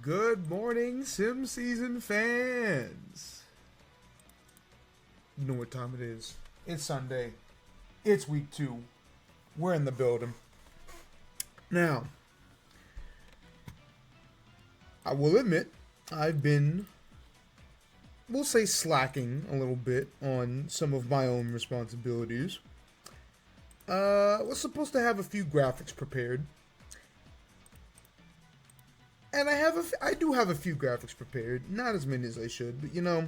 Good morning, Sim Season fans. You know what time it is. It's Sunday. It's week 2. We're in the building. Now, I will admit, I've been, we'll say, slacking a little bit on some of my own responsibilities. Was supposed to have a few graphics prepared. And I do have a few graphics prepared, not as many as I should, but you know,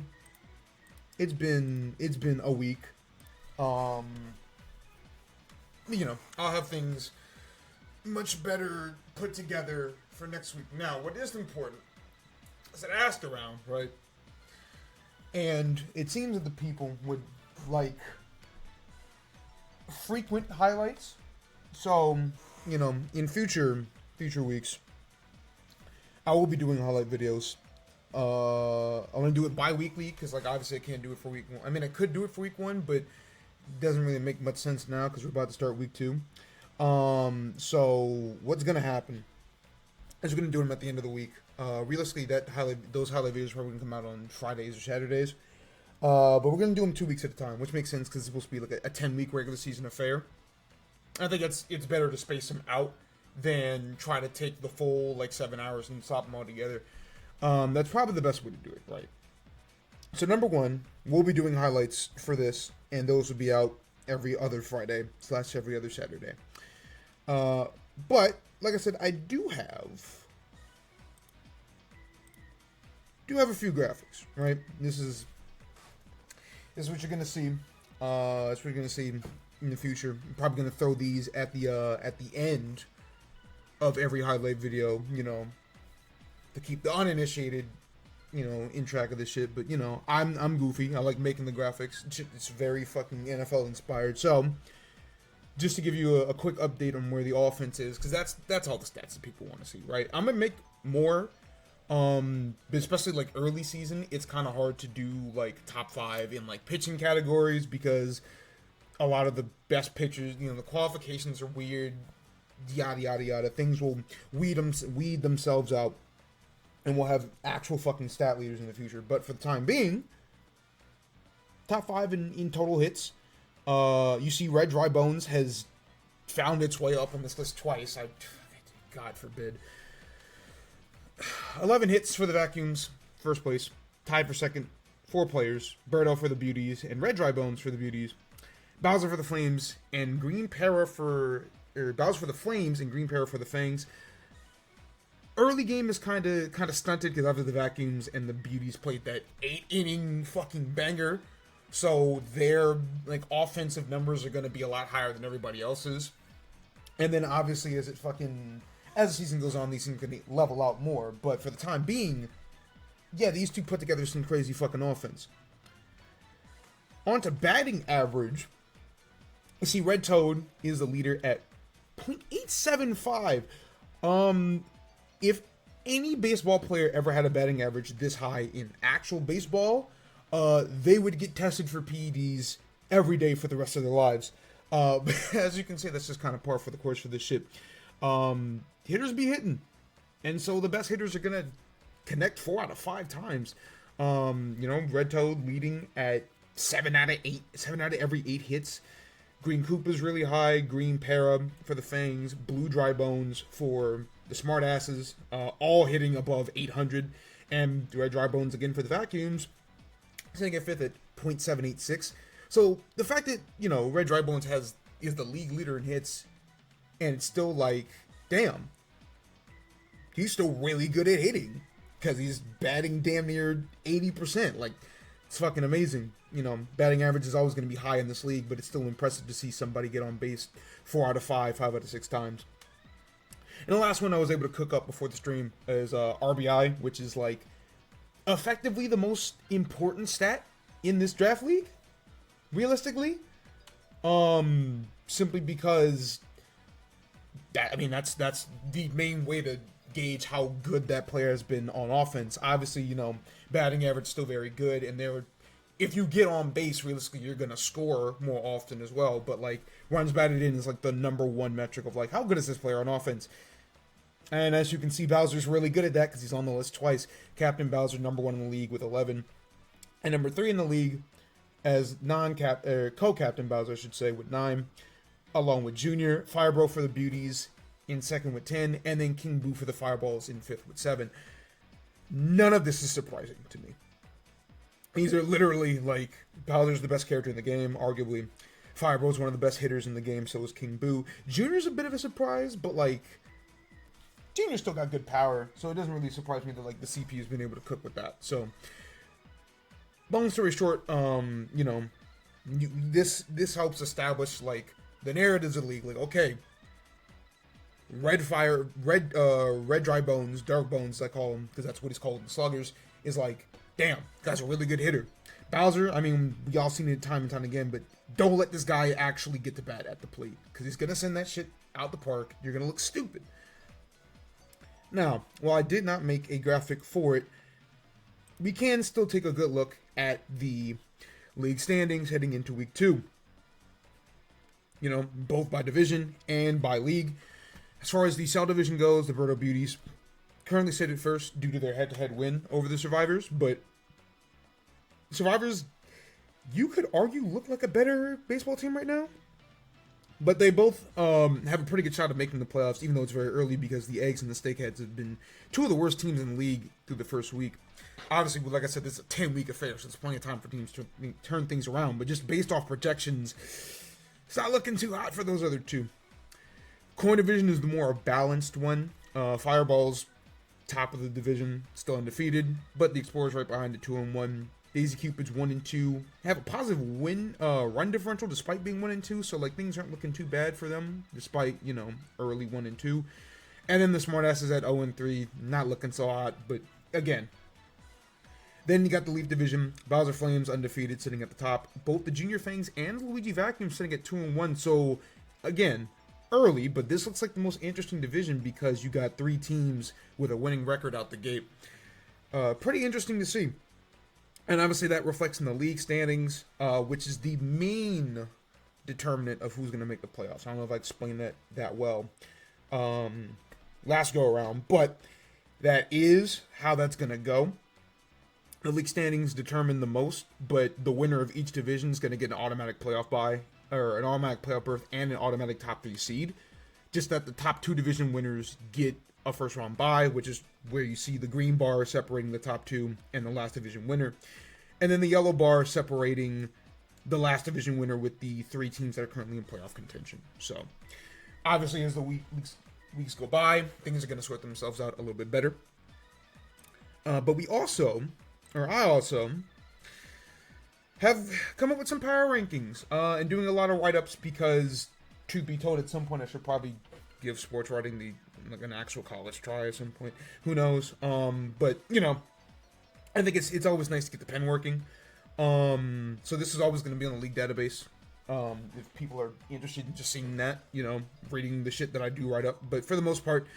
it's been a week. You know, I'll have things much better put together for next week. Now, what is important is that I asked around, right? And it seems that the people would like frequent highlights. So, you know, in future weeks, I will be doing highlight videos. I'm gonna do it bi-weekly because, like, obviously I can't do it for week 1. I mean, I could do it for week 1, but it doesn't really make much sense now because we're about to start week 2. So what's gonna happen is we're gonna do them at the end of the week. Realistically, those highlight videos are probably gonna come out on Fridays or Saturdays. But we're gonna do them 2 weeks at a time, which makes sense because it's supposed to be like a 10-week regular season affair. I think it's better to space them out than try to take the full, like, 7 hours and slap them all together. That's probably the best way to do it, right? So, number 1, we'll be doing highlights for this, and those will be out every other Friday / every other Saturday. But, like I said, I do have a few graphics, right? This is what you're gonna see. That's what you're gonna see in the future. I'm probably gonna throw these at the end of every highlight video, you know, to keep the uninitiated, you know, in track of this shit. But, you know, I'm goofy. I like making the graphics. It's very fucking NFL inspired. So, just to give you a quick update on where the offense is, because that's all the stats that people want to see, right? I'm gonna make more, but especially like early season, it's kind of hard to do like top 5 in like pitching categories because a lot of the best pitchers, you know, the qualifications are weird. Yada yada yada. Things will weed themselves out, and we'll have actual fucking stat leaders in the future. But for the time being, top 5 in total hits. You see, Red Dry Bones has found its way up on this list twice. God forbid. 11 hits for the Vacuums, first place. Tied for second, 4 players. Birdo for the Beauties and Red Dry Bones for the Beauties. Bowser for the Flames and Green Para Bowser for the Flames and Green Para for the Fangs. Early game is kind of stunted because after the Vacuums and the Beauties played that 8-inning fucking banger, so their like offensive numbers are going to be a lot higher than everybody else's. And then obviously as the season goes on, these things are going to level out more. But for the time being, yeah, these two put together some crazy fucking offense. On to batting average. You see, Red Toad is the leader at .875. If any baseball player ever had a batting average this high in actual baseball, they would get tested for PEDs every day for the rest of their lives. As you can see, that's just kind of par for the course for this shit. Hitters be hitting, and so the best hitters are gonna connect 4 out of 5 times. You know, Red Toad leading at 7 out of every 8 hits. Green Koopa's really high. Green Para for the Fangs. Blue Dry Bones for the Smart Asses. All hitting above 800. And Red Dry Bones again for the Vacuums. Sitting at 5th at .786. So the fact that, you know, Red Dry Bones is the league leader in hits, and it's still like, damn, he's still really good at hitting because he's batting damn near 80%. Like, it's fucking amazing. You know, batting average is always going to be high in this league, but it's still impressive to see somebody get on base 4 out of 5, 5 out of 6 times. And the last one I was able to cook up before the stream is RBI, which is like effectively the most important stat in this draft league, realistically. Simply because that's the main way to gauge how good that player has been on offense. Obviously, you know, batting average is still very good, and if you get on base, realistically, you're going to score more often as well. But, like, runs batted in is, like, the number 1 metric of, like, how good is this player on offense? And as you can see, Bowser's really good at that because he's on the list twice. Captain Bowser, number 1 in the league with 11. And number 3 in the league as co-captain Bowser, I should say, with 9. Along with Junior. Firebro for the beauties in 2nd with 10. And then King Boo for the fireballs in 5th with 7. None of this is surprising to me. These are literally, like, Bowser's the best character in the game, arguably. Firebro's one of the best hitters in the game, so is King Boo. Junior's a bit of a surprise, but, like, Junior's still got good power, so it doesn't really surprise me that, like, the CPU's been able to cook with that. So, long story short, you know, this helps establish, like, the narratives of the league. Like, okay, Red Dry Bones, Dark Bones, I call him, because that's what he's called in Sluggers, is like, damn, guy's a really good hitter. Bowser, I mean, we all seen it time and time again, but don't let this guy actually get to bat at the plate, because he's going to send that shit out the park. You're going to look stupid. Now, while I did not make a graphic for it, we can still take a good look at the league standings heading into week 2. You know, both by division and by league. As far as the Cell division goes, the Birdo Beauties currently sit at first due to their head-to-head win over the Survivors, but Survivors, you could argue, look like a better baseball team right now. But they both have a pretty good shot of making the playoffs, even though it's very early, because the Eggs and the Steakheads have been 2 of the worst teams in the league through the first week. Obviously, like I said, this is a 10-week affair, so it's plenty of time for teams to turn things around. But just based off projections, it's not looking too hot for those other 2. Coin division is the more balanced one. Fireball's top of the division, still undefeated, but the Explorers right behind it, 2-1. Daisy Cupid's 1-2. Have a positive run differential despite being 1-2, so like things aren't looking too bad for them despite, you know, early 1-2. And then the Smartasses at 0-3, not looking so hot, but again. Then you got the Leaf division, Bowser Flames undefeated, sitting at the top. Both the Junior Fangs and Luigi Vacuum sitting at 2-1. So again, early, but this looks like the most interesting division because you got 3 teams with a winning record out the gate. Pretty interesting to see. And obviously that reflects in the league standings, which is the main determinant of who's going to make the playoffs. I don't know if I explained that well last go around, but that is how that's going to go. The league standings determine the most, but the winner of each division is going to get an automatic playoff bye, or an automatic playoff berth and an automatic top 3 seed. Just that the top 2 division winners get a first round bye, which is where you see the green bar separating the top 2 and the last division winner. And then the yellow bar separating the last division winner with the 3 teams that are currently in playoff contention. So, obviously, as the weeks go by, things are going to sort themselves out a little bit better. But I also, have come up with some power rankings and doing a lot of write-ups because, truth be told, at some point I should probably give sports writing an actual college try at some point. Who knows? But, you know, I think it's always nice to get the pen working. So this is always going to be on the league database. If people are interested in just seeing that, you know, reading the shit that I do write up. But for the most part,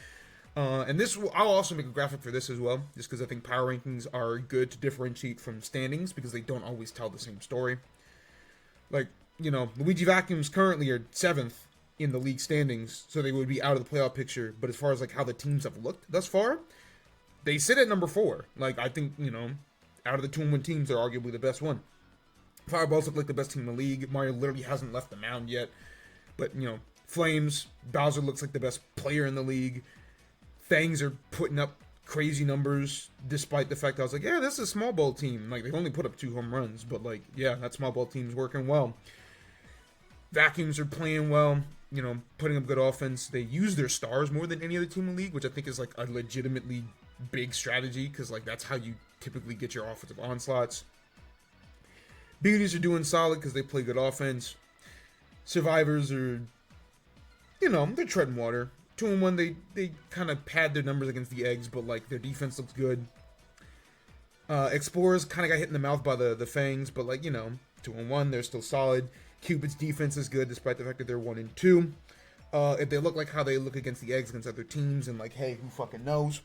and I'll also make a graphic for this as well, just because I think power rankings are good to differentiate from standings because they don't always tell the same story. Like, you know, Luigi Vacuums currently are 7th in the league standings, so they would be out of the playoff picture. But as far as like how the teams have looked thus far, they sit at number 4. Like, I think, you know, out of the 2-1 teams, they're arguably the best one. Fireballs look like the best team in the league. Mario literally hasn't left the mound yet. But, you know, Flames, Bowser looks like the best player in the league. Fangs are putting up crazy numbers, despite the fact that I was like, yeah, this is a small ball team. Like, they've only put up 2 home runs, but, like, yeah, that small ball team's working well. Vacuums are playing well, you know, putting up good offense. They use their stars more than any other team in the league, which I think is, like, a legitimately big strategy, because, like, that's how you typically get your offensive onslaughts. Beauties are doing solid because they play good offense. Survivors are, you know, they're treading water. 2-1, they kind of pad their numbers against the Eggs, but, like, their defense looks good. Explorers kind of got hit in the mouth by the Fangs, but, like, you know, 2-1, they're still solid. Cupid's defense is good, despite the fact that they're 1-2. If they look like how they look against the Eggs, against other teams, and, like, hey, who fucking knows?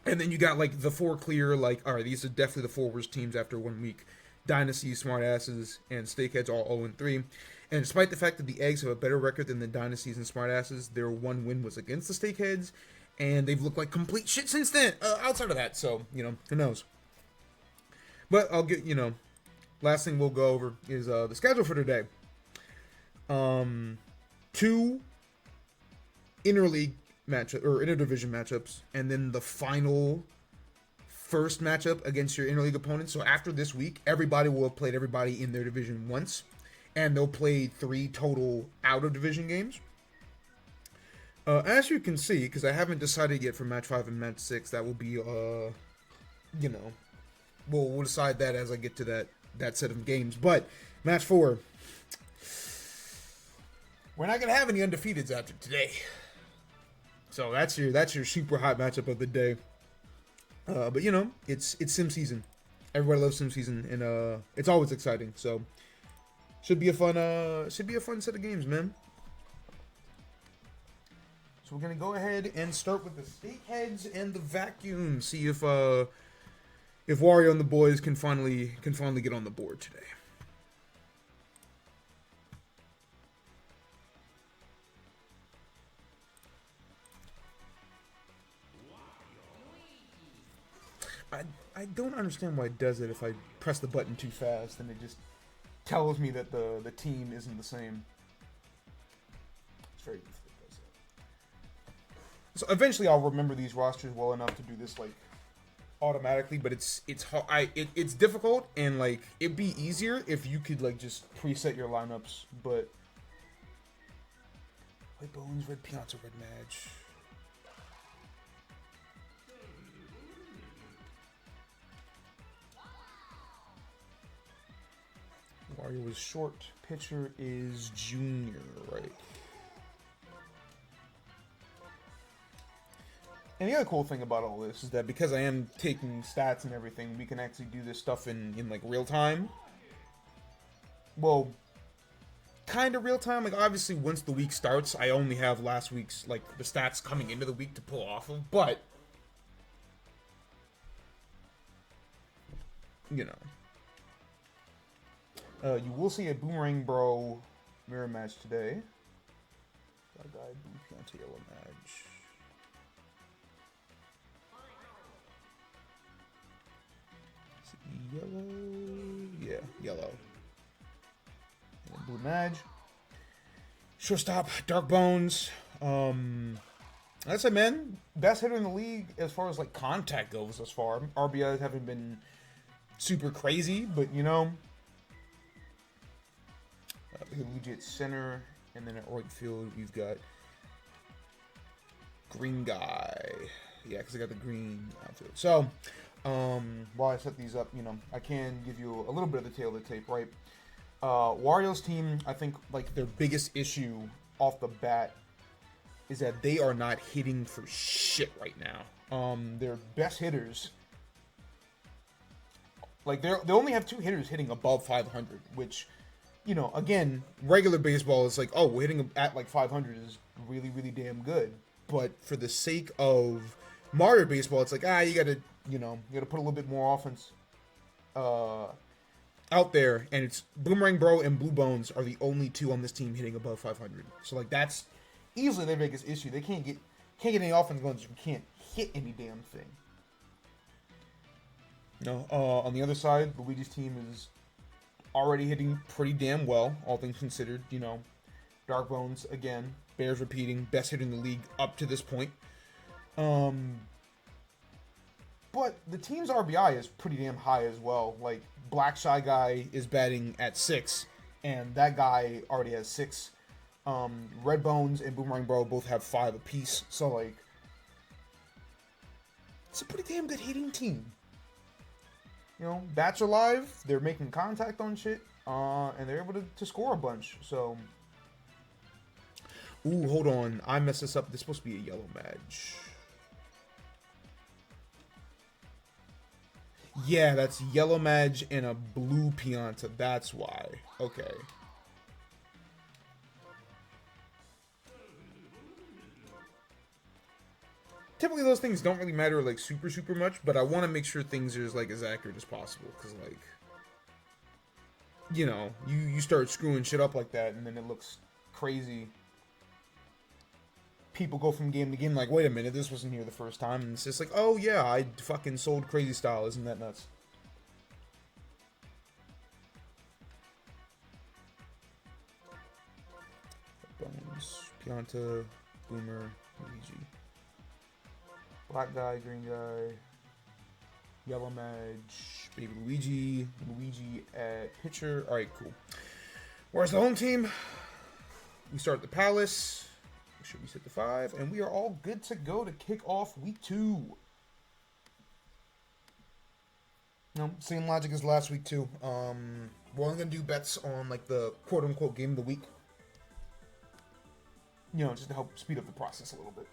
And then you got, like, the 4 clear, like, alright, these are definitely the 4 worst teams after 1 week. Dynasty, Smartasses, and Steakheads all 0-3. And despite the fact that the Eggs have a better record than the Dynasties and Smartasses, their 1 win was against the Steakheads, and they've looked like complete shit since then. Outside of that, so who knows? But I'll get last thing we'll go over is the schedule for today. 2 interleague matchup or interdivision matchups, and then the final first matchup against your interleague opponent. So after this week, everybody will have played everybody in their division once, and they'll play 3 total out of division games. As you can see, because I haven't decided yet for match 5 and match 6, that will be we'll decide that as I get to that set of games. But match 4, we're not gonna have any undefeateds after today. So that's your super hot matchup of the day. But it's sim season. Everybody loves sim season, and it's always exciting. So should be a fun set of games, man. So we're gonna go ahead and start with the steak heads and the vacuum. See if Wario and the boys can finally get on the board today. I don't understand why it does it if I press the button too fast, and it just tells me that the team isn't the same. It's very goofy that it does that. So eventually I'll remember these rosters well enough to do this like automatically, but it's hard. It's difficult, and like it'd be easier if you could like just preset your lineups, but White Bones, Red Pianta, Red Madge. Wario was short. Pitcher is Junior, right? And the other cool thing about all this is that because I am taking stats and everything, we can actually do this stuff in like real time. Well, kind of real time. Like obviously, once the week starts, I only have last week's like the stats coming into the week to pull off of, but you will see a Boomerang Bro mirror match today. That guy, Blue Pianta, Yellow Madge. Is it yellow? Yeah, yellow. And Blue Madge. Shortstop, Dark Bones. That's it, man. Best hitter in the league as far as like contact goes thus far. RBIs haven't been super crazy, but Luigi at center, and then at right field we've got Green Guy. Yeah, because I got the green outfield. So, while I set these up, I can give you a little bit of the tail of the tape, right? Wario's team, I think, like, their biggest issue off the bat is that they are not hitting for shit right now. Their best hitters, like, they only have 2 hitters hitting above 500, which, again, regular baseball is like, oh, we're hitting at like 500 is really, really damn good. But for the sake of Mario baseball, it's like, you gotta put a little bit more offense out there. And it's Boomerang Bro and Blue Bones are the only 2 on this team hitting above 500. So like that's easily their biggest issue. They can't get any offense going. You can't hit any damn thing. On the other side, Luigi's team is already hitting pretty damn well, all things considered. Dark Bones, again, bears repeating, best hitter in the league up to this point. But the team's RBI is pretty damn high as well. Like, Black Shy Guy is batting at 6, and that guy already has 6. Red Bones and Boomerang Bro both have 5 apiece, so, like, it's a pretty damn good hitting team. Bats are live, they're making contact on shit, and they're able to score a bunch, so... Ooh, hold on, I messed this up. This is supposed to be a Yellow Madge. Yeah, that's Yellow Madge and a Blue Pianta, that's why. Okay. Typically those things don't really matter like super much, but I want to make sure things are like as accurate as possible, because like you start screwing shit up like that and then it looks crazy. people go from game to game like, wait a minute, this wasn't here the first time. And it's just like, oh yeah, I fucking sold crazy style. Isn't that nuts? Bones, Pianta, Boomer, Luigi. Black guy, green guy, yellow Madge, baby Luigi, Luigi at pitcher. Alright, cool. Where's the home team? We start at the Palace. Should we set the 5? And we are all good to go to kick off week 2. No, same logic as last week too. We're only gonna do bets on like the quote unquote game of the week. You know, just to help speed up the process a little bit.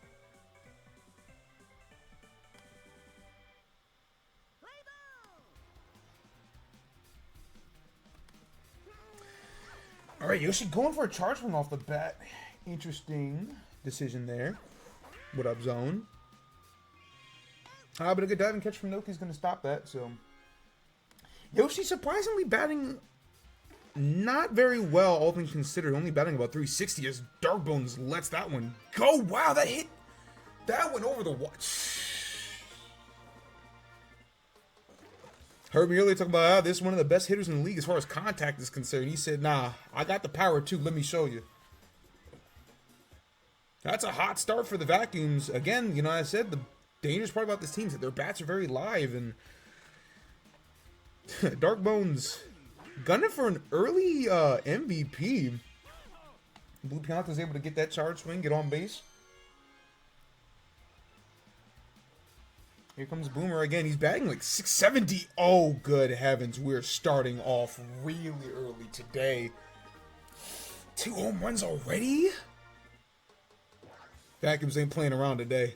Alright, Yoshi going for a charge swing off the bat. Interesting decision there. What up, zone? But a good diving catch from Noki's going to stop that, so. Yoshi surprisingly batting not very well, all things considered. Only batting about 360 as Darkbones lets that one go. Wow, that hit. That went over the watch. Heard me earlier talking about this is one of the best hitters in the league as far as contact is concerned. He said, nah, I got the power too. Let me show you. That's a hot start for the Vacuums. Again, you know, I said the dangerous part about this team is that their bats are very live. And Darkbones gunning for an early MVP. Blue Pianta's able to get that charge swing, get on base. Here comes Boomer again. He's batting like 670. Oh, good heavens. We're starting off really early today. 2 home runs already? Vacuums ain't playing around today.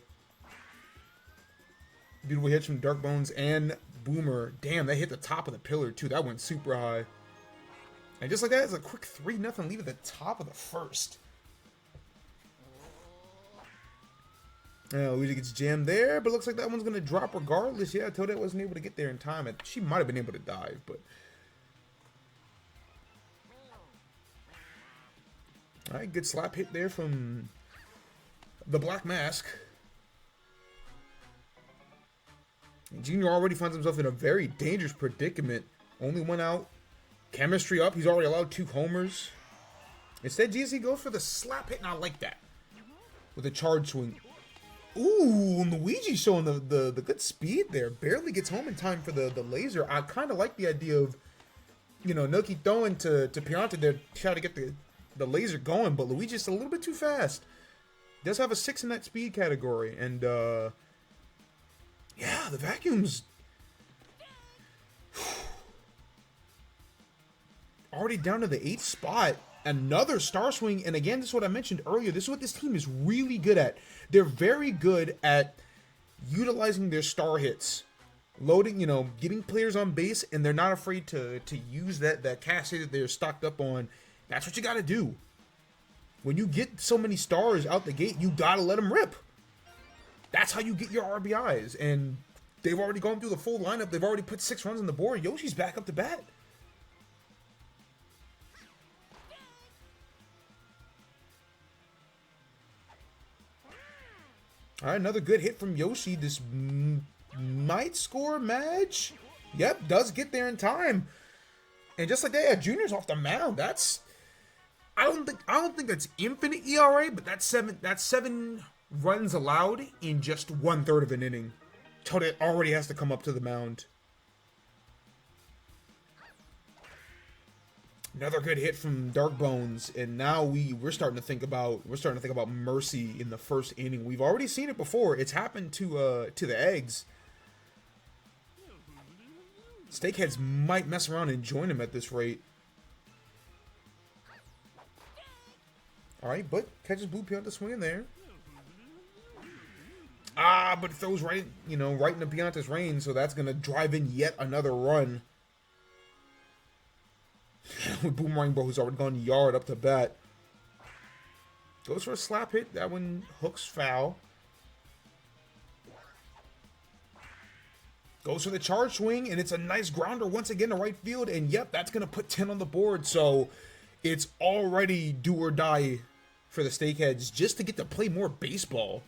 Beautiful hits from Darkbones and Boomer. Damn, that hit the top of the pillar, too. That went super high. And just like that, it's a quick 3-0 lead at the top of the first. Luigi gets jammed there, but looks like that one's going to drop regardless. Yeah, Toadette wasn't able to get there in time. She might have been able to dive, but... Alright, good slap hit there from the Black Mask. Junior already finds himself in a very dangerous predicament. Only one out. Chemistry up. He's already allowed 2 homers. Instead, GSC goes for the slap hit, and I like that. With a charge swing. Ooh, Luigi showing the good speed there. Barely gets home in time for the laser. I kind of like the idea of, you know, Noki throwing to Pianta there, try to get the laser going, but Luigi's a little bit too fast. Does have a 6 in that speed category, and yeah, the Vacuums already down to the 8th spot. Another star swing, and again, this is what I mentioned earlier. This is what this team is really good at. They're very good at utilizing their star hits, loading, you know, getting players on base, and they're not afraid to use that cachet that they're stocked up on. That's what you got to do. When you get so many stars out the gate, you got to let them rip. That's how you get your RBIs, and they've already gone through the full lineup. They've already put 6 runs on the board. Yoshi's back up to bat. All right, another good hit from Yoshi. This might score Madge. Yep, does get there in time. And just like that, yeah, Junior's off the mound. That's I don't think that's infinite ERA, but that's seven runs allowed in just 1/3 of an inning. Toadette already has to come up to the mound. Another good hit from Darkbones, and now we're starting to think about mercy in the first inning. We've already seen it before. It's happened to the Eggs. Steakheads might mess around and join him at this rate. All right, but catches Blue Pianta swinging there. But it throws right into Pianta's range, so that's gonna drive in yet another run. With Boomerang Bro, who's already gone yard up to bat. Goes for a slap hit. That one hooks foul. Goes for the charge swing, and it's a nice grounder once again to right field. And yep, that's going to put 10 on the board. So it's already do or die for the Steakheads just to get to play more baseball.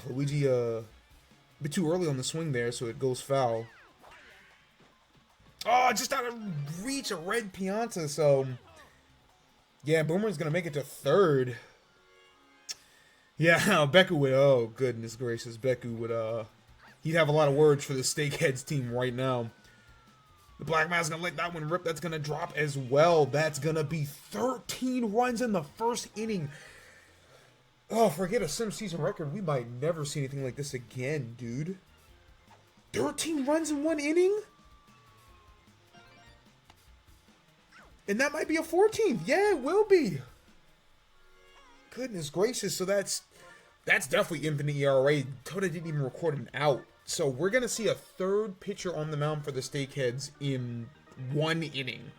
Luigi, a bit too early on the swing there, so it goes foul. Oh, just out of reach, a red Pianta, so... Yeah, Boomerang's gonna make it to third. Yeah, Beku would, oh, goodness gracious, Beku would, he'd have a lot of words for the Steakheads team right now. The Black Man's gonna let that one rip, that's gonna drop as well. That's gonna be 13 runs in the first inning. Oh, forget a Sim season record. We might never see anything like this again, dude. 13 runs in one inning? And that might be a 14th. Yeah, it will be. Goodness gracious. So that's definitely infinite ERA. Toda didn't even record an out. So we're going to see a third pitcher on the mound for the Steakheads in one inning.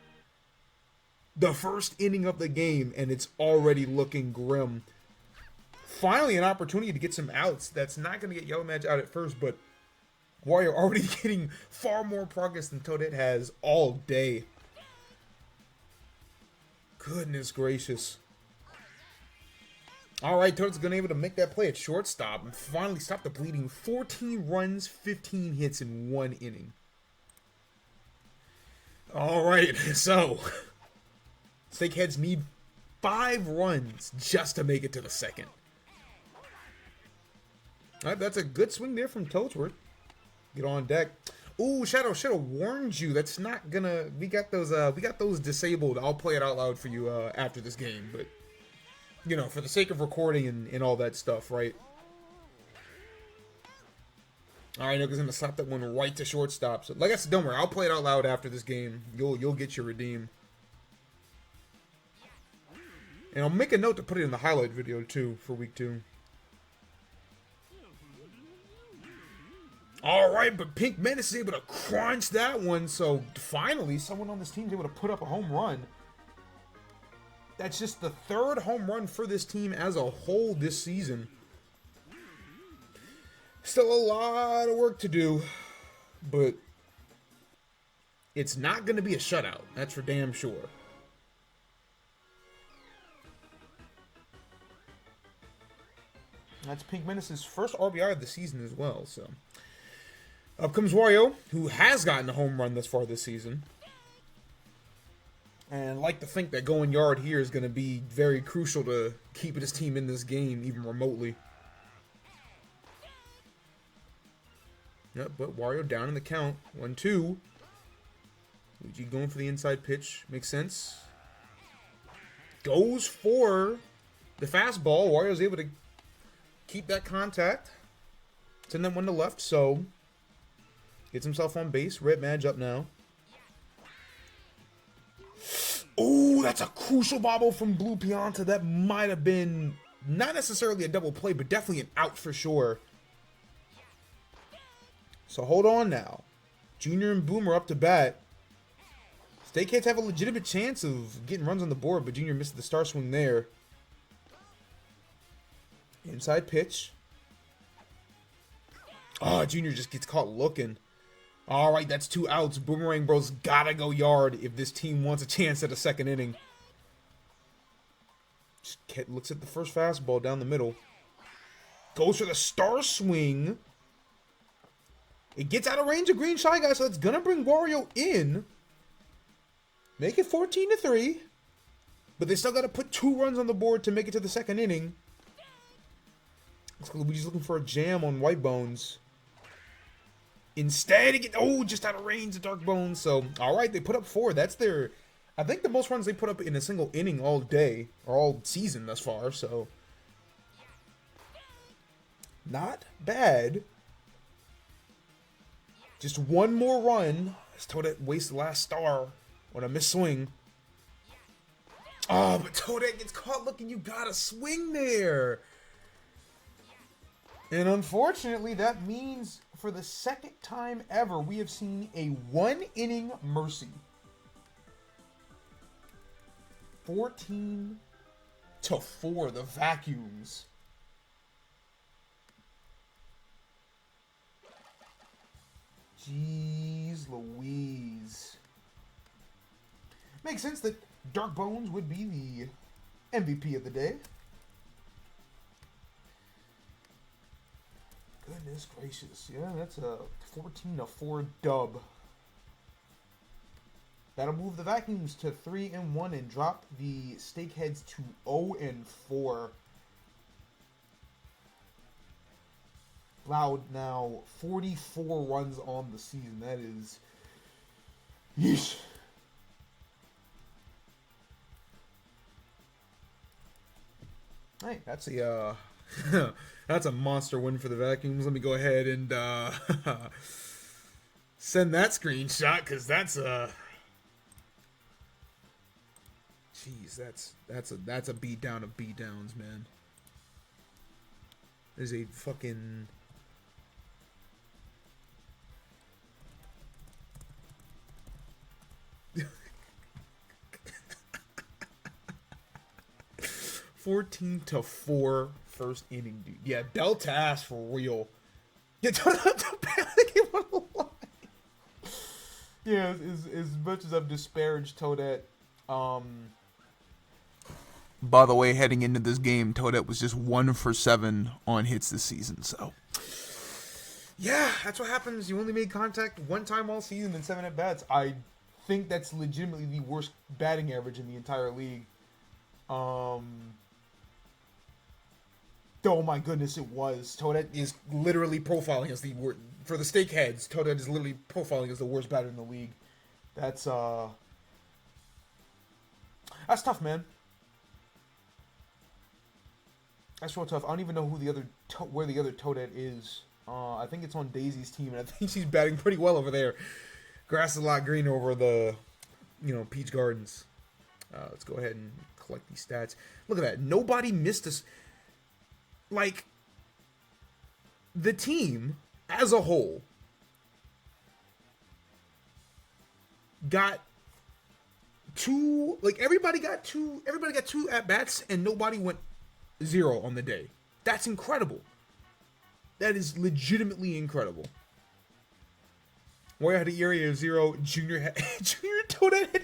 The first inning of the game, and it's already looking grim. Finally, an opportunity to get some outs. That's not going to get Yellow Mage out at first, but Wario already getting far more progress than Toadette has all day. Goodness gracious. Alright, Toadette's going to be able to make that play at shortstop and finally stop the bleeding. 14 runs, 15 hits in one inning. Alright, so Steakheads need 5 runs just to make it to the second. Alright, that's a good swing there from Toadsworth. Get on deck. Ooh, Shadow should have warned you. That's not gonna. We got those disabled. I'll play it out loud for you after this game, but you know, for the sake of recording and all that stuff, right? All right, Noga's gonna slap that one right to shortstop. So, like I said, don't worry. I'll play it out loud after this game. You'll get your redeem. And I'll make a note to put it in the highlight video too for week 2. Alright, but Pink Menace is able to crunch that one, so finally someone on this team is able to put up a home run. That's just the 3rd home run for this team as a whole this season. Still a lot of work to do, but it's not going to be a shutout. That's for damn sure. That's Pink Menace's first RBI of the season as well, so... Up comes Wario, who has gotten a home run thus far this season. And I'd like to think that going yard here is going to be very crucial to keeping his team in this game, even remotely. Yep, but Wario down in the count. 1-2. Luigi going for the inside pitch. Makes sense. Goes for the fastball. Wario's able to keep that contact. Send that one to left, so... Gets himself on base. Red Mage up now. Oh, that's a crucial bobble from Blue Pianta. That might have been not necessarily a double play, but definitely an out for sure. So hold on now. Junior and Boomer up to bat. Steakheads have a legitimate chance of getting runs on the board, but Junior missed the star swing there. Inside pitch. Oh, Junior just gets caught looking. All right, that's 2 outs. Boomerang Bros gotta go yard if this team wants a chance at a second inning. Just looks at the first fastball down the middle. Goes for the star swing. It gets out of range of Green Shy Guy, so that's gonna bring Wario in. Make it 14-3. But they still gotta put 2 runs on the board to make it to the second inning. Luigi's looking for a jam on White Bones. Instead, it gets, just out of range of Dark Bones. So, all right, they put up 4. That's their, I think, the most runs they put up in a single inning all day, or all season thus far. So, not bad. Just one more run. As Toadette wastes the last star on a missed swing. Oh, but Toadette gets caught looking. You gotta swing there. And unfortunately, that means for the second time ever, we have seen a 1-inning mercy. 14-4, the Vacuums. Jeez Louise. Makes sense that Dark Bones would be the MVP of the day. Goodness gracious. Yeah, that's a 14-4 dub. That'll move the Vacuums to 3-1 and drop the Steakheads to 0-4. Loud now 44 runs on the season. That is, yeesh. Hey, that's a that's a monster win for the Vacuums. Let me go ahead and send that screenshot because that's a. Jeez, that's a beat down of beat downs, man. There's a fucking 14-4 first inning, dude. Yeah, Delta ass for real. Yeah, yeah, as much as I've disparaged Toadette, by the way, heading into this game, Toadette was just 1 for 7 on hits this season, so. Yeah, that's what happens. You only made contact one time all season in 7 at-bats. I think that's legitimately the worst batting average in the entire league. Oh my goodness, it was. Toadette is literally profiling as the worst. For the Steakheads, Toadette is literally profiling as the worst batter in the league. That's tough, man. That's real tough. I don't even know who where the other Toadette is. I think it's on Daisy's team, and I think she's batting pretty well over there. Grass is a lot greener over the, Peach Gardens. Let's go ahead and collect these stats. Look at that. Nobody missed us. Like, the team as a whole got everybody got two at-bats, and nobody went 0 on the day. That's incredible. That is legitimately incredible. Warrior had an area of 0. Junior Toadette had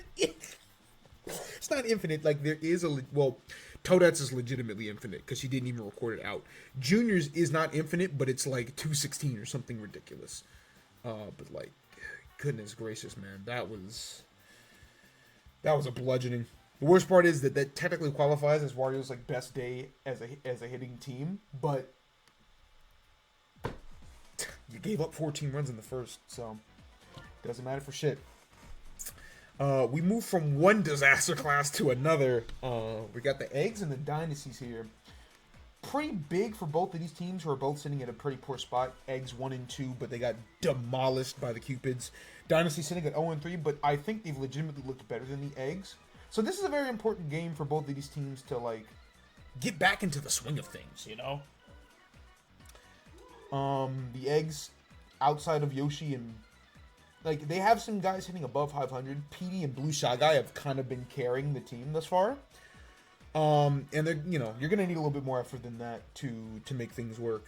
it's not infinite. Like, there is Toadette's is legitimately infinite because she didn't even record it out. Junior's is not infinite, but it's like 216 or something ridiculous. But like, goodness gracious, man, that was a bludgeoning. The worst part is that technically qualifies as Wario's like best day as a hitting team, but you gave up 14 runs in the first, so doesn't matter for shit. We move from one disaster class to another. We got the eggs and the dynasties here. Pretty big for both of these teams, who are both sitting at a pretty poor spot. Eggs 1 and 2, but they got demolished by the Cupids. Dynasty sitting at 0 and 3, but I think they've legitimately looked better than the eggs. So this is a very important game for both of these teams to like get back into the swing of things, The eggs, outside of Yoshi and they have some guys hitting above 500. PD and Blue Shy Guy have kind of been carrying the team thus far. And they're, you're gonna need a little bit more effort than that to make things work.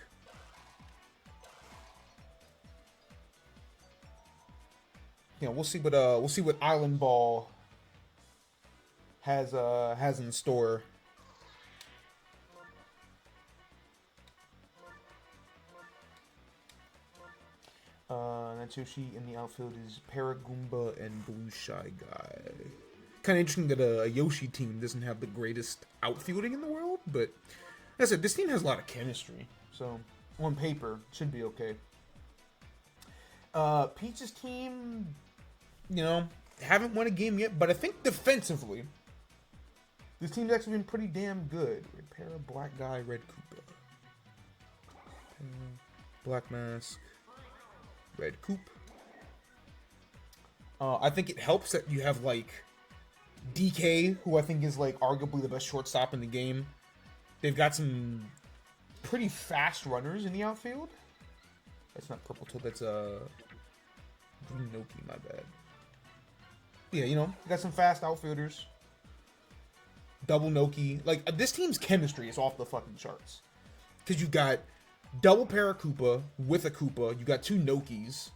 We'll see what Island Ball has in store. That's Yoshi in the outfield is Paragoomba and Blue Shy Guy. Kind of interesting that a Yoshi team doesn't have the greatest outfielding in the world, but like I said, this team has a lot of chemistry, so on paper it should be okay. Peach's team, haven't won a game yet, but I think defensively, this team's actually been pretty damn good. Repair Black Guy, Red Koopa. Black Mask. Red Coop. I think it helps that you have DK, who I think is arguably the best shortstop in the game. They've got some pretty fast runners in the outfield. That's not Purple Toad, that's Green Noki, my bad. Yeah, you got some fast outfielders. Double Noki. This team's chemistry is off the fucking charts. Because you've got double Parakoopa with a Koopa. You got 2 Nokis.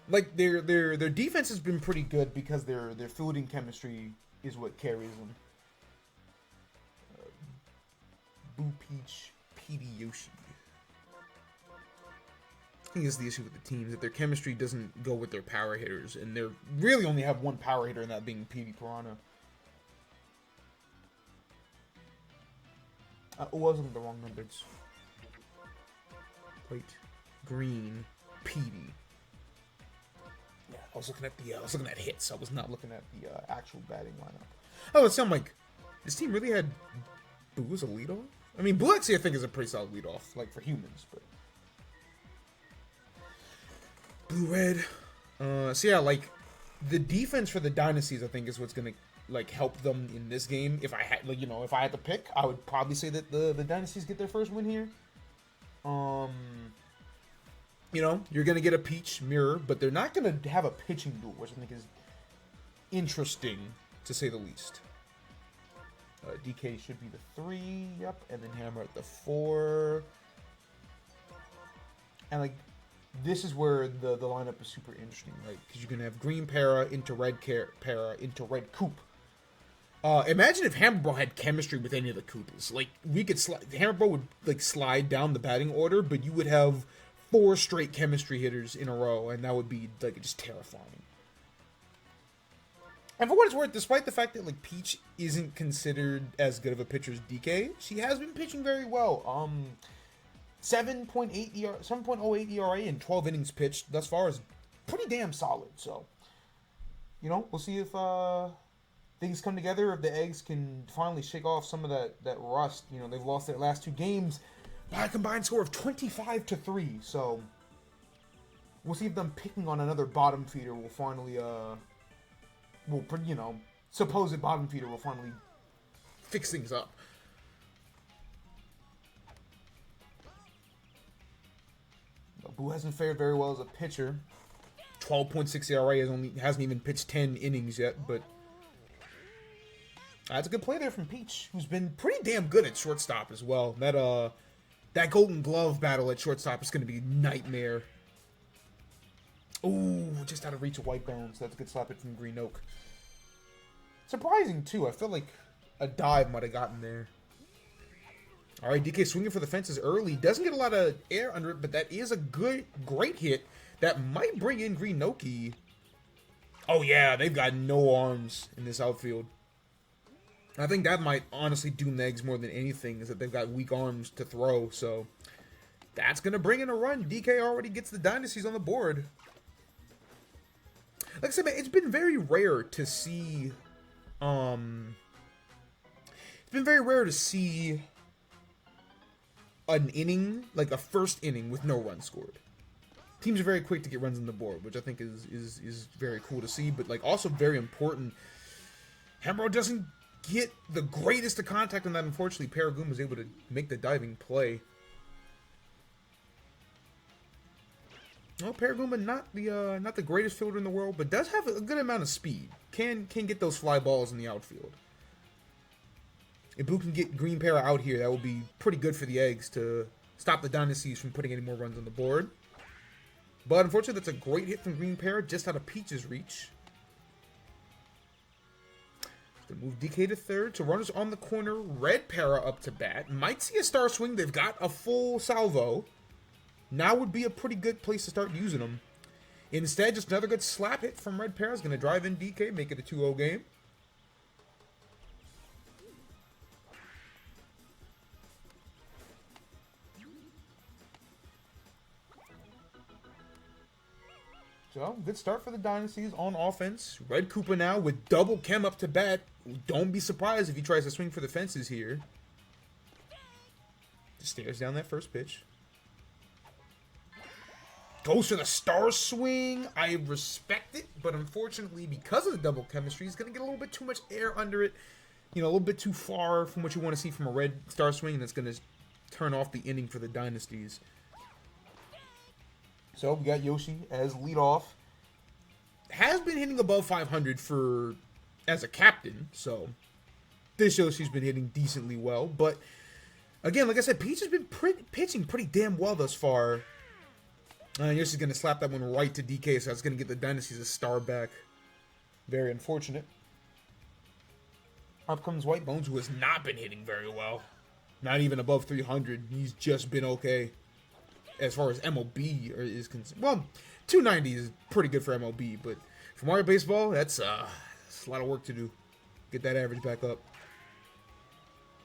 like their defense has been pretty good because their fielding chemistry is what carries them. Boo Peach, PD Yoshi. I think this is the issue with the teams, that their chemistry doesn't go with their power hitters, and they really only have one power hitter, and that being PD Piranha. It wasn't the wrong numbers. White, green, PD. Yeah, I was looking at hits. I was not looking at the actual batting lineup. Oh, it sounded like this team really had Boo as a leadoff. I mean, Blue actually I think is a pretty solid leadoff, like for humans, but Blue Red. So yeah, like the defense for the dynasties, I think, is what's gonna like help them in this game. If I had, like, you know, if I had to pick, I would probably say that the dynasties get their first win here. You know, you're gonna get a Peach mirror, but they're not gonna have a pitching duel, which I think is interesting to say the least. DK should be the 3, yep, and then Hammer at the 4. And like, this is where the lineup is super interesting, right? Because you're gonna have green Para into red Para into red Coop. Imagine if Hammer Bro had chemistry with any of the Koopas. Like, we could Hammer Bro would like slide down the batting order, but you would have 4 straight chemistry hitters in a row, and that would be like just terrifying. And for what it's worth, despite the fact that like Peach isn't considered as good of a pitcher as DK, she has been pitching very well. 7.08 ERA in 12 innings pitched thus far is pretty damn solid. So, you know, we'll see if things come together, if the eggs can finally shake off some of that rust. You know, they've lost their last 2 games by a combined score of 25-3. So we'll see if them picking on another bottom feeder will finally supposed bottom feeder will finally fix things up. Boo hasn't fared very well as a pitcher. 12.6 ERA, hasn't even pitched 10 innings yet, but that's a good play there from Peach, who's been pretty damn good at shortstop as well. That Golden Glove battle at shortstop is going to be a nightmare. Ooh, just out of reach of White Bones. That's a good slap hit from Green Oak. Surprising, too. I feel like a dive might have gotten there. All right, DK swinging for the fences early. Doesn't get a lot of air under it, but that is a great hit that might bring in Green Noki. Oh, yeah, they've got no arms in this outfield. I think that might honestly doom the eggs more than anything, is that they've got weak arms to throw. So that's going to bring in a run. DK already gets the dynasties on the board. Like I said, man, it's been very rare to see... it's been very rare to see an inning, like a first inning, with no runs scored. Teams are very quick to get runs on the board, which I think is very cool to see, but like also very important. Hammer doesn't get the greatest of contact on that. Unfortunately, Paragoon was able to make the diving play. Well, Paragoon, not the greatest fielder in the world, but does have a good amount of speed. Can get those fly balls in the outfield. If Boo can get Green Para out here, that will be pretty good for the eggs to stop the dynasties from putting any more runs on the board. But unfortunately, that's a great hit from Green Para, just out of Peach's reach. Gonna move DK to third. So runners on the corner. Red Para up to bat. Might see a star swing. They've got a full salvo. Now would be a pretty good place to start using them. Instead, just another good slap hit from Red Para is going to drive in DK, make it a 2-0 game. So, good start for the dynasties on offense. Red Koopa now with double chem up to bat. Don't be surprised if he tries to swing for the fences here. Just stares down that first pitch. Goes for the star swing. I respect it, but unfortunately, because of the double chemistry, he's going to get a little bit too much air under it. You know, a little bit too far from what you want to see from a red star swing, and that's going to turn off the inning for the dynasties. So, we got Yoshi as leadoff. Has been hitting above 500 as a captain, so this Yoshi's been hitting decently well. But, again, like I said, Peach has been pitching pretty damn well thus far. And Yoshi's going to slap that one right to DK, so that's going to get the Dynasty's a star back. Very unfortunate. Up comes White Bones, who has not been hitting very well. Not even above 300. He's just been okay. As far as MLB is concerned. Well, 290 is pretty good for MLB, but for Mario Baseball, that's a lot of work to do. Get that average back up.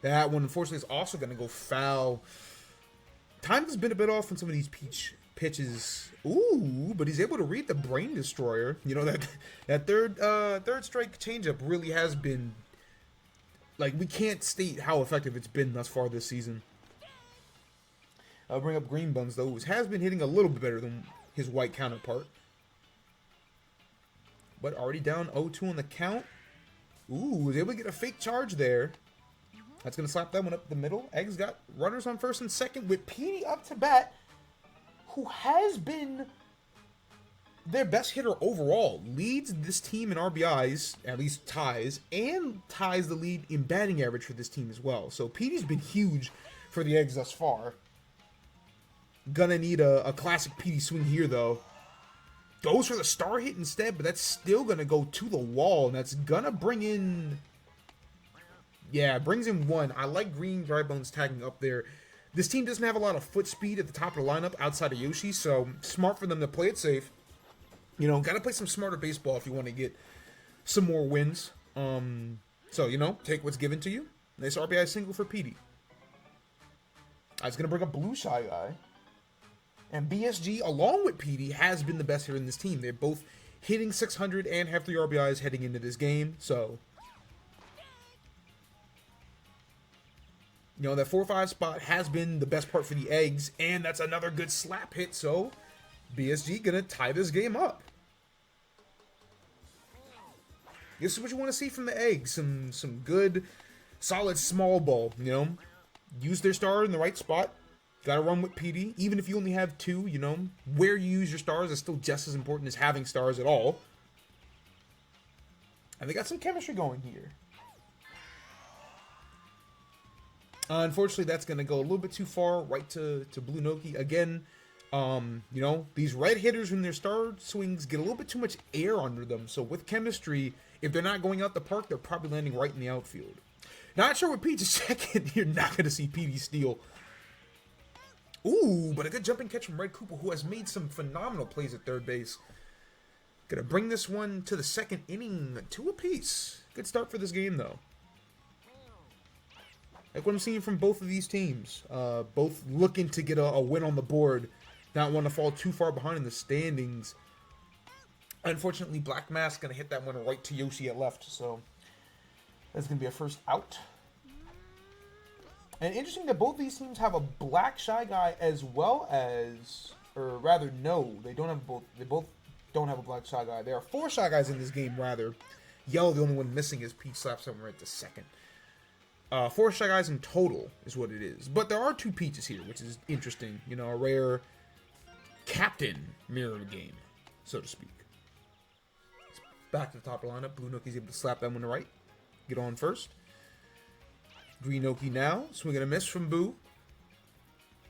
That one, unfortunately, is also going to go foul. Time has been a bit off on some of these Peach pitches. Ooh, but he's able to read the Brain Destroyer. You know, that third strike changeup really has been, like, we can't state how effective it's been thus far this season. I'll bring up Green Buns, though, who has been hitting a little bit better than his white counterpart. But already down 0-2 on the count. Ooh, was able to get a fake charge there. That's going to slap that one up the middle. Eggs got runners on first and second with Petey up to bat, who has been their best hitter overall. Leads this team in RBIs, at least ties, and ties the lead in batting average for this team as well. So Petey's been huge for the Eggs thus far. Gonna need a classic Petey swing here, though. Goes for the star hit instead, but that's still gonna go to the wall, and that's gonna bring in... Yeah, brings in one. I like Green Dry Bones tagging up there. This team doesn't have a lot of foot speed at the top of the lineup outside of Yoshi, so smart for them to play it safe. You know, gotta play some smarter baseball if you want to get some more wins. So, you know, take what's given to you. Nice RBI single for Petey. I was gonna bring up Blue Shy Guy. And BSG, along with Petey, has been the best hitter in this team. They're both hitting 600 and have 3 RBIs heading into this game. So, you know, that 4-5 spot has been the best part for the Eggs. And that's another good slap hit. So, BSG going to tie this game up. This is what you want to see from the Eggs. Some good, solid small ball, you know. Use their star in the right spot. Got to run with PD. Even if you only have 2, you know, where you use your stars is still just as important as having stars at all. And they got some chemistry going here. Unfortunately, that's going to go a little bit too far, right to Blue Noki. Again, you know, these red hitters, when their star swings, get a little bit too much air under them. So with chemistry, if they're not going out the park, they're probably landing right in the outfield. Not sure what Peach's second. You're not going to see PD steal. Ooh, but a good jumping catch from Red Koopa, who has made some phenomenal plays at third base. Gonna bring this one to the second inning, 2 apiece. Good start for this game, though. Like what I'm seeing from both of these teams. Both looking to get a win on the board. Not want to fall too far behind in the standings. Unfortunately, Black Mask gonna hit that one right to Yoshi at left, so that's gonna be a first out. And interesting that both these teams have a black Shy Guy as well as, or rather, no, they don't have both. They both don't have a black Shy Guy. There are 4 Shy Guys in this game, rather. Yellow, the only one missing, is Peach slaps him right to second. 4 Shy Guys in total is what it is. But there are 2 Peaches here, which is interesting. You know, a rare captain mirror game, so to speak. Back to the top of the lineup. Blue Noki's able to slap that one to right. Get on first. Green Noki now. Swing and a miss from Boo.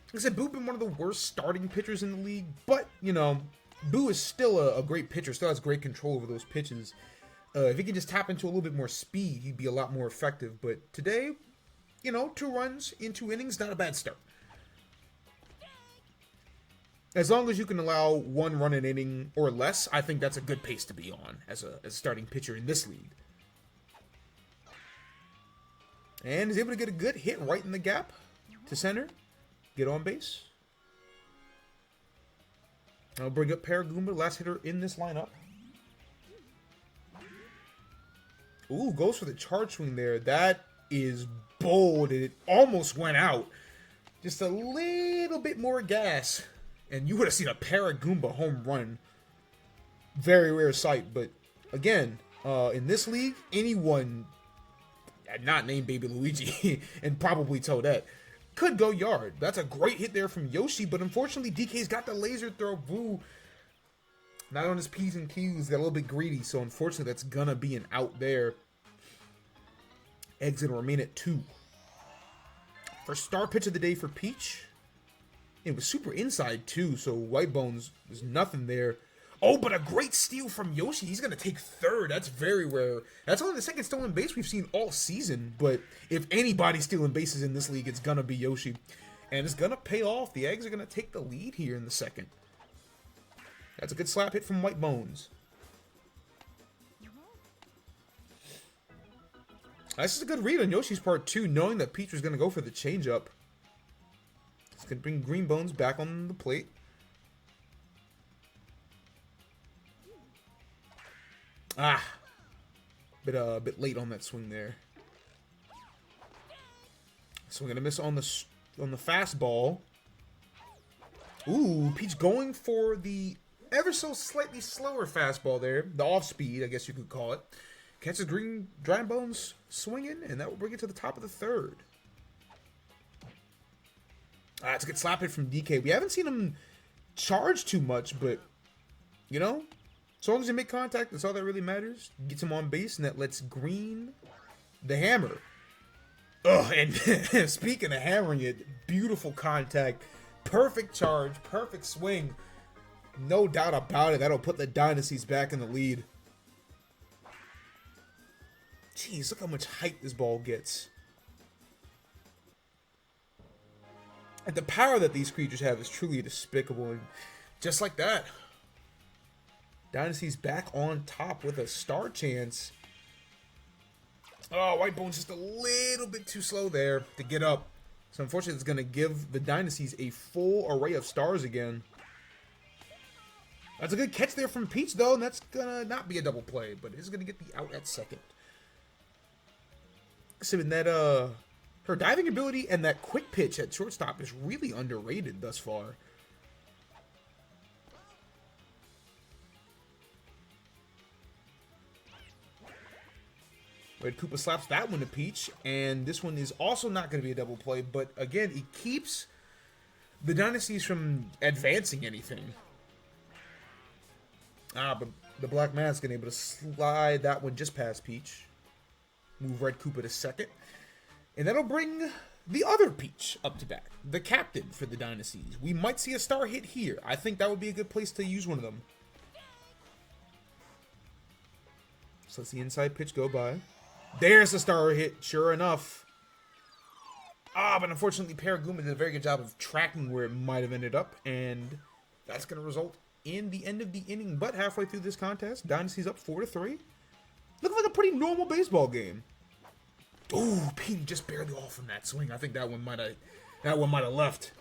Like I said, Boo been one of the worst starting pitchers in the league. But, you know, Boo is still a great pitcher. Still has great control over those pitches. If he could just tap into a little bit more speed, he'd be a lot more effective. But today, you know, 2 runs in 2 innings, not a bad start. As long as you can allow 1 run an inning or less, I think that's a good pace to be on as a starting pitcher in this league. And is able to get a good hit right in the gap to center. Get on base. I'll bring up Paragoomba, last hitter in this lineup. Ooh, goes for the charge swing there. That is bold, and it almost went out. Just a little bit more gas, and you would have seen a Paragoomba home run. Very rare sight, but again, in this league, anyone not named Baby Luigi and probably Toadette could go yard. That's a great hit there from Yoshi, but unfortunately DK's got the laser throw. Boo, not on his P's and Q's, got a little bit greedy, so unfortunately that's gonna be an out there. Eggs gonna remain at 2. First star pitch of the day for Peach. It was super inside too, so White Bones was nothing there. Oh, but a great steal from Yoshi. He's going to take third. That's very rare. That's only the second stolen base we've seen all season. But if anybody's stealing bases in this league, it's going to be Yoshi. And it's going to pay off. The Eggs are going to take the lead here in the second. That's a good slap hit from White Bones. This is a good read on Yoshi's part, too, knowing that Peach was going to go for the changeup. It's going to bring Green Bones back on the plate. Bit late on that swing there. So we're gonna miss on the fastball. Ooh, Peach going for the ever so slightly slower fastball there, the off speed, I guess you could call it. Catches Green Bones swinging, and that will bring it to the top of the third. It's a good slap hit from DK. We haven't seen him charge too much, but you know. As long as you make contact, that's all that really matters. Gets him on base, and that lets Green the hammer. Oh, and speaking of hammering it, beautiful contact. Perfect charge, perfect swing. No doubt about it. That'll put the Dynasties back in the lead. Jeez, look how much height this ball gets. And the power that these creatures have is truly despicable. And just like that, Dynasty's back on top with a star chance. Oh, White Bones just a little bit too slow there to get up. So unfortunately, it's going to give the Dynasties a full array of stars again. That's a good catch there from Peach, though, and that's going to not be a double play, but it is going to get the out at second. So in that, her diving ability and that quick pitch at shortstop is really underrated thus far. Red Koopa slaps that one to Peach, and this one is also not going to be a double play, but again, it keeps the Dynasties from advancing anything. But the Black Mask getting able to slide that one just past Peach. Move Red Koopa to second. And that'll bring the other Peach up to bat, the captain for the Dynasties. We might see a star hit here. I think that would be a good place to use one of them. So let's see the inside pitch go by. There's the star hit, sure enough. But unfortunately, Paraguma did a very good job of tracking where it might have ended up, and that's going to result in the end of the inning. But halfway through this contest, Dynasty's up 4-3. Looking like a pretty normal baseball game. Ooh, Petey just barely off from that swing. I think that one might have left.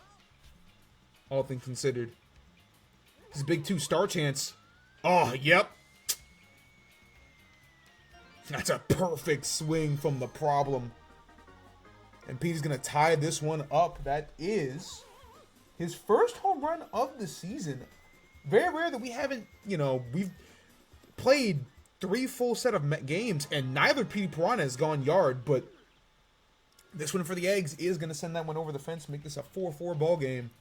All things considered. This is a big 2-star chance. Oh, yep. That's a perfect swing from the problem. And Pete's going to tie this one up. That is his first home run of the season. Very rare that we haven't, we've played 3 full set of games, and neither Petey Piranha has gone yard, but this one for the Eggs is going to send that one over the fence, make this a 4-4 ball game.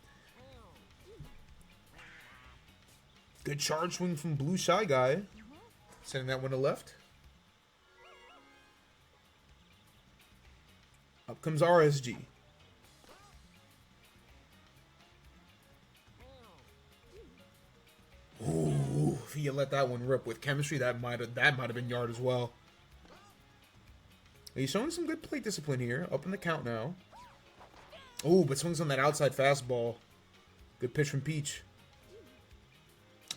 Good charge swing from Blue Shy Guy. Sending that one to left. Up comes RSG. Ooh, if you let that one rip with chemistry, that might have been yard as well. He's showing some good plate discipline here. Up in the count now. Ooh, but swings on that outside fastball. Good pitch from Peach.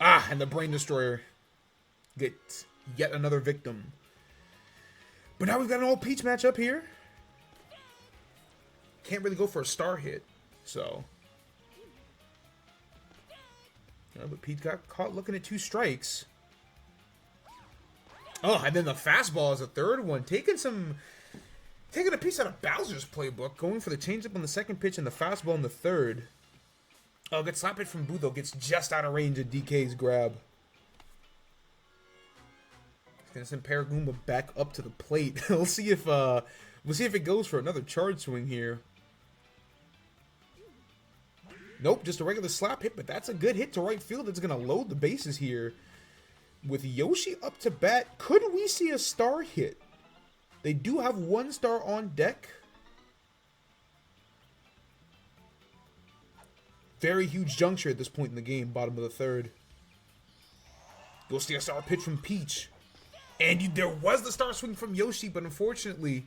And the Brain Destroyer gets yet another victim. But now we've got an all Peach matchup here. Can't really go for a star hit, so. But Pete got caught looking at 2 strikes. And then the fastball is a third one. Taking a piece out of Bowser's playbook. Going for the changeup on the second pitch and the fastball in the third. Good slap hit from Boo, though. Gets just out of range of DK's grab. He's going to send Paraguma back up to the plate. We'll see if it goes for another charge swing here. Nope, just a regular slap hit, but that's a good hit to right field. It's going to load the bases here. With Yoshi up to bat, could we see a star hit? They do have 1 star on deck. Very huge juncture at this point in the game, bottom of the third. You'll see a star pitch from Peach. And there was the star swing from Yoshi, but unfortunately...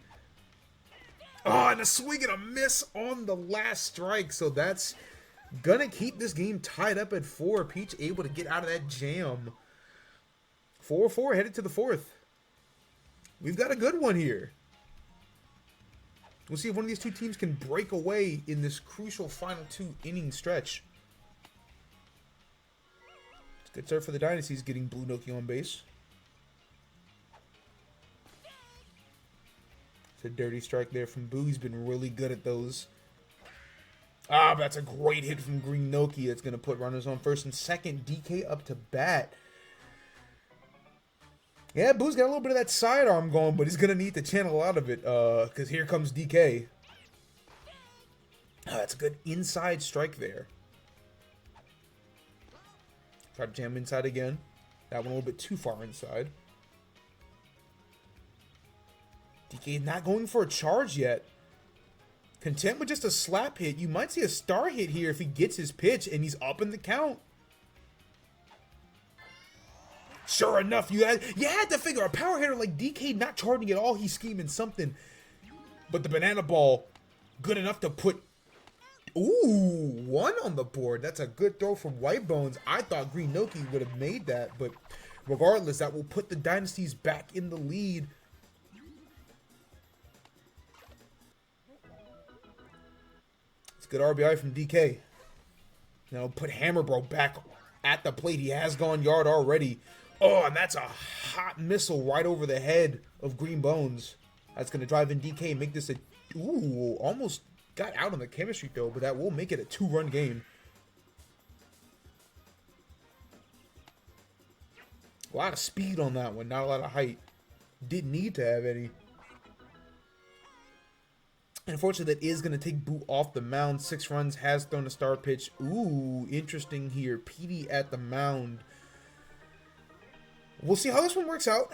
Oh, and a swing and a miss on the last strike. So that's gonna keep this game tied up at 4. Peach able to get out of that jam. 4-4 headed to the 4th. We've got a good one here. We'll see if one of these two teams can break away in this crucial final 2-inning stretch. It's a good start for the Dynasties, getting Blue Noki on base. It's a dirty strike there from Boo. He's been really good at those. Ah, but that's a great hit from Green Noki. That's going to put runners on first and second. DK up to bat. Yeah, Boo's got a little bit of that sidearm going, but he's going to need to channel out of it because here comes DK. That's a good inside strike there. Try to jam inside again. That one a little bit too far inside. DK not going for a charge yet. Content with just a slap hit. You might see a star hit here if he gets his pitch and he's up in the count. Sure enough, you had to figure a power hitter like DK not charging at all. He's scheming something. But the banana ball, good enough to put... Ooh, 1 on the board. That's a good throw from White Bones. I thought Green Noki would have made that. But regardless, that will put the Dynasties back in the lead. It's a good RBI from DK. Now put Hammer Bro back at the plate. He has gone yard already. Oh, and that's a hot missile right over the head of Green Bones. That's going to drive in DK and make this a... Ooh, almost got out on the chemistry though, but that will make it a 2-run game. A lot of speed on that one, not a lot of height. Didn't need to have any. Unfortunately, that is going to take Boo off the mound. 6 runs, has thrown a star pitch. Ooh, interesting here. PD at the mound. We'll see how this one works out.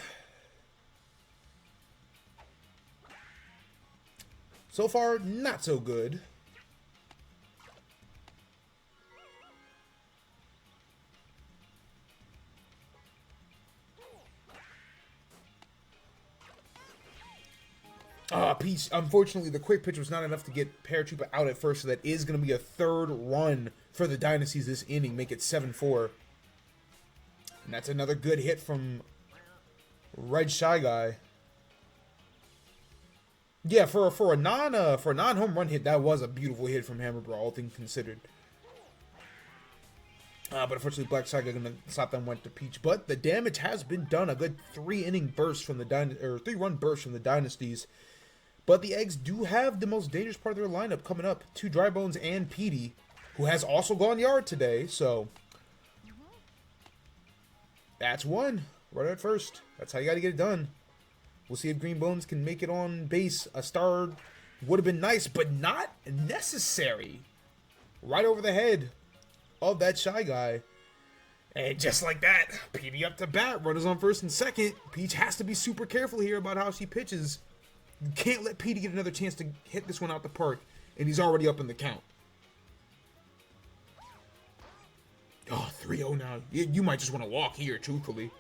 So far, not so good. Peach. Unfortunately, the quick pitch was not enough to get Paratroopa out at first, so that is going to be a 3rd run for the Dynasties this inning. Make it 7-4. And that's another good hit from Red Shy Guy. Yeah, for a non-home run hit, that was a beautiful hit from Hammer Bro, all things considered. But unfortunately, Black Shy Guy gonna stop them, went to Peach. But the damage has been done. A good 3-inning burst from the 3-run burst from the Dynasties. But the Eggs do have the most dangerous part of their lineup coming up. 2 Dry Bones and Petey, who has also gone yard today. So that's 1 right at first. That's how you got to get it done. We'll see if Green Bones can make it on base. A star would have been nice, but not necessary. Right over the head of that Shy Guy. And just like that, Petey up to bat. Runners on first and second. Peach has to be super careful here about how she pitches. You can't let Petey get another chance to hit this one out the park. And he's already up in the count. Oh, 3-0 now. You might just want to walk here, truthfully.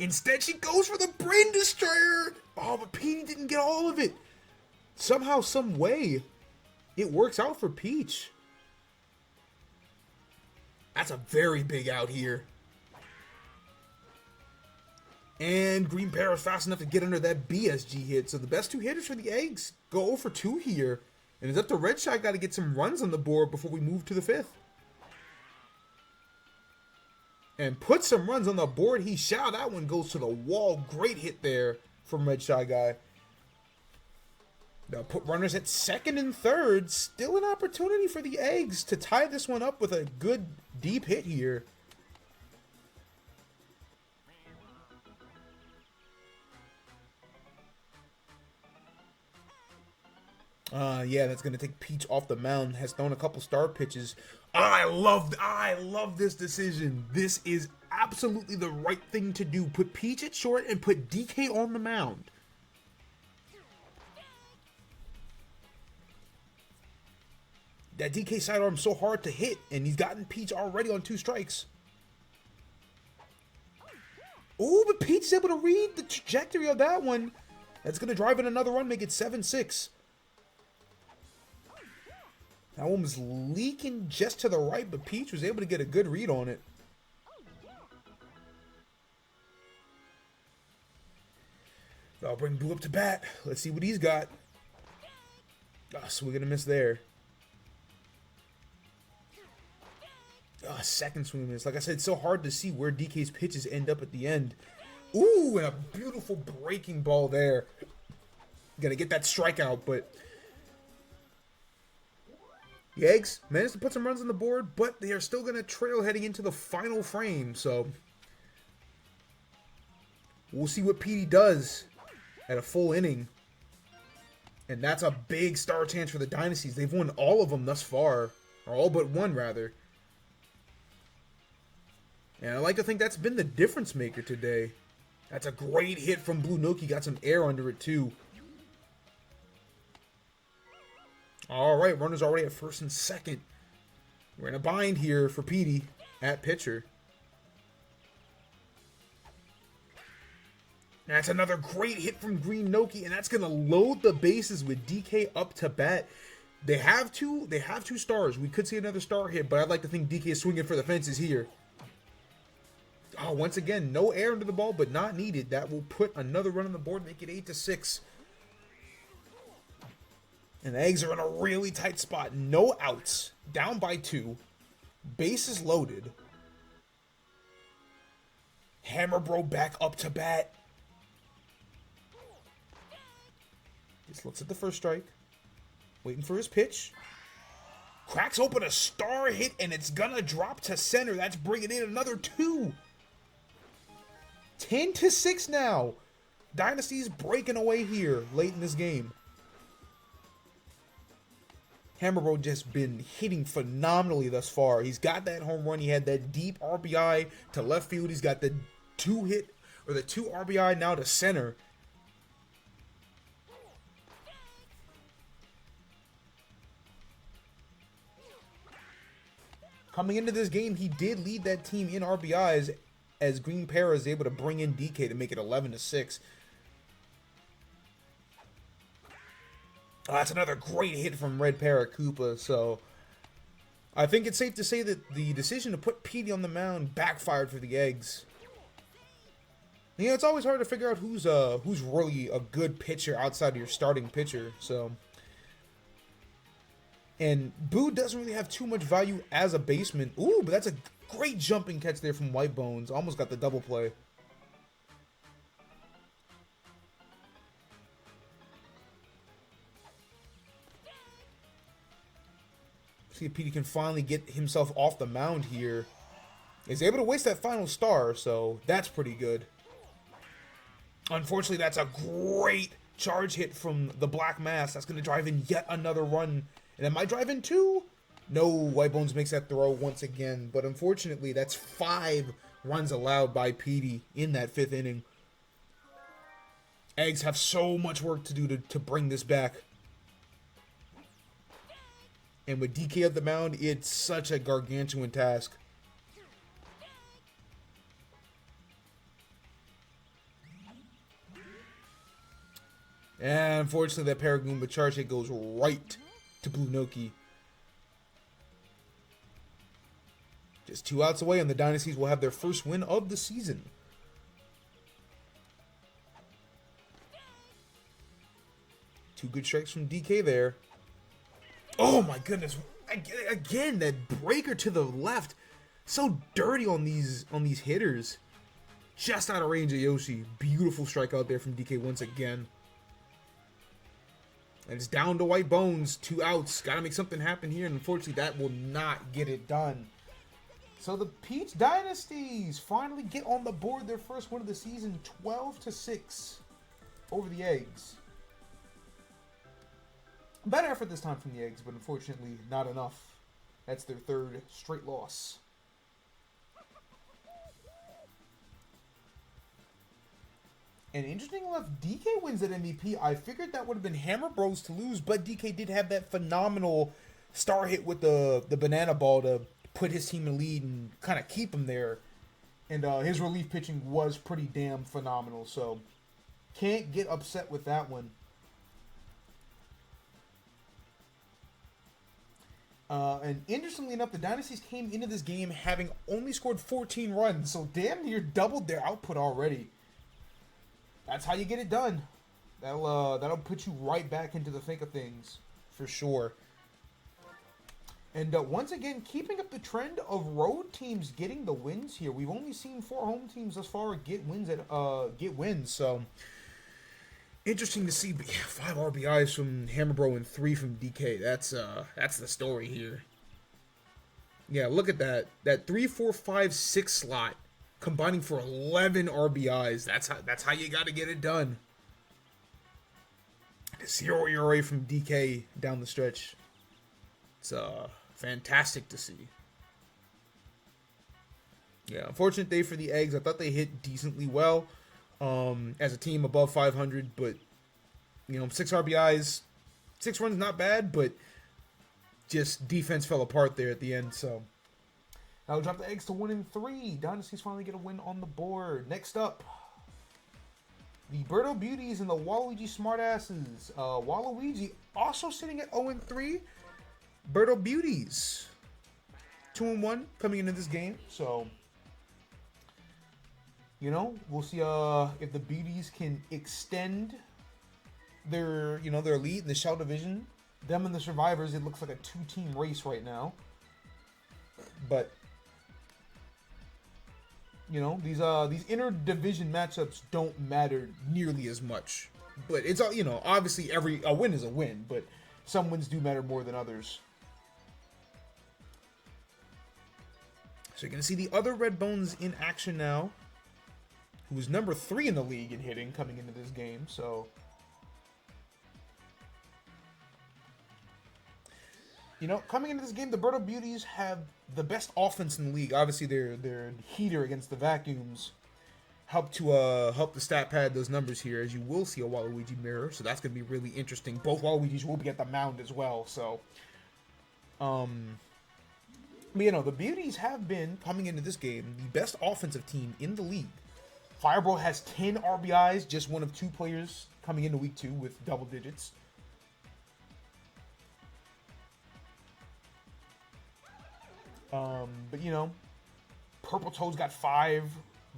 Instead, she goes for the Brain Destroyer. Oh, but Petey didn't get all of it. Somehow, some way, it works out for Peach. That's a very big out here. And Green Para is fast enough to get under that BSG hit. So the best 2 hitters for the Eggs go 0 for 2 here. And it's up to Red Shy Guy to get some runs on the board before we move to the 5th. And put some runs on the board. He shall. That one goes to the wall. Great hit there from Red Shy Guy. Now put runners at 2nd and 3rd. Still an opportunity for the Eggs to tie this one up with a good deep hit here. Yeah, that's going to take Peach off the mound. Has thrown a couple star pitches. I love this decision. This is absolutely the right thing to do. Put Peach at short and put DK on the mound. that DK sidearm's so hard to hit, and he's gotten Peach already on 2 strikes. Ooh, but Peach is able to read the trajectory of that one. That's going to drive in another run, make it 7-6. That one was leaking just to the right, but Peach was able to get a good read on it. I'll bring Blue up to bat. Let's see what he's got. Oh, so we're going to miss there. Oh, second swing miss. Like I said, it's so hard to see where DK's pitches end up at the end. Ooh, and a beautiful breaking ball there. Gonna get that strikeout, but the Eggs managed to put some runs on the board, but they are still gonna trail heading into the final frame, so we'll see what PD does at a full inning. And that's a big star chance for the Dynasties. They've won all of them thus far, or all but one, rather. And I like to think that's been the difference maker today. That's a great hit from Blue Noki. Got some air under it, too. All right, runners already at first and second. We're in a bind here for Petey at pitcher. That's another great hit from Green Noki, and that's going to load the bases with DK up to bat. They have two stars. We could see another star hit, but I'd like to think DK is swinging for the fences here. Oh, once again, no air under the ball, but not needed. That will put another run on the board, make it 8-6. And the Eggs are in a really tight spot. No outs. Down by 2. Bases loaded. Hammer Bro back up to bat. Just looks at the first strike. Waiting for his pitch. Cracks open a star hit, and it's gonna drop to center. That's bringing in another 2. 10-6 now. Dynasty's breaking away here late in this game. Hammerbro just been hitting phenomenally thus far. He's got that home run. He had that deep RBI to left field. He's got the 2 RBI now to center. Coming into this game, he did lead that team in RBIs, as Green Para is able to bring in DK to make it 11-6. Oh, that's another great hit from Red Paracupa. So I think it's safe to say that the decision to put Petey on the mound backfired for the Eggs. You know, it's always hard to figure out who's really a good pitcher outside of your starting pitcher. So, and Boo doesn't really have too much value as a baseman. Ooh, but that's a great jumping catch there from White Bones. Almost got the double play. See if Petey can finally get himself off the mound here. He's able to waste that final star, so that's pretty good. Unfortunately, that's a great charge hit from the Black Mass. That's going to drive in yet another run. And it might drive in 2. No, White Bones makes that throw once again. But unfortunately, that's 5 runs allowed by Petey in that 5th inning. Eggs have so much work to do to bring this back. And with DK at the mound, it's such a gargantuan task. And unfortunately, that Paragoomba charge hit goes right to Blue Noki. Just 2 outs away, and the Dynasties will have their first win of the season. Two good strikes from DK there. Oh my goodness! Again, that breaker to the left, so dirty on these hitters. Just out of range of Yoshi. Beautiful strikeout there from DK once again. And it's down to White Bones. 2 outs. Got to make something happen here, and unfortunately, that will not get it done. So the Peach Dynasties finally get on the board their first win of the season, 12-6 over the Eggs. Better effort this time from the Eggs, but unfortunately not enough. That's their 3rd straight loss. And interesting enough, DK wins that MVP. I figured that would have been Hammer Bros to lose, but DK did have that phenomenal star hit with the banana ball to put his team in lead and kind of keep him there. And his relief pitching was pretty damn phenomenal. So can't get upset with that one. And interestingly enough, the Dynasties came into this game having only scored 14 runs. So damn near doubled their output already. That's how you get it done. That'll put you right back into the thick of things, for sure. And once again, keeping up the trend of road teams getting the wins here. We've only seen 4 home teams thus far get wins. So interesting to see. 5 RBIs from Hammerbro and 3 from DK. That's the story here. Yeah, look at that. That 3, 4, 5, 6 slot combining for 11 RBIs. That's how you got to get it done. 0 ERA from DK down the stretch. It's fantastic to see. Yeah, unfortunate day for the Eggs. I thought they hit decently well as a team above 500, but 6 RBIs, 6 runs, not bad, but just defense fell apart there at the end. So that'll drop the Eggs to 1-3. Dynasties finally get a win on the board. Next up, the Birdo Beauties and the Waluigi Smartasses. Waluigi also sitting at 0-3. Birdo Beauties 2-1 coming into this game. So, we'll see if the Beauties can extend their lead in the Shell Division. Them and the Survivors, it looks like a 2-team race right now. But these inter-division matchups don't matter nearly as much. But it's obviously a win is a win, but some wins do matter more than others. So you're going to see the other Red Bones in action now, who is number 3 in the league in hitting coming into this game. So, coming into this game, the Birdo Beauties have the best offense in the league. Obviously, their heater against the Vacuums help the stat pad those numbers here, as you will see a Waluigi mirror. So that's going to be really interesting. Both Waluigis will be at the mound as well. So, but the Beauties have been, coming into this game, the best offensive team in the league. Firebro has 10 RBIs, just one of 2 players coming into week 2 with double digits. But Purple Toad's got 5,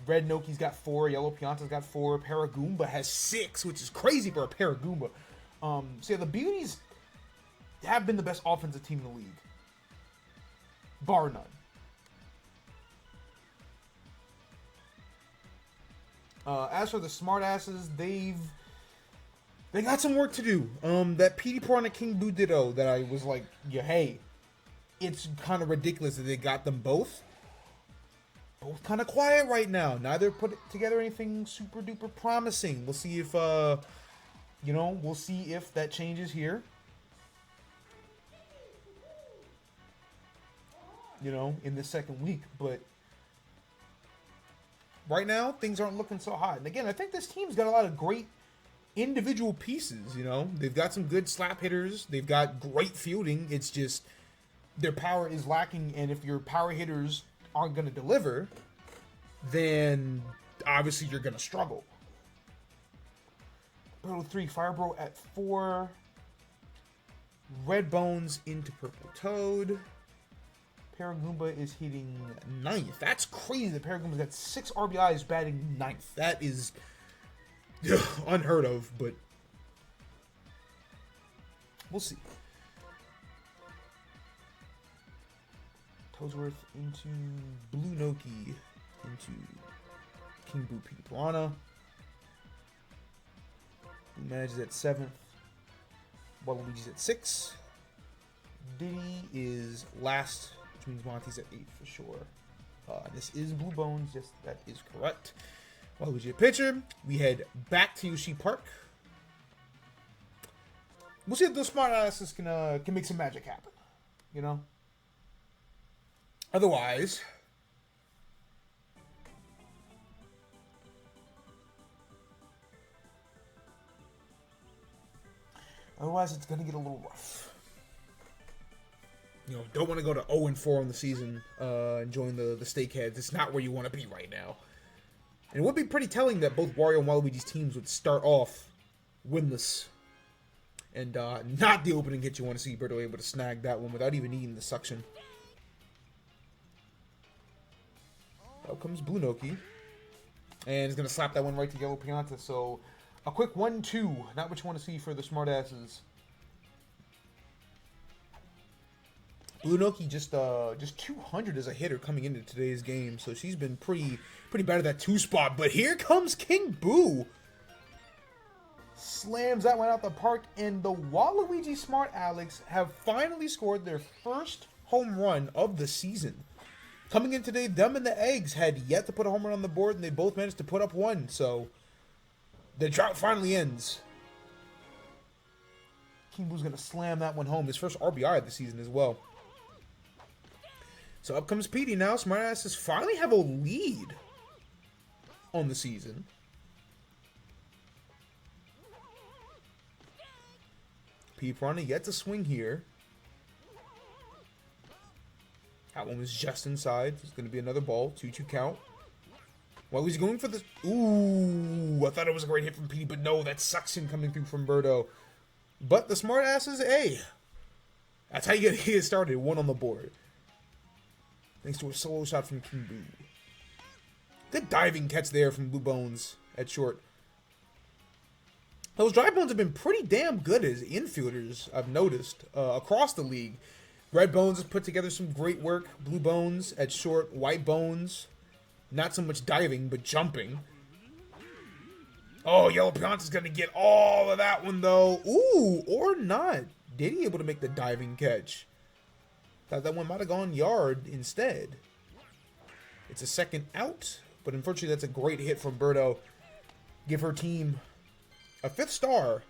Red Noki's got 4, Yellow Pianta's got 4, Paragoomba has 6, which is crazy for a Paragoomba. So yeah, the Beauties have been the best offensive team in the league. Bar none. As for the Smartasses, they got some work to do. That PD Piranha King Boo Ditto that I was like, yeah, hey, it's kind of ridiculous that they got them both. Both kind of quiet right now. Neither put together anything super duper promising. We'll see if we'll see if that changes here. In the second week, but right now things aren't looking so hot. And again, I think this team's got a lot of great individual pieces. They've got some good slap hitters. They've got great fielding. It's just their power is lacking, and if your power hitters aren't going to deliver, then obviously you're going to struggle. Birdo 3, Firebro at 4. Red Bones into Purple Toad. Paragoomba is hitting 9th. That's crazy. The Paragoomba's got 6 RBIs batting 9th. That is unheard of, but we'll see. Toadsworth into Blue Noki into King Boo P Piranha. Blue manages at 7th. Waluigi's at 6. Diddy is last, which means Monty's at 8 for sure. This is Blue Bones. Yes, that is correct. Waluigi at pitcher. We head back to Yoshi Park. We'll see if those Smartasses can make some magic happen. Otherwise, it's going to get a little rough. You know, don't want to go to 0-4 on the season and join the Steakheads. It's not where you want to be right now. And it would be pretty telling that both Wario and Waluigi's teams would start off winless. And not the opening hit you want to see Birdo able to snag that one without even needing the suction. Out comes Blue Noki. And he's going to slap that one right to Yellow Pianta. So a quick 1-2. Not what you want to see for the smartasses. Blue Noki just 200 as a hitter coming into today's game. So she's been pretty bad at that 2 spot. But here comes King Boo. Slams that one out the park, and the Waluigi Smart Alex have finally scored their first home run of the season. Coming in today, them and the Eggs had yet to put a home run on the board, and they both managed to put up one, so the drought finally ends. King Boo's going to slam that one home, his first RBI of the season as well. So up comes Petey now. Smartasses finally have a lead on the season. Piranha yet to swing here. That one was just inside. It's going to be another ball. 2-2 count. Well, he's going for this. Ooh, I thought it was a great hit from Petey, but no, that's suction coming through from Birdo. But the smartasses, hey, that's how you get started. One on the board. Thanks to a solo shot from King Boo. Good diving catch there from Blue Bones at short. Those Dry Bones have been pretty damn good as infielders, I've noticed, across the league. Red Bones has put together some great work. Blue Bones at short. White Bones, not so much diving, but jumping. Oh, Yellow Pianta's going to get all of that one, though. Ooh, or not. Did he able to make the diving catch? Thought that one might have gone yard instead. It's a second out, but unfortunately that's a great hit from Birdo. Give her team a 5th star.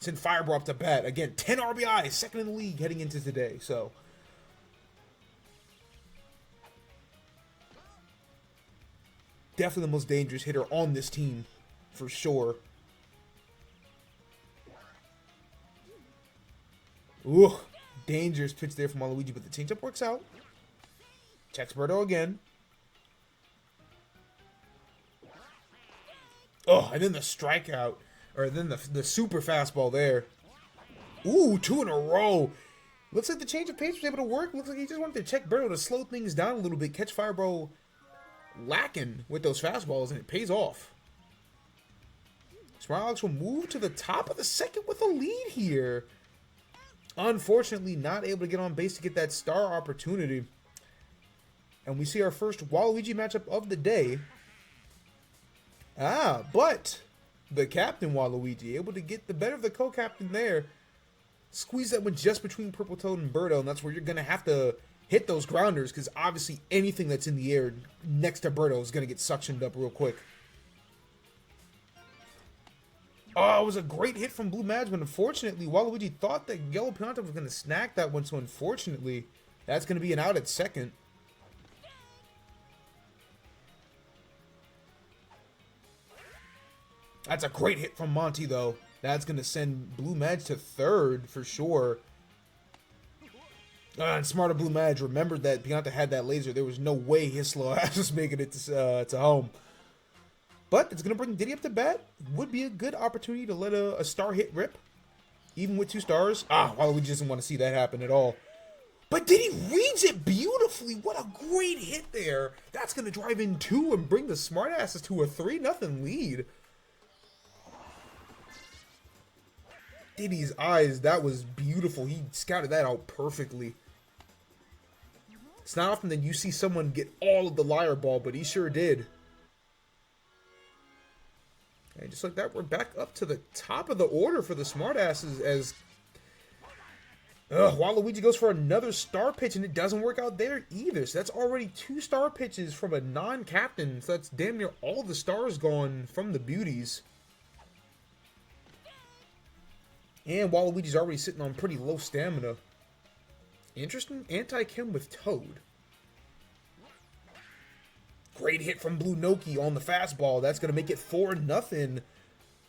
Send Fireball up to bat. Again, 10 RBIs, second in the league heading into today. So definitely the most dangerous hitter on this team, for sure. Ooh, dangerous pitch there from Waluigi, but the changeup works out. Checks Birdo again. Oh, and then the strikeout. Or then the super fastball there. Ooh, 2 in a row. Looks like the change of pace was able to work. Looks like he just wanted to check Birdo to slow things down a little bit. Catch Fireball lacking with those fastballs, and it pays off. Smart Alex will move to the top of the second with a lead here. Unfortunately, not able to get on base to get that star opportunity. And we see our first Waluigi matchup of the day. But the captain Waluigi able to get the better of the co-captain there. Squeeze that one just between Purple Toad and Birdo, and that's where you're going to have to hit those grounders, because obviously anything that's in the air next to Birdo is going to get suctioned up real quick. Oh, it was a great hit from Blue Madge, but unfortunately, Waluigi thought that Yellow Pianta was going to snack that one, so unfortunately, that's going to be an out at second. That's a great hit from Monty, though. That's going to send Blue Madge to third for sure. And smarter Blue Madge remembered that Pianta had that laser. There was no way his slow ass was making it to home. But it's going to bring Diddy up to bat. Would be a good opportunity to let a star hit rip. Even with 2 stars. Waluigi doesn't want to see that happen at all. But Diddy reads it beautifully. What a great hit there. That's going to drive in 2 and bring the smartasses to a 3-0 lead. Diddy's eyes, that was beautiful. He scouted that out perfectly. It's not often that you see someone get all of the liar ball, but he sure did. And just like that, we're back up to the top of the order for the smartasses as Waluigi goes for another star pitch, and it doesn't work out there either. So that's already 2 star pitches from a non-captain. So that's damn near all the stars gone from the beauties. And Waluigi's already sitting on pretty low stamina. Interesting anti-Kim with Toad. Great hit from Blue Noki on the fastball. That's going to make it 4-0.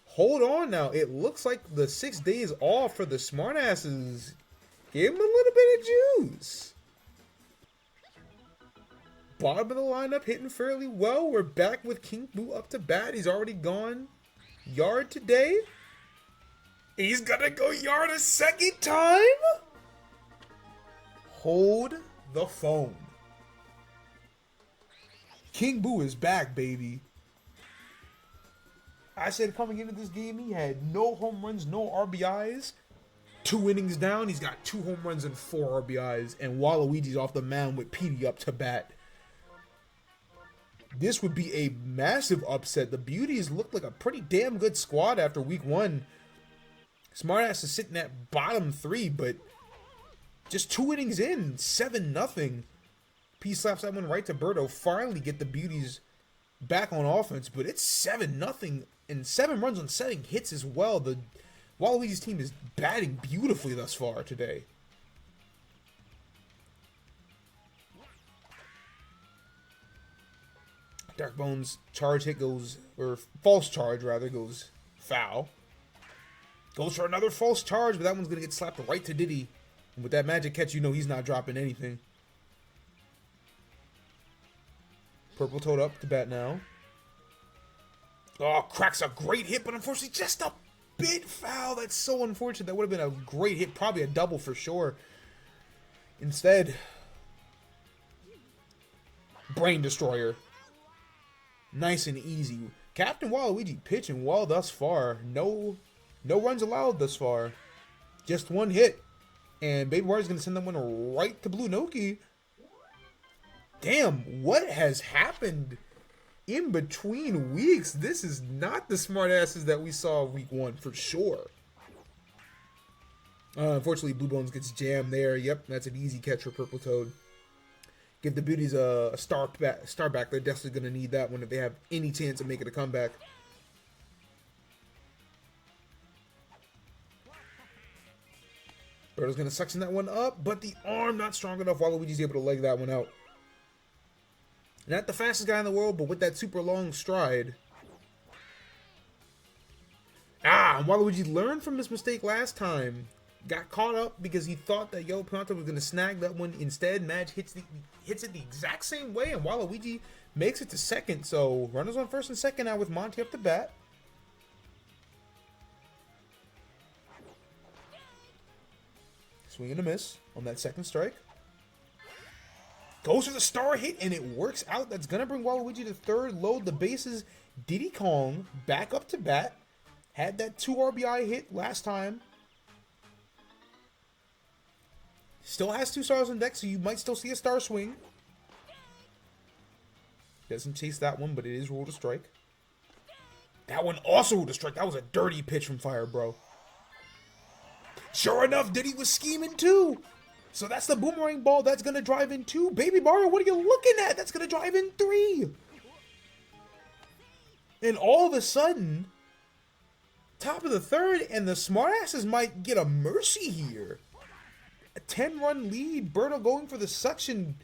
Hold on now. It looks like the 6 days off for the smartasses Give him a little bit of juice. Bottom of the lineup hitting fairly well. We're back with King Boo up to bat. He's already gone yard today. He's gonna go yard a second time. Hold the phone. King Boo is back, baby. I said coming into this game, he had no home runs, no RBIs. 2 innings down, he's got 2 home runs and 4 RBIs. And Waluigi's off the mound with Petey up to bat. This would be a massive upset. The Beauties looked like a pretty damn good squad after week 1. Smartass is sitting at bottom 3, but just 2 innings in, 7-0. P slaps that one right to Birdo. Finally get the Beauties back on offense, but it's 7-0 and 7 runs on setting hits as well. The Waluigi's team is batting beautifully thus far today. Dark Bones charge hit goes, or false charge rather, goes foul. Goes for another false charge, but that one's going to get slapped right to Diddy. And with that magic catch, you know he's not dropping anything. Purple Toad up to bat now. Oh, cracks a great hit, but unfortunately just a bit foul. That's so unfortunate. That would have been a great hit, probably a double for sure. Instead, Brain Destroyer. Nice and easy. Captain Waluigi pitching well thus far. No runs allowed thus far. Just 1 hit. And Baby Warrior's going to send that one right to Blue Noki. Damn, what has happened in between weeks? This is not the smartasses that we saw week 1 for sure. Unfortunately, Blue Bones gets jammed there. Yep, that's an easy catch for Purple Toad. Give the Beauties a star back. They're definitely going to need that one if they have any chance of making a comeback. Birdo's going to suction that one up, but the arm not strong enough. Waluigi's able to leg that one out. Not the fastest guy in the world, but with that super long stride. And Waluigi learned from his mistake last time. Got caught up because he thought that Yellow Pianta was going to snag that one. Instead, Madge hits it the exact same way, and Waluigi makes it to second. So, runners on first and second now with Monty up to bat. Swing and a miss on that second strike. Goes for the star hit, and it works out. That's going to bring Waluigi to third, load the bases. Diddy Kong back up to bat. Had that 2 RBI hit last time. Still has 2 stars on deck, so you might still see a star swing. Doesn't chase that one, but it is ruled a strike. That one also ruled a strike. That was a dirty pitch from Fire Bro. Sure enough, Diddy was scheming too. So that's the boomerang ball that's going to drive in 2. Baby Mario, what are you looking at? That's going to drive in 3. And all of a sudden, top of the third, and the smartasses might get a mercy here. A 10-run lead. Birdo going for the suction.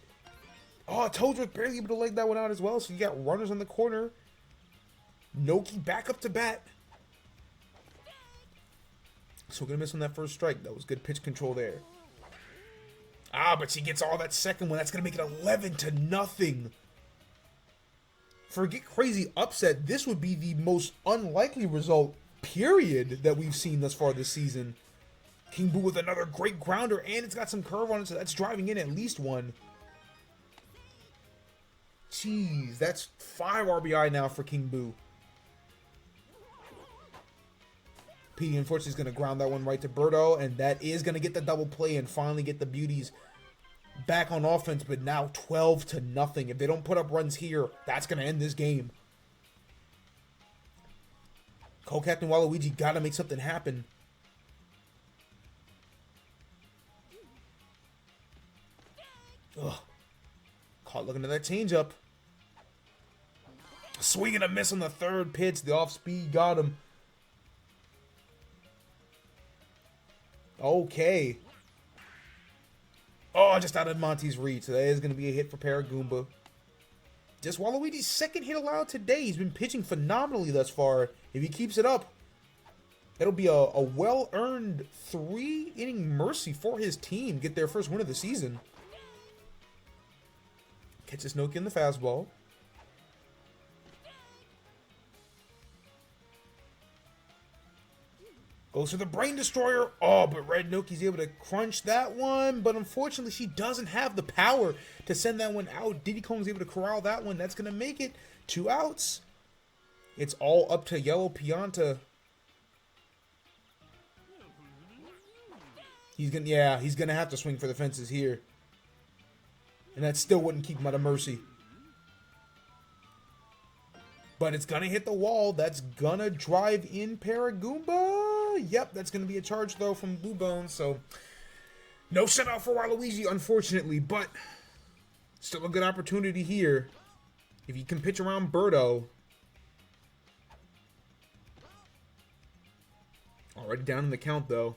Oh, Toadsworth barely able to leg that one out as well. So you got runners on the corner. Noki back up to bat. So we're going to miss on that first strike. That was good pitch control there. But she gets all that second one. That's going to make it 11-0. Forget crazy upset. This would be the most unlikely result, period, that we've seen thus far this season. King Boo with another great grounder, and it's got some curve on it, so that's driving in at least 1. Jeez, that's 5 RBI now for King Boo. Petey, unfortunately, is going to ground that one right to Birdo, and that is going to get the double play and finally get the Beauties back on offense, but now 12-0. If they don't put up runs here, that's going to end this game. Co-Captain Waluigi got to make something happen. Ugh. Caught looking at that changeup. Swing and a miss on the third pitch. The off-speed got him. Okay. Oh, just out of Monty's reach. So that is going to be a hit for Paragoomba. Just Waluigi's second hit allowed today. He's been pitching phenomenally thus far. If he keeps it up, It'll be a well-earned 3-inning mercy for his team. Get their first win of the season. Catches Noki in the fastball. Goes for the Brain Destroyer. Oh, but Red Noki's able to crunch that one. But unfortunately, she doesn't have the power to send that one out. Diddy Kong's able to corral that one. That's going to make it 2 outs. It's all up to Yellow Pianta. He's gonna have to swing for the fences here. And that still wouldn't keep him out of mercy. But it's gonna hit the wall. That's gonna drive in Paragoomba. Yep, that's gonna be a charge though from Blue Bones. So no shutout for Waluigi, unfortunately, but still a good opportunity here. If you can pitch around Birdo. Already down in the count though.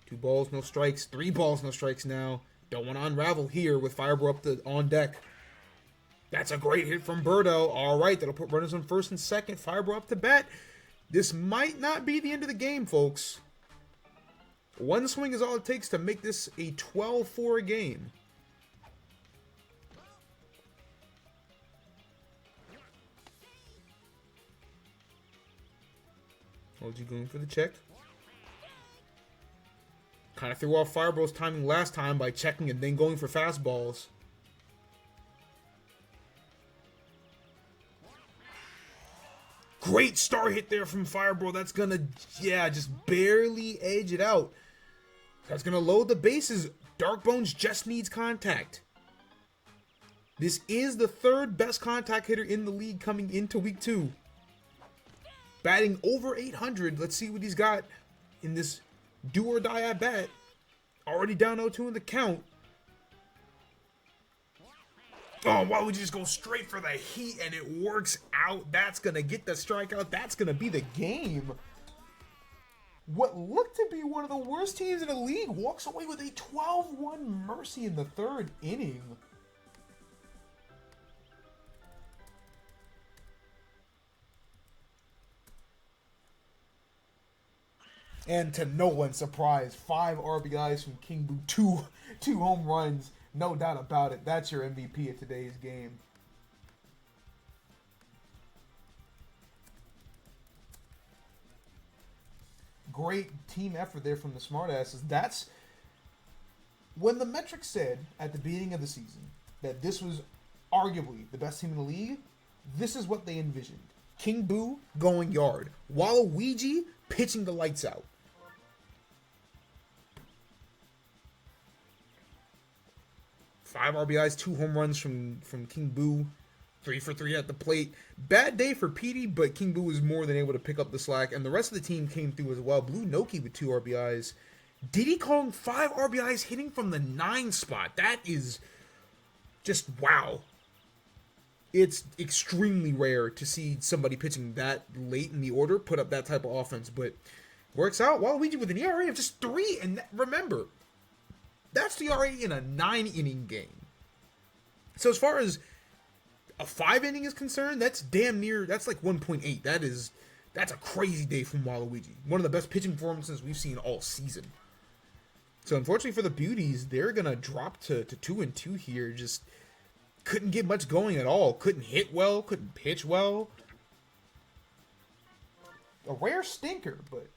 2 balls, no strikes. 3 balls, no strikes now. Don't want to unravel here with Fireball up on deck. That's a great hit from Birdo. All right, that'll put runners on first and second. Fireball up to bat. This might not be the end of the game, folks. 1 swing is all it takes to make this a 12-4 game. OG going for the check. Kind of threw off Fireball's timing last time by checking and then going for fastballs. Great star hit there from Fireball. That's going to, just barely edge it out. That's going to load the bases. Dark Bones just needs contact. This is the 3rd best contact hitter in the league coming into week 2. Batting over 800. Let's see what he's got in this do or die at bat. Already down 0-2 in the count. Oh, why would you just go straight for the heat and it works out? That's going to get the strikeout. That's going to be the game. What looked to be one of the worst teams in the league walks away with a 12-1 mercy in the 3rd inning. And to no one's surprise, 5 RBIs from King Boo, two home runs. No doubt about it. That's your MVP of today's game. Great team effort there from the smartasses. That's when the metrics said at the beginning of the season that this was arguably the best team in the league. This is what they envisioned. King Boo going yard. Waluigi pitching the lights out. Five RBIs, 2 home runs from King Boo. 3 for 3 at the plate. Bad day for Petey, but King Boo was more than able to pick up the slack. And the rest of the team came through as well. Blue Noki with 2 RBIs. Diddy Kong, 5 RBIs hitting from the 9 spot. That is just wow. It's extremely rare to see somebody pitching that late in the order put up that type of offense. But works out. Waluigi with an ERA of just 3. And remember, that's the ERA in a 9-inning game. So as far as a 5-inning is concerned, that's damn near, that's like 1.8. That's a crazy day from Waluigi. One of the best pitching performances we've seen all season. So unfortunately for the Beauties, they're going to drop to 2-2 here. Just couldn't get much going at all. Couldn't hit well, couldn't pitch well. A rare stinker, but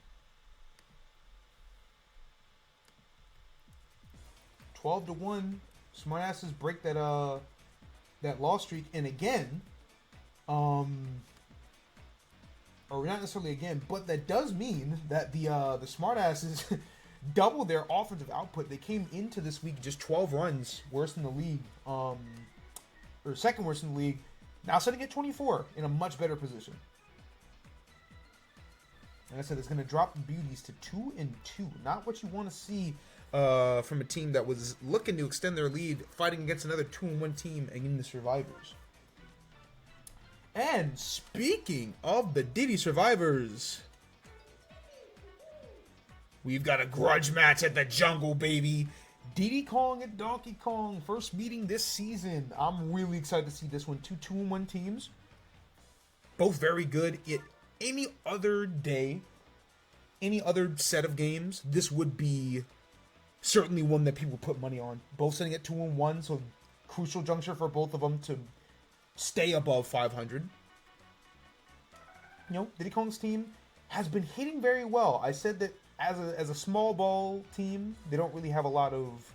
12-1. Smartasses break that loss streak, and again, or not necessarily again, but that does mean that the Smartasses double their offensive output. They came into this week just 12 runs, worse in the league, or second worst in the league. Now sitting at 24 in a much better position. And I said it's going to drop the Beauties to 2-2. Not what you want to see from a team that was looking to extend their lead, fighting against another 2-1 team and in the Survivors. And speaking of the Diddy Survivors, we've got a grudge match at the Jungle, baby. Diddy Kong and Donkey Kong, first meeting this season. I'm really excited to see this one. 2-2-1 teams. Both very good. Any other day, any other set of games, this would be certainly one that people put money on. Both sitting at 2-1, so crucial juncture for both of them to stay above 500. You know, Diddy Kong's team has been hitting very well. I said that as a small ball team, they don't really have a lot of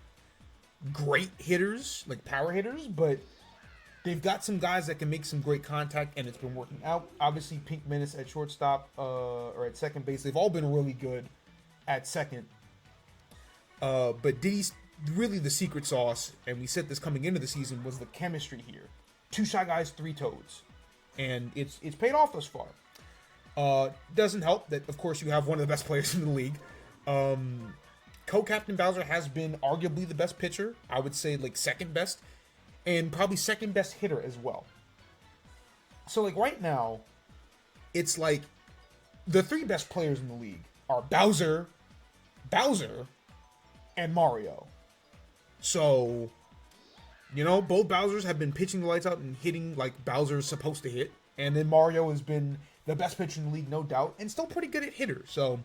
great hitters, like power hitters, but they've got some guys that can make some great contact, and it's been working out. Obviously, Pink Menace at shortstop or at second base, they've all been really good at second. But Diddy's really the secret sauce, and we said this coming into the season, was the chemistry here. 2 Shy Guys, 3 Toads. And it's paid off thus far. Doesn't help that, of course, you have one of the best players in the league. Co-Captain Bowser has been arguably the best pitcher. I would say, like, second best. And probably second best hitter as well. So, like, right now, it's like the 3 best players in the league are Bowser, and Mario. So, you know, both Bowsers have been pitching the lights out and hitting like Bowser's supposed to hit. And then Mario has been the best pitcher in the league, no doubt, and still pretty good at hitter. So,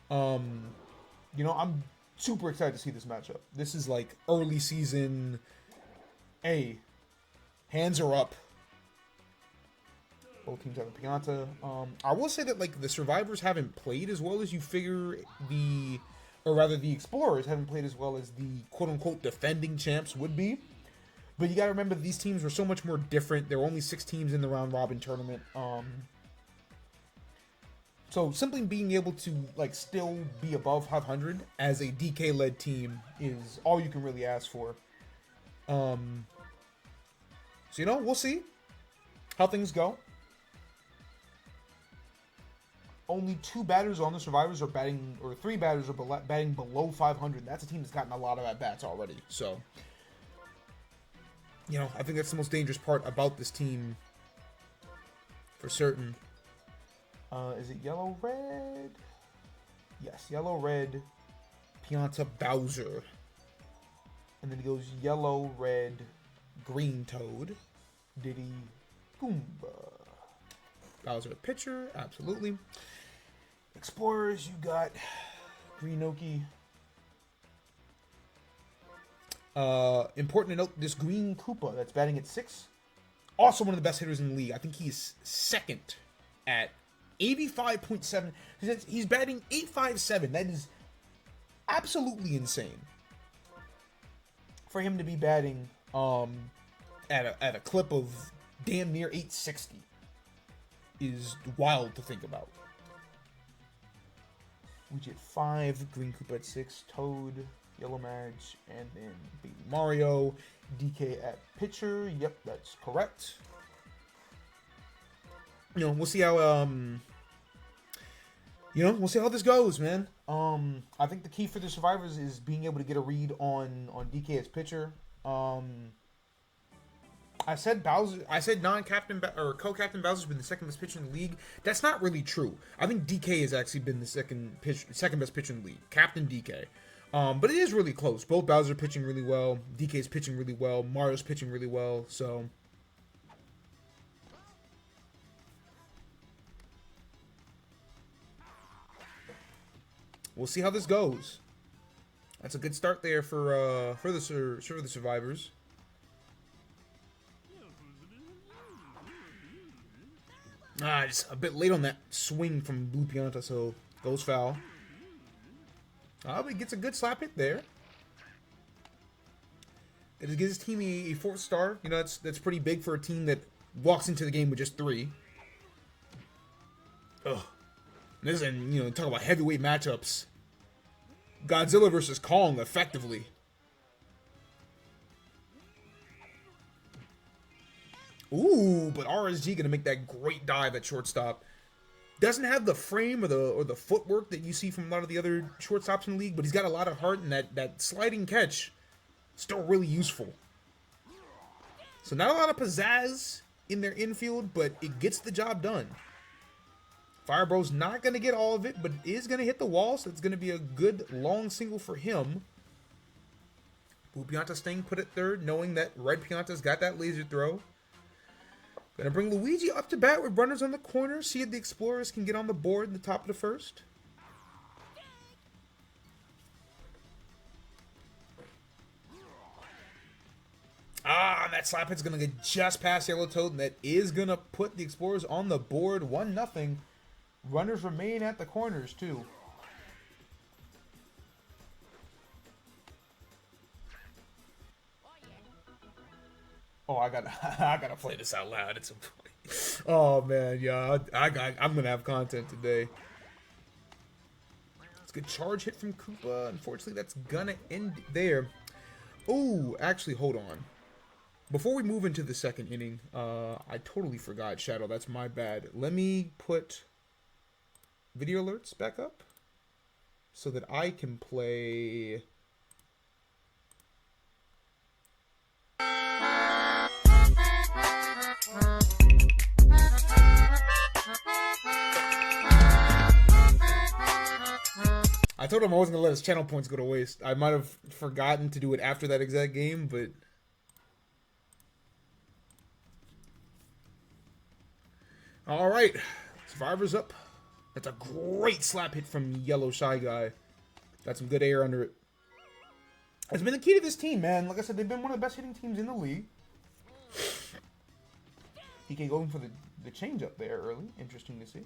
you know, I'm super excited to see this matchup. This is like early season. Hey, hands are up. Both teams have a Pianta. I will say that like the survivors haven't played as well as you figure the explorers haven't played as well as the quote-unquote defending champs would be. But you gotta remember these teams were so much more different. There were only 6 teams in the round-robin tournament. So simply being able to like still be above 500 as a DK-led team is all you can really ask for. So, you know, we'll see how things go. Only 2 batters on the survivors are batting, or 3 batters are batting below 500. That's a team that's gotten a lot of at-bats already. So, you know, I think that's the most dangerous part about this team for certain. Is it yellow-red? Yes, yellow-red, Pianta Bowser. And then it goes yellow-red, green Toad, Diddy Goomba. Bowser a pitcher, absolutely. Explorers, you got Greenoki. Important to note, this green Koopa that's batting at 6, also one of the best hitters in the league. I think he's second at 85.7. He's batting 857. That is absolutely insane for him to be batting at a clip of damn near 860. Is wild to think about. Luigi at 5, Green Koopa at 6, Toad, Yellow Madge, and then Baby Mario. DK at pitcher. Yep, that's correct. You know, we'll see how we'll see how this goes, man. I think the key for the survivors is being able to get a read on DK as pitcher. I said non-captain or co-captain Bowser's been the second best pitcher in the league. That's not really true. I think DK has actually been the second best pitcher in the league. Captain DK. But it is really close. Both Bowser pitching really well. DK's pitching really well. Mario's pitching really well. So we'll see how this goes. That's a good start there for the survivors. Just a bit late on that swing from Blue Pianta, so goes foul. But he gets a good slap hit there. It gives his team a 4th star. You know, that's pretty big for a team that walks into the game with just 3. Ugh. This and you know, talk about heavyweight matchups. Godzilla versus Kong, effectively. Ooh, but RSG gonna make that great dive at shortstop. Doesn't have the frame or the footwork that you see from a lot of the other shortstops in the league, but he's got a lot of heart, and that sliding catch still really useful. So not a lot of pizzazz in their infield, but it gets the job done. Firebro's not gonna get all of it, but is gonna hit the wall, so it's gonna be a good long single for him. Blue Pianta staying put at 3rd, knowing that Red Pianta's got that laser throw. Gonna bring Luigi up to bat with runners on the corner. See if the Explorers can get on the board in the top of the 1st. that slap hit's going to get just past Yellow Toad, and that is going to put the Explorers on the board 1-0. Runners remain at the corners, too. Oh, I gotta play this out loud at some point. Oh man, yeah, I'm gonna have content today. It's a good charge hit from Koopa. Unfortunately, that's gonna end there. Oh, actually, hold on. Before we move into the second inning, I totally forgot Shadow. That's my bad. Let me put video alerts back up so that I can play. I told him I wasn't going to let his channel points go to waste. I might have forgotten to do it after that exact game, but... Alright. Survivor's up. That's a great slap hit from Yellow Shy Guy. Got some good air under it. It's been the key to this team, man. Like I said, they've been one of the best hitting teams in the league. DK going for the change up there early. Interesting to see.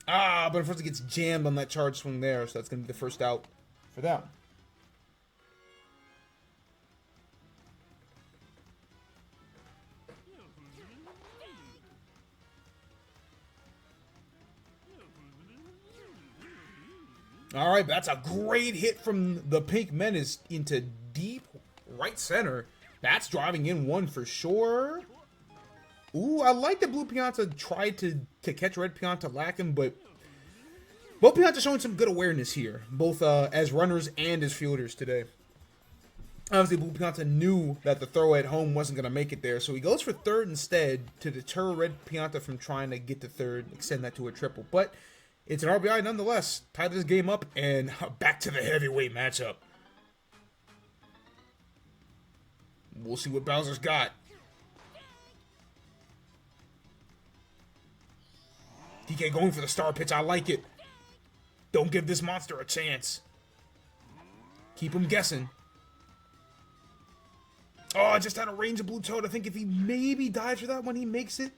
Ah, but unfortunately gets jammed on that charge swing there, so that's going to be the first out for them. All right, that's a great hit from the Pink Menace into deep right center. That's driving in one for sure. Ooh, I like that Blue Pianta tried to catch Red Pianta lacking, but both Pianta showing some good awareness here, both as runners and as fielders today. Obviously, Blue Pianta knew that the throw at home wasn't going to make it there, so he goes for third instead to deter Red Pianta from trying to get to third, extend that to a triple. But it's an RBI nonetheless. Tie this game up, and back to the heavyweight matchup. We'll see what Bowser's got. DK going for the star pitch. I like it. Don't give this monster a chance. Keep him guessing. Oh, just out of range of Blue Toad. I think if he maybe dives for that one, he makes it.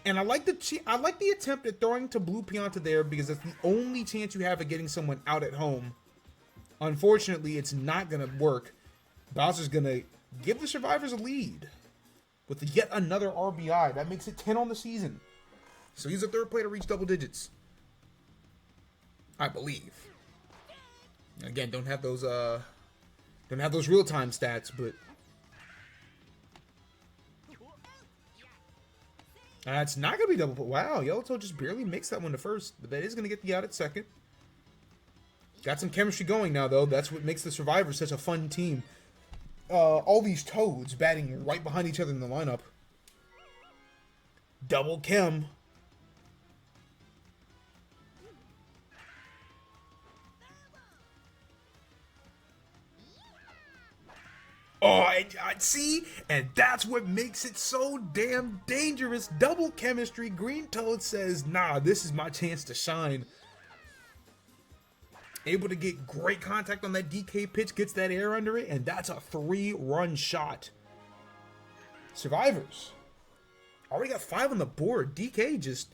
And I like the attempt at throwing to Blue Pianta there because that's the only chance you have of getting someone out at home. Unfortunately, it's not going to work. Bowser's going to give the Survivors a lead with yet another RBI. That makes it 10 on the season. So he's the third player to reach double digits, I believe. Again, don't have those real-time stats, but it's not gonna be double. Wow, Yellow Toad just barely makes that one to first, but that is gonna get the out at second. Got some chemistry going now, though. That's what makes the Survivors such a fun team. All these Toads batting right behind each other in the lineup. Double chem. Oh, I see, and that's what makes it so damn dangerous. Double chemistry. Green Toad says, nah, this is my chance to shine. Able to get great contact on that DK pitch, gets that air under it, and that's a 3-run shot. Survivors already got 5 on the board. DK just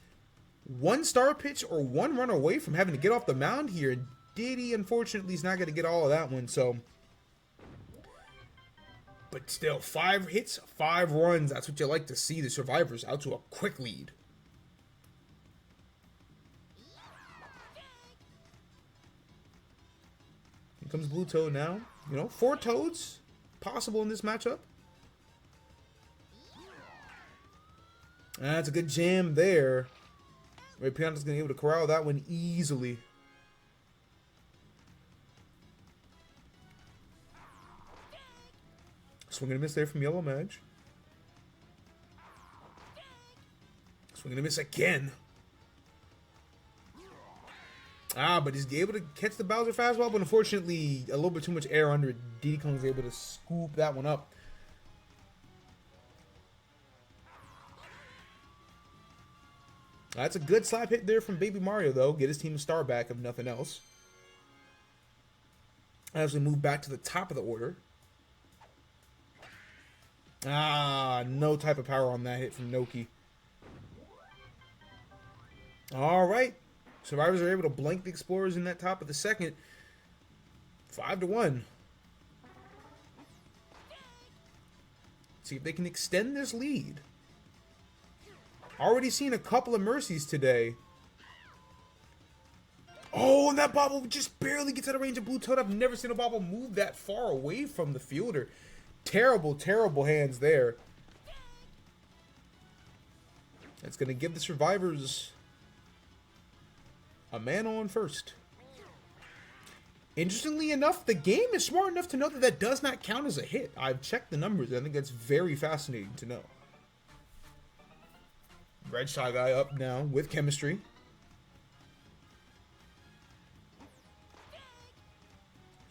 1 star pitch or 1 run away from having to get off the mound here. Diddy, unfortunately, is not going to get all of that one, so... But still, 5 hits, 5 runs. That's what you like to see. The Survivors out to a quick lead. Here comes Blue Toad now. 4 Toads possible in this matchup. That's a good jam there. Red Pianta's going to be able to corral that one easily. Swing and a miss there from Yellow Mage. Swing and a miss again. But he's able to catch the Bowser fastball, but unfortunately, a little bit too much air under it. Diddy Kong's able to scoop that one up. That's a good slap hit there from Baby Mario, though. Get his team a star back, if nothing else. As we move back to the top of the order. Ah, no type of power on that hit from Noki. All right. Survivors are able to blank the Explorers in that top of the second. 5-1. See if they can extend this lead. Already seen a couple of mercies today. Oh, and that bobble just barely gets out of range of Blue Toad. I've never seen a bobble move that far away from the fielder. Terrible, terrible hands there. That's going to give the Survivors a man on first. Interestingly enough, the game is smart enough to know that that does not count as a hit. I've checked the numbers. I think that's very fascinating to know. Red Shy Guy up now with chemistry.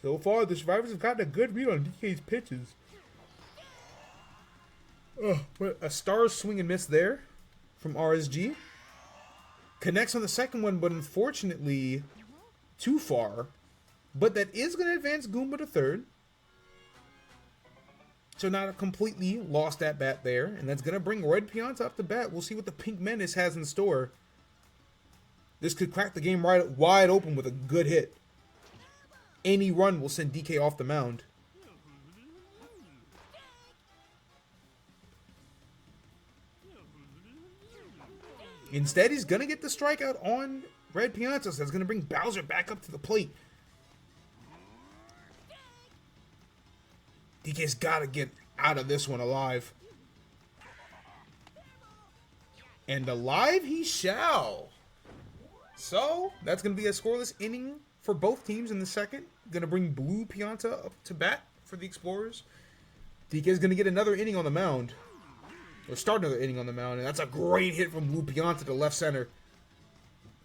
So far, the Survivors have gotten a good read on DK's pitches. Oh, but a star swing and miss there from RSG. Connects on the second one, but unfortunately too far. But that is going to advance Goomba to third. So not a completely lost at bat there. And that's going to bring Red Pianta up to bat. We'll see what the Pink Menace has in store. This could crack the game right wide open with a good hit. Any run will send DK off the mound. Instead, he's going to get the strikeout on Red Pianta. So that's going to bring Bowser back up to the plate. DK's got to get out of this one alive. And alive he shall. So, that's going to be a scoreless inning for both teams in the second. Going to bring Blue Pianta up to bat for the Explorers. DK's going to get another inning on the mound. Or start another inning on the mound. And that's a great hit from Blue Pianta to left center.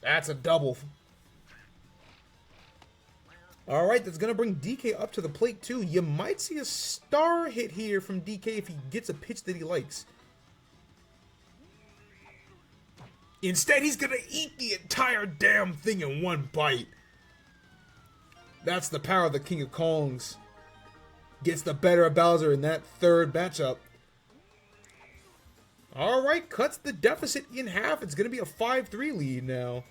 That's a double. All right, that's going to bring DK up to the plate, too. You might see a star hit here from DK if he gets a pitch that he likes. Instead, he's going to eat the entire damn thing in one bite. That's the power of the King of Kongs. Gets the better of Bowser in that third matchup. All right, cuts the deficit in half. It's going to be a 5-3 lead now.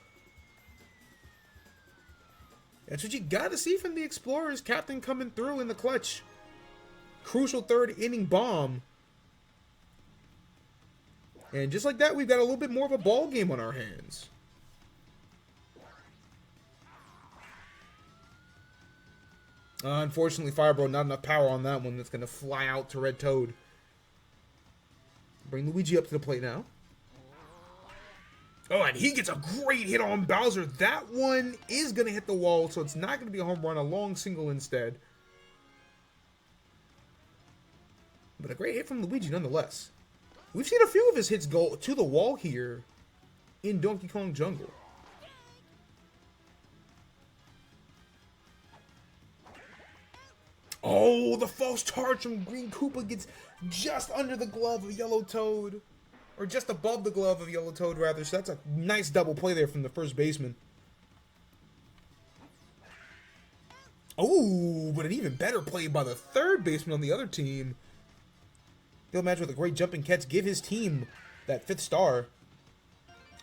That's what you got to see from the Explorers. Captain coming through in the clutch. Crucial third inning bomb. And just like that, we've got a little bit more of a ball game on our hands. Unfortunately, Firebro, not enough power on that one. That's going to fly out to Red Toad. Bring Luigi up to the plate now. Oh, and he gets a great hit on Bowser. That one is going to hit the wall, so it's not going to be a home run. A long single instead. But a great hit from Luigi nonetheless. We've seen a few of his hits go to the wall here in Donkey Kong Jungle. Oh, the false charge from Green Koopa gets just under the glove of Yellow Toad. Or just above the glove of Yellow Toad, rather. So that's a nice double play there from the first baseman. Oh, but an even better play by the third baseman on the other team. Field match with a great jumping catch. Give his team that 5th star.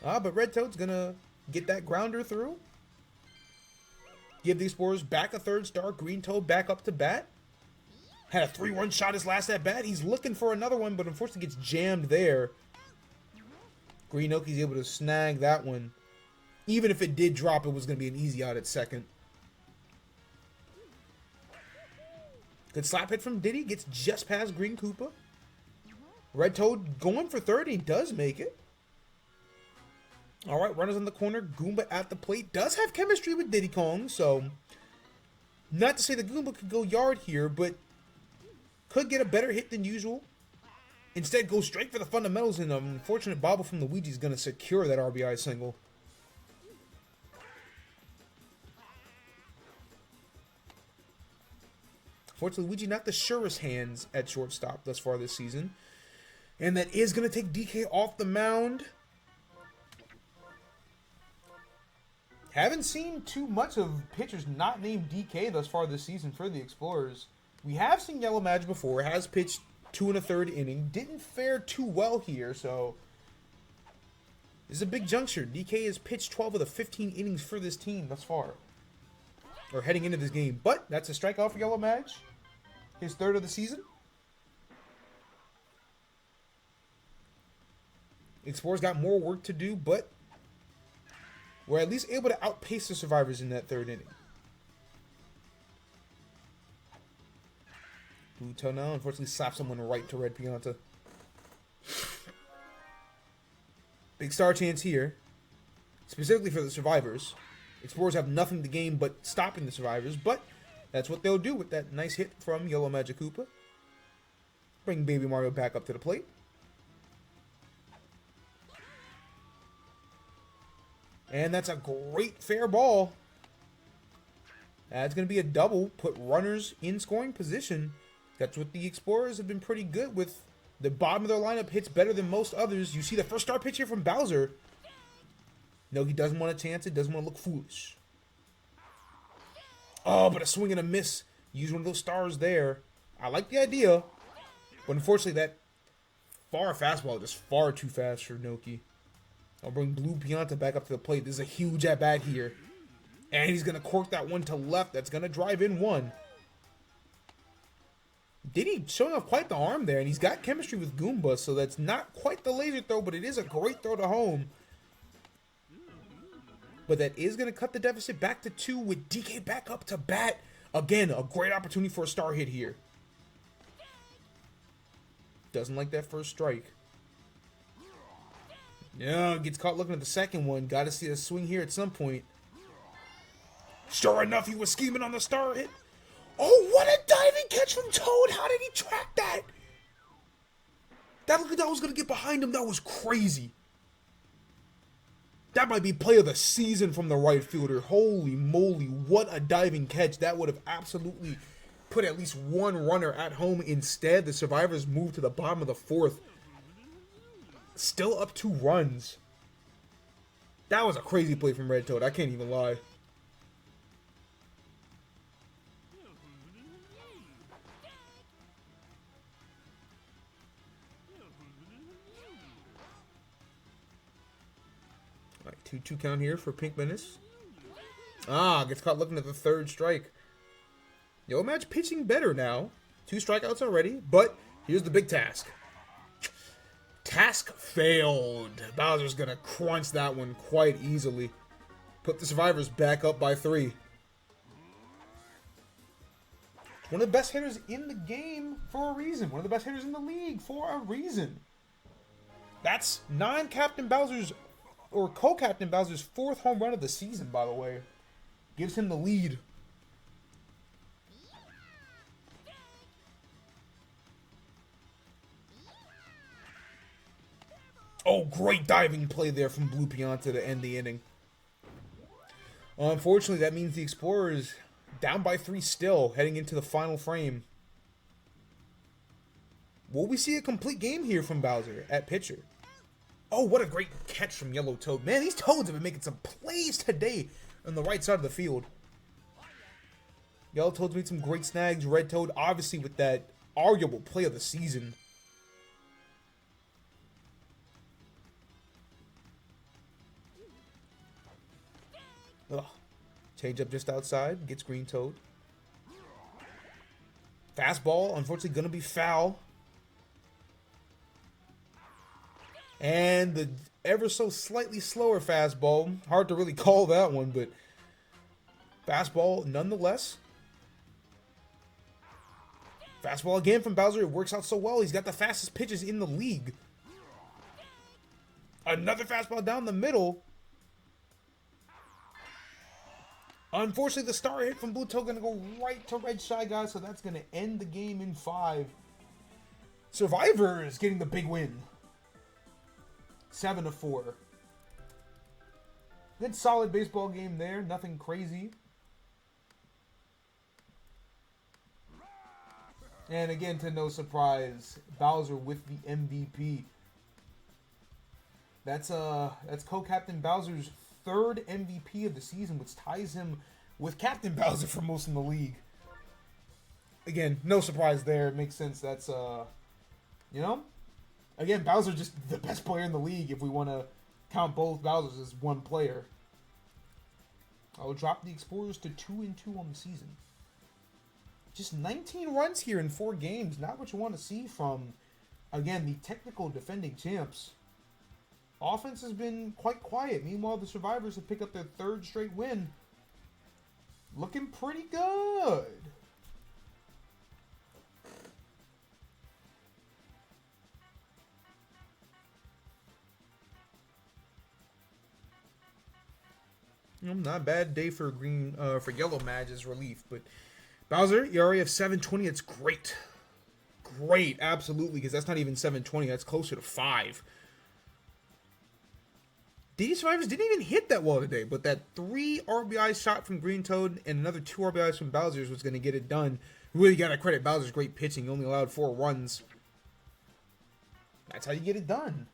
But Red Toad's going to get that grounder through. Give the Explorers back a 3rd star. Green Toad back up to bat. Had a 3-run shot his last at bat. He's looking for another one, but unfortunately gets jammed there. Green Oki's able to snag that one. Even if it did drop, it was going to be an easy out at second. Good slap hit from Diddy. Gets just past Green Koopa. Red Toad going for third. He does make it. All right, runners on the corner. Goomba at the plate. Does have chemistry with Diddy Kong, so not to say the Goomba could go yard here, but could get a better hit than usual. Instead, go straight for the fundamentals, and an unfortunate bobble from Luigi is going to secure that RBI single. Fortunately, Luigi not the surest hands at shortstop thus far this season. And that is going to take DK off the mound. Haven't seen too much of pitchers not named DK thus far this season for the Explorers. We have seen Yellow Madge before, has pitched 2 1/3 inning. Didn't fare too well here, so this is a big juncture. DK has pitched 12 of the 15 innings for this team thus far, or heading into this game. But that's a strikeout for Yellow Maj, his 3rd of the season. Explorers got more work to do, but we're at least able to outpace the Survivors in that 3rd inning. Blue Toe now unfortunately slaps someone right to Red Pianta. Big star chance here, specifically for the Survivors. Explorers have nothing to gain but stopping the Survivors, but that's what they'll do with that nice hit from Yellow Magikoopa. Bring Baby Mario back up to the plate. And that's a great fair ball. That's going to be a double. Put runners in scoring position. That's what the Explorers have been pretty good with. The bottom of their lineup hits better than most others. You see the first star pitch here from Bowser. No, he doesn't want to chance it. Doesn't want to look foolish. Oh, but a swing and a miss. Use one of those stars there. I like the idea. But unfortunately, that far fastball is far too fast for Noki. I'll bring Blue Pianta back up to the plate. This is a huge at-bat here. And he's going to cork that one to left. That's going to drive in one. Diddy showing off quite the arm there. And he's got chemistry with Goomba. So that's not quite the laser throw, but it is a great throw to home. But that is going to cut the deficit back to 2 with DK back up to bat. Again, a great opportunity for a star hit here. Doesn't like that first strike. Yeah, gets caught looking at the second one. Got to see a swing here at some point. Sure enough, he was scheming on the star hit. Oh, what a diving catch from Toad. How did he track that? That looked like that was going to get behind him. That was crazy. That might be play of the season from the right fielder. Holy moly, what a diving catch. That would have absolutely put at least one runner at home. Instead, the Survivors moved to the bottom of the 4th. Still up 2 runs. That was a crazy play from Red Toad. I can't even lie. All right, 2-2 count here for Pink Menace. Gets caught looking at the 3rd strike. Yellow Maj pitching better now. 2 strikeouts already, but here's the big task. Task failed. Bowser's going to crunch that one quite easily. Put the Survivors back up by 3. One of the best hitters in the game for a reason. One of the best hitters in the league for a reason. That's co-Captain Bowser's 4th home run of the season, by the way. Gives him the lead. Oh, great diving play there from Blue Pianta to end the inning. Unfortunately, that means the Explorers down by 3 still, heading into the final frame. Will we see a complete game here from Bowser at pitcher? Oh, what a great catch from Yellow Toad. Man, these Toads have been making some plays today on the right side of the field. Yellow Toad's made some great snags. Red Toad, obviously, with that arguable play of the season. Ugh. Change up just outside. Gets Green Toad. Fastball, unfortunately, going to be foul. And the ever so slightly slower fastball. Hard to really call that one, but fastball nonetheless. Fastball again from Bowser. It works out so well. He's got the fastest pitches in the league. Another fastball down the middle. Unfortunately, the star hit from Blue Toad going to go right to Red Shy Guy, so that's going to end the game in 5. Survivors getting the big win. 7-4. Good solid baseball game there. Nothing crazy. And again, to no surprise, Bowser with the MVP. That's co-Captain Bowser's 3rd MVP of the season, which ties him with Captain Bowser for most in the league. Again, no surprise there. It makes sense. That's You know? Again, Bowser just the best player in the league if we want to count both Bowsers as one player. I'll drop the Explorers to 2-2 on the season. Just 19 runs here in 4 games. Not what you want to see from, again, the technical defending champs. Offense has been quite quiet. Meanwhile, the Survivors have picked up their 3rd straight win. Looking pretty good. Not a bad day for for Yellow Mage's relief, but Bowser, you already have 720. It's great, great, absolutely, because that's not even 720. That's closer to 5. These Survivors didn't even hit that well today, but that 3 RBI shot from Green Toad and another 2 RBIs from Bowser's was going to get it done. Really got to credit Bowser's great pitching. He only allowed 4 runs. That's how you get it done.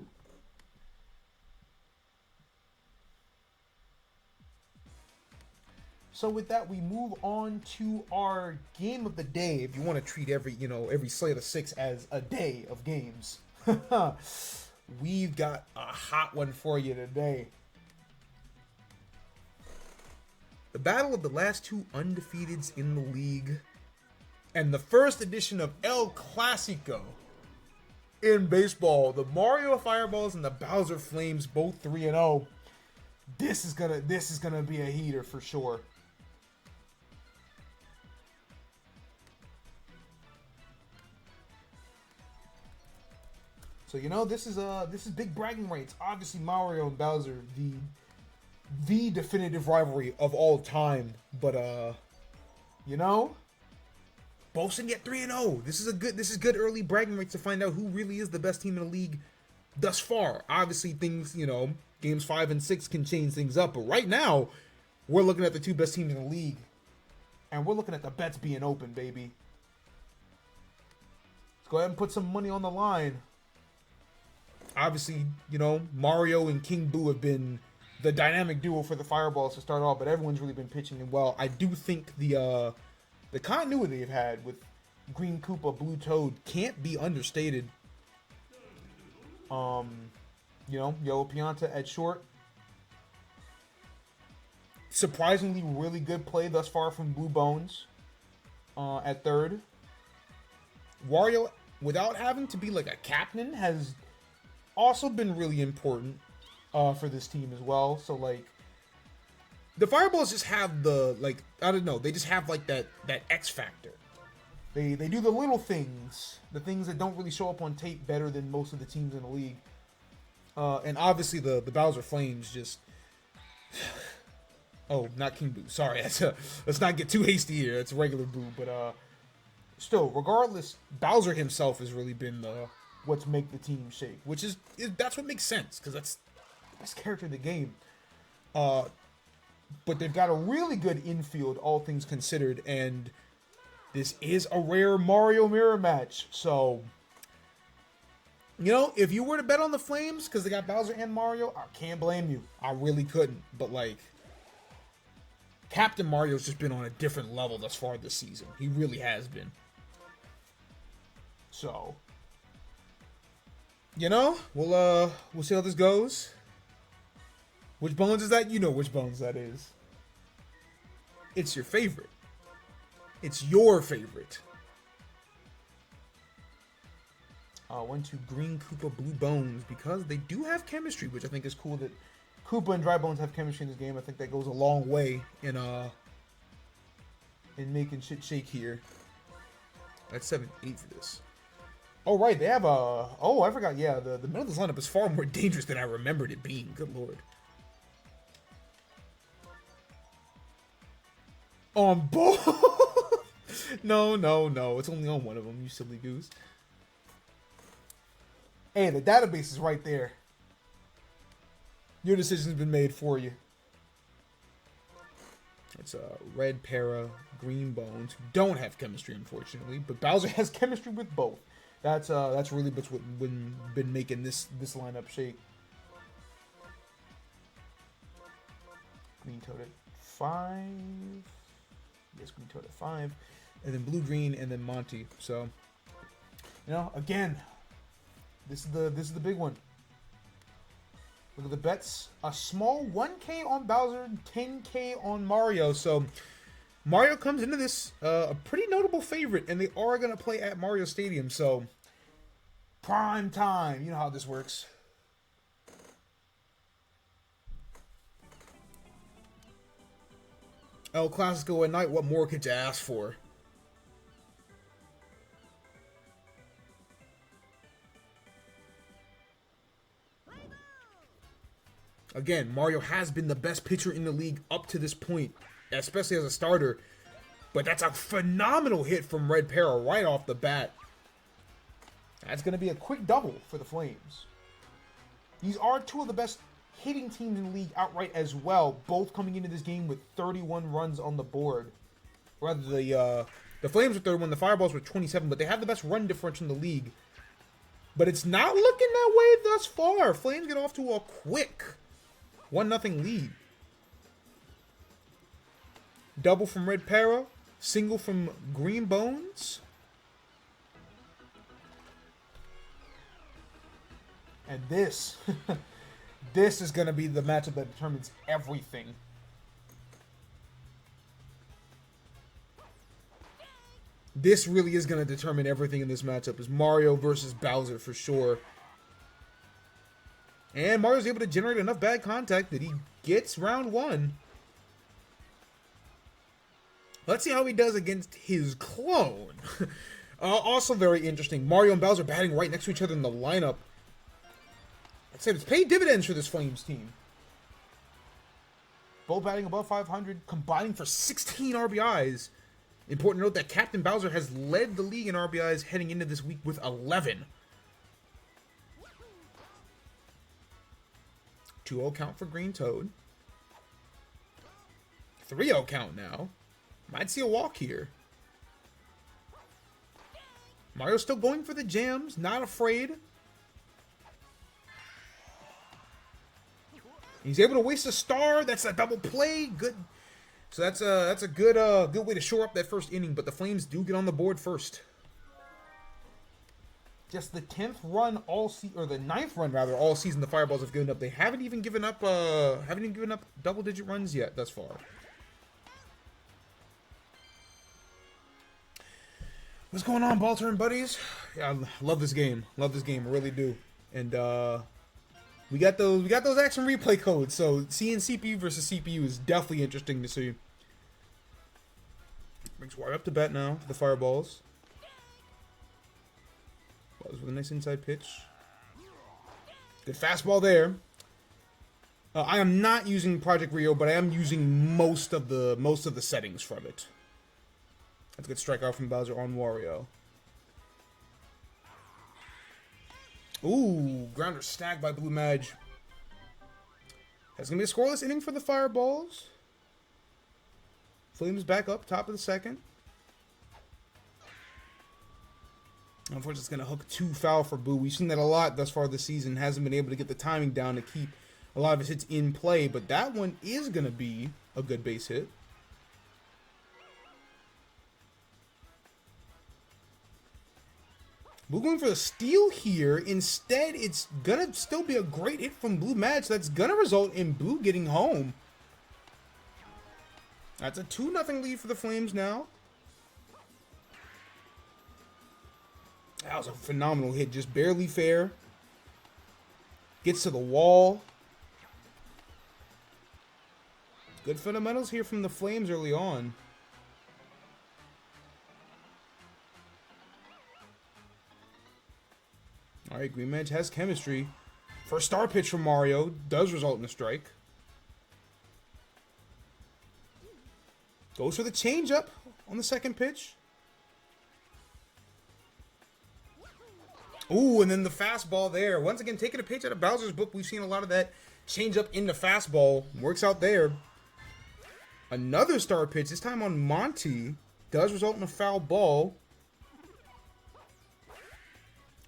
So with that, we move on to our game of the day. If you want to treat every slate of 6 as a day of games, we've got a hot one for you today. The battle of the last 2 undefeateds in the league, and the first edition of El Clasico in baseball. The Mario Fireballs and the Bowser Flames, both 3-0. This is gonna be a heater for sure. So this is big bragging rights. Obviously, Mario and Bowser, the definitive rivalry of all time. But both can get 3-0. This is good early bragging rights to find out who really is the best team in the league thus far. Obviously, things games 5 and 6 can change things up, but right now we're looking at the 2 best teams in the league, and we're looking at the bets being open, baby. Let's go ahead and put some money on the line. Obviously, Mario and King Boo have been the dynamic duo for the Fireballs to start off, but everyone's really been pitching in well. I do think the continuity they've had with Green Koopa, Blue Toad can't be understated. Yellow Pianta at short. Surprisingly, really good play thus far from Blue Bones at third. Wario, without having to be like a captain, has also been really important for this team as well. So the Fireballs just have they just have that X factor. They do the little things, the things that don't really show up on tape better than most of the teams in the league. And obviously the Bowser Flames just oh, not King Boo. Sorry, let's not get too hasty here. It's regular Boo, but still, regardless, Bowser himself has really been what's make the team shake, which is that's what makes sense, because that's the best character in the game. But they've got a really good infield, all things considered, and this is a rare Mario mirror match. So, if you were to bet on the Flames because they got Bowser and Mario, I can't blame you. I really couldn't. But Captain Mario's just been on a different level thus far this season. He really has been. So, we'll see how this goes. Which Bones is that? You know which Bones that is. It's your favorite. It's your favorite. Went to Green Koopa, Blue Bones because they do have chemistry, which I think is cool that Koopa and Dry Bones have chemistry in this game. I think that goes a long way in making shit shake here. That's 7-8 for this. Oh, right, they have a... Oh, I forgot, yeah, the middle of this lineup is far more dangerous than I remembered it being. Good lord. On both? No. It's only on one of them, you silly goose. Hey, the database is right there. Your decision's been made for you. It's Red Para, Green Bones, who don't have chemistry, unfortunately, but Bowser has chemistry with both. That's really what's been making this lineup shake. Green Toad at 5. Yes, Green Toad at 5. And then Blue Green and then Monty. So, again, This is the big one. Look at the bets. A small 1K on Bowser, 10K on Mario. So Mario comes into this a pretty notable favorite, and they are going to play at Mario Stadium. So prime time. You know how this works. El Clasico at night. What more could you ask for? Again, Mario has been the best pitcher in the league up to this point, especially as a starter. But that's a phenomenal hit from Red Para right off the bat. That's going to be a quick double for the Flames. These are two of the best hitting teams in the league outright as well, both coming into this game with 31 runs on the board. Rather, the Flames were 31, the Fireballs were 27, but they have the best run differential in the league. But it's not looking that way thus far. Flames get off to a quick 1-0 lead. Double from Red Para. Single from Green Bones. And this, this is going to be the matchup that determines everything. This really is going to determine everything in this matchup. Is Mario versus Bowser for sure. And Mario's able to generate enough bad contact that he gets round one. Let's see how he does against his clone. Also very interesting. Mario and Bowser batting right next to each other in the lineup. Like I said, it's paid dividends for this Flames team. Both batting above 500, combining for 16 RBIs. Important to note that Captain Bowser has led the league in RBIs heading into this week with 11. 2-0 count for Green Toad. 3-0 count now. Might see a walk here. Mario's still going for the jams, not afraid. He's able to waste a star. That's a double play. Good. So that's a good way to shore up that first inning. But the Flames do get on the board first. Just the 10th run all season, or the 9th run rather, all season the Fireballs have given up. They haven't even given up double-digit runs yet thus far. What's going on, Ball Turn buddies? Yeah, I love this game. Love this game, I really do. And we got those action replay codes. So seeing CPU versus CPU is definitely interesting to see. Brings Wire up to bat now for the Fireballs. Balls with a nice inside pitch. Good fastball there. I am not using Project Rio, but I am using most of the settings from it. That's a good strikeout from Bowser on Wario. Ooh, grounder snagged by Blue Mage. That's going to be a scoreless inning for the Fireballs. Flames back up, top of the second. Unfortunately, it's going to hook too foul for Boo. We've seen that a lot thus far this season. Hasn't been able to get the timing down to keep a lot of his hits in play. But that one is going to be a good base hit. Boo going for the steal here. Instead, it's going to still be a great hit from Blue Mage. That's going to result in Boo getting home. That's a 2-0 lead for the Flames now. That was a phenomenal hit. Just barely fair. Gets to the wall. Good fundamentals here from the Flames early on. Alright, Green Mage has chemistry. First star pitch from Mario does result in a strike. Goes for the changeup on the second pitch. Ooh, and then the fastball there. Once again, taking a page out of Bowser's book. We've seen a lot of that changeup into fastball. Works out there. Another star pitch, this time on Monty. Does result in a foul ball.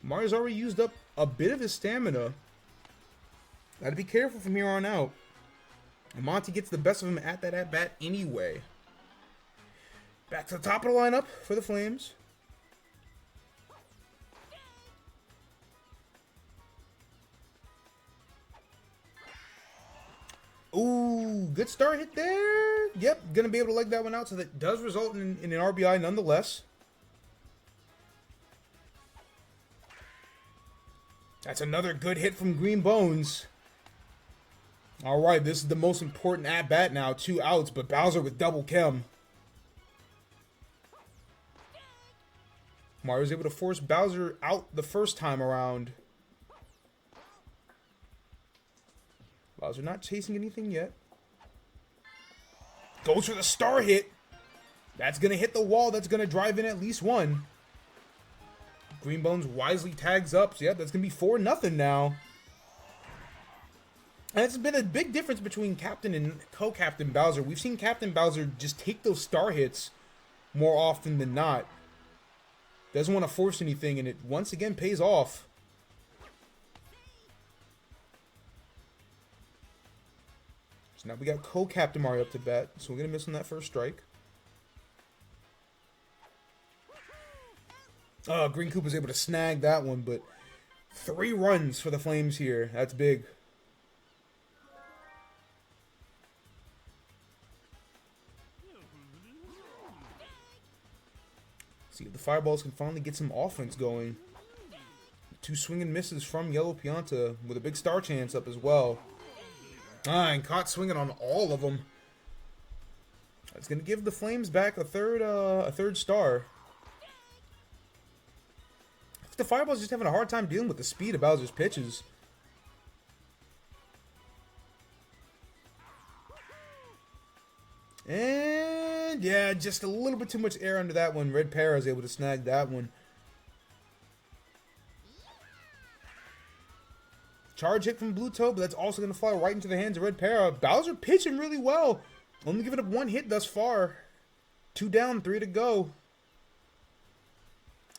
Mario's already used up a bit of his stamina. Gotta be careful from here on out. And Monty gets the best of him at that at-bat anyway. Back to the top of the lineup for the Flames. good start hit there. Yep, gonna be able to leg that one out, so that does result in an RBI nonetheless. That's another good hit from Green Bones. All right, this is the most important at-bat now. 2 outs, but Bowser with double Chem. Mario's able to force Bowser out the first time around. Bowser not chasing anything yet. Goes for the star hit. That's going to hit the wall. That's going to drive in at least one. Green Bones wisely tags up. So, yeah, that's going to be 4-0 now. And it's been a big difference between Captain and Co-Captain Bowser. We've seen Captain Bowser just take those star hits more often than not. Doesn't want to force anything, and it once again pays off. So now we got Co-Captain Mario up to bat, so we're going to miss on that first strike. Green Coop was able to snag that one, but 3 runs for the Flames here. That's big. See if the Fireballs can finally get some offense going. 2 swing and misses from Yellow Pianta with a big star chance up as well. And caught swinging on all of them. That's going to give the Flames back a third star. The Fireball's just having a hard time dealing with the speed of Bowser's pitches. And yeah, just a little bit too much air under that one. Red Para is able to snag that one. Charge hit from Blue Toe, but that's also going to fly right into the hands of Red Para. Bowser pitching really well. Only giving up 1 hit thus far. 2 down, 3 to go.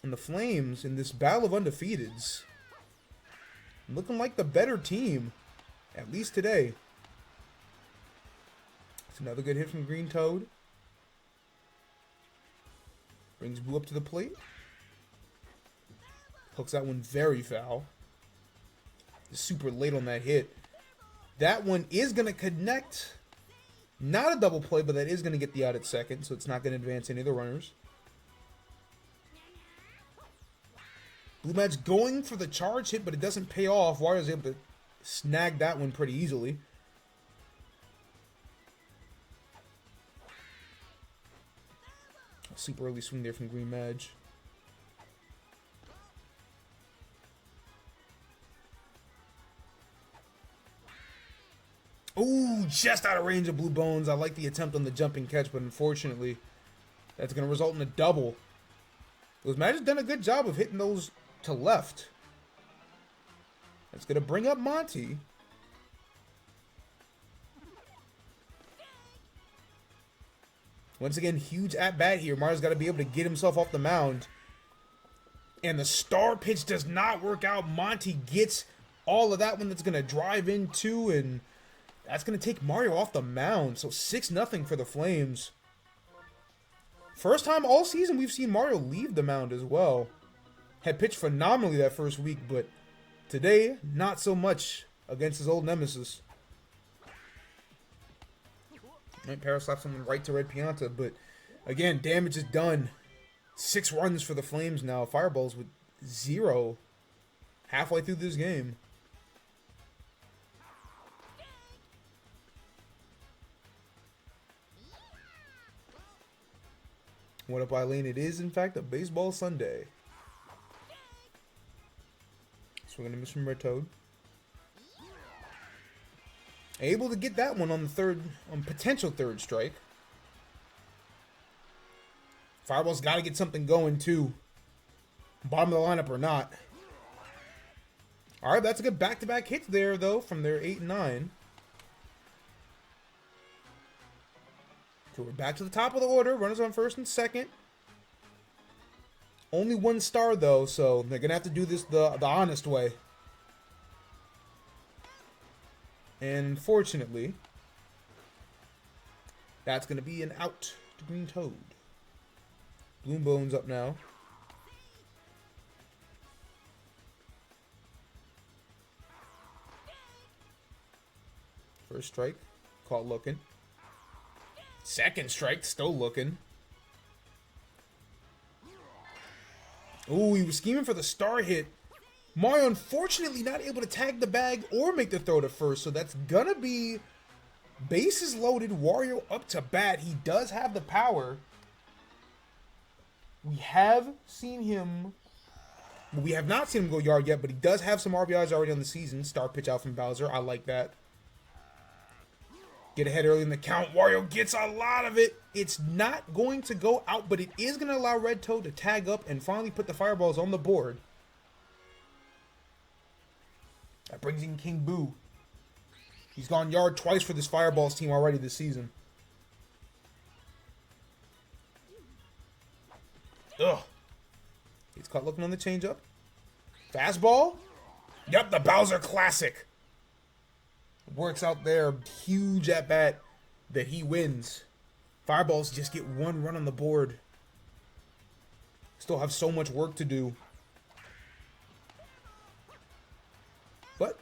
And the Flames, in this battle of undefeateds, looking like the better team, at least today. It's another good hit from Green Toad. Brings Blue up to the plate. Hooks that one very foul. Super late on that hit. That one is going to connect. Not a double play, but that is going to get the out at second, so it's not going to advance any of the runners. Blue Mad's going for the charge hit, but it doesn't pay off. Wario's able to snag that one pretty easily. A super early swing there from Green Madge. Ooh, just out of range of Blue Bones. I like the attempt on the jumping catch, but unfortunately, that's going to result in a double. Blue Madge has done a good job of hitting those to left. That's going to bring up Monty. Once again, huge at-bat here. Mario's got to be able to get himself off the mound. And the star pitch does not work out. Monty gets all of that one that's going to drive in too, and that's going to take Mario off the mound. So 6-0 for the Flames. First time all season we've seen Mario leave the mound as well. Had pitched phenomenally that first week, but today, not so much against his old nemesis. Right, Para slaps someone right to Red Pianta, but again, damage is done. 6 runs for the Flames now. Fireballs with 0 halfway through this game. What up, Eileen? It is, in fact, a baseball Sunday. So we're going to miss from Red Toad. Able to get that one on the potential third strike. Fireball's got to get something going, too. Bottom of the lineup or not. All right, that's a good back-to-back hits there, though, from their 8 and 9. So we're back to the top of the order. Runners on first and second. Only 1 star, though, so they're going to have to do this the honest way. And unfortunately, that's going to be an out to Green Toad. Blue Bones up now. First strike. Caught looking. Second strike, still looking. Ooh, he was scheming for the star hit. Mario, unfortunately, not able to tag the bag or make the throw to first, so that's gonna be bases loaded. Wario up to bat. He does have the power. We have seen him. We have not seen him go yard yet, but he does have some RBIs already on the season. Star pitch out from Bowser. I like that. Get ahead early in the count. Wario gets a lot of it. It's not going to go out, but it is going to allow Red Toad to tag up and finally put the fireballs on the board. That brings in King Boo. He's gone yard twice for this fireballs team already this season. Ugh. He's caught looking on the changeup. Fastball. Yep, the Bowser Classic. Works out there. Huge at bat that he wins. Fireballs just get one run on the board. Still have so much work to do. But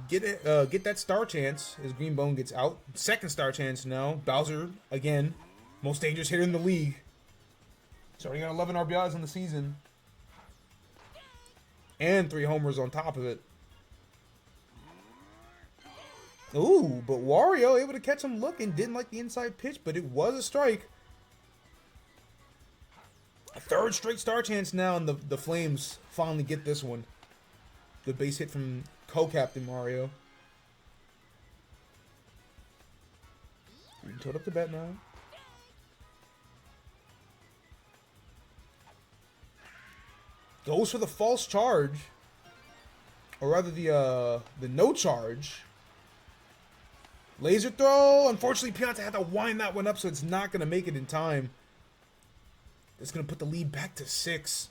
get that star chance as Green Bone gets out. Second star chance now. Bowser, again, most dangerous hitter in the league. He's already got 11 RBIs on the season. And 3 homers on top of it. Ooh, but Wario able to catch him looking. Didn't like the inside pitch, but it was a strike. A third straight star chance now, and the Flames finally get this one. The base hit from co-captain Mario. Toad up to bat now. Goes for the false charge. Or rather the no charge. Laser throw. Unfortunately, Pianta had to wind that one up, so it's not going to make it in time. That's going to put the lead back to 6.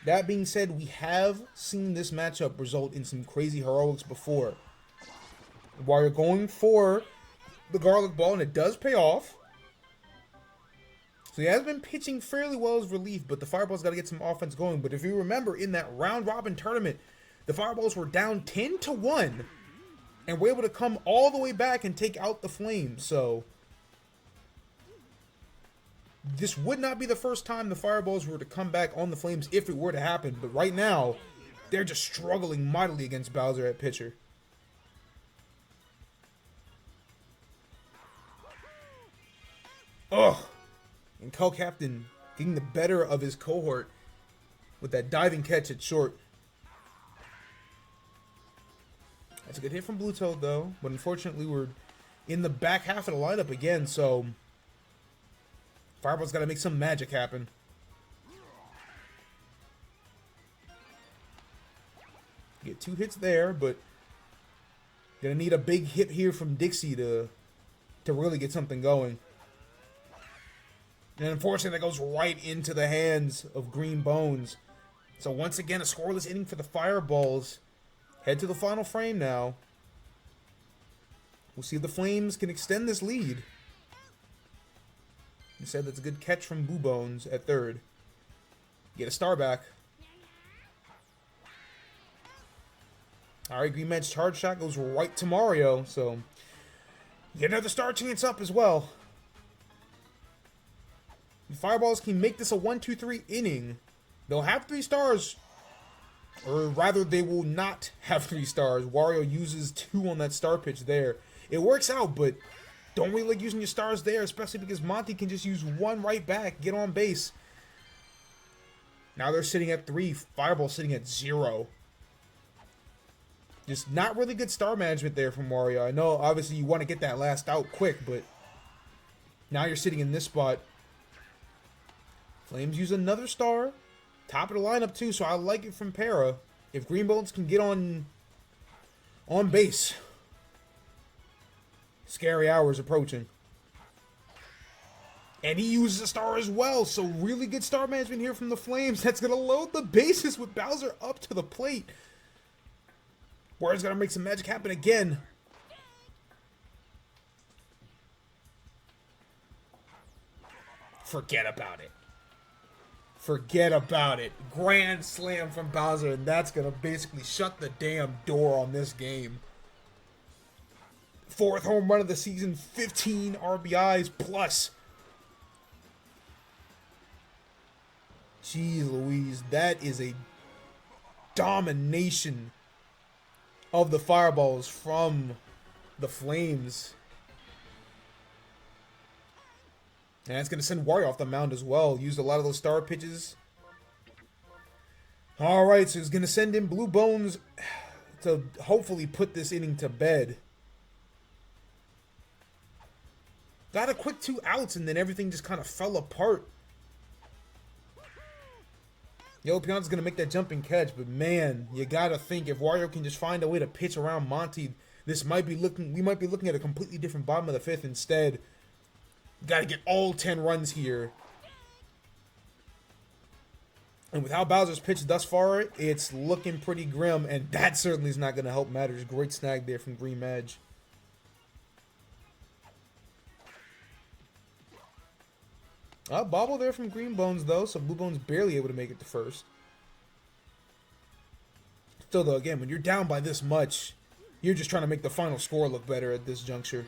That being said, we have seen this matchup result in some crazy heroics before. While you're going for the garlic ball, and it does pay off. So he has been pitching fairly well as relief, but the Fireball's got to get some offense going. But if you remember, in that round-robin tournament, the Fireballs were down 10-1, and were able to come all the way back and take out the Flames. So this would not be the first time the Fireballs were to come back on the Flames if it were to happen. But right now, they're just struggling mightily against Bowser at pitcher. Ugh. And co-captain getting the better of his cohort with that diving catch at short. That's a good hit from Blue Toad, though. But unfortunately, we're in the back half of the lineup again, so Fireball's got to make some magic happen. Get 2 hits there, but gonna need a big hit here from Dixie to really get something going. And unfortunately, that goes right into the hands of Green Bones. So once again, a scoreless inning for the Fireballs. Head to the final frame now. We'll see if the Flames can extend this lead. Instead, that's a good catch from Boo Bones at third. Get a star back. All right, Green Man's charge shot goes right to Mario. So get another star chance up as well. The Fireballs can make this a 1-2-3 inning. They'll have 3 stars. Or rather, they will not have 3 stars. Wario uses 2 on that star pitch there. It works out, but don't really like using your stars there, especially because Monty can just use 1 right back, get on base. Now they're sitting at 3. Fireball sitting at 0. Just not really good star management there from Wario. I know, obviously, you want to get that last out quick, but now you're sitting in this spot. Flames use another star. Top of the lineup, too, so I like it from Para. If Green Bones can get on base. Scary hours approaching. And he uses a star as well, so really good star management here from the Flames. That's going to load the bases with Bowser up to the plate. Warrior's got to make some magic happen again. Forget about it. Forget about it. Grand slam from Bowser, and that's going to basically shut the damn door on this game. 4th home run of the season, 15 RBIs plus. Jeez Louise, that is a domination of the fireballs from the Flames. And it's going to send Wario off the mound as well. Used a lot of those star pitches. Alright, so he's going to send in Blue Bones to hopefully put this inning to bed. Got a quick 2 outs, and then everything just kind of fell apart. Yellow Pianta's going to make that jumping catch, but man, you got to think if Wario can just find a way to pitch around Monty, we might be looking at a completely different bottom of the 5th instead. Got to get all 10 runs here. And with how Bowser's pitched thus far, it's looking pretty grim, and that certainly is not going to help matters. Great snag there from Green Madge. Bobble there from Green Bones, though, so Blue Bones barely able to make it to first. Still, though, again, when you're down by this much, you're just trying to make the final score look better at this juncture.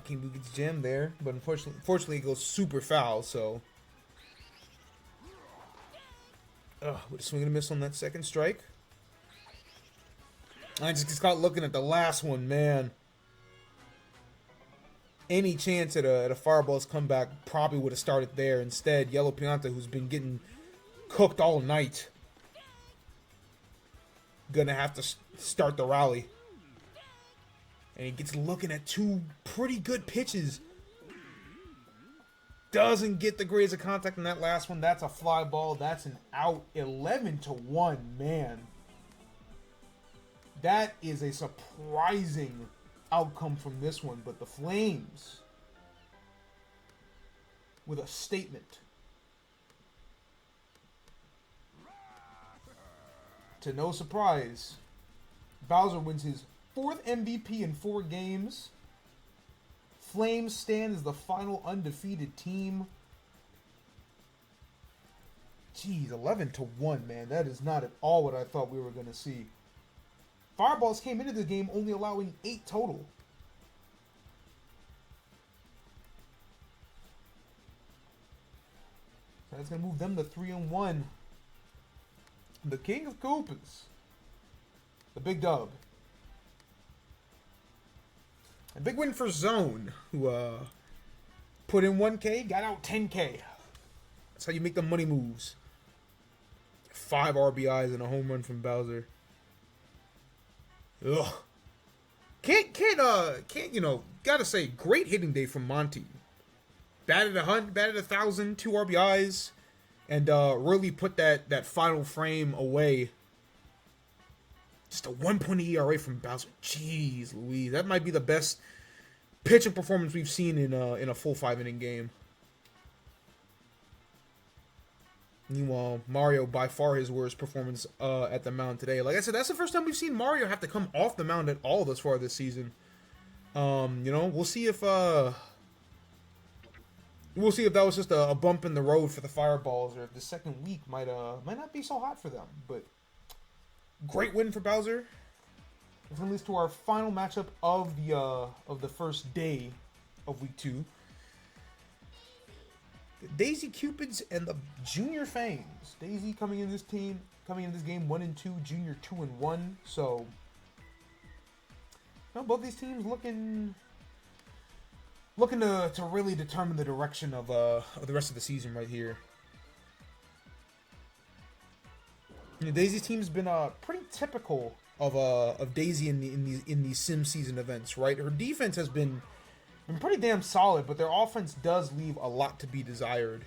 King Boo gets jammed there, but unfortunately it goes super foul, so... with a swing and a miss on that second strike. I just got looking at the last one, man. Any chance at a fireball's comeback probably would have started there. Instead, Yellow Pianta, who's been getting cooked all night, gonna have to start the rally. And he gets looking at 2 pretty good pitches. Doesn't get the greatest of contact in that last one. That's a fly ball. That's an out. 11-1, man. That is a surprising outcome from this one. But the Flames, with a statement. To no surprise, Bowser wins his 4th MVP in 4 games. Flames stand as the final undefeated team. Jeez, 11-1, man. That is not at all what I thought we were going to see. Fireballs came into the game only allowing 8 total. That's going to move them to 3-1. The King of Koopas. The Big Dub. A big win for Zone, who put in 1K, got out 10K. That's how you make the money moves. 5 RBIs and a home run from Bowser. Ugh. Can't gotta say, great hitting day from Monty. Batted 100, batted 1,000, 2 RBIs, and really put that final frame away. Just a 1.0 ERA from Bowser. Jeez Louise. That might be the best pitching performance we've seen in a full 5-inning game. Meanwhile, Mario, by far his worst performance at the mound today. Like I said, that's the first time we've seen Mario have to come off the mound at all thus far this season. We'll see if that was just a bump in the road for the Fireballs, or if the second week might not be so hot for them. But great win for Bowser. This leads to our final matchup of the first day of week 2. Daisy Cupids and the Junior Fangs. Daisy coming in this game 1-2, Junior 2-1. So, both these teams looking to really determine the direction of the rest of the season right here. Daisy's team's been pretty typical of Daisy in these sim season events, right? Her defense has been pretty damn solid, but their offense does leave a lot to be desired.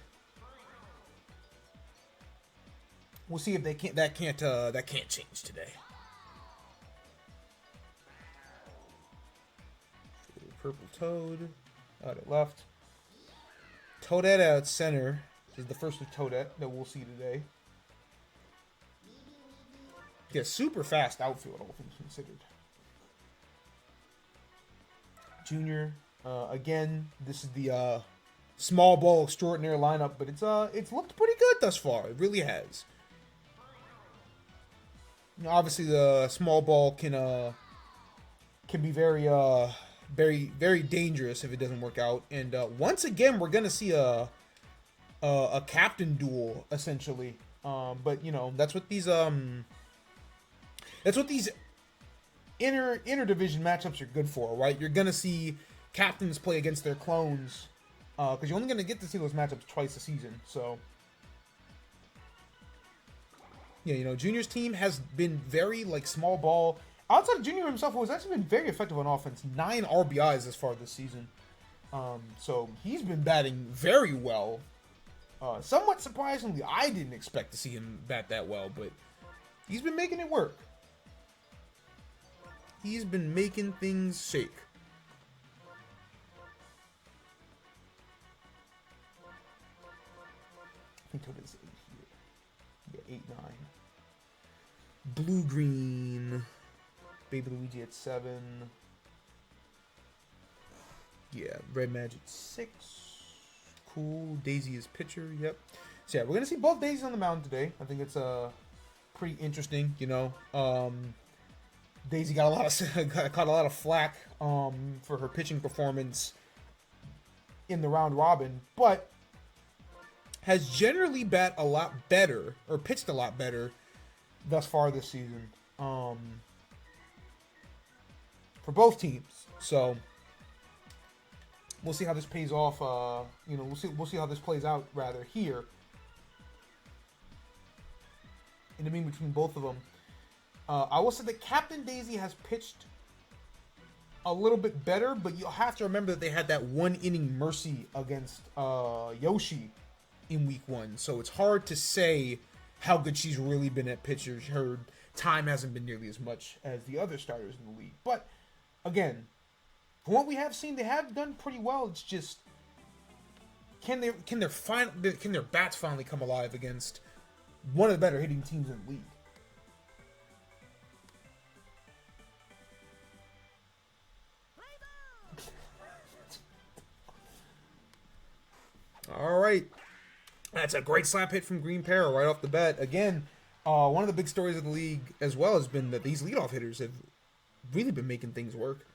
We'll see if that can't change today. Purple Toad out at left. Toadette out at center. This is the first of Toadette that we'll see today. Yeah, super fast outfield, all things considered. Junior, again, this is the small ball extraordinary lineup, but it's looked pretty good thus far. It really has. You know, obviously, the small ball can be very dangerous if it doesn't work out. And once again, we're gonna see a captain duel essentially. But you know, that's what these inter division matchups are good for, right? You're gonna see captains play against their clones, because you're only gonna get to see those matchups twice a season. So yeah, you know, Junior's team has been very like small ball. Outside of Junior himself, has actually been very effective on offense. 9 RBIs as far this season. So he's been batting very well. Somewhat surprisingly, I didn't expect to see him bat that well, but he's been making it work. He's been making things shake. I think total is 8 here. Yeah, 8, 9. Blue green. Baby Luigi at 7. Yeah, Red Magic 6. Cool. Daisy is pitcher. Yep. So yeah, we're gonna see both Daisies on the mound today. I think it's pretty interesting. You know, Daisy got caught a lot of flack for her pitching performance in the round robin, but has generally bat a lot better or pitched a lot better thus far this season for both teams. So we'll see how this pays off. You know, we'll see how this plays out rather here in the mean between both of them. I will say that Captain Daisy has pitched a little bit better, but you'll have to remember that they had that 1 inning mercy against Yoshi in week 1, so it's hard to say how good she's really been at pitchers. Her time hasn't been nearly as much as the other starters in the league, but again, from what we have seen, they have done pretty well. It's just can their bats finally come alive against one of the better hitting teams in the league? All right, that's a great slap hit from Green Para right off the bat. Again, one of the big stories of the league as well has been that these leadoff hitters have really been making things work.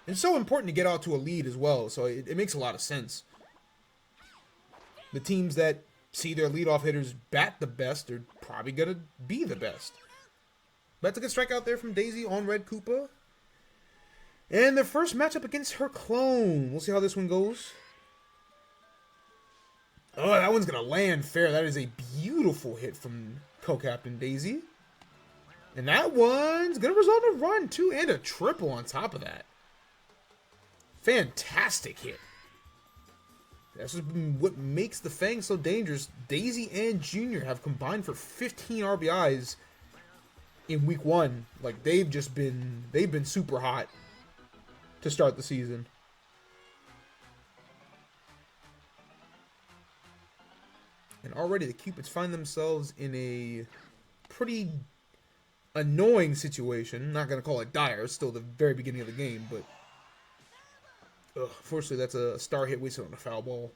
It's so important to get out to a lead as well, so it makes a lot of sense. The teams that see their leadoff hitters bat the best are probably going to be the best. That's a good strikeout there from Daisy on Red Koopa. And their first matchup against her clone. We'll see how this one goes. Oh, that one's going to land fair. That is a beautiful hit from co-captain Daisy. And that one's going to result in a run, too, and a triple on top of that. Fantastic hit. That's what makes the Fang so dangerous. Daisy and Junior have combined for 15 RBIs in week 1. Like, they've been super hot to start the season. And already the Cupids find themselves in a pretty annoying situation. Not going to call it dire. It's still the very beginning of the game, but fortunately, that's a star hit wasted on a foul ball.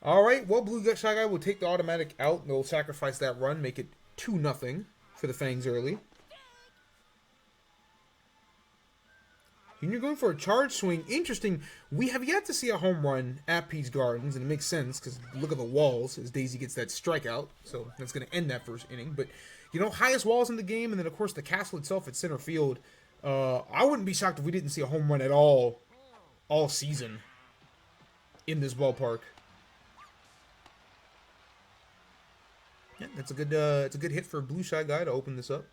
All right, well, Blue Shy Guy will take the automatic out. They'll sacrifice that run, make it 2-0 for the Fangs early. And you're going for a charge swing. Interesting. We have yet to see a home run at Peach Gardens, and it makes sense because look at the walls as Daisy gets that strikeout. So that's going to end that first inning. But, you know, highest walls in the game, and then, of course, the castle itself at center field. I wouldn't be shocked if we didn't see a home run at all season in this ballpark. Yeah, that's a good hit for Blue Shy Guy to open this up.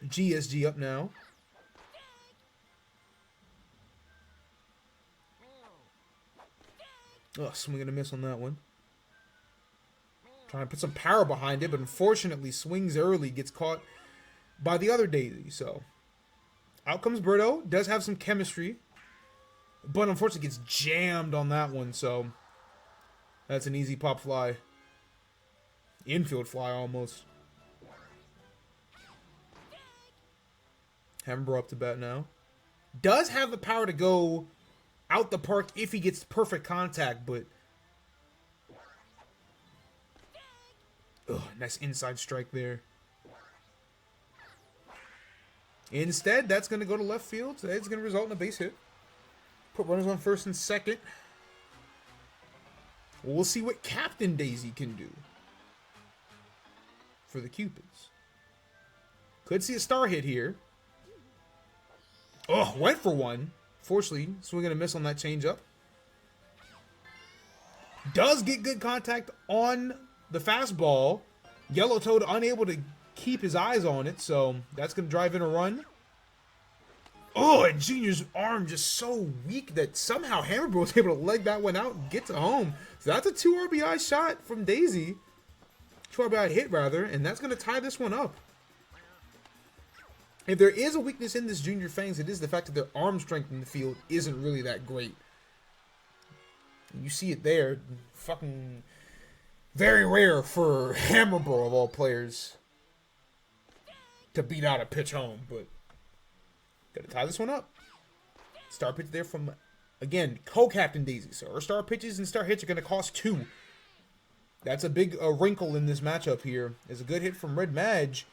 GSG up now. Oh, swing and a miss on that one. Trying to put some power behind it, but unfortunately swings early, gets caught by the other Daisy. So out comes Berto. Does have some chemistry, but unfortunately gets jammed on that one. So That's an easy pop fly. Infield fly almost. Hammer up to bat now. Does have the power to go out the park if he gets perfect contact, but... Ugh, nice inside strike there. Instead, that's going to go to left field. So it's going to result in a base hit. Put runners on first and second. We'll see what Captain Daisy can do for the Cupids. Could see a star hit here. Oh, went for one. Fortunately, swinging a miss on that changeup. Does get good contact on the fastball. Yellow Toad unable to keep his eyes on it, so that's going to drive in a run. Oh, and Junior's arm just so weak that somehow Hammerbro was able to leg that one out and get to home. So that's a 2 RBI shot from Daisy. 2 RBI hit, rather, and that's going to tie this one up. If there is a weakness in this Junior Fangs, it is the fact that their arm strength in the field isn't really that great. You see it there. Fucking very rare for Hammerbro, of all players, to beat out a pitch home, but gotta tie this one up. Star pitch there from, again, co-captain Daisy. So her star pitches and star hits are gonna cost 2. That's a big wrinkle in this matchup here. Is a good hit from Red Madge.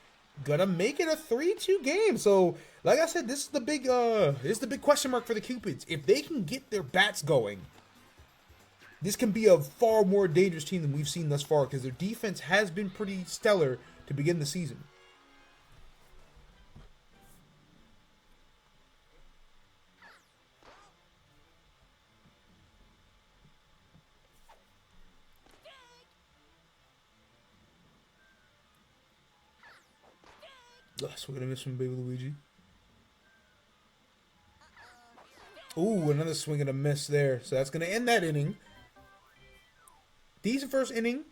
Gonna make it a 3-2 game. So, like I said, this is the big question mark for the Cupids. If they can get their bats going, this can be a far more dangerous team than we've seen thus far, because their defense has been pretty stellar to begin the season. We're going to miss from Baby Luigi. Ooh, another swing and a miss there. So that's going to end that inning. Decent first inning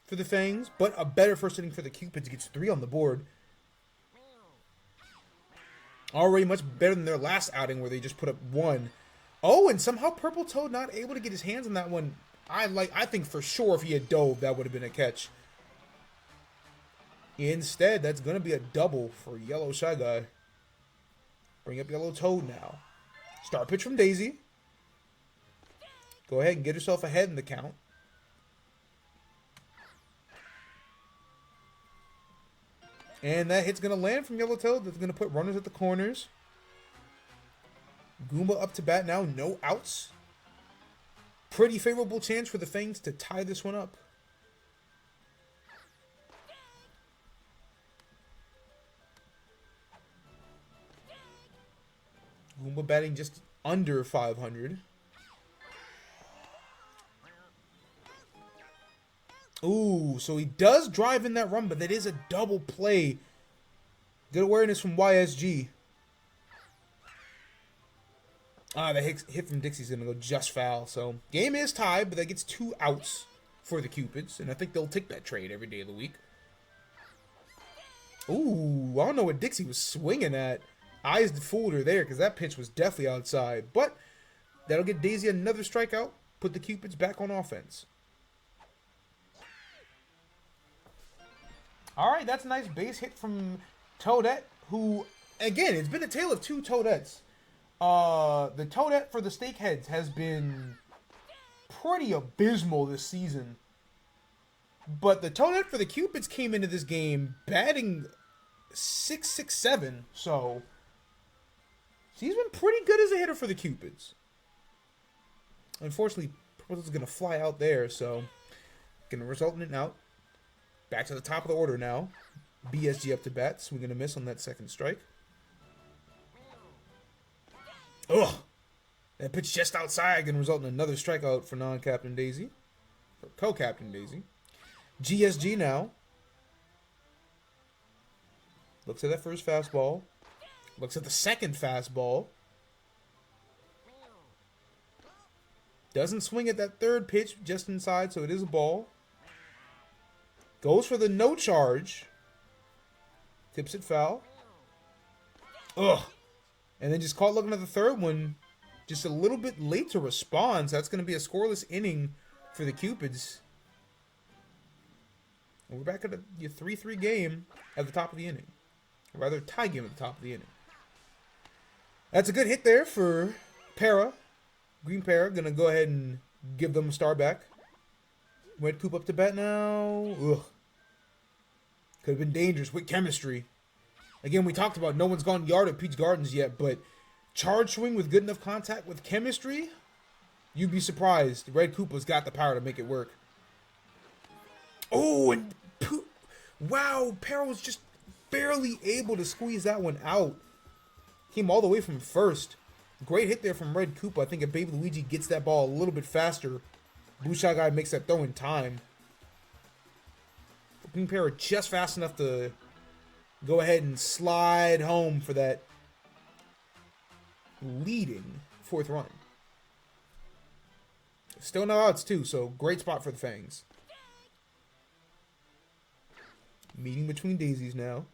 for the Fangs, but a better first inning for the Cupids. Gets 3 on the board. Already much better than their last outing where they just put up 1. Oh, and somehow Purple Toad not able to get his hands on that one. I think for sure if he had dove, that would have been a catch. Instead, that's going to be a double for Yellow Shy Guy. Bring up Yellow Toad now. Start pitch from Daisy. Go ahead and get yourself ahead in the count. And that hit's going to land from Yellow Toad. That's going to put runners at the corners. Goomba up to bat now. No outs. Pretty favorable chance for the Fangs to tie this one up. Goomba batting just under 500. Ooh, so he does drive in that run, but that is a double play. Good awareness from YSG. The hit from Dixie's going to go just foul. So, game is tied, but that gets 2 outs for the Cupids. And I think they'll take that trade every day of the week. Ooh, I don't know what Dixie was swinging at. Eyes fooled her there because that pitch was definitely outside. But that'll get Daisy another strikeout. Put the Cupids back on offense. All right, that's a nice base hit from Toadette, who, again, it's been a tale of 2 Toadettes. The Toadette for the Steakheads has been pretty abysmal this season. But the Toadette for the Cupids came into this game batting .667, so she's been pretty good as a hitter for the Cupids. Unfortunately, Purple's going to fly out there, so going to result in an out. Back to the top of the order now. BSG up to bat, swinging a miss on that second strike. Ugh! That pitch just outside going to result in another strikeout for non-captain Daisy. For co-captain Daisy. GSG now. Looks at that first fastball. Looks at the second fastball. Doesn't swing at that third pitch just inside, so it is a ball. Goes for the no charge. Tips it foul. Ugh. And then just caught looking at the third one. Just a little bit late to respond. So that's going to be a scoreless inning for the Cupids. And we're back at a 3-3 game at the top of the inning. Or rather, tie game at the top of the inning. That's a good hit there for Para. Green Para going to go ahead and give them a star back. Red Coop up to bat now. Ugh. Could have been dangerous with chemistry. Again, we talked about no one's gone yard at Peach Gardens yet, but charge swing with good enough contact with chemistry, you'd be surprised. Red Koopa's got the power to make it work. Oh, and wow, Para was just barely able to squeeze that one out. Came all the way from first. Great hit there from Red Koopa. I think if Baby Luigi gets that ball a little bit faster, Blue Shot Guy makes that throw in time. Green Para just fast enough to go ahead and slide home for that leading 4th run. Still no outs too, so great spot for the Fangs. Meeting between daisies now.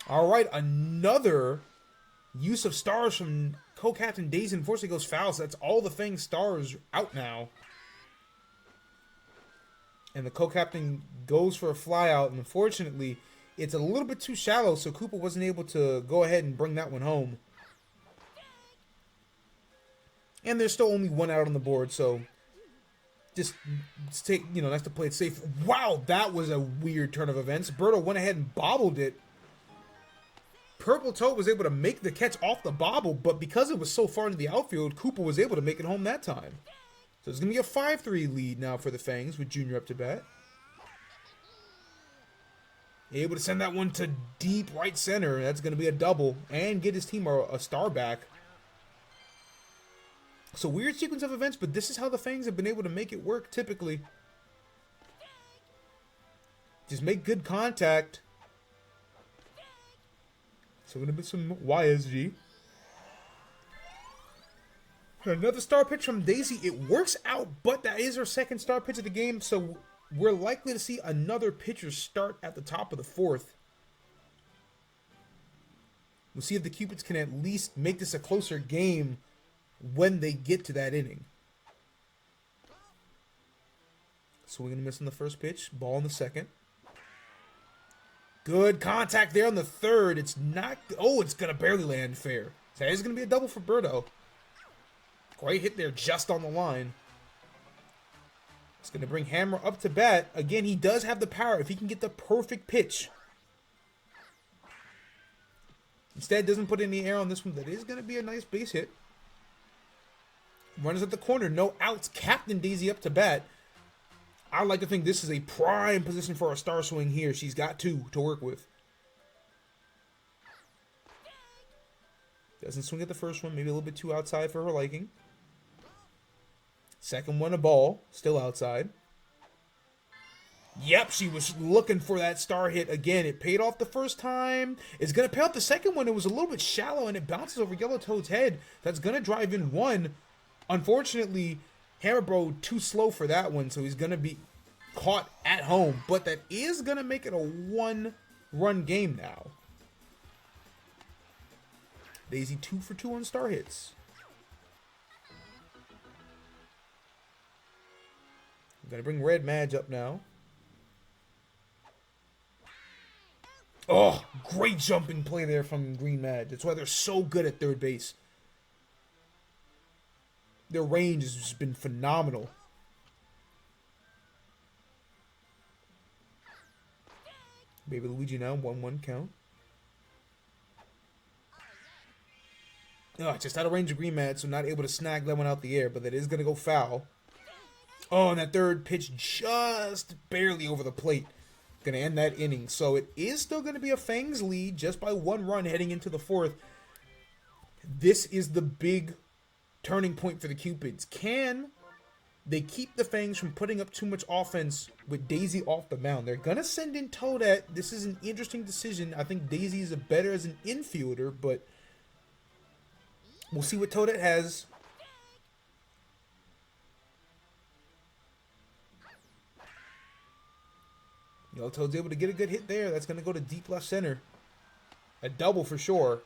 All right, another use of stars from co-captain Daisy. Unfortunately goes foul, so that's all the Fang stars out now. And the co-captain goes for a fly out, and unfortunately, it's a little bit too shallow, so Koopa wasn't able to go ahead and bring that one home. And there's still only 1 out on the board, so just take, nice to play it safe. Wow, that was a weird turn of events. Birdo went ahead and bobbled it. Purple Toad was able to make the catch off the bobble, but because it was so far into the outfield, Koopa was able to make it home that time. So it's going to be a 5-3 lead now for the Fangs with Junior up to bat. Able to send that one to deep right center. That's going to be a double and get his team a star back. So weird sequence of events, but this is how the Fangs have been able to make it work typically. Just make good contact. So going to be some YSG. Another star pitch from Daisy. It works out, but that is her second star pitch of the game, so we're likely to see another pitcher start at the top of the 4th. We'll see if the Cupids can at least make this a closer game when they get to that inning. So we're going to miss on the first pitch. Ball in the second. Good contact there on the third. It's not... Oh, it's going to barely land fair. So that is going to be a double for Birdo. Great hit there just on the line. It's going to bring Hammer up to bat. Again, he does have the power if he can get the perfect pitch. Instead, doesn't put any air on this one. That is going to be a nice base hit. Runners at the corner. No outs. Captain Daisy up to bat. I like to think this is a prime position for a star swing here. She's got 2 to work with. Doesn't swing at the first one. Maybe a little bit too outside for her liking. Second one, a ball. Still outside. Yep, she was looking for that star hit again. It paid off the first time. It's going to pay off the second one. It was a little bit shallow, and it bounces over Yellow Toad's head. That's going to drive in 1. Unfortunately, Hammer Bro too slow for that one, so he's going to be caught at home. But that is going to make it a 1-run game now. Daisy 2 for 2 on star hits. I'm going to bring Red Madge up now. Oh, great jumping play there from Green Madge. That's why they're so good at third base. Their range has just been phenomenal. Baby Luigi now, 1-1 count. Oh, just out of range of Green Madge, so not able to snag that one out the air, but that is going to go foul. Oh, and that third pitch just barely over the plate. Going to end that inning. So it is still going to be a Fangs lead just by 1 run heading into the 4th. This is the big turning point for the Cupids. Can they keep the Fangs from putting up too much offense with Daisy off the mound? They're going to send in Toadette. This is an interesting decision. I think Daisy is better as an infielder, but we'll see what Toadette has. Yellow Toad's able to get a good hit there. That's going to go to deep left center. A double for sure.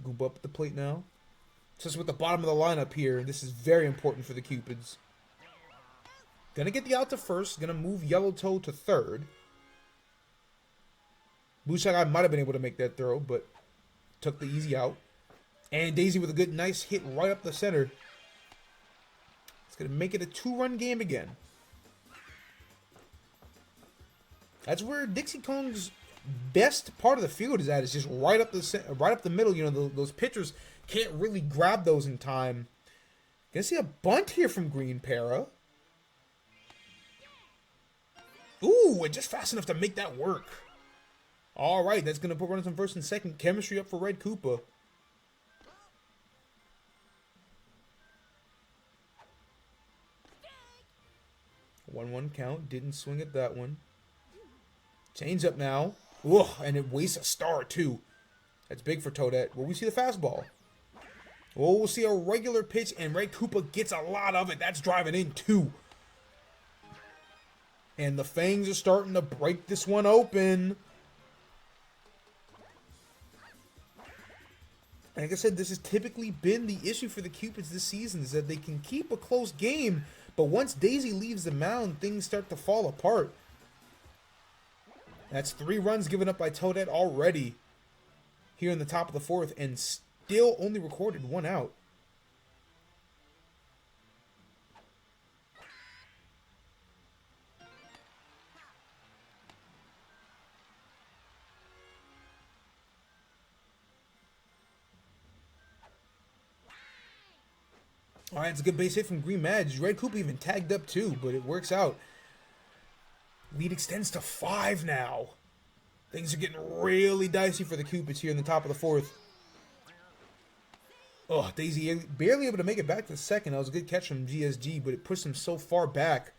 Goomba up at the plate now. Just with the bottom of the lineup here, this is very important for the Cupids. Gonna get the out to first. Gonna move Yellow Toe to third. Blue Shot Guy might have been able to make that throw, but took the easy out. And Daisy with a good, nice hit right up the center. It's gonna make it a 2-run game again. That's where Dixie Kong's best part of the field is at. Is just right up the middle. You know, those pitchers can't really grab those in time. Gonna see a bunt here from Green Para. Ooh, and just fast enough to make that work. All right, that's gonna put runners on first and second. Chemistry up for Red Koopa. One count. Didn't swing at that one. Change up now. Ugh, and it wastes a star too. That's big for Toadette. Will we see the fastball? Oh, we'll see a regular pitch, and Red Koopa gets a lot of it. That's driving in too. And the Fangs are starting to break this one open. Like I said, this has typically been the issue for the Cupids this season, is that they can keep a close game, but once Daisy leaves the mound, things start to fall apart. That's 3 runs given up by Toadette already here in the top of the 4th, and still only recorded 1 out. All right, it's a good base hit from Green Madge. Red Koopa even tagged up too, but it works out. Lead extends to 5 now. Things are getting really dicey for the Cupids here in the top of the 4th. Oh, Daisy barely able to make it back to second. That was a good catch from GSG, but it pushed him so far back.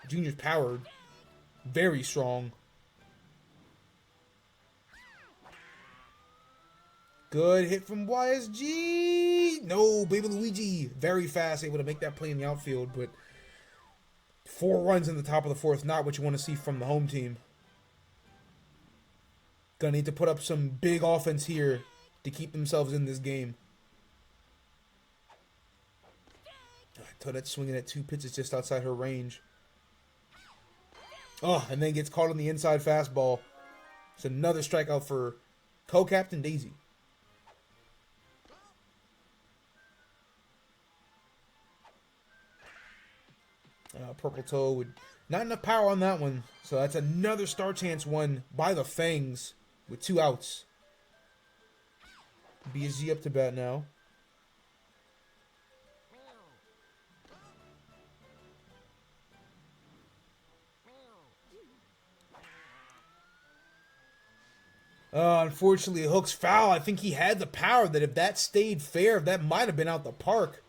Junior's powered. Very strong. Good hit from YSG. No, Baby Luigi. Very fast, able to make that play in the outfield, but 4 runs in the top of the 4th, not what you want to see from the home team. Gonna need to put up some big offense here to keep themselves in this game. Toadette swinging at 2 pitches just outside her range. Oh, and then gets caught on the inside fastball. It's another strikeout for co-captain Daisy. Purple Toe with not enough power on that one. So that's another star chance won by the Fangs with 2 outs. BSG up to bat now. Unfortunately, it hooks foul. I think he had the power that if that stayed fair, that might have been out the park.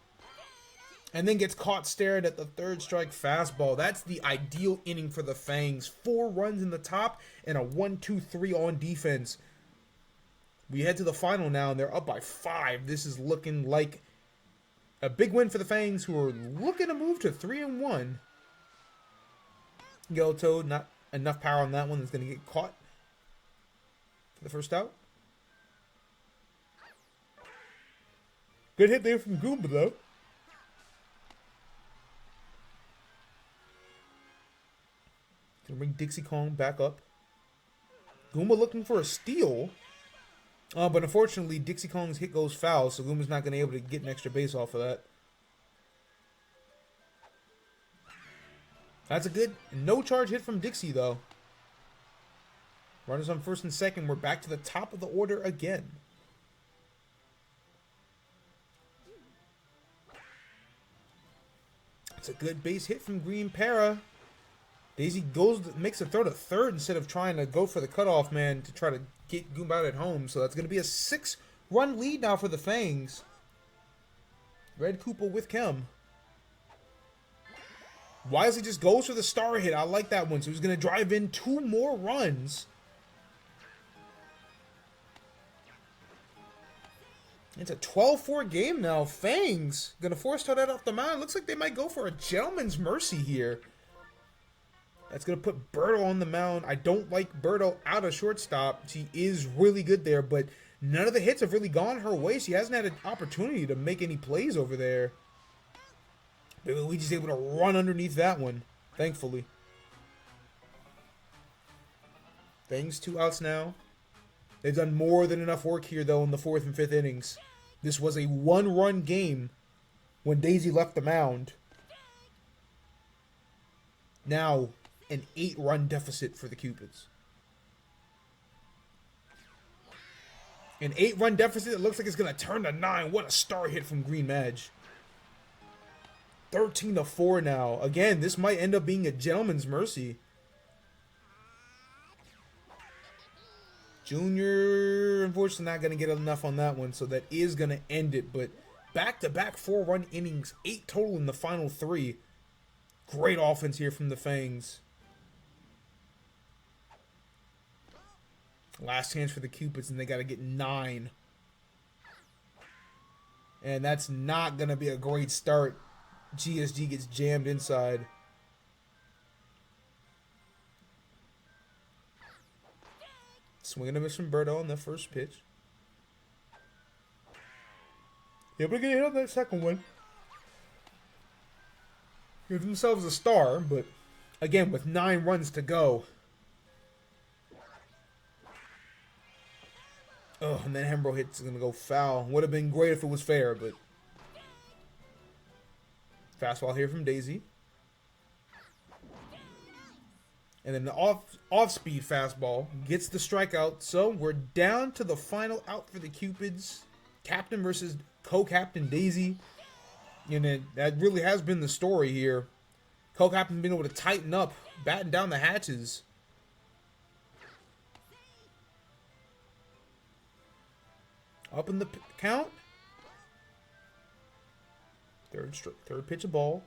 And then gets caught staring at the 3rd strike fastball. That's the ideal inning for the Fangs. 4 runs in the top and a 1-2-3 on defense. We head to the final now, and they're up by 5. This is looking like a big win for the Fangs, who are looking to move to 3-1. Yellow Toad, not enough power on that one. That's going to get caught for the first out. Good hit there from Goomba, though. Gonna bring Dixie Kong back up. Goomba looking for a steal. But unfortunately, Dixie Kong's hit goes foul, so Goomba's not going to be able to get an extra base off of that. That's a good no-charge hit from Dixie, though. Runners on first and second. We're back to the top of the order again. It's a good base hit from Green Para. Daisy makes a throw to third instead of trying to go for the cutoff man to try to get Goomba out at home. So that's going to be a 6-run lead now for the Fangs. Red Koopa with Chem. Wisely just goes for the star hit. I like that one. So he's going to drive in 2 more runs. It's a 12-4 game now. Fangs going to force Toadette off the mound. Looks like they might go for a gentleman's mercy here. That's going to put Birdo on the mound. I don't like Birdo out of shortstop. She is really good there, but none of the hits have really gone her way. She hasn't had an opportunity to make any plays over there. But Luigi's able to run underneath that one, thankfully. Things 2 outs now. They've done more than enough work here, though, in the 4th and 5th innings. This was a 1-run game when Daisy left the mound. Now, an 8-run deficit for the Cupids. An 8-run deficit, it looks like it's going to turn to 9. What a star hit from Green Madge. 13-4 now. Again, this might end up being a gentleman's mercy. Junior, unfortunately, not going to get enough on that one, so that is going to end it. But back-to-back 4-run innings, 8 total in the final 3. Great offense here from the Fangs. Last chance for the Cupids, and they got to get 9. And that's not going to be a great start. GSG gets jammed inside. Swinging a miss from Berto on the first pitch. Able to get hit on that second one. Give themselves a star, but again, with 9 runs to go. Oh, and then Hembro hit's going to go foul. Would have been great if it was fair, but... Fastball here from Daisy. And then the off-speed fastball gets the strikeout. So we're down to the final out for the Cupids. Captain versus co-captain Daisy. And that really has been the story here. Co-captain being able to tighten up, batten down the hatches. Up in the count. Third pitch of ball.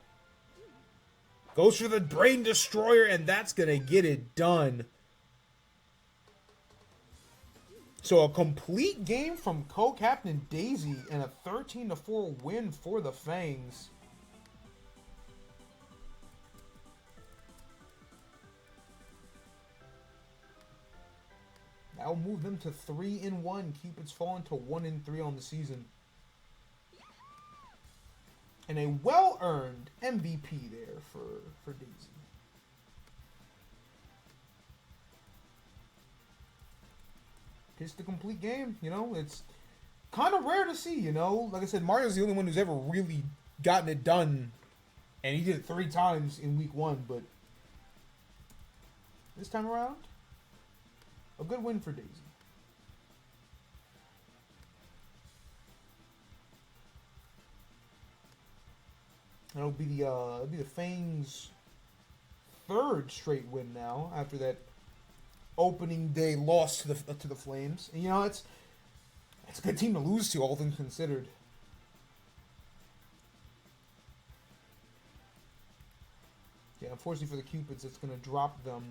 Goes for the brain destroyer, and that's going to get it done. So a complete game from co-captain Daisy and a 13-4 win for the Fangs. That'll move them to 3-1. Cupids falling to 1-3 on the season. And a well-earned MVP there for Daisy. It's the complete game, you know. It's kind of rare to see, you know. Like I said, Mario's the only one who's ever really gotten it done. And he did it 3 times in week 1, but this time around, a good win for Daisy. It'll be the Fangs' 3rd straight win now after that opening day loss to the Flames. And, you know, it's a good team to lose to, all things considered. Yeah, unfortunately for the Cupids, it's going to drop them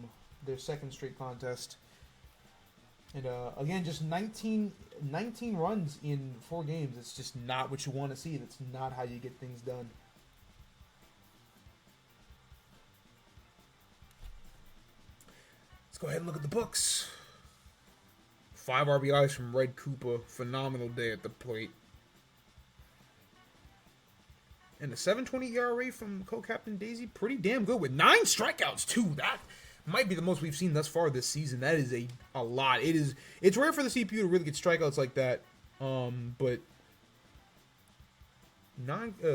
their 2nd straight contest. And again, just 19 runs in 4 games. It's just not what you want to see. That's not how you get things done. Go ahead and look at the books. 5 RBIs from Red Koopa. Phenomenal day at the plate. And a 7.20 ERA from co-captain Daisy. Pretty damn good with 9 strikeouts too. That might be the most we've seen thus far this season. That is a lot. It's rare for the CPU to really get strikeouts like that. But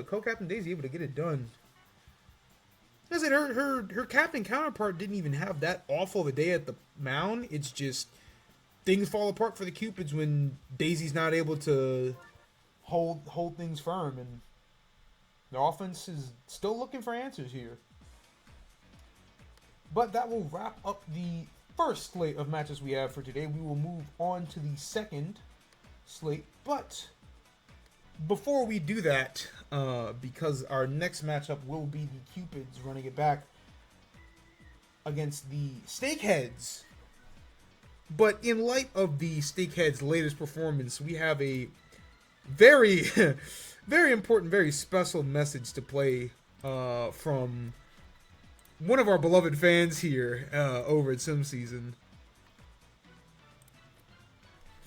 co-captain Daisy able to get it done. As I said, her captain counterpart didn't even have that awful of a day at the mound. It's just things fall apart for the Cupids when Daisy's not able to hold things firm, and the offense is still looking for answers here. But that will wrap up the first slate of matches we have for today. We will move on to the second slate, but before we do that, because our next matchup will be the Cupids running it back against the Steakheads. But in light of the Steakheads' latest performance, we have a very, very important, very special message to play from one of our beloved fans here over at Sim Season.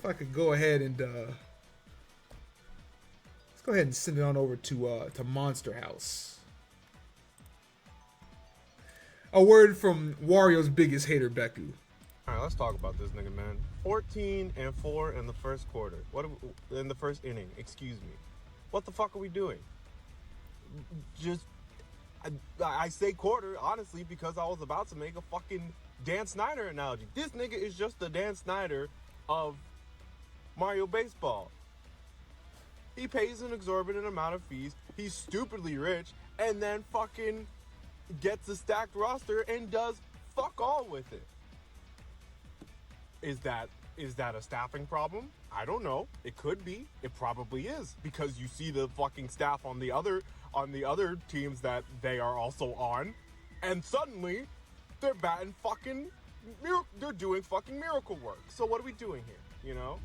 If I could go ahead and let's go ahead and send it on over to Monster House. A word from Wario's biggest hater, Beku. All right, let's talk about this nigga, man. 14-4 in the first quarter. In the first inning? Excuse me. What the fuck are we doing? Just, I say quarter honestly because I was about to make a fucking Dan Snyder analogy. This nigga is just the Dan Snyder of Mario Baseball. He pays an exorbitant amount of fees. He's stupidly rich, and then fucking gets a stacked roster and does fuck all with it. Is that a staffing problem? I don't know. It could be. It probably is, because you see the fucking staff on the other teams that they are also on, and suddenly they're batting fucking they're doing fucking miracle work. So what are we doing here? You know?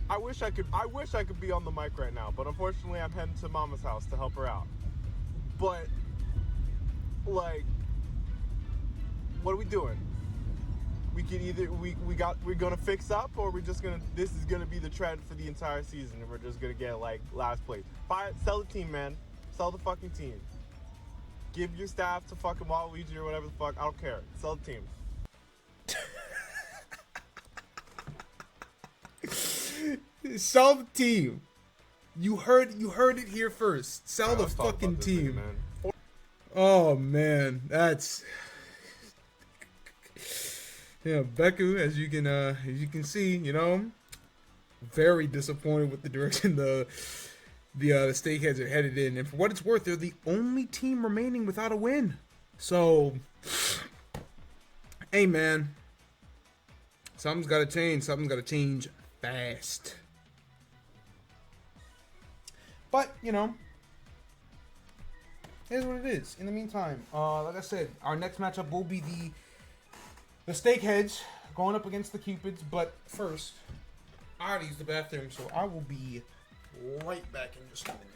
I wish I could be on the mic right now, but unfortunately I'm heading to Mama's house to help her out. But like, what are we doing? We can either we're gonna fix up, or this is gonna be the trend for the entire season, and we're just gonna get like last place. Sell the team, man. Sell the fucking team. Give your staff to fucking Waluigi or whatever the fuck. I don't care. Sell the team. Sell the team. You heard it here first. Sell the fucking team. Nigga, man. Oh man, that's yeah, Beku, as you can see, you know, very disappointed with the direction the Steakheads are headed in, and for what it's worth, they're the only team remaining without a win. So, hey man, something's got to change. Something's got to change fast. But you know, here's what it is. In the meantime, like I said, our next matchup will be the Steakheads going up against the Cupids. But first, I already used the bathroom, so I will be right back in just a minute.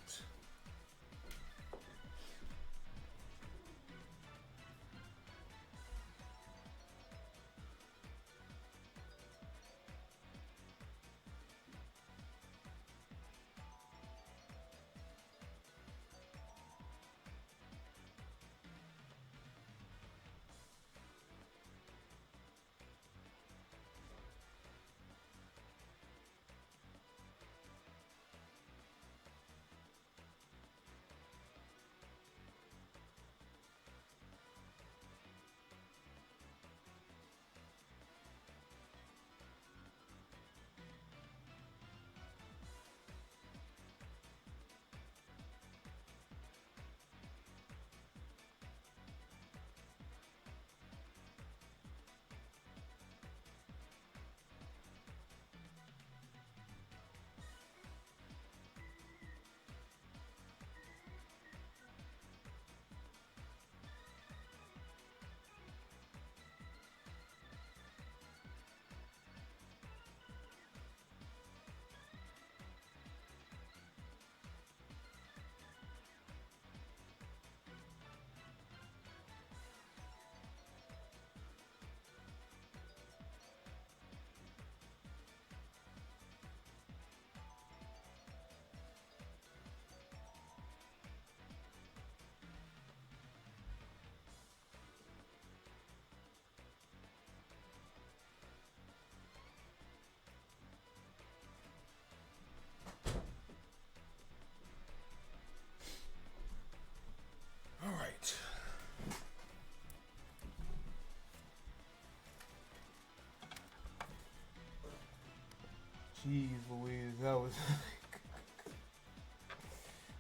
Jeez Louise, that was...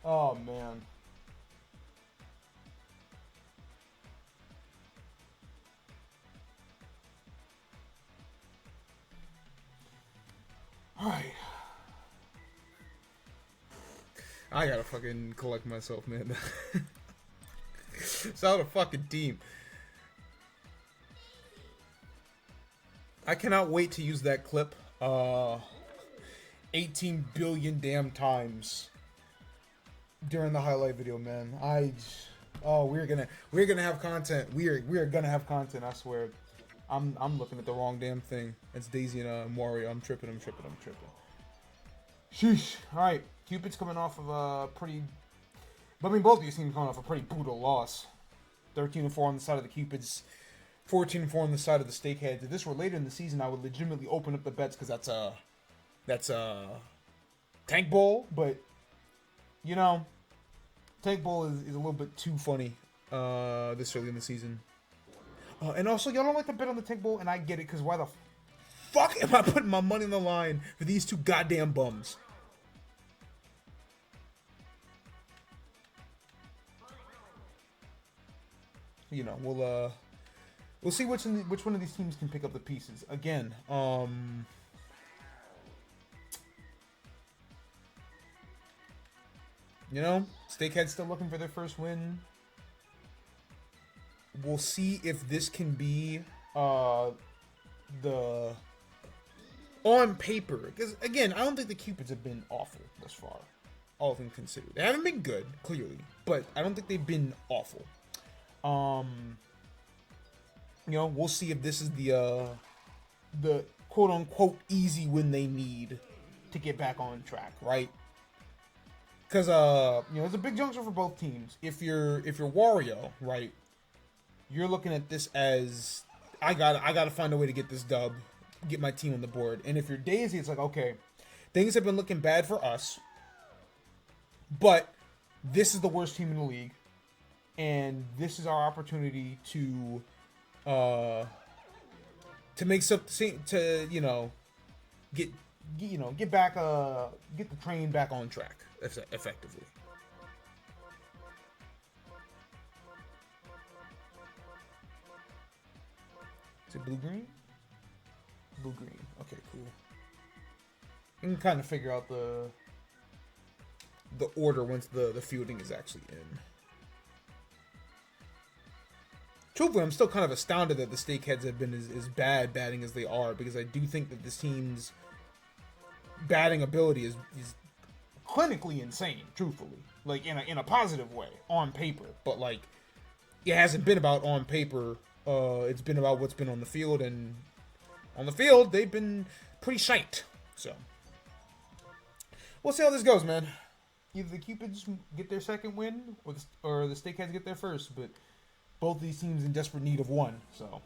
Oh, man. Alright. I gotta fucking collect myself, man. Sell the fucking team. I cannot wait to use that clip 18 billion damn times during the highlight video, man. We're gonna have content. We are gonna have content, I swear. I'm looking at the wrong damn thing. It's Daisy and Wario. I'm tripping. Sheesh. All right, Cupid's coming off of a pretty. But I mean, both of these teams coming off a pretty brutal loss. 13-4 on the side of the Cupids, 14-4 on the side of the Steakheads. If this were later in the season, I would legitimately open up the bets because that's a Tank Bowl. But you know, Tank Bowl is a little bit too funny this early in the season. And also, y'all don't like to bet on the Tank Bowl, and I get it, because why the fuck am I putting my money on the line for these two goddamn bums? You know, we'll see which one of these teams can pick up the pieces. Again, you know, Steakhead's still looking for their first win. We'll see if this can be the on paper. Because, again, I don't think the Cupids have been awful thus far, all things considered. They haven't been good, clearly, but I don't think they've been awful. You know, we'll see if this is the quote-unquote easy win they need to get back on track, right? Because, you know, it's a big juncture for both teams. If you're Wario, right, you're looking at this as, I gotta find a way to get this dub, get my team on the board. And if you're Daisy, it's like, okay, things have been looking bad for us, but this is the worst team in the league, and this is our opportunity to make something, to, you know, get the train back on track effectively. Is it blue-green? Blue-green. Okay, cool. You can kind of figure out the order once the fielding is actually in. Truthfully, I'm still kind of astounded that the Steakheads have been as bad batting as they are, because I do think that this team's batting ability is clinically insane, truthfully. Like, in a positive way, on paper. But, like, it hasn't been about on paper. It's been about what's been on the field, and on the field, they've been pretty shite. So, we'll see how this goes, man. Either the Cupids get their second win, or the Steakheads get their first, but both these teams in desperate need of one, so.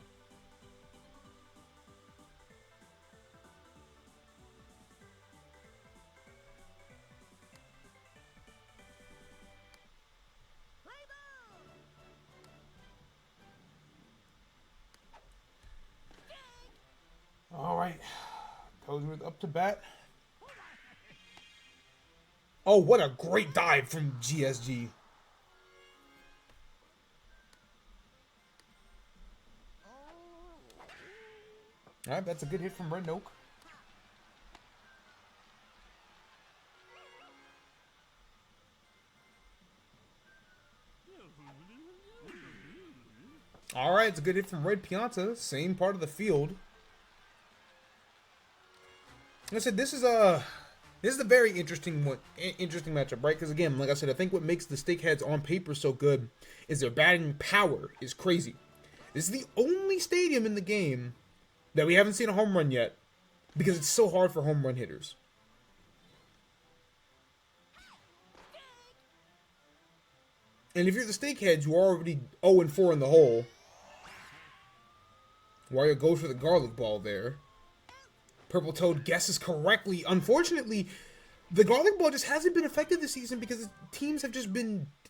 All right, Toadsworth up to bat. Oh, what a great dive from GSG. All right, that's a good hit from Red Oak. All right, it's a good hit from Red Pianta, same part of the field. Like I said, this is a very interesting matchup, right? Because again, like I said, I think what makes the Steakheads on paper so good is their batting power is crazy. This is the only stadium in the game that we haven't seen a home run yet, because it's so hard for home run hitters. And if you're the Steakheads, who are already 0-4 in the hole, Wario goes for the garlic ball there. Purple Toad guesses correctly. Unfortunately, the garlic ball just hasn't been effective this season because teams have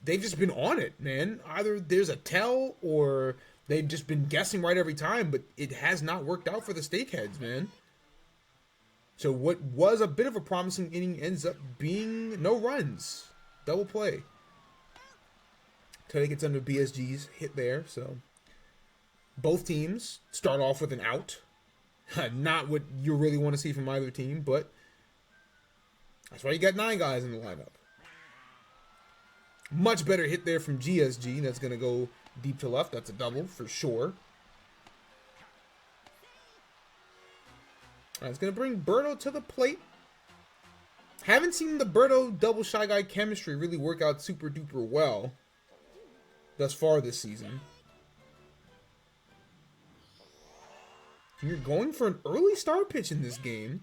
they've just been on it, man. Either there's a tell or they've just been guessing right every time, but it has not worked out for the Steakheads, man. So what was a bit of a promising inning ends up being no runs. Double play. Toad gets under BSG's hit there, so both teams start off with an out. Not what you really want to see from either team, but that's why you got 9 guys in the lineup. Much better hit there from GSG. That's going to go deep to left. That's a double for sure. All right, it's going to bring Birdo to the plate. Haven't seen the Birdo double Shy Guy chemistry really work out super duper well thus far this season. You're going for an early start pitch in this game.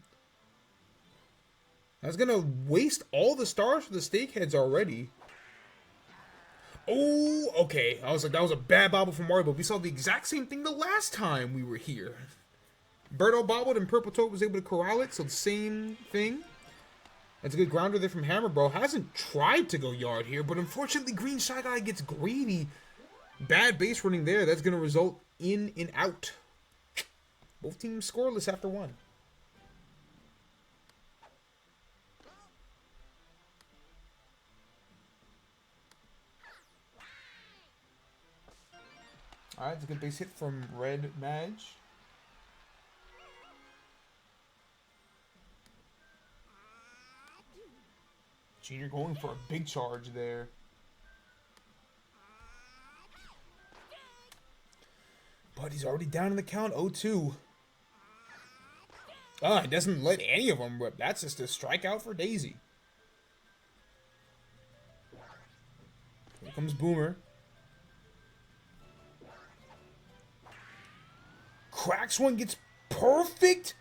That's going to waste all the stars for the Steakheads already. Oh, okay. I was like, that was a bad bobble from Mario, but we saw the exact same thing the last time we were here. Birdo bobbled and Purple Toad was able to corral it, so the same thing. That's a good grounder there from Hammer Bro. Hasn't tried to go yard here, but unfortunately Green Shy Guy gets greedy. Bad base running there. That's going to result in an out. Both teams scoreless after one. Alright, it's a good base hit from Red Madge. Junior going for a big charge there. But he's already down in the count, 0-2. Oh, he doesn't let any of them rip. That's just a strikeout for Daisy. Here comes Boomer. Cracks one, gets perfect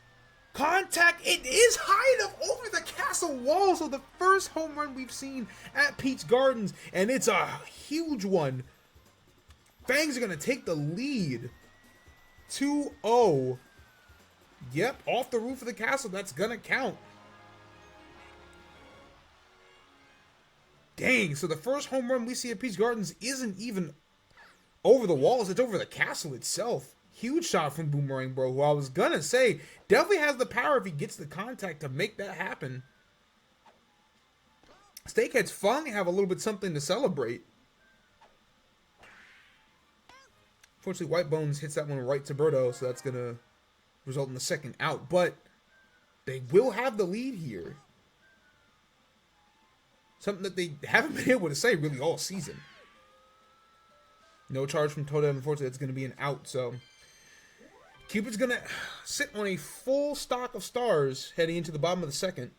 contact. It is high enough over the castle wall. So the first home run we've seen at Peach Gardens. And it's a huge one. Fangs are going to take the lead. 2-0. Yep, off the roof of the castle. That's going to count. Dang, so the first home run we see at Peach Gardens isn't even over the walls. It's over the castle itself. Huge shot from Boomerang Bro, who I was going to say definitely has the power if he gets the contact to make that happen. Steakheads finally have a little bit something to celebrate. Unfortunately, White Bones hits that one right to Birdo, so that's going to result in the second out. But they will have the lead here. Something that they haven't been able to say really all season. No charge from Toadette. Unfortunately, that's going to be an out. So Cupid's going to sit on a full stock of stars heading into the bottom of the second.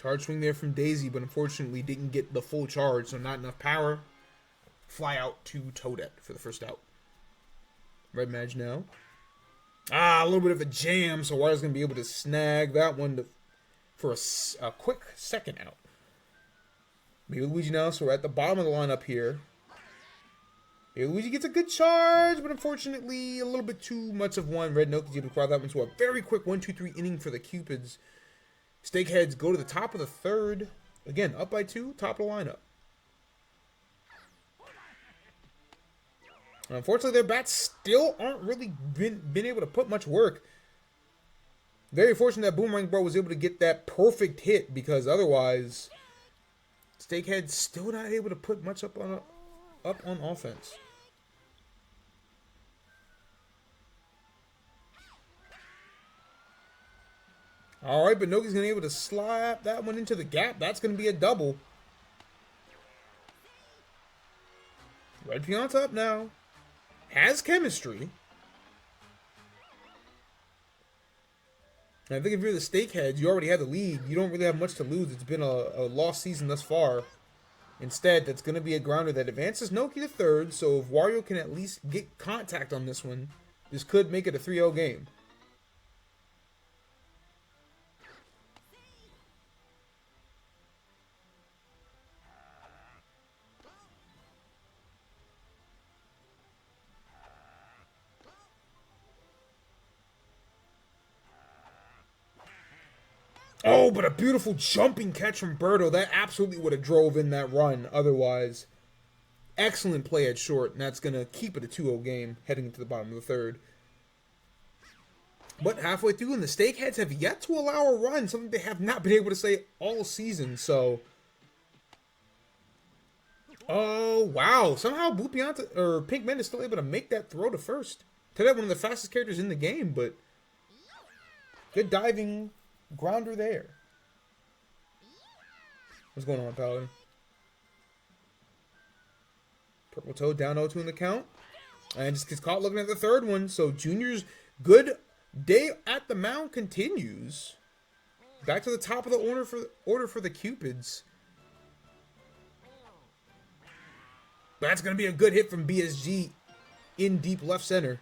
Charge swing there from Daisy, but unfortunately didn't get the full charge, so not enough power. Fly out to Toadette for the first out. Red Madge now. A little bit of a jam, so Wire's going to be able to snag that one for a quick second out. Maybe Luigi now, so we're at the bottom of the lineup here. Maybe Luigi gets a good charge, but unfortunately a little bit too much of one. Red Note is able to crowd that one to a very quick 1-2-3 inning for the Cupids. Steakheads go to the top of the third. Again, up by 2, top of the lineup. Unfortunately, their bats still aren't really been able to put much work. Very fortunate that Boomerang Bro was able to get that perfect hit, because otherwise, Steakhead's still not able to put much up on offense. All right, but Noki's going to be able to slap that one into the gap. That's going to be a double. Red Pianta up now. Has chemistry. And I think if you're the Steakheads, you already have the lead. You don't really have much to lose. It's been a lost season thus far. Instead, that's going to be a grounder that advances Noki to third. So if Wario can at least get contact on this one, this could make it a 3-0 game. Oh, but a beautiful jumping catch from Birdo. That absolutely would have drove in that run otherwise. Excellent play at short, and that's going to keep it a 2-0 game heading into the bottom of the third. But halfway through, and the Steakheads have yet to allow a run, something they have not been able to say all season, so... Oh, wow. Somehow Blue Pianta, or Pink Man is still able to make that throw to first. Today, one of the fastest characters in the game, but... Good diving... Grounder there. What's going on, Paladin? Purple Toad down 0-2 in the count. And just gets caught looking at the third one. So Junior's good day at the mound continues. Back to the top of the order for the Cupids. That's going to be a good hit from BSG in deep left center.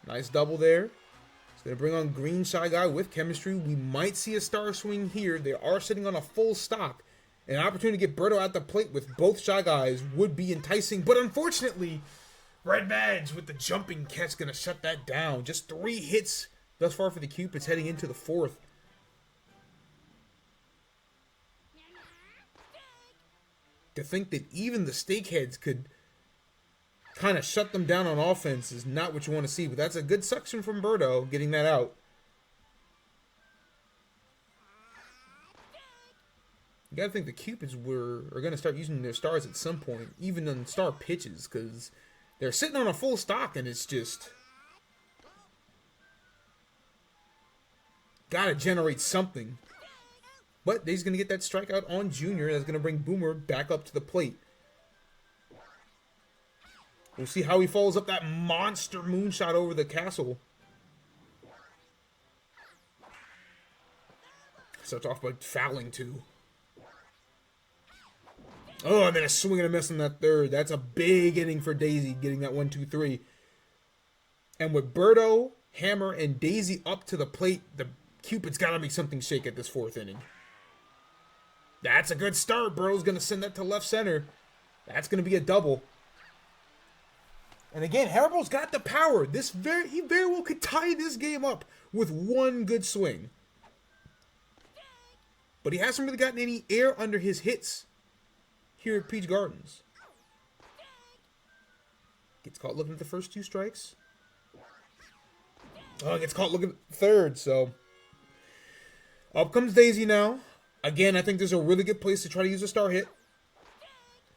Nice double there. It's going to bring on Green Shy Guy with chemistry. We might see a star swing here. They are sitting on a full stock. An opportunity to get Berto at the plate with both Shy Guys would be enticing. But unfortunately, Red Madge with the jumping catch going to shut that down. Just 3 hits thus far for the Cupids heading into the 4th. To think that even the Steakheads could kind of shut them down on offense is not what you want to see. But that's a good suction from Berto, getting that out. You got to think the Cupids are going to start using their stars at some point, even on star pitches, because they're sitting on a full stock and it's just got to generate something. But he's going to get that strikeout on Junior. That's going to bring Boomer back up to the plate. We'll see how he follows up that monster moonshot over the castle. Starts off by fouling too. Oh, and then a swing and a miss on that 3rd. That's a big inning for Daisy, getting that 1-2-3. And with Berto, Hammer, and Daisy up to the plate, the Cupid's got to make something shake at this 4th inning. That's a good start. Berto's going to send that to left center. That's going to be a double. And again, Hammerbo's got the power. He very well could tie this game up with one good swing. But he hasn't really gotten any air under his hits here at Peach Gardens. Gets caught looking at the first 2 strikes. Oh, gets caught looking at the 3rd, so up comes Daisy now. Again, I think this is a really good place to try to use a star hit.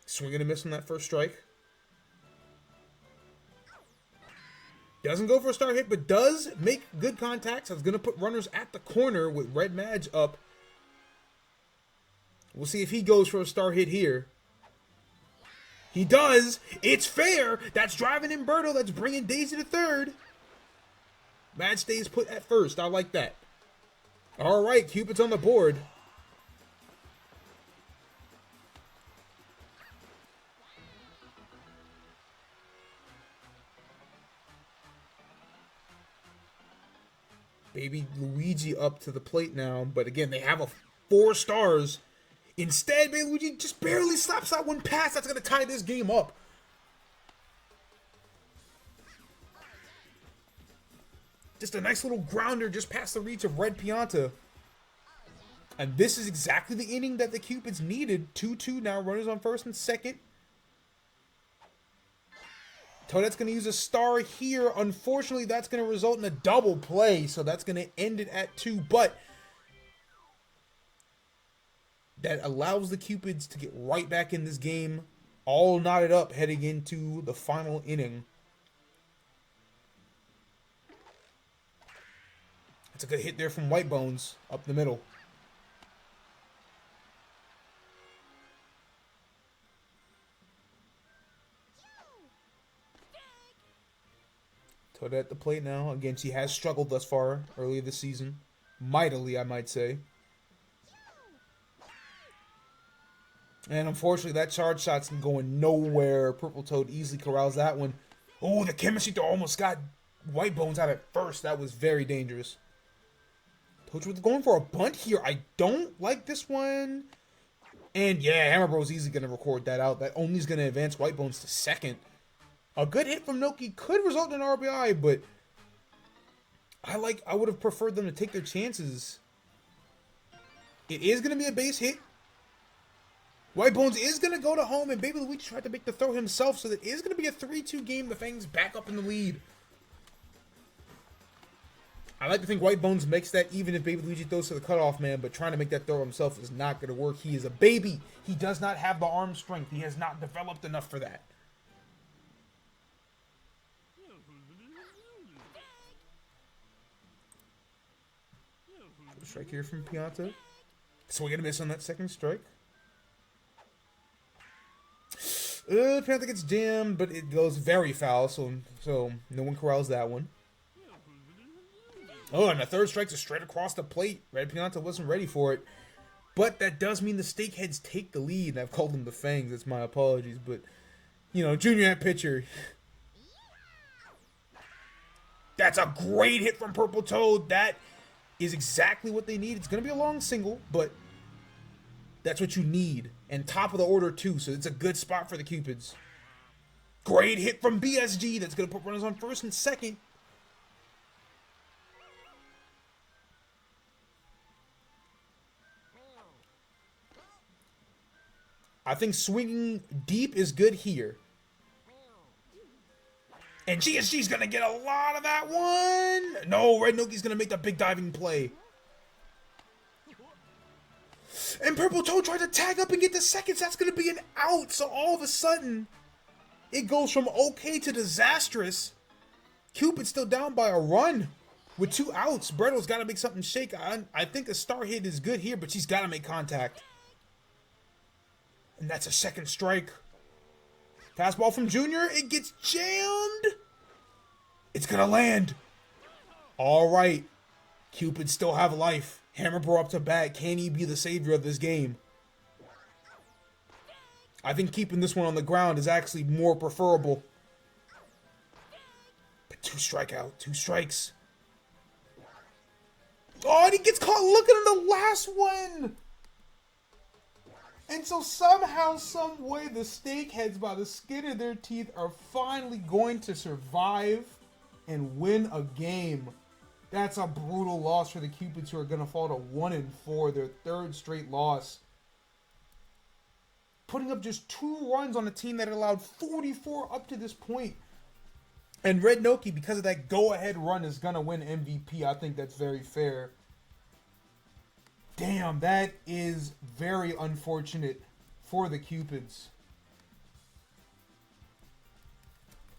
Swing and a miss on that first strike. Doesn't go for a star hit, but does make good contact. So it's going to put runners at the corner with Red Madge up. We'll see if he goes for a star hit here. He does. It's fair. That's driving in Berto. That's bringing Daisy to 3rd. Madge stays put at 1st. I like that. All right, Cupid's on the board. Baby Luigi up to the plate now. But again, they have 4 stars. Instead, Baby Luigi just barely slaps that one past. That's going to tie this game up. Just a nice little grounder just past the reach of Red Pianta. And this is exactly the inning that the Cupids needed. 2-2 now. Runners on 1st and 2nd. Toadette's going to use a star here. Unfortunately, that's going to result in a double play. So that's going to end it at 2. But that allows the Cupids to get right back in this game. All knotted up heading into the final inning. That's a good hit there from White Bones up the middle. Toadette at the plate now. Again, she has struggled thus far early this season. Mightily, I might say. And unfortunately, that charge shot's going nowhere. Purple Toad easily corrals that one. Oh, the chemistry throw almost got White Bones out at 1st. That was very dangerous. Toad's going for a bunt here. I don't like this one. And yeah, Hammer Bro's easily going to record that out. That only is going to advance White Bones to 2nd. A good hit from Noki could result in an RBI, but I would have preferred them to take their chances. It is going to be a base hit. White Bones is going to go to home, and Baby Luigi tried to make the throw himself, so that is going to be a 3-2 game. The Fangs back up in the lead. I like to think White Bones makes that even if Baby Luigi throws to the cutoff man, but trying to make that throw himself is not going to work. He is a baby. He does not have the arm strength. He has not developed enough for that. Strike here from Pianta. So we're going to miss on that 2nd strike. Pianta gets jammed, but it goes very foul, so no one corrals that one. Oh, and the third strike's a straight across the plate. Red Pianta wasn't ready for it. But that does mean the Steakheads take the lead. I've called them the Fangs. That's my apologies. But, you know, Junior at pitcher. That's a great hit from Purple Toad. That is exactly what they need. It's going to be a long single, but that's what you need. And top of the order, too. So it's a good spot for the Cupids. Great hit from BSG. That's going to put runners on first and second. I think swinging deep is good here. And GSG's going to get a lot of that one. No, Red Noki's going to make the big diving play. And Purple Toad tried to tag up and get the seconds. That's going to be an out. So all of a sudden, it goes from okay to disastrous. Cupid's still down by a run with 2 outs. Berto's got to make something shake. I think a star hit is good here, but she's got to make contact. And that's a second strike. Fastball from Junior. It gets jammed. It's going to land. All right. Cupid still have life. Hammerbro up to bat. Can he be the savior of this game? I think keeping this one on the ground is actually more preferable. But 2 strikes. Oh, and he gets caught looking at the last one. And so somehow, some way, the Steakheads, by the skin of their teeth, are finally going to survive and win a game. That's a brutal loss for the Cupids, who are going to fall to 1-4, their 3rd straight loss. Putting up just 2 runs on a team that had allowed 44 up to this point. And Red Noki, because of that go-ahead run, is going to win MVP. I think that's very fair. Damn, that is very unfortunate for the Cupids.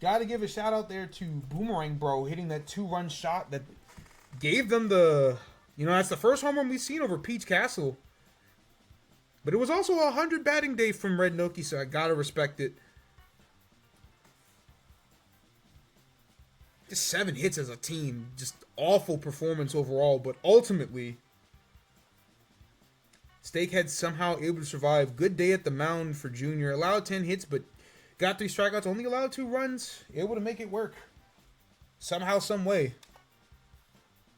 Gotta give a shout out there to Boomerang Bro hitting that 2-run shot that gave them the... You know, that's the first home run we've seen over Peach Castle. But it was also a 100 batting day from Red Noki, so I gotta respect it. Just 7 hits as a team. Just awful performance overall, but ultimately... Steakhead somehow able to survive. Good day at the mound for Junior. Allowed 10 hits, but got 3 strikeouts. Only allowed 2 runs. Able to make it work. Somehow, some way.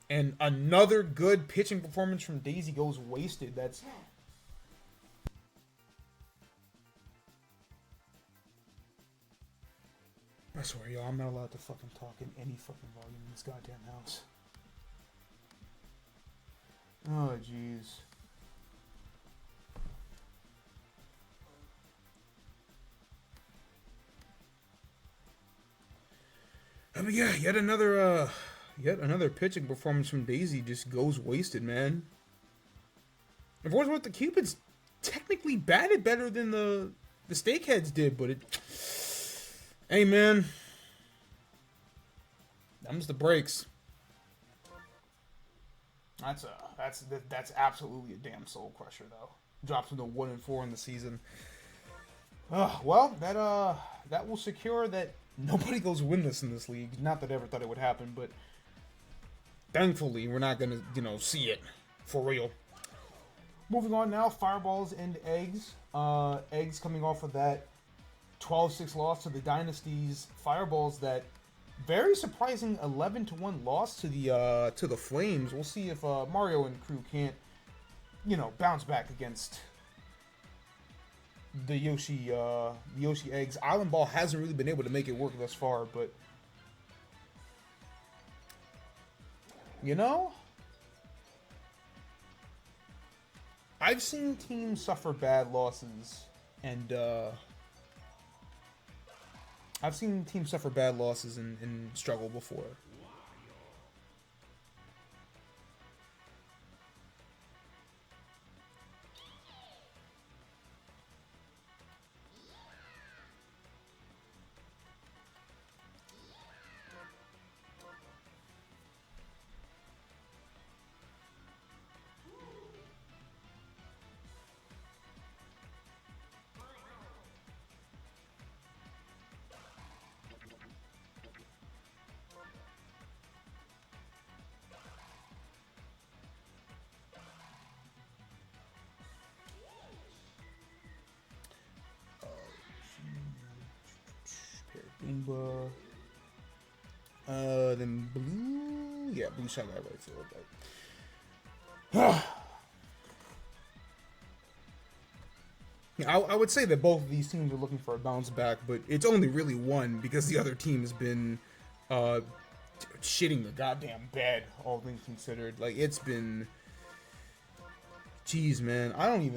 And another good pitching performance from Daisy goes wasted. That's... I swear, y'all, I'm not allowed to fucking talk in any fucking volume in this goddamn house. Oh, jeez. I mean, yeah, yet another pitching performance from Daisy just goes wasted, man. And for what the Cupids technically batted better than the Steakheads did, but it... Hey, man. Them's the breaks. That's absolutely a damn soul crusher, though. Drops them to 1-4 in the season. Well, that will secure that nobody goes winless in this league. Not that I ever thought it would happen, but thankfully we're not gonna, see it for real. Moving on now, Fireballs and Eggs. Eggs coming off of that 12-6 loss to the Dynasties. Fireballs, that very surprising 11-1 loss to the Flames. We'll see if Mario and crew can't, bounce back against the Yoshi Eggs. Island Ball hasn't really been able to make it work thus far, but I've seen teams suffer bad losses, and I've seen teams suffer bad losses and struggle before. Umba. Then blue. Yeah, blue shot that right field. Yeah, I would say that both of these teams are looking for a bounce back, but it's only really one because the other team has been shitting the goddamn bed, all things considered. Like, it's been... Jeez, man. I don't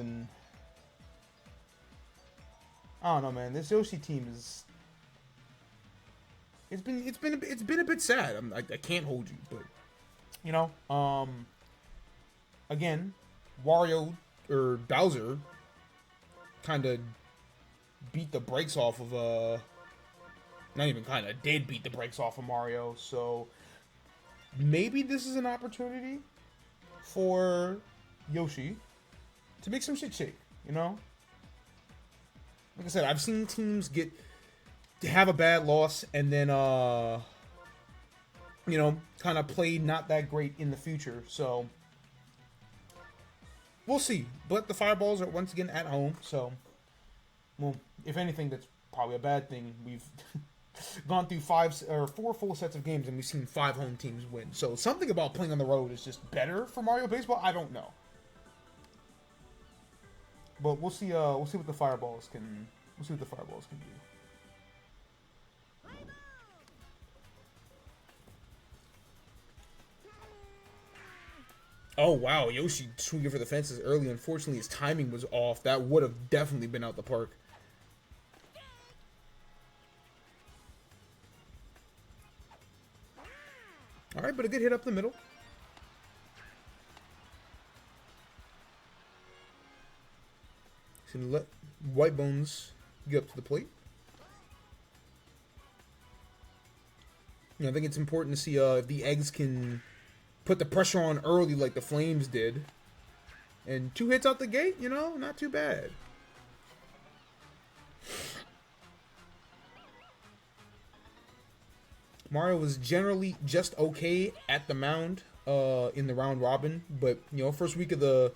know, man. This Yoshi team is... It's been a bit sad. I can't hold you, but... You know, again, Wario, or Bowser... kind of beat the brakes off of not even kind of did beat the brakes off of Mario, so maybe this is an opportunity for Yoshi to make some shit shake, you know? Like I said, I've seen teams have a bad loss and then you know, kind of play not that great in the future, so we'll see. But the Fireballs are once again at home, so, well, if anything, that's probably a bad thing. We've gone through 4 full sets of games and we've seen 5 home teams win. So something about playing on the road is just better for Mario Baseball. I don't know, but we'll see. We'll see what the Fireballs can. We'll see what the Fireballs can do. Oh, wow. Yoshi swinging for the fences early. Unfortunately, his timing was off. That would have definitely been out the park. All right, but a good hit up the middle. He's going to let White Bones get up to the plate. You know, I think it's important to see if the Eggs can put the pressure on early like the Flames did. And 2 hits out the gate, you know, not too bad. Mario was generally just okay at the mound in the round robin, but you know, first week of the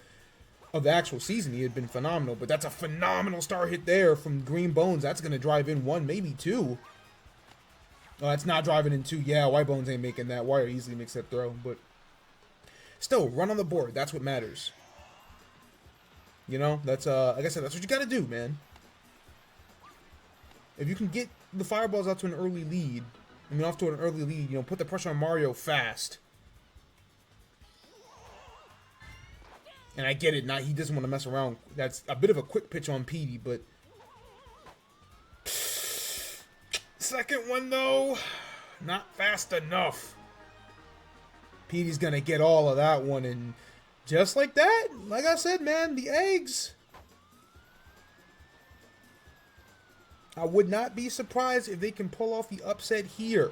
actual season, he had been phenomenal. But that's a phenomenal star hit there from Green Bones. That's gonna drive in 1, maybe 2. Oh, that's not driving in 2. Yeah, White Bones ain't making that. Wire easily makes that throw, but still, run on the board. That's what matters. You know, that's like I said, that's what you gotta do, man. If you can get the Fireballs out to an early lead. Off to an early lead, you know, put the pressure on Mario fast. And I get it, he doesn't want to mess around. That's a bit of a quick pitch on Petey, but... Second one, though, not fast enough. Petey's gonna get all of that one, and just like that, like I said, man, the Eggs... I would not be surprised if they can pull off the upset here.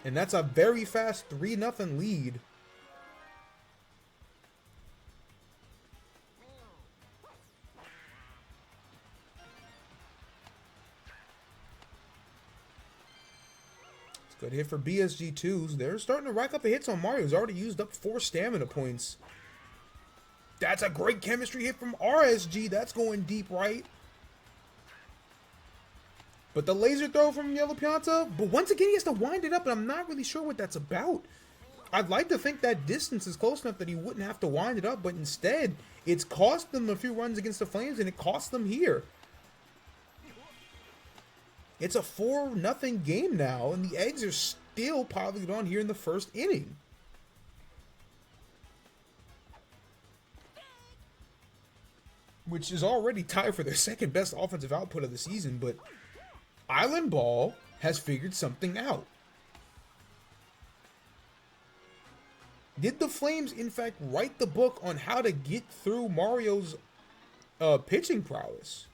And that's a very fast 3-0 lead. It's a good hit for BSG2s. They're starting to rack up the hits on Mario. He's already used up 4 stamina points. That's a great chemistry hit from RSG. That's going deep right. But the laser throw from Yellow Pianta, but once again, he has to wind it up, and I'm not really sure what that's about. I'd like to think that distance is close enough that he wouldn't have to wind it up, but instead, it's cost them a few runs against the Flames, and it cost them here. It's a 4-0 game now, and the Eggs are still piling it on here in the first inning. Which is already tied for their second best offensive output of the season, but Island Ball has figured something out. Did the Flames, in fact, write the book on how to get through Mario's pitching prowess?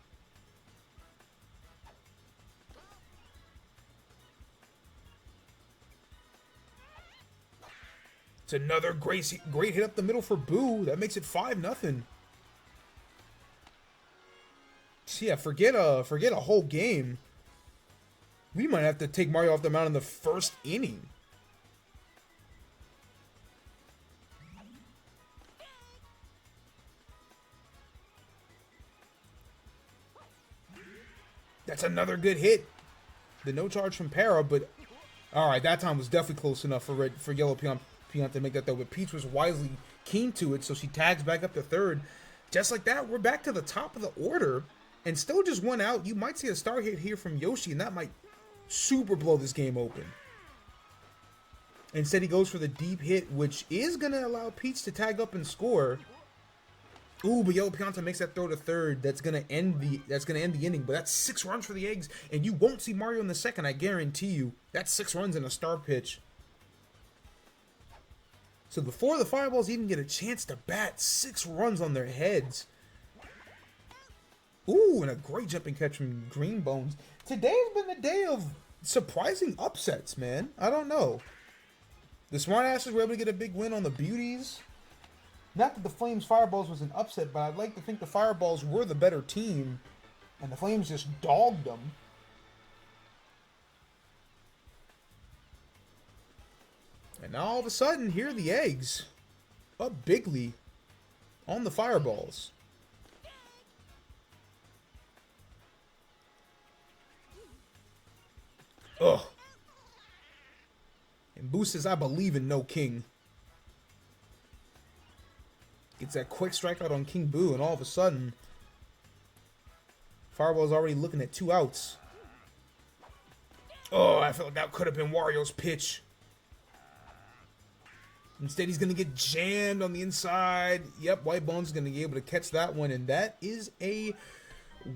It's another great hit up the middle for Boo. That makes it 5-0. Yeah, forget a whole game. We might have to take Mario off the mound in the first inning. That's another good hit. the no charge from Para, but all right, that time was definitely close enough for Yellow Pianta to make that throw. But Peach was wisely keen to it, so she tags back up to third. Just like that, we're back to the top of the order, and still just one out. You might see a star hit here from Yoshi, and that might super blow this game open. Instead, he goes for the deep hit, which is gonna allow Peach to tag up and score. Ooh, but Yellow Pianta makes that throw to third. That's gonna end the inning. But that's 6 runs for the eggs, and you won't see Mario in the second. I guarantee you. That's 6 runs in a star pitch. So before the Fireballs even get a chance to bat, 6 runs on their heads. Ooh, and a great jumping catch from Green Bones. Today's been the day of surprising upsets, man. I don't know. The Smartasses were able to get a big win on the Beauties. Not that the Flames Fireballs was an upset, but I'd like to think the Fireballs were the better team, and the Flames just dogged them. And now all of a sudden, here are the eggs. Up bigly on the Fireballs. Ugh. And Boo says, I believe in no king. Gets that quick strikeout on King Boo, and all of a sudden, Fireball's already looking at 2 outs. Oh, I feel like that could have been Wario's pitch. Instead, he's going to get jammed on the inside. Yep, White Bones is going to be able to catch that one, and that is a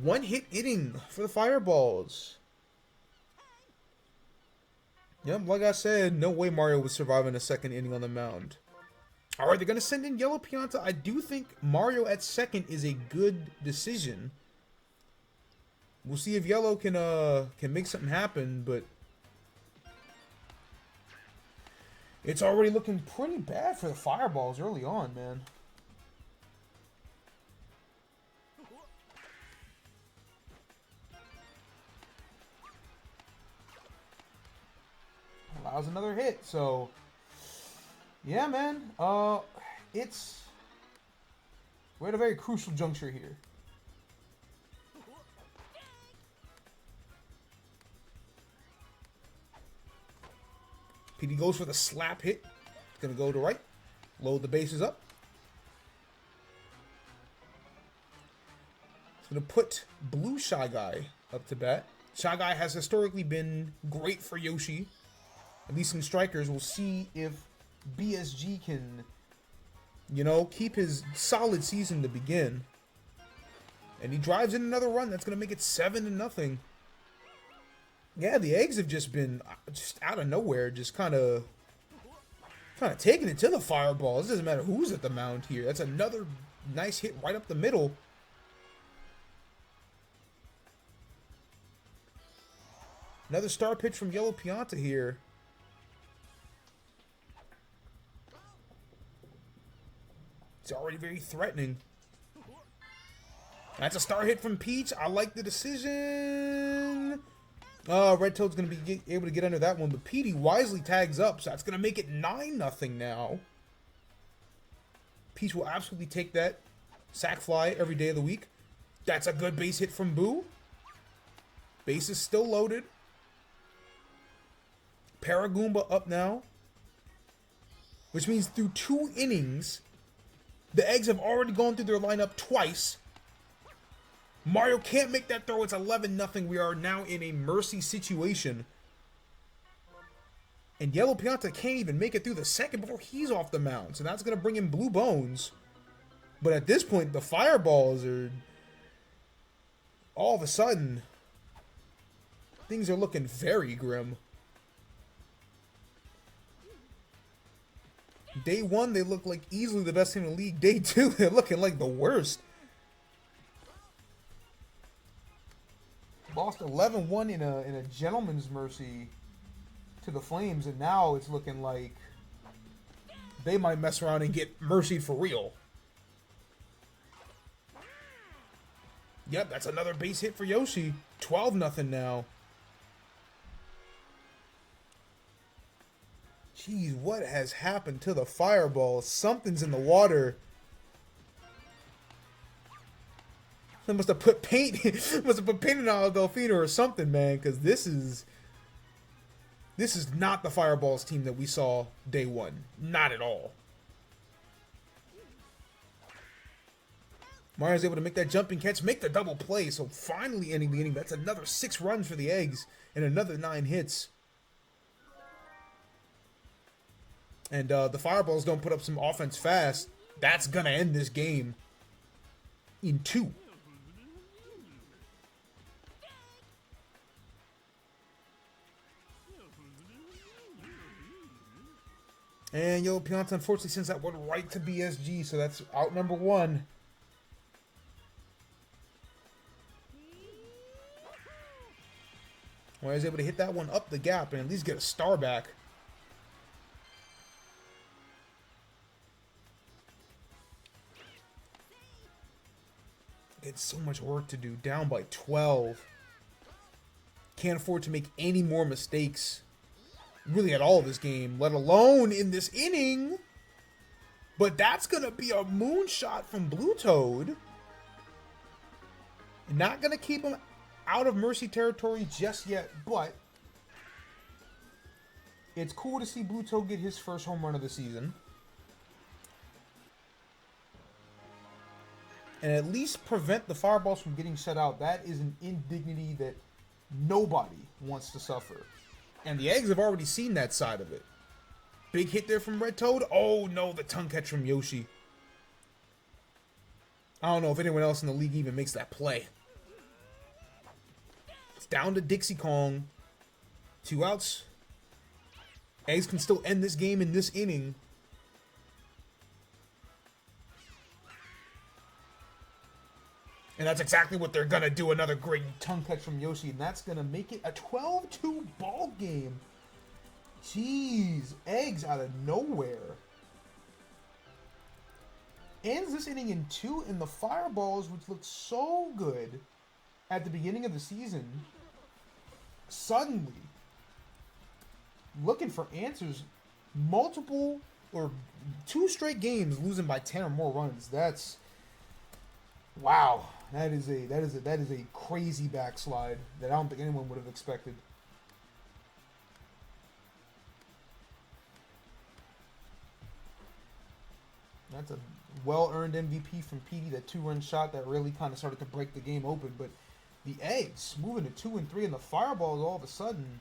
one-hit inning for the Fireballs. Yep, like I said, no way Mario would survive in a second inning on the mound. All right, they're going to send in Yellow Pianta. I do think Mario at second is a good decision. We'll see if Yellow can make something happen, but it's already looking pretty bad for the Fireballs early on, man. Allows another hit, so yeah, man. We're at a very crucial juncture here. PD goes for the slap hit. It's gonna go to right. Load the bases up. It's gonna put Blue Shy Guy up to bat. Shy Guy has historically been great for Yoshi. At least in strikers. We'll see if BSG can, you know, keep his solid season to begin. And he drives in another run. That's going to make it 7-0. Yeah, the eggs have just been just out of nowhere. Just kind of taking it to the Fireballs. It doesn't matter who's at the mound here. That's another nice hit right up the middle. Another star pitch from Yellow Pianta here. It's already very threatening. That's a star hit from Peach. I like the decision. Red Toad's going to be able to get under that one. But Petey wisely tags up. So that's going to make it 9-0 now. Peach will absolutely take that sack fly every day of the week. That's a good base hit from Boo. Base is still loaded. Paragoomba up now. Which means through 2 innings, the eggs have already gone through their lineup twice. Mario can't make that throw. It's 11-0. We are now in a mercy situation. And Yellow Pianta can't even make it through the second before he's off the mound. So that's going to bring in Blue Bones. But at this point, the Fireballs are... all of a sudden, things are looking very grim. Day 1, they look like easily the best team in the league. Day 2, they're looking like the worst. Lost 11-1 in a gentleman's mercy to the Flames, and now it's looking like they might mess around and get mercied for real. Yep, that's another base hit for Yoshi. 12-0 now. Jeez, what has happened to the Fireballs? Something's in the water. They must have put paint in on Delfino or something, man, because this is not the Fireballs team that we saw day one. Not at all. Mario's able to make that jumping catch, make the double play, so finally ending the inning. That's another 6 runs for the Eggs and another 9 hits. And the Fireballs don't put up some offense fast. That's going to end this game in 2. And Yo Pianta unfortunately sends that one right to BSG, so that's out number 1. Well, I was able to hit that one up the gap and at least get a star back. It's so much work to do. Down by 12. Can't afford to make any more mistakes. Really at all this game, let alone in this inning. But that's going to be a moonshot from Blue Toad. Not going to keep him out of Mercy territory just yet, but it's cool to see Blue Toad get his first home run of the season. And at least prevent the Fireballs from getting shut out. That is an indignity that nobody wants to suffer. And the Eggs have already seen that side of it. Big hit there from Red Toad. Oh no, the tongue catch from Yoshi. I don't know if anyone else in the league even makes that play. It's down to Dixie Kong. 2 outs. Eggs can still end this game in this inning. And that's exactly what they're going to do. Another great tongue catch from Yoshi. And that's going to make it a 12-2 ball game. Jeez. Eggs out of nowhere. Ends this inning in 2. And the Fireballs, which looked so good at the beginning of the season, suddenly looking for answers. Multiple or 2 straight games losing by 10 or more runs. That's... wow. That is a crazy backslide that I don't think anyone would have expected. That's a well-earned MVP from Petey. That 2-run shot that really kind of started to break the game open. But the Eggs moving to 2 and 3, and the Fireballs all of a sudden,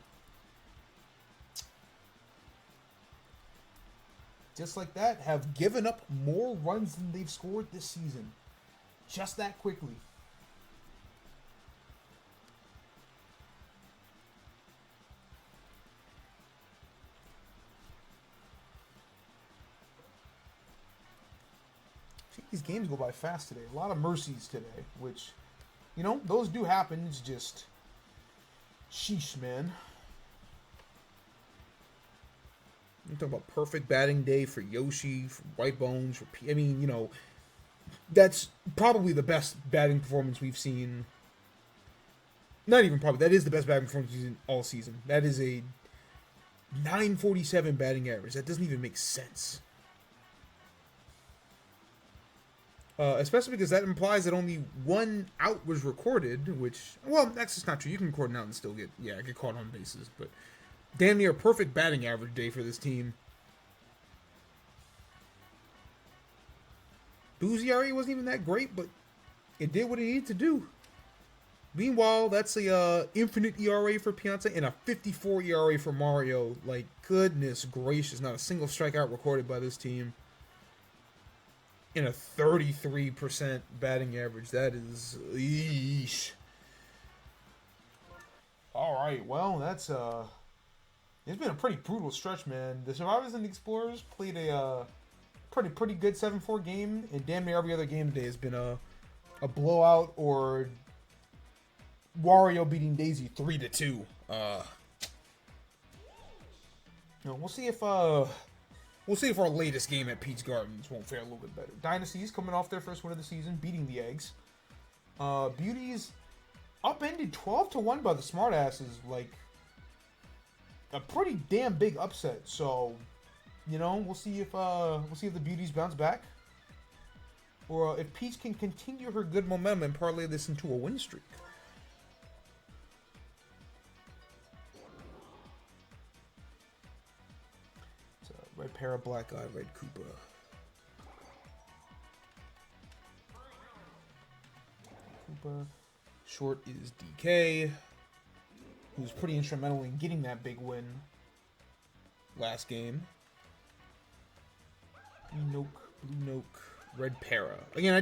just like that, have given up more runs than they've scored this season. Just that quickly. These games go by fast today. A lot of mercies today, which, you know, those do happen. It's just, sheesh, man. I'm talking about perfect batting day for Yoshi, for White Bones, for I mean, you know, that's probably the best batting performance we've seen. Not even probably. That is the best batting performance we've seen all season. That is a 947 batting average. That doesn't even make sense. Especially because that implies that only 1 out was recorded, which, well, that's just not true. You can record an out and still get caught on bases. But damn near a perfect batting average day for this team. Boo's ERA wasn't even that great, but it did what it needed to do. Meanwhile, that's a infinite ERA for Pianta and a 54 ERA for Mario. Like, goodness gracious, not a single strikeout recorded by this team. And a 33% batting average. That is... eesh. Alright, well, that's... it's been a pretty brutal stretch, man. The Survivors and the Explorers played a... pretty good 7-4 game, and damn near every other game today has been a blowout or Wario beating Daisy 3-2. You know, we'll see if our latest game at Pete's Gardens won't fare a little bit better. Dynasties coming off their first win of the season, beating the Eggs. Beauties upended 12-1 by the Smartasses, like a pretty damn big upset. So, you know, we'll see if the Beauties bounce back, or if Peach can continue her good momentum and parlay this into a win streak. So, red Para, black eye, red Koopa. Koopa. Short is DK, who's pretty instrumental in getting that big win last game. Noke, blue Noke, red Para. Again,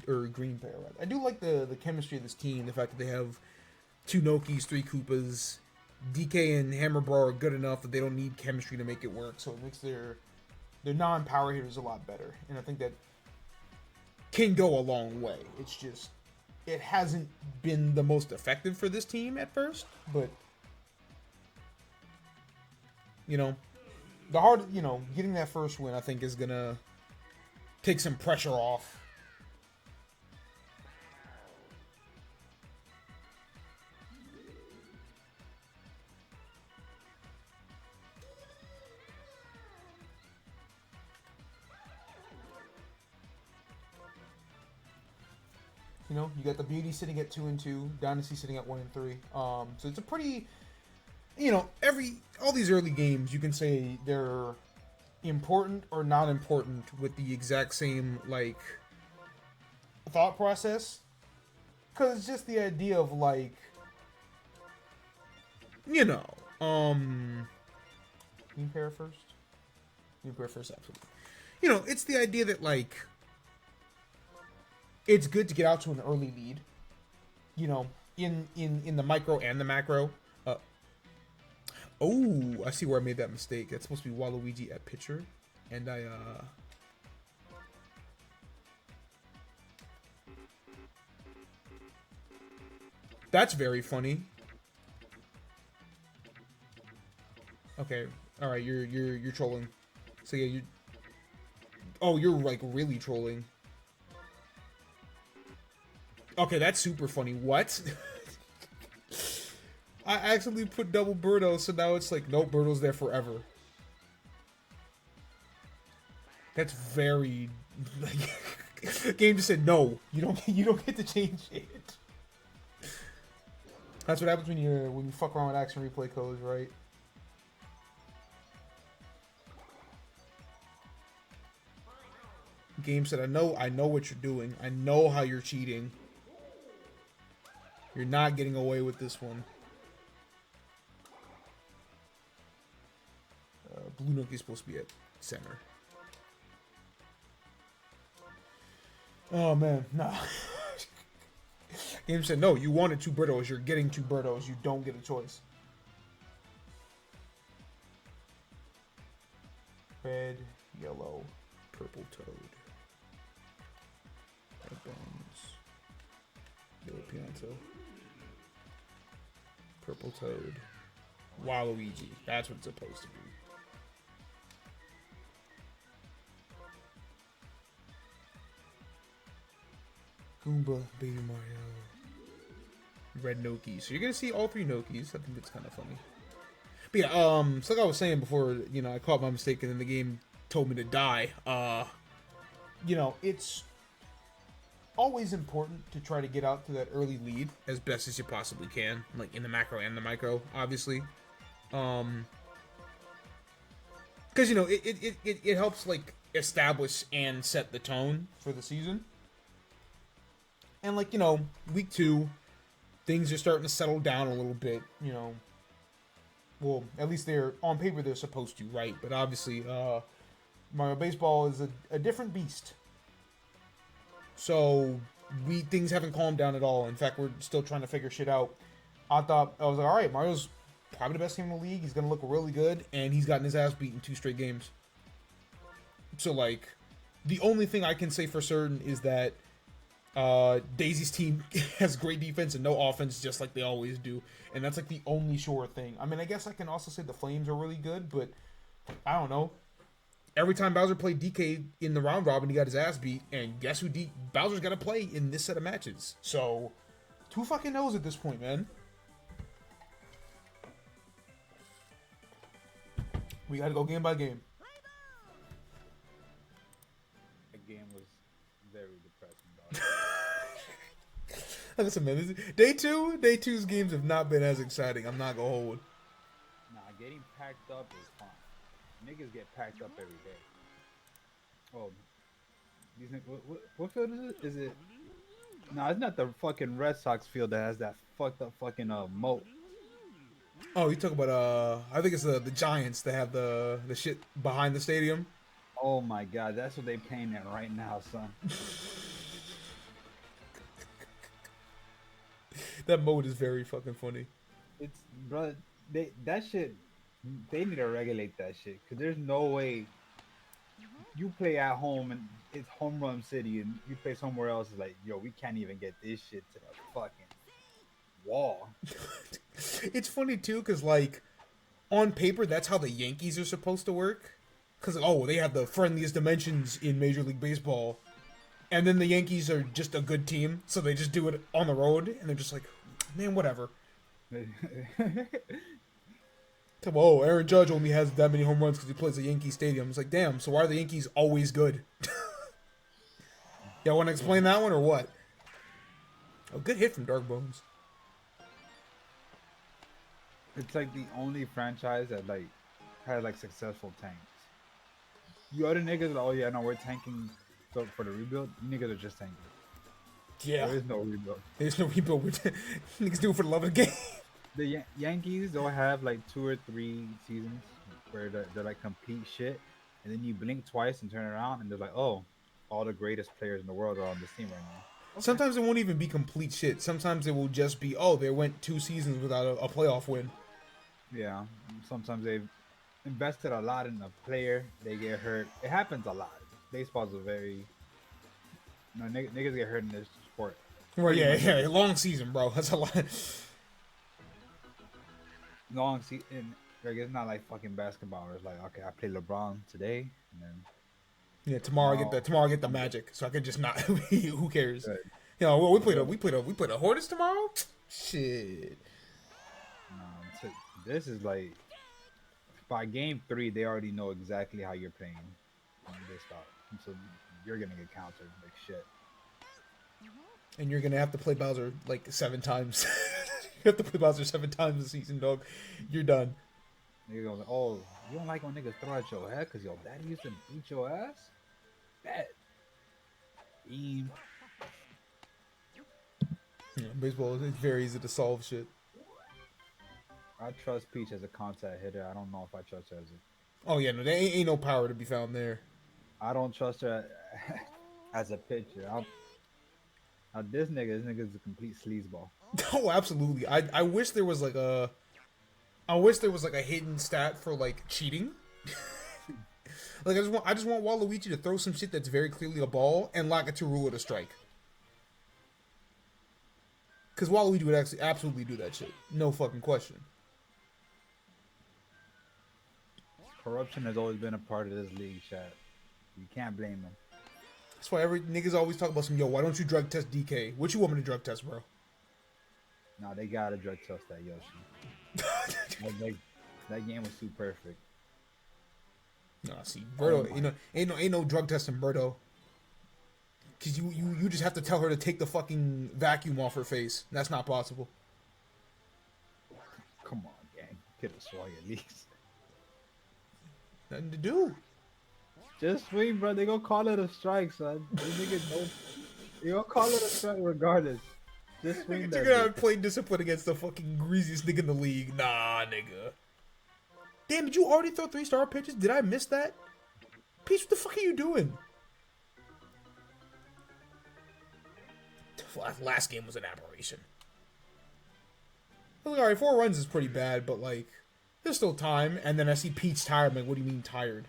or green Para. I do like the chemistry of this team. The fact that they have 2 Nokis, 3 Koopas. DK and Hammer Brawl are good enough that they don't need chemistry to make it work. So it makes their non-power hitters a lot better. And I think that can go a long way. It's just, it hasn't been the most effective for this team at first. But, you know, getting that first win, I think, is going to take some pressure off. You know, you got the Beauty sitting at 2 and 2, Dynasty sitting at 1 and 3. So it's a pretty, you know, all these early games, you can say they're important or not important with the exact same, like, thought process. Because it's just the idea of, like, you know, Green Para first? Green Para first, absolutely. You know, it's the idea that, like, it's good to get out to an early lead, you know, in the micro and the macro. Oh, I see where I made that mistake. That's supposed to be Waluigi at pitcher. And that's very funny. Okay. Alright, you're trolling. So yeah, you're like really trolling. Okay, that's super funny. What? I accidentally put double Birdo, so now it's like, nope, Birdo's there forever. That's very... Game just said, no, you don't get to change it. That's what happens when you fuck around with action replay codes, right? Game said, I know what you're doing. I know how you're cheating. You're not getting away with this one. Blue Nook is supposed to be at center. Oh, man. Nah. Game said, no, you wanted 2 Birdos. You're getting 2 Birdos. You don't get a choice. Red, yellow, purple Toad. Red Bones. Yellow Pianto. Purple Toad. Waluigi. That's what it's supposed to be. Goomba, Baby Mario. Red Noki. So you're gonna see all 3 Nokis. I think that's kind of funny. But yeah, so like I was saying before, you know, I caught my mistake and then the game told me to die. You know, it's always important to try to get out to that early lead as best as you possibly can, like in the macro and the micro, obviously. Because you know it helps like establish and set the tone for the season. And like, you know, week 2, things are starting to settle down a little bit. You know, well, at least they're on paper they're supposed to, right? But obviously, Mario Baseball is a different beast. So things haven't calmed down at all. In fact, we're still trying to figure shit out. I was like, all right, Mario's probably the best team in the league. He's gonna look really good, and he's gotten his ass beat in 2 straight games. So like, the only thing I can say for certain is that Daisy's team has great defense and no offense, just like they always do, and that's like the only sure thing. I mean, I guess I can also say the Flames are really good, but I don't know. Every time Bowser played DK in the round robin, he got his ass beat, and guess who Bowser's got to play in this set of matches? So, who fucking knows at this point, man? We got to go game by game. The game was very good. Listen, man, day two's games have not been as exciting. I'm not gonna hold. Nah, getting packed up is fun. Niggas get packed up every day. Oh, these niggas, what field is it? Is it? No, it's not the fucking Red Sox field that has that fucked up fucking moat. Oh, you talk about I think it's the Giants that have the shit behind the stadium. Oh my god, that's what they playing in right now, son. That mode is very fucking funny. It's bro, that shit. They need to regulate that shit because there's no way you play at home and it's home run city and you play somewhere else. It's like, yo, we can't even get this shit to the fucking wall. It's funny too, cause like on paper, that's how the Yankees are supposed to work. Cause they have the friendliest dimensions in Major League Baseball, and then the Yankees are just a good team, so they just do it on the road, and they're just like, man, whatever. Whoa, Aaron Judge only has that many home runs because he plays at Yankee Stadium. It's like, damn, so why are the Yankees always good? Y'all want to explain that one or what? Oh, good hit from Dark Bones. It's like the only franchise that like had like successful tanks. You other niggas, oh yeah, no, we're tanking for the rebuild. You niggas are just tanking. Yeah. There is no rebuild. There's no rebuild. Niggas do it for the love of the game. The Yankees, they'll have like 2 or 3 seasons where they're like complete shit, and then you blink twice and turn around, and they're like, oh, all the greatest players in the world are on this team right now. Okay. Sometimes it won't even be complete shit. Sometimes it will just be, they went 2 seasons without a playoff win. Yeah, sometimes they've invested a lot in a player, they get hurt. It happens a lot. Baseball's a very, niggas get hurt in this sport. Right, yeah, long season, bro. That's a lot. Long season, like it's not like fucking basketball. Where it's like, okay, I play LeBron today, and then tomorrow I get the Magic, so I can just not. Who cares? Good. You know, we played a Hornets tomorrow. Shit. This is like by game 3, they already know exactly how you're playing on this start, so you're gonna get countered like shit. And you're gonna have to play Bowser like 7 times. You have to play Bowser 7 times this season, dog. You're done. Nigga goes, oh, you don't like when niggas throw at your head because your daddy used to beat your ass? Bet. Beam. Yeah, baseball is very easy to solve shit. I trust Peach as a contact hitter. I don't know if I trust her as a... Oh yeah, no, there ain't no power to be found there. I don't trust her as a pitcher. Now this nigga's a complete sleazeball. Oh, absolutely. I wish there was like a hidden stat for like cheating. Like I just want Waluigi to throw some shit that's very clearly a ball and lock it to rule it a strike. Because Waluigi would actually absolutely do that shit. No fucking question. Corruption has always been a part of this league, chat. You can't blame them. That's why every niggas always talk about why don't you drug test DK? What you want me to drug test, bro? No, they gotta drug test that Yoshi. that game was too perfect. Nah, see, Birdo, ain't no drug testing Birdo. Cause you just have to tell her to take the fucking vacuum off her face. That's not possible. Come on, gang. Get a swag at least. Nothing to do. Just swing, bro. They gonna call it a strike, son. These niggas don't. They gonna call it a strike regardless. Just swing that. You're gonna play discipline against the fucking greasiest nigga in the league. Nah, nigga. Damn, did you already throw 3-star pitches? Did I miss that? Peach, what the fuck are you doing? Last game was an aberration. I was like, alright, 4 runs is pretty bad, but like, there's still time. And then I see Peach tired. I'm like, what do you mean tired?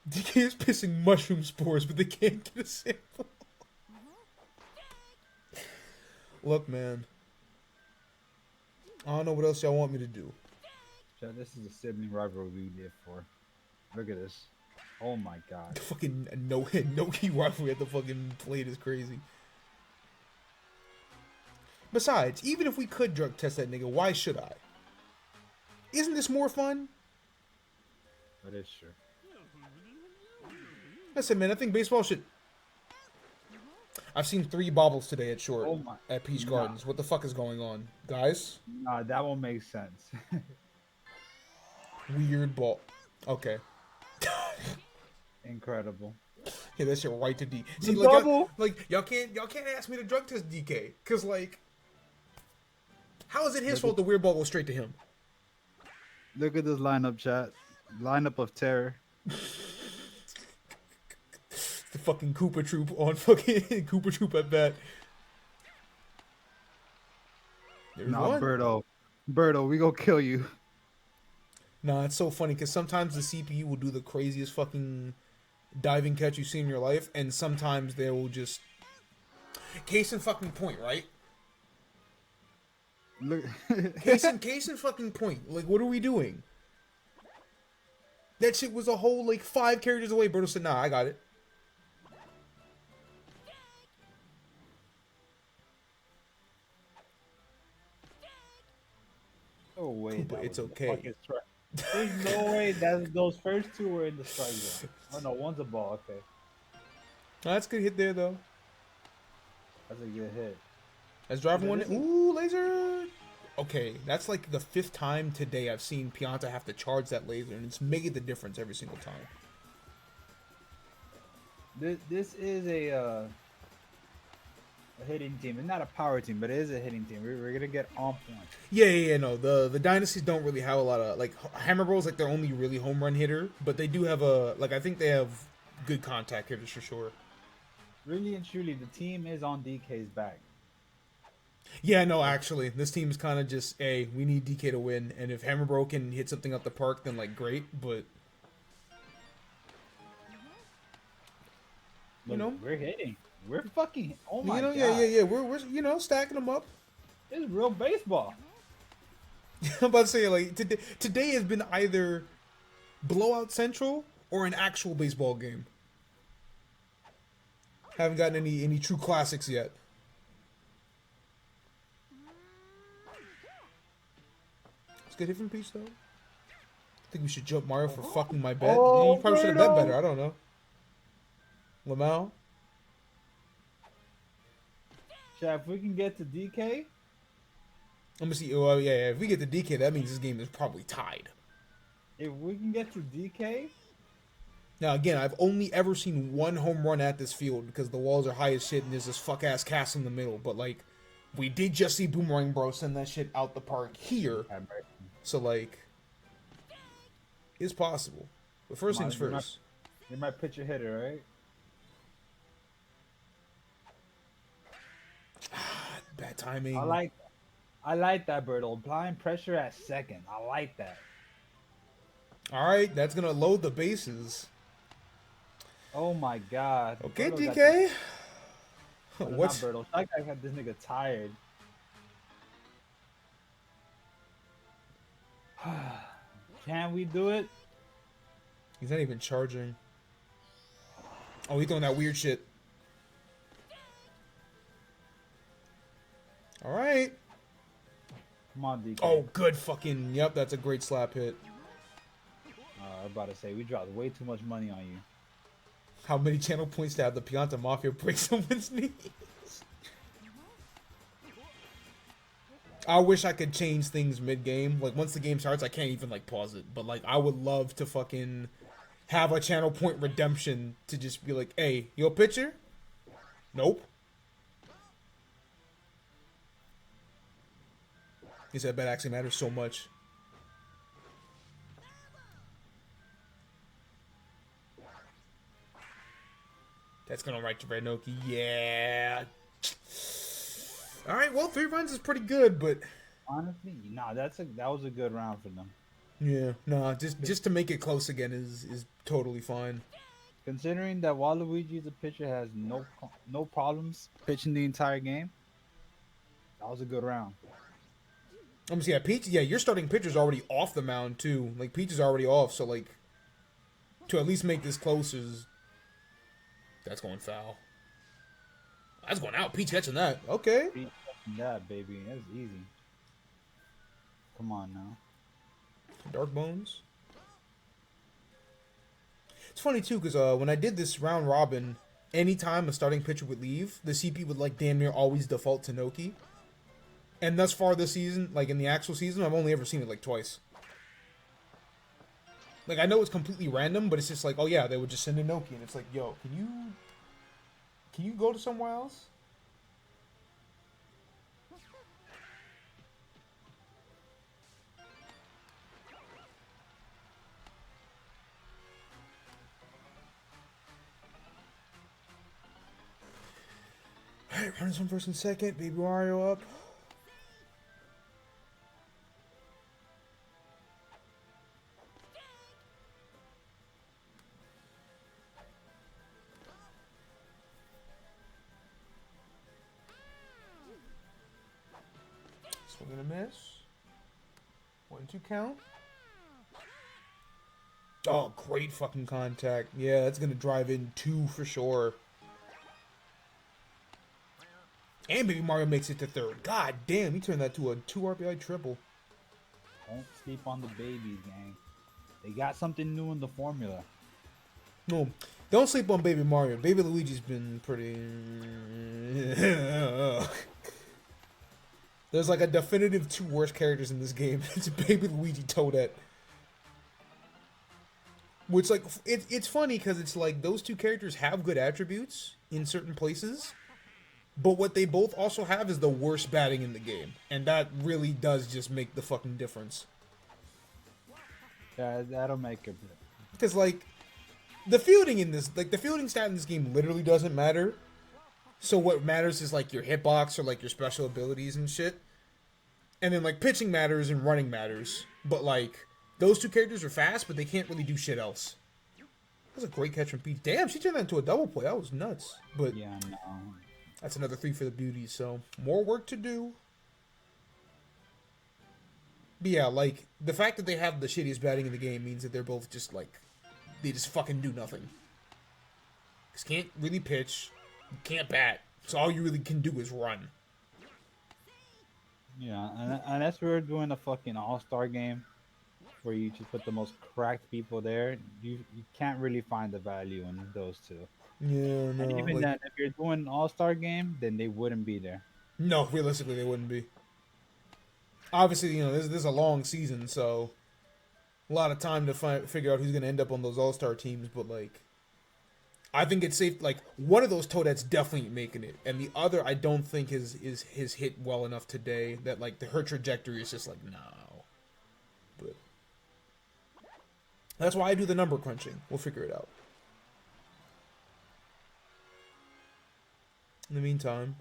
DK is pissing mushroom spores, but they can't get a sample. Look, man. I don't know what else y'all want me to do. Chat, this is a sibling rivalry we live for. Look at this. Oh my god. The fucking no key rivalry at the fucking plate is crazy. Besides, even if we could drug test that nigga, why should I? Isn't this more fun? That is true. Listen, man, I think baseball should... I've seen 3 bobbles today at short Oh my. at Peach Nah. Gardens. What the fuck is going on, guys? Nah, that won't make sense. Weird ball. Okay. Incredible. Yeah, that shit right to D. The See, double. y'all can't ask me to drug test DK, cause like, how is it his Look fault the weird ball goes straight to him? Look at this lineup, chat. Lineup of terror. The fucking Koopa Troop on fucking Koopa Troop at bat. There's Nah, one. Birdo. Birdo, we gonna kill you. Nah, it's so funny because sometimes the CPU will do the craziest fucking diving catch you've seen in your life, and sometimes they will just case in fucking point, right? Look. Case in fucking point. Like, what are we doing? That shit was a whole like 5 characters away. Birdo said, "Nah, I got it." Oh wait, But that it's was the okay. fucking strike. There's no way that those first 2 were in the strike zone. Oh no, one's a ball. Okay, Nah, that's a good hit there though. that's a good hit. That's driving one. This is- Ooh, laser. Okay, that's like the 5th time today I've seen Pianta have to charge that laser, and it's making the difference every single time. This is a hitting team. It's not a power team, but it is a hitting team. We're gonna get on point. Yeah. No, the dynasties don't really have a lot of like Hammer Bros. Like, they're only really home run hitter, but they do have a like I think they have good contact hitters for sure. Really and truly, the team is on DK's back. Yeah, no, actually, this team is kind of just, hey, we need DK to win, and if Hammer Bro can hit something up the park, then like great, but you Look, know, we're hitting. We're fucking. Oh my you know, god. yeah. We're stacking them up. It's real baseball. I'm about to say, like, today has been either blowout central or an actual baseball game. Haven't gotten any true classics yet. It's good hit from Peach though. I think we should jump Mario for fucking my bet. Oh, You probably should have bet Birdo. better. I don't know. Lamau. Chat, if we can get to DK, Let me see. Oh yeah. If we get to DK, that means this game is probably tied. if we can get to DK, Now again, I've only ever seen 1 home run at this field because the walls are high as shit and there's this fuck ass cast in the middle. But like, we did just see Boomerang Bro send that shit out the park here. So like, it's possible. But first Come on, things you're first. you're my pitcher hitter, right? Bad timing. I like that, Birdo. Applying pressure at second. I like that. All right, that's gonna load the bases. Oh my god. Okay, Birdo got DK. Not What's Birdo. That guy got this nigga tired. Can we do it? He's not even charging. Oh, he's doing that weird shit. All right. Come on, DK. Oh, good fucking. Yep, that's a great slap hit. I was about to say, we dropped way too much money on you. How many channel points to have the Pianta Mafia break someone's knees? I wish I could change things mid-game. Like, once the game starts, I can't even, like, pause it. But, like, I would love to fucking have a channel point redemption to just be like, hey, you a pitcher? Nope. He said bet actually matters so much. That's going right to Rednoki. Yeah. All right, well, 3 runs is pretty good, but Honestly, nah, that was a good round for them. yeah, no, just to make it close again is totally fine. Considering that Waluigi, the pitcher, has no problems pitching the entire game, that was a good round. I'm gonna see, yeah, Peach. Yeah, your starting pitcher's already off the mound too. Like Peach is already off, so like to at least make this close is that's going foul. That's going out. Peach catching that. Okay. That baby, that's easy. Come on now. Dark Bones. It's funny too, because when I did this round robin, anytime a starting pitcher would leave, the CP would like damn near always default to Noki. And thus far this season, like in the actual season, I've only ever seen it like twice. Like I know it's completely random, but it's just like, oh yeah, they would just send in Noki, and it's like, yo, can you go to somewhere else? Alright, runners on first and second. Baby Mario up. Swing and a miss. 1-2 count. Oh, great fucking contact. Yeah, that's gonna drive in 2 for sure. And Baby Mario makes it to third. God damn, he turned that to a 2 RBI triple. Don't sleep on the babies, gang. They got something new in the formula. No, don't sleep on Baby Mario. Baby Luigi's been pretty... There's like a definitive 2 worst characters in this game. It's Baby Luigi Toadette. Which, like, it's funny because it's like those 2 characters have good attributes in certain places. But what they both also have is the worst batting in the game. And that really does just make the fucking difference. Yeah, that'll make it. Because, like, the fielding in this, like, the fielding stat in this game literally doesn't matter. So what matters is, like, your hitbox or, like, your special abilities and shit. And then, like, pitching matters and running matters. But, like, those 2 characters are fast, but they can't really do shit else. That was a great catch from Pete. Damn, she turned that into a double play. That was nuts. But Yeah, no. that's another 3 for the beauties, so more work to do. But yeah, like, the fact that they have the shittiest batting in the game means that they're both just, like, they just fucking do nothing. Because can't really pitch, can't bat, so all you really can do is run. Yeah, unless we were doing a fucking all-star game where you just put the most cracked people there, you can't really find the value in those 2. Yeah, no. And even Like, then, if you're doing an all-star game, then they wouldn't be there. no, realistically, they wouldn't be. Obviously, you know, this is a long season, so a lot of time to figure out who's going to end up on those all-star teams, but, like, I think it's safe, like, one of those Toadettes definitely ain't making it, and the other I don't think is hit well enough today that, like, her trajectory is just like, no. But that's why I do the number crunching. We'll figure it out. In the meantime,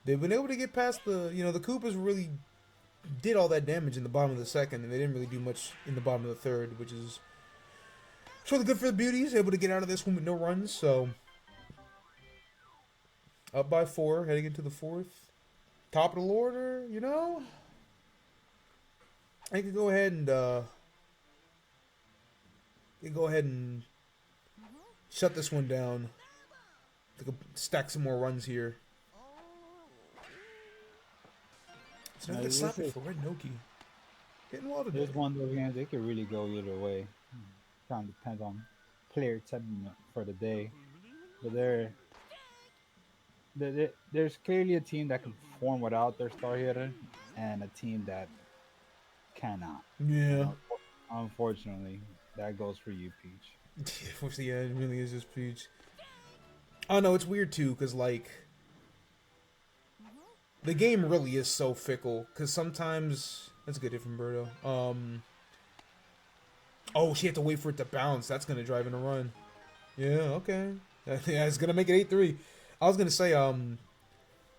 they've been able to get past the, you know, the Koopas really did all that damage in the bottom of the second, and they didn't really do much in the bottom of the third, which is really good for the beauties, able to get out of this one with no runs, so up by 4, heading into the 4th. Top of the order, you know? I could go ahead and shut this one down. I could stack some more runs here. It's not gonna slap it for Red Noki. Hitting well today. There's one of those games they could really go either way. Kind of depends on player temperament for the day. But there's clearly a team that can perform without their star hitter, and a team that cannot. Yeah. Unfortunately, that goes for you, Peach. Yeah, it really is just Peach. Oh no, it's weird too, because like the game really is so fickle. Because sometimes that's a good hit from Birdo. Oh, she had to wait for it to bounce. That's gonna drive in a run. Yeah, okay. Yeah, it's gonna make it 8-3. I was gonna say,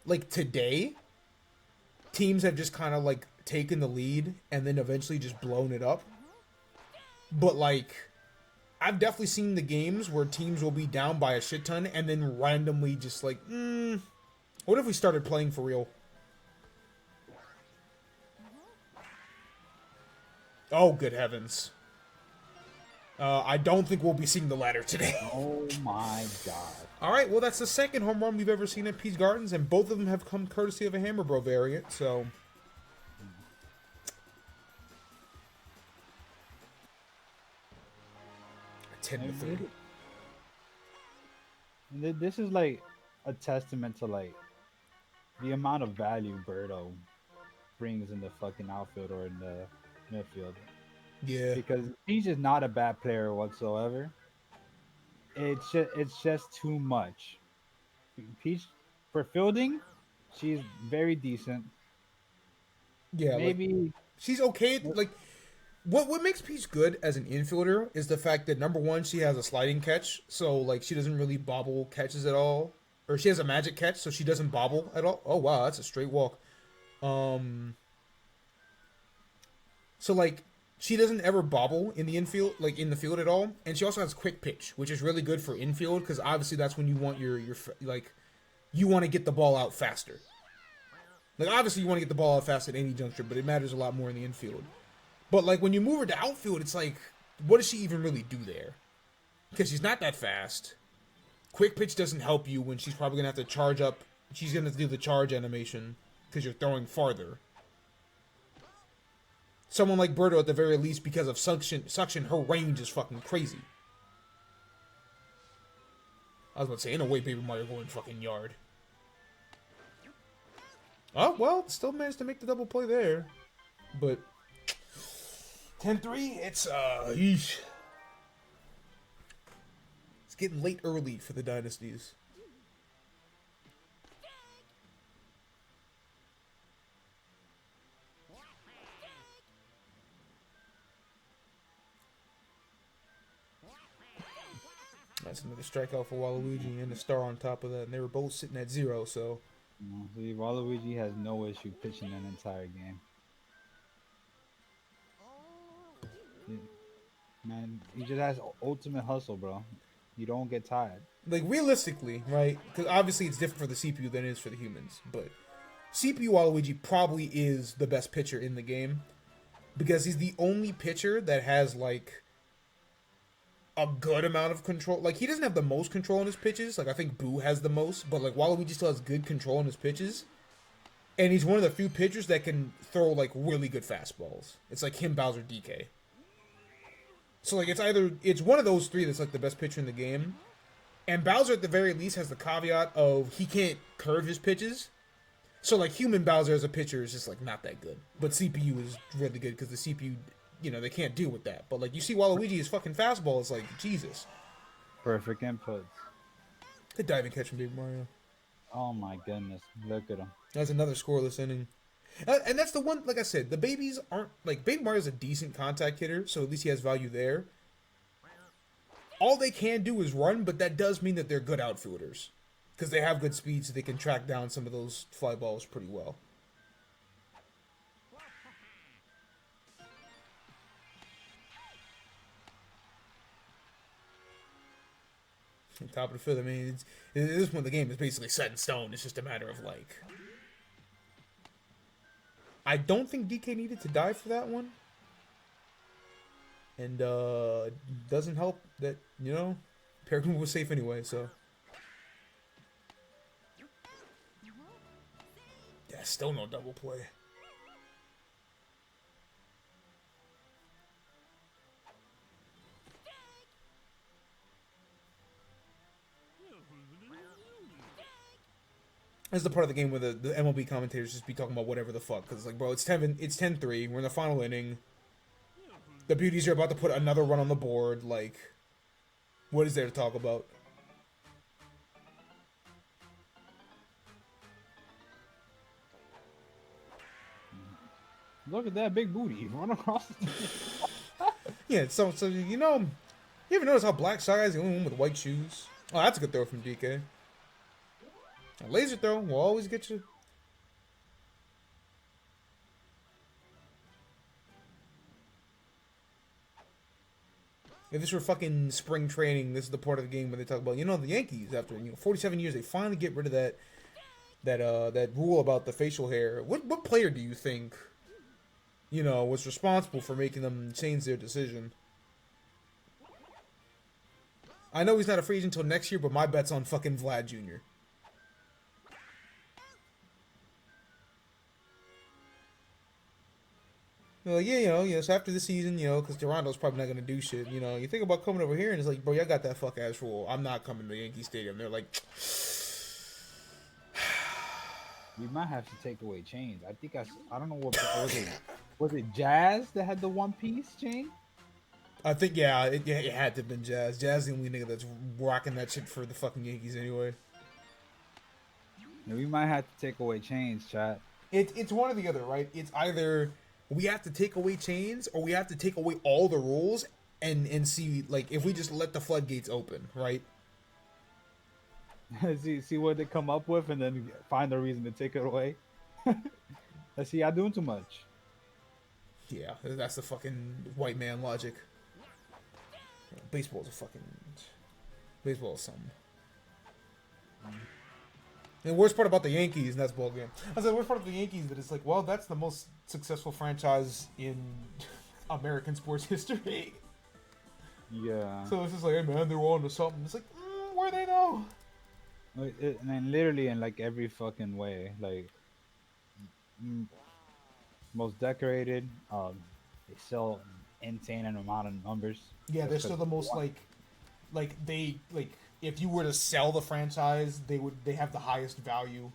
like today, teams have just kind of like taken the lead and then eventually just blown it up. But like, I've definitely seen the games where teams will be down by a shit ton and then randomly just like, what if we started playing for real? Oh, good heavens. I don't think we'll be seeing the latter today. Oh my god. Alright, well that's the second home run we've ever seen at Peach Gardens, and both of them have come courtesy of a Hammer Bro variant, so... Ten to 3. This is like a testament to like the amount of value Birdo brings in the fucking outfield or in the midfield. Yeah. Because he's just not a bad player whatsoever. It's just too much. Peach for fielding, she's very decent. Yeah, like Maybe she's okay. Like what makes Peach good as an infielder is the fact that number one, she has a sliding catch, so like she doesn't really bobble catches at all, or she has a magic catch, so she doesn't bobble at all. Oh wow, that's a straight walk. Um, so like she doesn't ever bobble in the infield, like in the field at all, and she also has quick pitch, which is really good for infield because obviously that's when you want your like you want to get the ball out faster. Like obviously you want to get the ball out fast at any juncture, but it matters a lot more in the infield. But like when you move her to outfield, it's like, what does she even really do there? Because she's not that fast. Quick pitch doesn't help you when she's probably gonna have to charge up. She's gonna have to do the charge animation because you're throwing farther. Someone like Birdo, at the very least, because of suction, her range is fucking crazy. I was about to say, in a way, Baby Mario going fucking yard. Oh well, still managed to make the double play there, but 10-3, it's yeesh. It's getting late early for the dynasties. That's another strikeout for Waluigi and a star on top of that, and they were both sitting at 0, so see, Waluigi has no issue pitching an entire game. Man, he just has ultimate hustle, bro. You don't get tired. like realistically, right? Because obviously it's different for the CPU than it is for the humans, but CPU Waluigi probably is the best pitcher in the game because he's the only pitcher that has like a good amount of control. Like he doesn't have the most control in his pitches. Like I think Boo has the most, but like Waluigi still has good control in his pitches. And he's one of the few pitchers that can throw like really good fastballs. It's like him, Bowser, DK. So like it's one of those three that's like the best pitcher in the game. And Bowser at the very least has the caveat of he can't curve his pitches. So like human Bowser as a pitcher is just like not that good. But CPU is really good because the CPU, you know, they can't deal with that. But like you see Waluigi's fucking fastball, it's like Jesus. Perfect inputs. Good diving catch from Baby Mario. Oh my goodness, look at him. That's another scoreless inning. And that's the one, like I said, the babies aren't, like, Baby Mario's a decent contact hitter, so at least he has value there. All they can do is run, but that does mean that they're good outfielders. Because they have good speed, so they can track down some of those fly balls pretty well. On top of the fifth, I mean, this one, the game is basically set in stone. It's just a matter of, like... I don't think DK needed to die for that one. And doesn't help that, you know, Peregrine was safe anyway, so. Yeah, still no double play. That's the part of the game where the MLB commentators just be talking about whatever the fuck. Because, like, bro, it's 10-3. We're in the final inning. The Beauties are about to put another run on the board. Like, what is there to talk about? Look at that big booty run across. Yeah, so you know, you ever notice how Black Shy is the only one with white shoes? Oh, that's a good throw from DK. A laser throw will always get you. If this were fucking spring training, this is the part of the game where they talk about, you know, the Yankees after 47 years they finally get rid of that rule about the facial hair. What player do you think, you know, was responsible for making them change their decision? I know he's not a free agent until next year, but my bet's on fucking Vlad Jr. They're like, yeah, so after the season, because Toronto's probably not going to do shit, you think about coming over here, and it's like, bro, y'all got that fuck ass rule. I'm not coming to Yankee Stadium. They're like, We might have to take away chains. I think I don't know what was it Jazz that had the one piece chain? I think, yeah, it had to have been Jazz. Jazz is the only nigga that's rocking that shit for the fucking Yankees anyway. Yeah, we might have to take away chains, chat. It's one or the other, right? It's either we have to take away chains or we have to take away all the rules and see, like, if we just let the floodgates open, right? see what they come up with and then find a reason to take it away. Let's see, y'all doing too much. Yeah, that's the fucking white man logic. Baseball is something. And the worst part about the Yankees, and that's ball game. I said the worst part of the Yankees that it's like, well, that's the most successful franchise in American sports history. Yeah. So it's just like, hey man, they're on to something. It's like, where they know? And then literally in like every fucking way, like most decorated. They sell an insane amount of numbers. Yeah, they're still the most like if you were to sell the franchise, they have the highest value.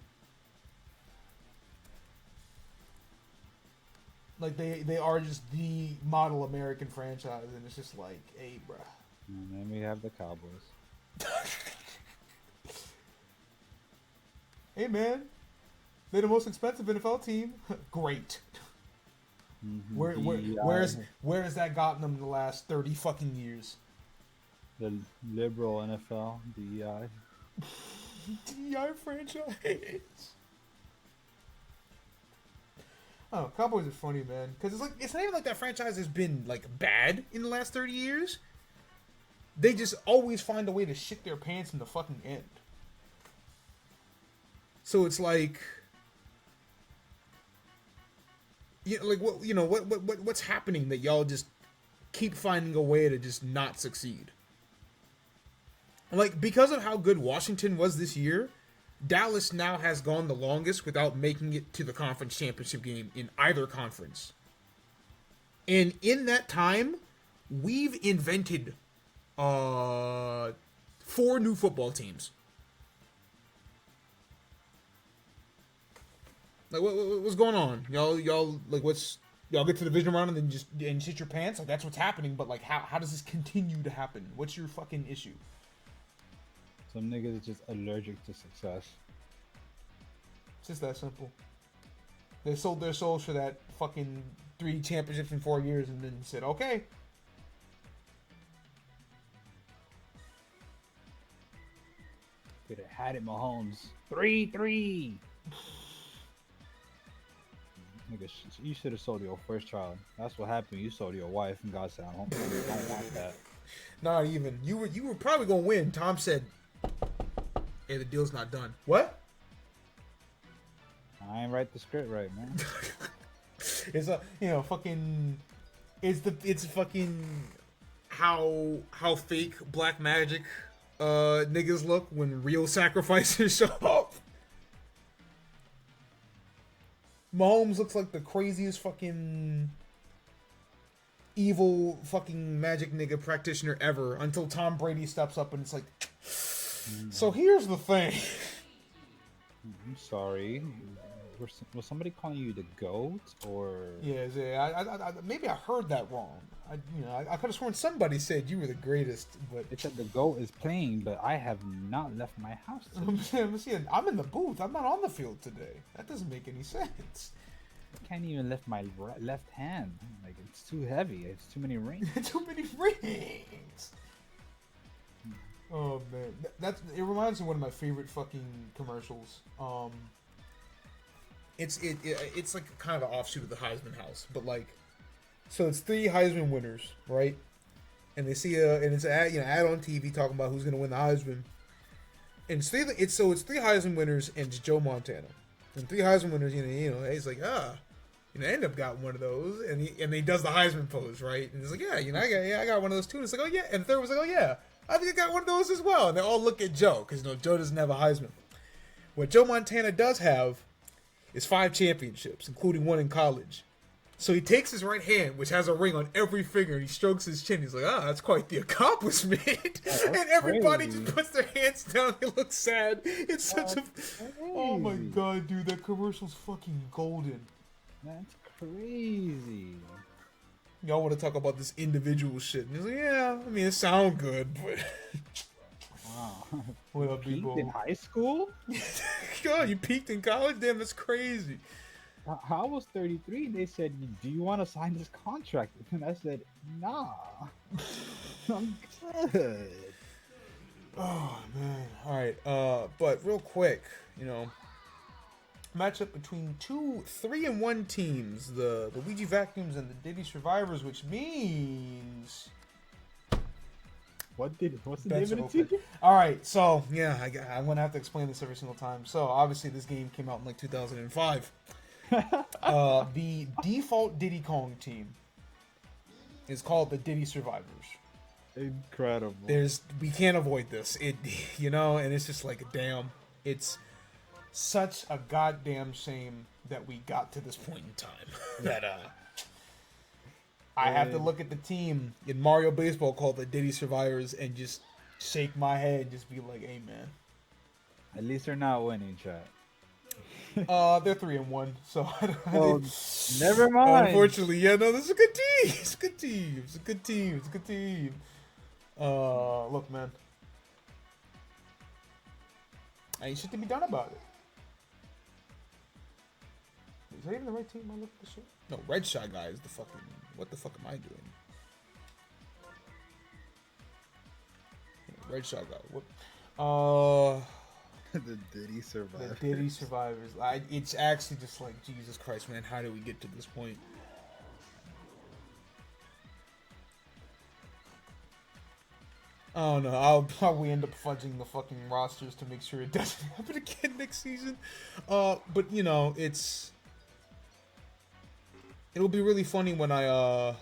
Like they are just the model American franchise, and it's just like, hey, bruh. And then we have the Cowboys. Hey, man, they're the most expensive NFL team. Great. Mm-hmm. Where has that gotten them in the last 30 fucking years? The liberal NFL, DEI. DEI franchise. Oh, Cowboys are funny, man. Because it's not even like that franchise has been like bad in the last 30 years. They just always find a way to shit their pants in the fucking end. So it's like, what's happening that y'all just keep finding a way to just not succeed? Like, because of how good Washington was this year, Dallas now has gone the longest without making it to the conference championship game in either conference. And in that time, we've invented 4 new football teams. Like, what's going on? Y'all like, y'all get to the division round and then just shit your pants? Like, that's what's happening, but like, how does this continue to happen? What's your fucking issue? Some niggas are just allergic to success. It's just that simple. They sold their souls for that fucking 3 championships in 4 years and then said, okay. Could have had it, Mahomes. 3-3. Nigga, you should have sold your first child. That's what happened. You sold your wife and God said, I don't want that. Not even. You were probably gonna win. Tom said, hey, the deal's not done. What? I ain't write the script right, man. It's fucking. It's fucking how fake black magic niggas look when real sacrifices show up. Mahomes looks like the craziest fucking evil fucking magic nigga practitioner ever until Tom Brady steps up and it's like, so here's the thing. I'm sorry. Was somebody calling you the GOAT or? Yeah, I maybe I heard that wrong. I could have sworn somebody said you were the greatest, but It said the GOAT is playing, but I have not left my house today. I'm in the booth. I'm not on the field today. That doesn't make any sense. I can't even lift my left hand. Like, it's too heavy. It's too many rings. Too many rings. Oh man, it reminds me of one of my favorite fucking commercials. It's like kind of an offshoot of the Heisman House, but like, so it's 3 Heisman winners, right? And they see it's an ad on TV talking about who's gonna win the Heisman. And it's 3 Heisman winners and it's Joe Montana. And 3 Heisman winners, he's like, I end up got one of those, and he does the Heisman pose, right? And he's like, I got one of those too. And it's like, oh yeah, and the third was like, oh yeah, I think I got one of those as well. And they all look at Joe because Joe doesn't have a Heisman. What Joe Montana does have is 5 championships, including one in college. So he takes his right hand, which has a ring on every finger, and he strokes his chin. He's like, that's quite the accomplishment. And everybody crazy. just puts their hands down. They look sad. It's such a... That's Oh my crazy. god, dude, that commercial's fucking golden. That's crazy. Y'all want to talk about this individual shit. And he's like, yeah, I mean, it sounds good, but... Wow. What up, Peaked people? in high school? God, you peaked in college? Damn, that's crazy. I was 33. They said, "Do you want to sign this contract?" And I said, "Nah, I'm good." Oh, man. All right, but real quick, matchup between 2 3-1 teams, the Luigi Vacuums and the Diddy Survivors, which means... What's the Bets name are of the open. team? All right, so yeah, I'm gonna have to explain this every single time. So obviously, this game came out in like 2005. The default Diddy Kong team is called the Diddy Survivors. Incredible. We can't avoid this. And it's just like, damn, it's such a goddamn shame that we got to this point in time that I have to look at the team in Mario Baseball called the Diddy Survivors and just shake my head and just be like, hey, man. At least they're not winning, chat. They're 3-1, so Oh, never mind. unfortunately, yeah, no, this is a good team. It's a good team. It's a good team. It's a good team. Look, man, ain't shit to be done about it. Is that even the right team? I look at this shit. No, Red Shot Guy is the fucking. What the fuck am I doing? Red Shot Guy. What? The Diddy The survivor. Diddy Survivors. It's actually just like, Jesus Christ, man, how did we get to this point? Oh no, I'll probably end up fudging the fucking rosters to make sure it doesn't happen again next season. But it'll be really funny when I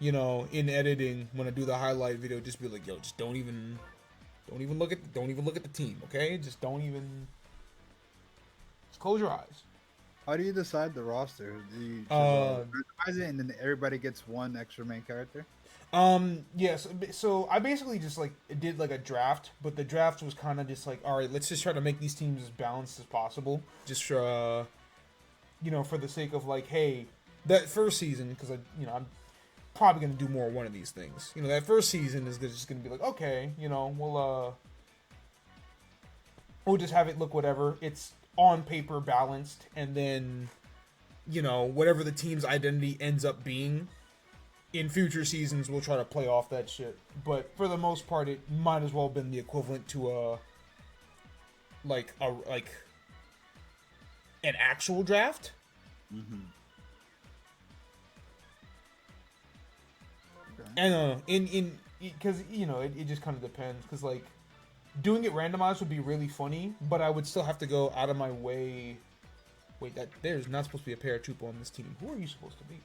in editing, when I do the highlight video, just be like, yo, just don't even look at the team, okay? Just close your eyes. How do you decide the roster? Do you just randomize it and then everybody gets one extra main character? Yes. So I basically just did like a draft, but the draft was kind of just like, all right, let's just try to make these teams as balanced as possible, just for for the sake of like, hey, that first season, because I'm probably gonna do more of one of these things. That first season is just gonna be like, okay, we'll just have it look whatever. It's on paper balanced, and then whatever the team's identity ends up being in future seasons, we'll try to play off that shit. But for the most part, it might as well have been the equivalent to an actual draft. Mm-hmm. Okay. And because it just kind of depends, because like doing it randomized would be really funny, but I would still have to go out of my way. Wait, there's not supposed to be a paratrooper on this team. Who are you supposed to be?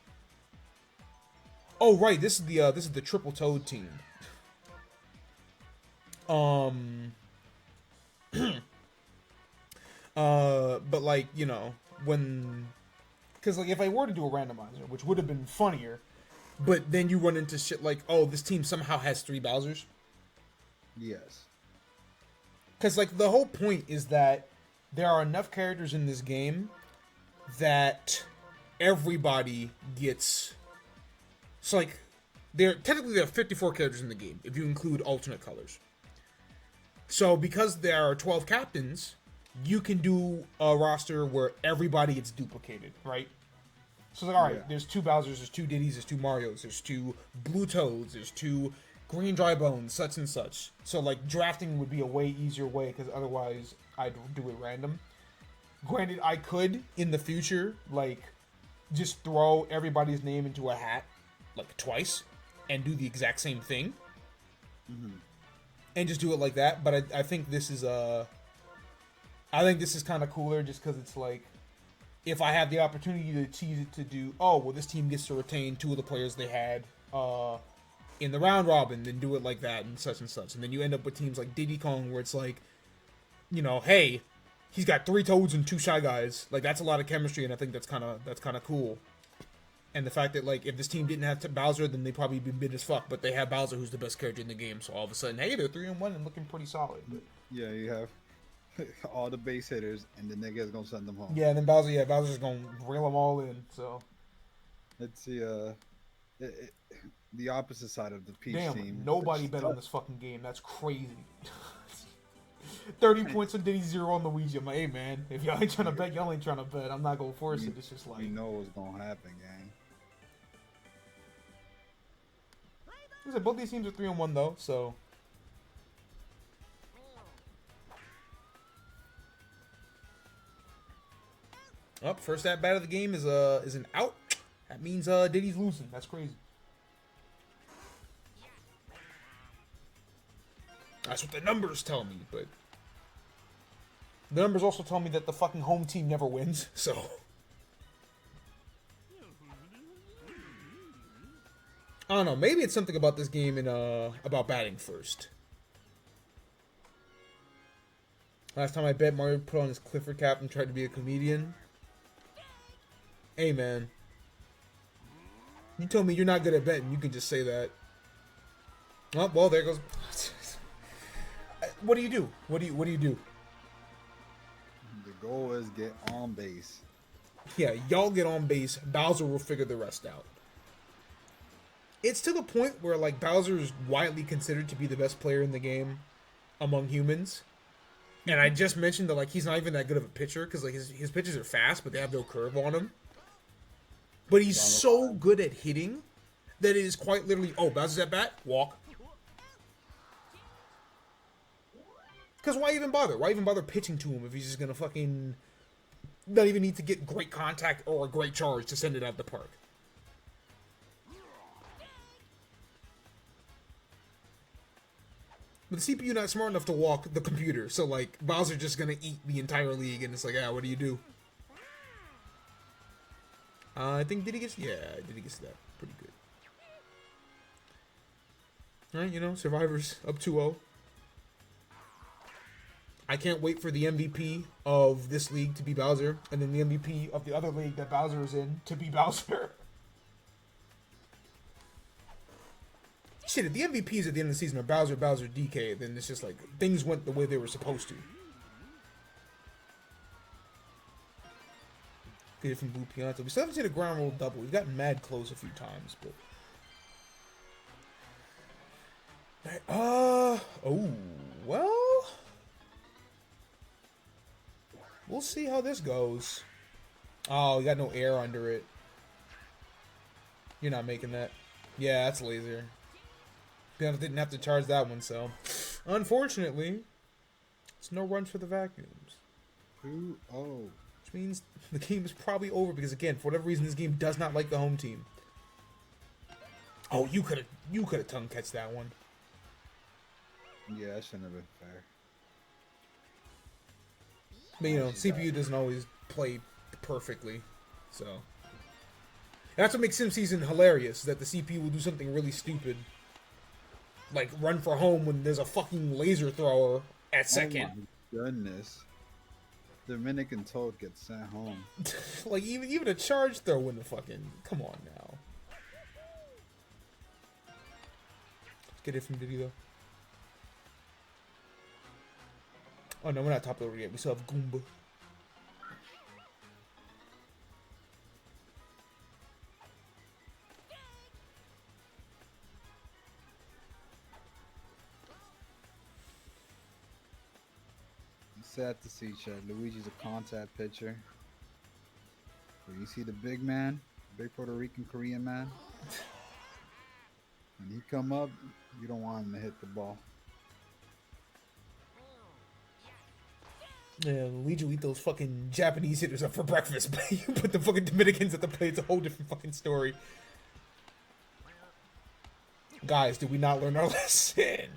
Oh right, this is the Triple Toad team. But like when, because like if I were to do a randomizer, which would have been funnier, but then you run into shit like, oh, this team somehow has 3 Bowsers. Yes. Because like the whole point is that there are enough characters in this game that everybody gets. So like, there are 54 characters in the game if you include alternate colors. So because there are 12 captains, you can do a roster where everybody gets duplicated, right? So like, all right, there's 2 Bowsers, there's 2 Diddies, there's 2 Marios, there's 2 Blue Toads, there's 2 Green Dry Bones, such and such. So like drafting would be a way easier way, because otherwise I'd do it random. Granted, I could in the future like just throw everybody's name into a hat like twice and do the exact same thing, and just do it like that. But I think this is kind of cooler, just because it's like, if I have the opportunity to tease it to do, oh well, this team gets to retain 2 of the players they had in the round robin, then do it like that and such, and then you end up with teams like Diddy Kong, where it's like, hey, he's got 3 Toads and 2 Shy Guys. Like, that's a lot of chemistry, and I think that's kind of cool. And the fact that, like, if this team didn't have Bowser, then they'd probably be mid as fuck. But they have Bowser, who's the best character in the game. So all of a sudden, hey, they're 3-1 and looking pretty solid. But... yeah, you have all the base hitters, and the nigga's gonna send them home. yeah, and then Bowser's gonna reel them all in. So let's see. The opposite side of the Peach team. Nobody bet on this fucking game. That's crazy. 30 points on Diddy, 0 on Luigi. I'm like, hey man, if y'all ain't trying to bet, y'all ain't trying to bet. I'm not gonna force it. It's just like, you know what's gonna happen, gang. Like I said, both these teams are 3-1 though, so. Up, first at bat of the game is an out. That means Diddy's losing. That's crazy. That's what the numbers tell me, but the numbers also tell me that the fucking home team never wins, so. I don't know, maybe it's something about this game and about batting first. Last time I bet, Mario put on his Clifford cap and tried to be a comedian. Hey man, you told me you're not good at betting, you can just say that. Oh, well, there goes. What do you do? What do you do? The goal is get on base. Yeah, y'all get on base. Bowser will figure the rest out. It's to the point where, like, Bowser is widely considered to be the best player in the game among humans. And I just mentioned that, like, he's not even that good of a pitcher because, like, his pitches are fast, but they have no curve on them. But he's so good at hitting that it is quite literally, oh, Bowser's at bat, walk. Because why even bother? Why even bother pitching to him if he's just going to fucking not even need to get great contact or a great charge to send it out the park? But the CPU not smart enough to walk the computer, so like Bowser's just going to eat the entire league, and it's like, what do you do? I think Diddy gets that pretty good. Alright, you know, Survivors up 2-0. I can't wait for the MVP of this league to be Bowser, and then the MVP of the other league that Bowser is in to be Bowser. Shit, if the MVPs at the end of the season are Bowser, DK, then it's just like, things went the way they were supposed to. Get it from Blue Pianto. We still haven't seen a ground roll double. We've gotten mad close a few times, but... oh, well... we'll see how this goes. Oh, you got no air under it. You're not making that. Yeah, that's laser. Pianto didn't have to charge that one, so... unfortunately, it's no run for the vacuums. 2-0. Which means the game is probably over because, again, for whatever reason, this game does not like the home team. Oh, you could have tongue catched that one. Yeah, that shouldn't have been fair. But, you know, CPU doesn't always play perfectly, so... that's what makes Sim Season hilarious, that the CPU will do something really stupid. Like, run for home when there's a fucking laser thrower at second. Oh my goodness. Dominican Toad gets sent home. Like, even a charge throw wouldn't fucking... come on now. Let's get it from Diddy, though. Oh no, we're not top over yet. We still have Goomba. It's sad to see, Chad. Luigi's a contact pitcher. But you see the big man, big Puerto Rican Korean man. When he come up, you don't want him to hit the ball. Yeah, Luigi will eat those fucking Japanese hitters up for breakfast, but you put the fucking Dominicans at the plate, it's a whole different fucking story. Guys, did we not learn our lesson?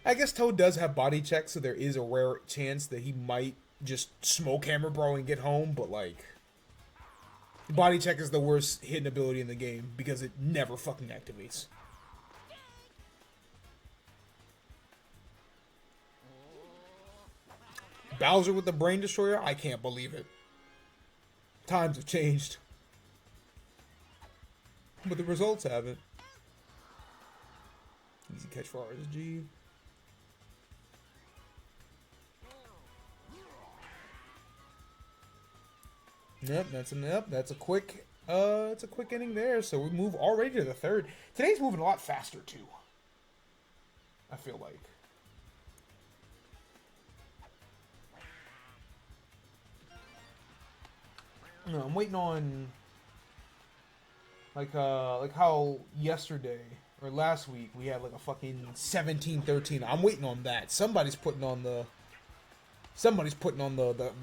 I guess Toad does have body check, so there is a rare chance that he might just smoke Hammer Bro and get home, but like... body check is the worst hitting ability in the game, because it never fucking activates. Bowser with the Brain Destroyer? I can't believe it. Times have changed. But the results haven't. Easy catch for RSG. Yep, that's a quick it's a quick inning there, so we move already to the third. Today's moving a lot faster too. I feel like. No, I'm waiting on like how yesterday or last week we had like a fucking 17-13. I'm waiting on that. Somebody's putting on the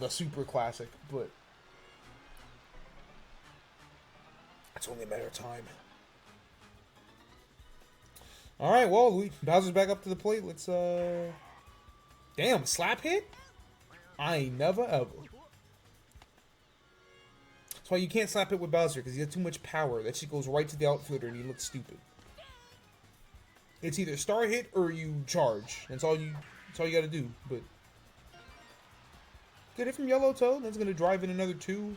super classic, but it's only a matter of time. All right, well, Bowser's back up to the plate. Let's damn, slap hit. I ain't never ever. That's why you can't slap it with Bowser, because he has too much power. That shit goes right to the outfielder and he looks stupid. It's either star hit or you charge. That's all you gotta do. But get it from Yellow Toad. That's gonna drive in another 2.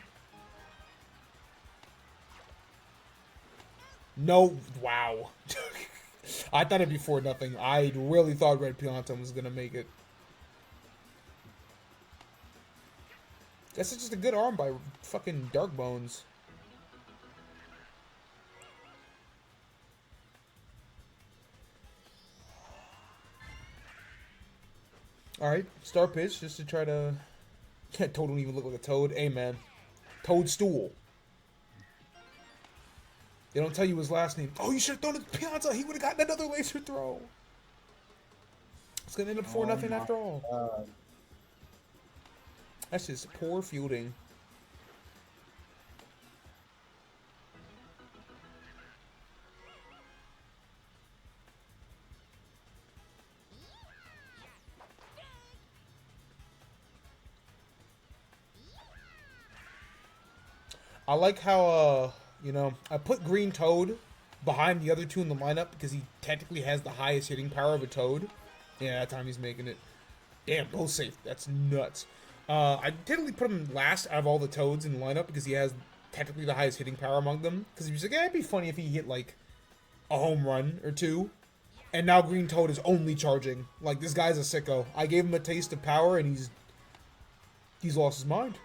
No, wow. I thought it'd be 4-0. I really thought Red Pianton was gonna make it. That's just a good arm by fucking Dark Bones. Alright, star pitch just to try to... Toad don't even look like a toad. Hey, man. Toadstool. They don't tell you his last name. Oh, you should have thrown it to Piazza. He would have gotten another laser throw. It's going to end up 4-0 after all. That's just poor fielding. I like how, you know, I put Green Toad behind the other 2 in the lineup because he technically has the highest hitting power of a Toad. Yeah, that time he's making it. Damn, both safe. That's nuts. I technically put him last out of all the Toads in the lineup because he has technically the highest hitting power among them. Because he was like, it'd be funny if he hit, like, a home run or 2. And now Green Toad is only charging. Like, this guy's a sicko. I gave him a taste of power and he's lost his mind.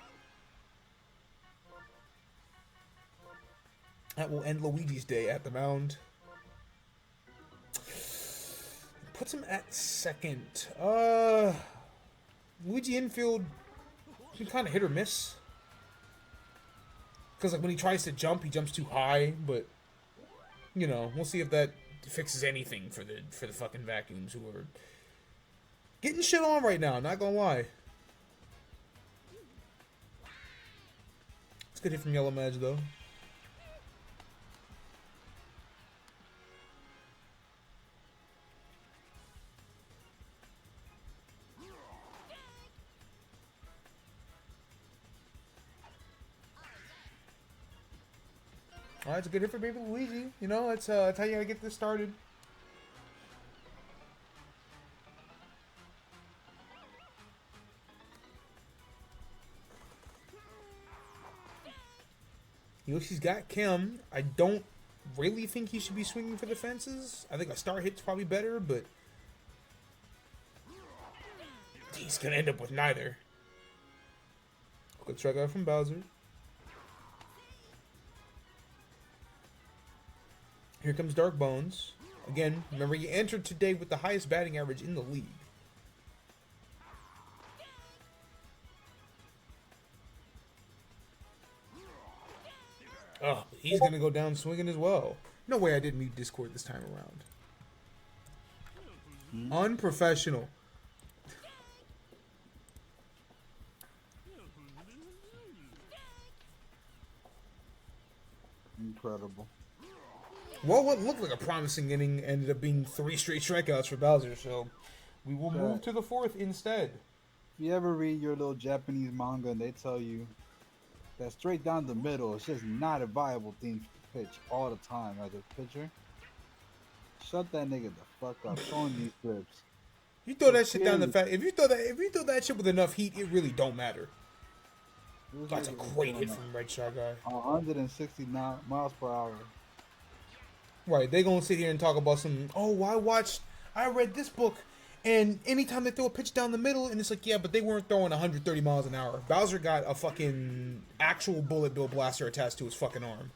That will end Luigi's day at the mound. Puts him at second. Luigi infield can kind of hit or miss. Because like when he tries to jump, he jumps too high. But you know, we'll see if that fixes anything for the fucking vacuums who are getting shit on right now. Not gonna lie. It's a good hit from Yellow Madge though. Alright, it's a good hit for Baby Luigi. You know, that's how you gotta get this started. Yoshi's got Kim. I don't really think he should be swinging for the fences. I think a star hit's probably better, but he's gonna end up with neither. Good strikeout from Bowser. Here comes Dark Bones. Again, remember, you entered today with the highest batting average in the league. Oh, he's going to go down swinging as well. No way I didn't mute Discord this time around. Unprofessional. Incredible. Well, what looked like a promising inning ended up being 3 straight strikeouts for Bowser, so we will move to the 4th instead. If you ever read your little Japanese manga and they tell you that straight down the middle is just not a viable thing to pitch all the time as a pitcher, shut that nigga the fuck up. Showing these clips. You throw that shit down the fact. If you throw that shit with enough heat, it really don't matter. Who's That's a nigga great doing hit from Red Shot guy. 160 miles per hour. Right, they gonna sit here and talk about some, oh, I read this book, and anytime they throw a pitch down the middle, and it's like, yeah, but they weren't throwing 130 miles an hour. Bowser got a fucking actual bullet bill blaster attached to his fucking arm.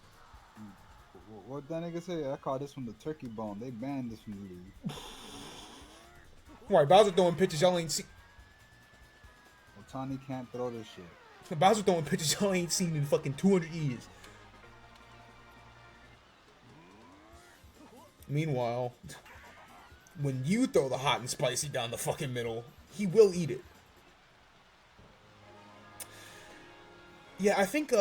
What that nigga say? I call this one the turkey bone. They banned this from the league. Right, Bowser throwing pitches y'all ain't seen. Otani can't throw this shit. Bowser throwing pitches y'all ain't seen in fucking 200 years. Meanwhile, when you throw the hot and spicy down the fucking middle, he will eat it. Yeah, I think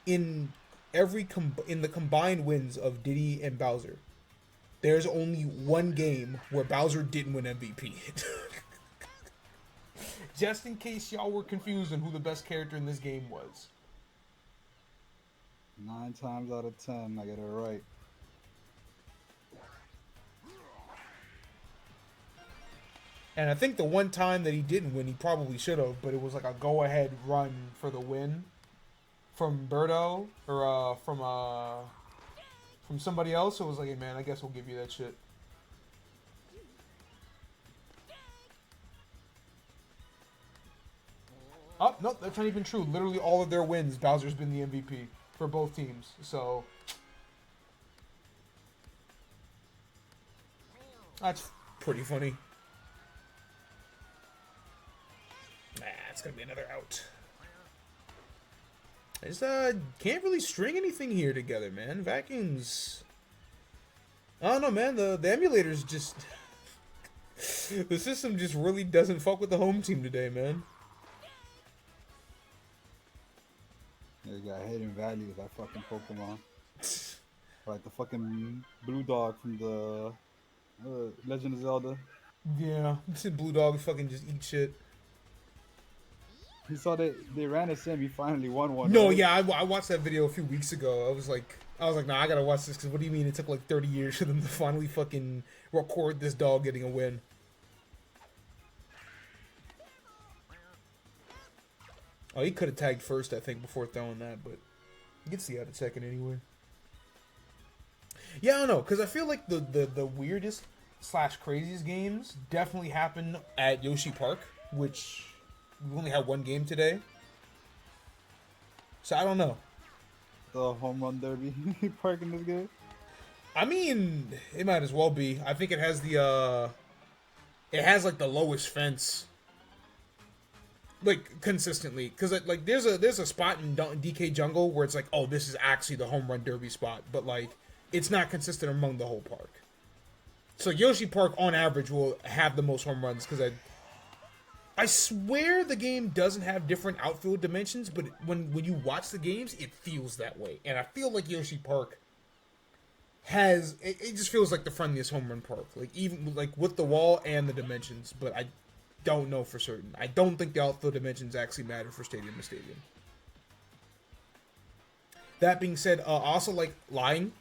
in the combined wins of Diddy and Bowser, there's only one game where Bowser didn't win MVP. Just in case y'all were confused on who the best character in this game was. 9 times out of 10, I get it right. And I think the one time that he didn't win, he probably should have, but it was like a go-ahead run for the win from Birdo or from somebody else. So it was like, hey man, I guess we'll give you that shit. Oh, no, that's not even true. Literally all of their wins, Bowser's been the MVP for both teams. So that's pretty funny. Nah, it's gonna be another out. I just can't really string anything here together, man. Vacuums. I don't know, man. The emulators just the system just really doesn't fuck with the home team today, man. They got hidden values like fucking Pokemon. Like the fucking blue dog from the Legend of Zelda. Yeah, Blue Dog fucking just eat shit. You saw they ran a sim. He finally won one. No, right? yeah, I watched that video a few weeks ago. I was like, nah, I gotta watch this because what do you mean it took like 30 years for them to finally fucking record this dog getting a win? Oh, he could have tagged first, I think, before throwing that, but he gets the out at second anyway. Yeah, I don't know, because I feel like the weirdest / craziest games definitely happen at Yoshi Park, which we only had one game today. So I don't know. The home run derby park in this game. I mean, it might as well be. I think it has the it has like the lowest fence, like consistently, because like there's a spot in DK Jungle where it's like, oh, this is actually the home run derby spot, but like it's not consistent among the whole park. So Yoshi Park on average will have the most home runs because I swear the game doesn't have different outfield dimensions, but when you watch the games, it feels that way, and I feel like Yoshi Park has it just feels like the friendliest home run park, like even like with the wall and the dimensions, but I don't know for certain. I don't think the outfield dimensions actually matter for stadium to stadium. That being said, I also like lying,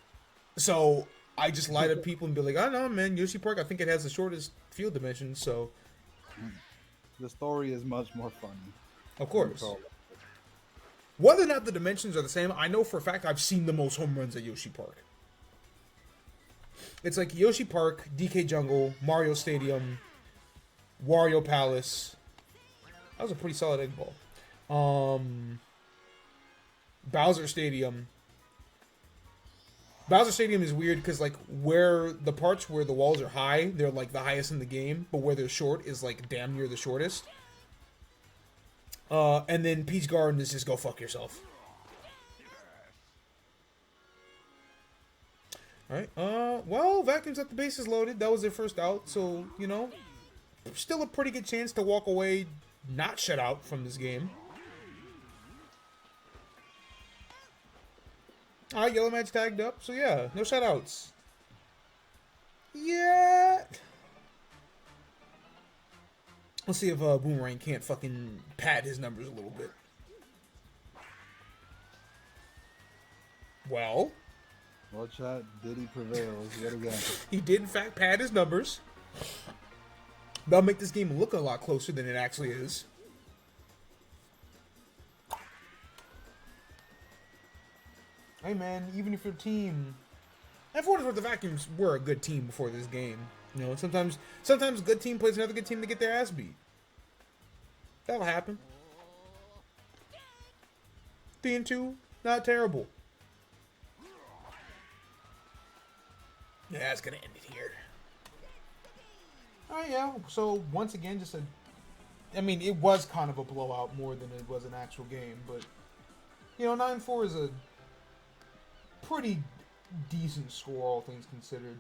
so I just lie to people and be like, oh no, man, Yoshi Park, I think it has the shortest field dimensions, so The story is much more funny. of course. Whether or not the dimensions are the same, I know for a fact I've seen the most home runs at Yoshi Park. It's like Yoshi Park, DK Jungle, Mario Stadium, Wario Palace. That was a pretty solid egg ball. Bowser Stadium. Bowser Stadium is weird because like where the parts where the walls are high, they're like the highest in the game, but where they're short is like damn near the shortest. And then Peach Garden is just go fuck yourself. Alright, well, Vacuum's at the bases loaded. That was their first out, so, you know, still a pretty good chance to walk away not shut out from this game. Alright, Yellow Match tagged up, so yeah, no shutouts. Yeah. Let's see if Boomerang can't fucking pad his numbers a little bit. Well, Chat, Diddy prevails yet again. he did in fact pad his numbers. That'll make this game look a lot closer than it actually is. hey man, even if your team, and for what it's worth, the Vacuums were a good team before this game. You know, sometimes a good team plays another good team to get their ass beat. That'll happen. 3-2, not terrible. Yeah, it's gonna end it here. Oh yeah, so once again, I mean, it was kind of a blowout more than it was an actual game, but you know, 9-4 is a pretty decent score, all things considered.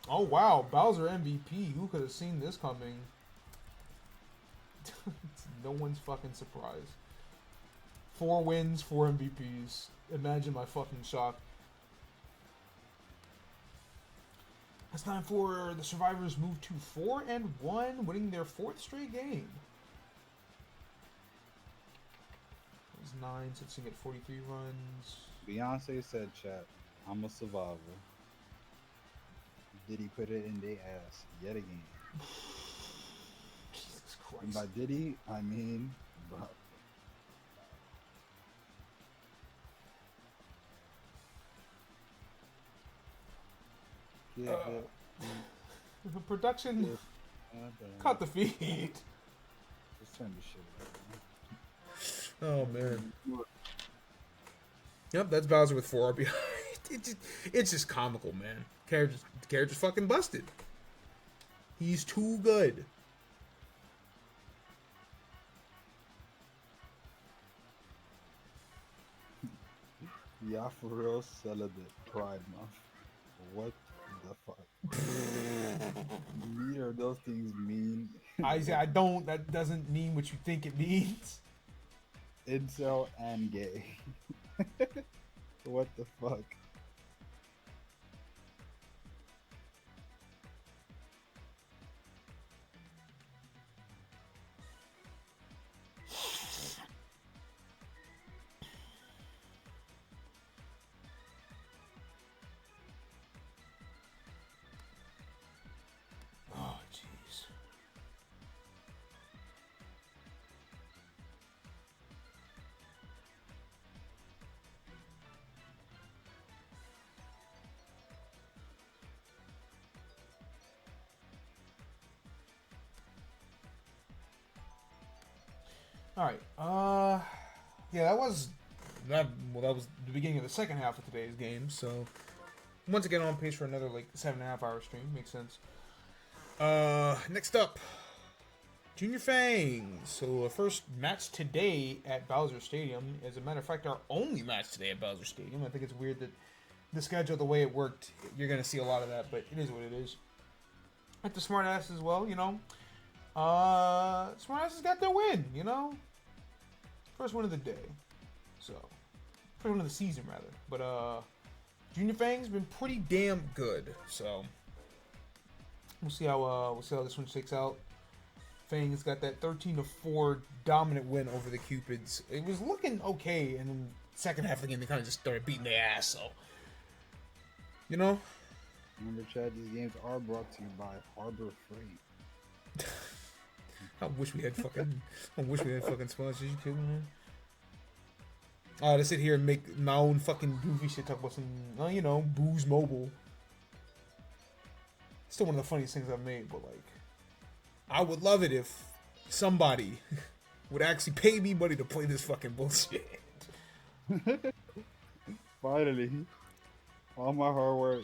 Oh wow, Bowser MVP. Who could have seen this coming? No one's fucking surprised. 4 wins, 4 MVPs. Imagine my fucking shock. That's 9-4. The Survivors move to 4-1, winning their 4th straight game. That was 9, so it's gonna get 43 runs. Beyonce said, chat, I'm a survivor. Diddy put it in their ass yet again. Jesus Christ. And by Diddy, I mean, bro. Yeah, The production cut the feed. Just turn the shit Oh man. Yep, that's Bowser with 4 RBI. It's just comical, man. Character's fucking busted. He's too good. Yeah, for real, celibate Pride Month. What the fuck? Neither of those things mean. I don't. That doesn't mean what you think it means. Incel and gay. What the fuck? Oh, jeez. All right. Yeah, that was that. Well, that was the beginning of the second half of today's game. So, once again, on pace for another like 7.5 hour stream. Makes sense. Next up, Junior Fangs. So, the first match today at Bowser Stadium. As a matter of fact, our only match today at Bowser Stadium. I think it's weird that the schedule, the way it worked, you're gonna see a lot of that, but it is what it is. At the Smartass as well, you know. Smartass has got their win, you know. First win of the day. So, first win of the season, rather. But, Junior Fang's been pretty damn good. So, we'll see how this one shakes out. Fang's got that 13-4 dominant win over the Cupids. It was looking okay, and then second half of the game, they kind of just started beating their ass, so. You know? Remember, Chad, these games are brought to you by Harbor Freight. I wish we had fucking sponsors. You kidding me? To sit here and make my own fucking goofy shit, talk about some, you know, Booze Mobile. Still one of the funniest things I've made, but like, I would love it if somebody would actually pay me money to play this fucking bullshit. Finally, all my hard work.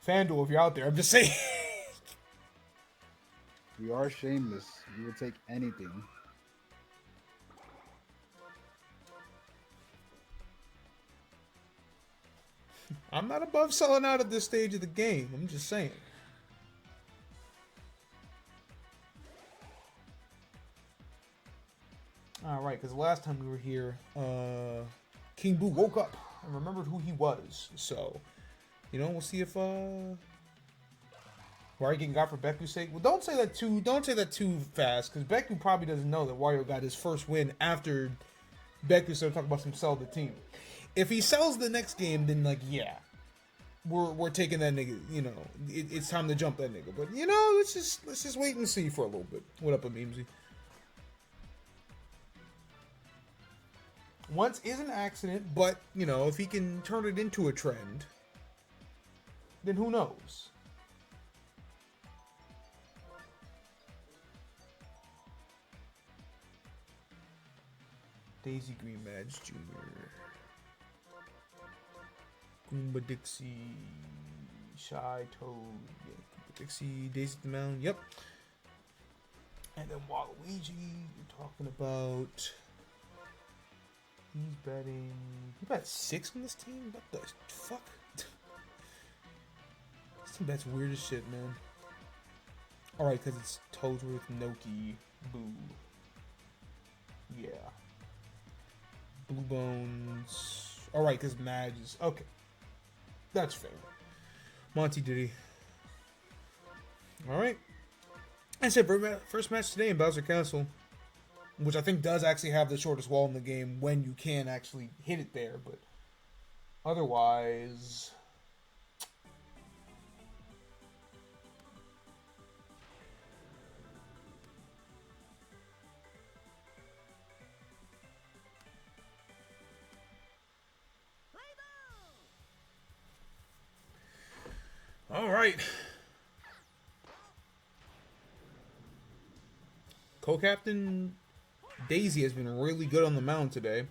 FanDuel, if you're out there, I'm just saying. We are shameless. We will take anything. I'm not above selling out at this stage of the game. I'm just saying. Alright, because the last time we were here, King Boo woke up and remembered who he was. So, you know, we'll see if Wario getting got for Beku's sake. Well, don't say that too fast, because Beku probably doesn't know that Wario got his first win after Beku started talking about some sell the team. If he sells the next game, then like, yeah, we're taking that nigga. You know, it's time to jump that nigga. But you know, let's just wait and see for a little bit. What up, Amemsy? Once is an accident, but, you know, if he can turn it into a trend, then who knows? Daisy Green Madge Jr. Goomba Dixie. Shy Toad. Yeah, Goomba Dixie. Daisy the Mound. Yep. And then Waluigi. You're talking about. He's betting. He bet 6 on this team? What the fuck? This team bets weird as shit, man. Alright, because it's Toadsworth, Noki, Boo. Yeah. Blue Bones. Alright, because Madge is. Okay. That's fair. Monty Diddy. Alright. I said first match today in Bowser Castle. Which I think does actually have the shortest wall in the game when you can actually hit it there, but otherwise. All right. Co-captain Daisy has been really good on the mound today,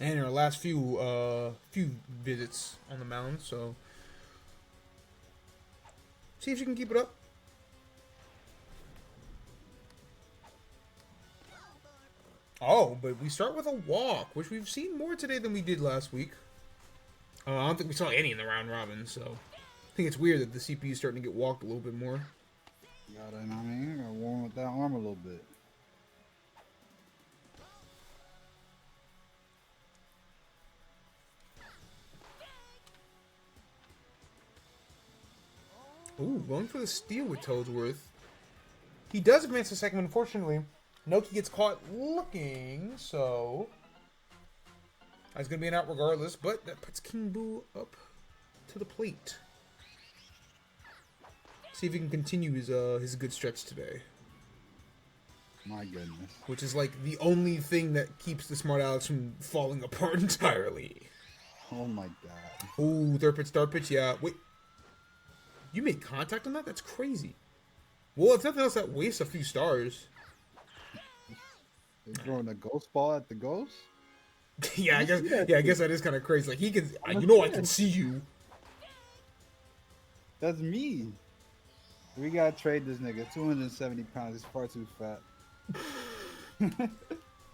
and in her last few visits on the mound. So, see if she can keep it up. Oh, but we start with a walk, which we've seen more today than we did last week. I don't think we saw any in the round robin, so I think it's weird that the CPU is starting to get walked a little bit more. Gotta, I mean, gotta warm with that arm a little bit. Ooh, going for the steal with Toadsworth. He does advance to second, but unfortunately, Noki gets caught looking, so that's going to be an out regardless, but that puts King Boo up to the plate. See if he can continue his good stretch today. My goodness. Which is like the only thing that keeps the Smart Alex from falling apart entirely. Oh my god. Ooh, third pitch, start pitch, yeah. Wait. You made contact on that? That's crazy. Well, if nothing else, that wastes a few stars. They're throwing a ghost ball at the ghost? Yeah, I guess that is kind of crazy. Like, he can, you know, I can see you. That's me. We gotta trade this nigga. 270 pounds. He's far too fat.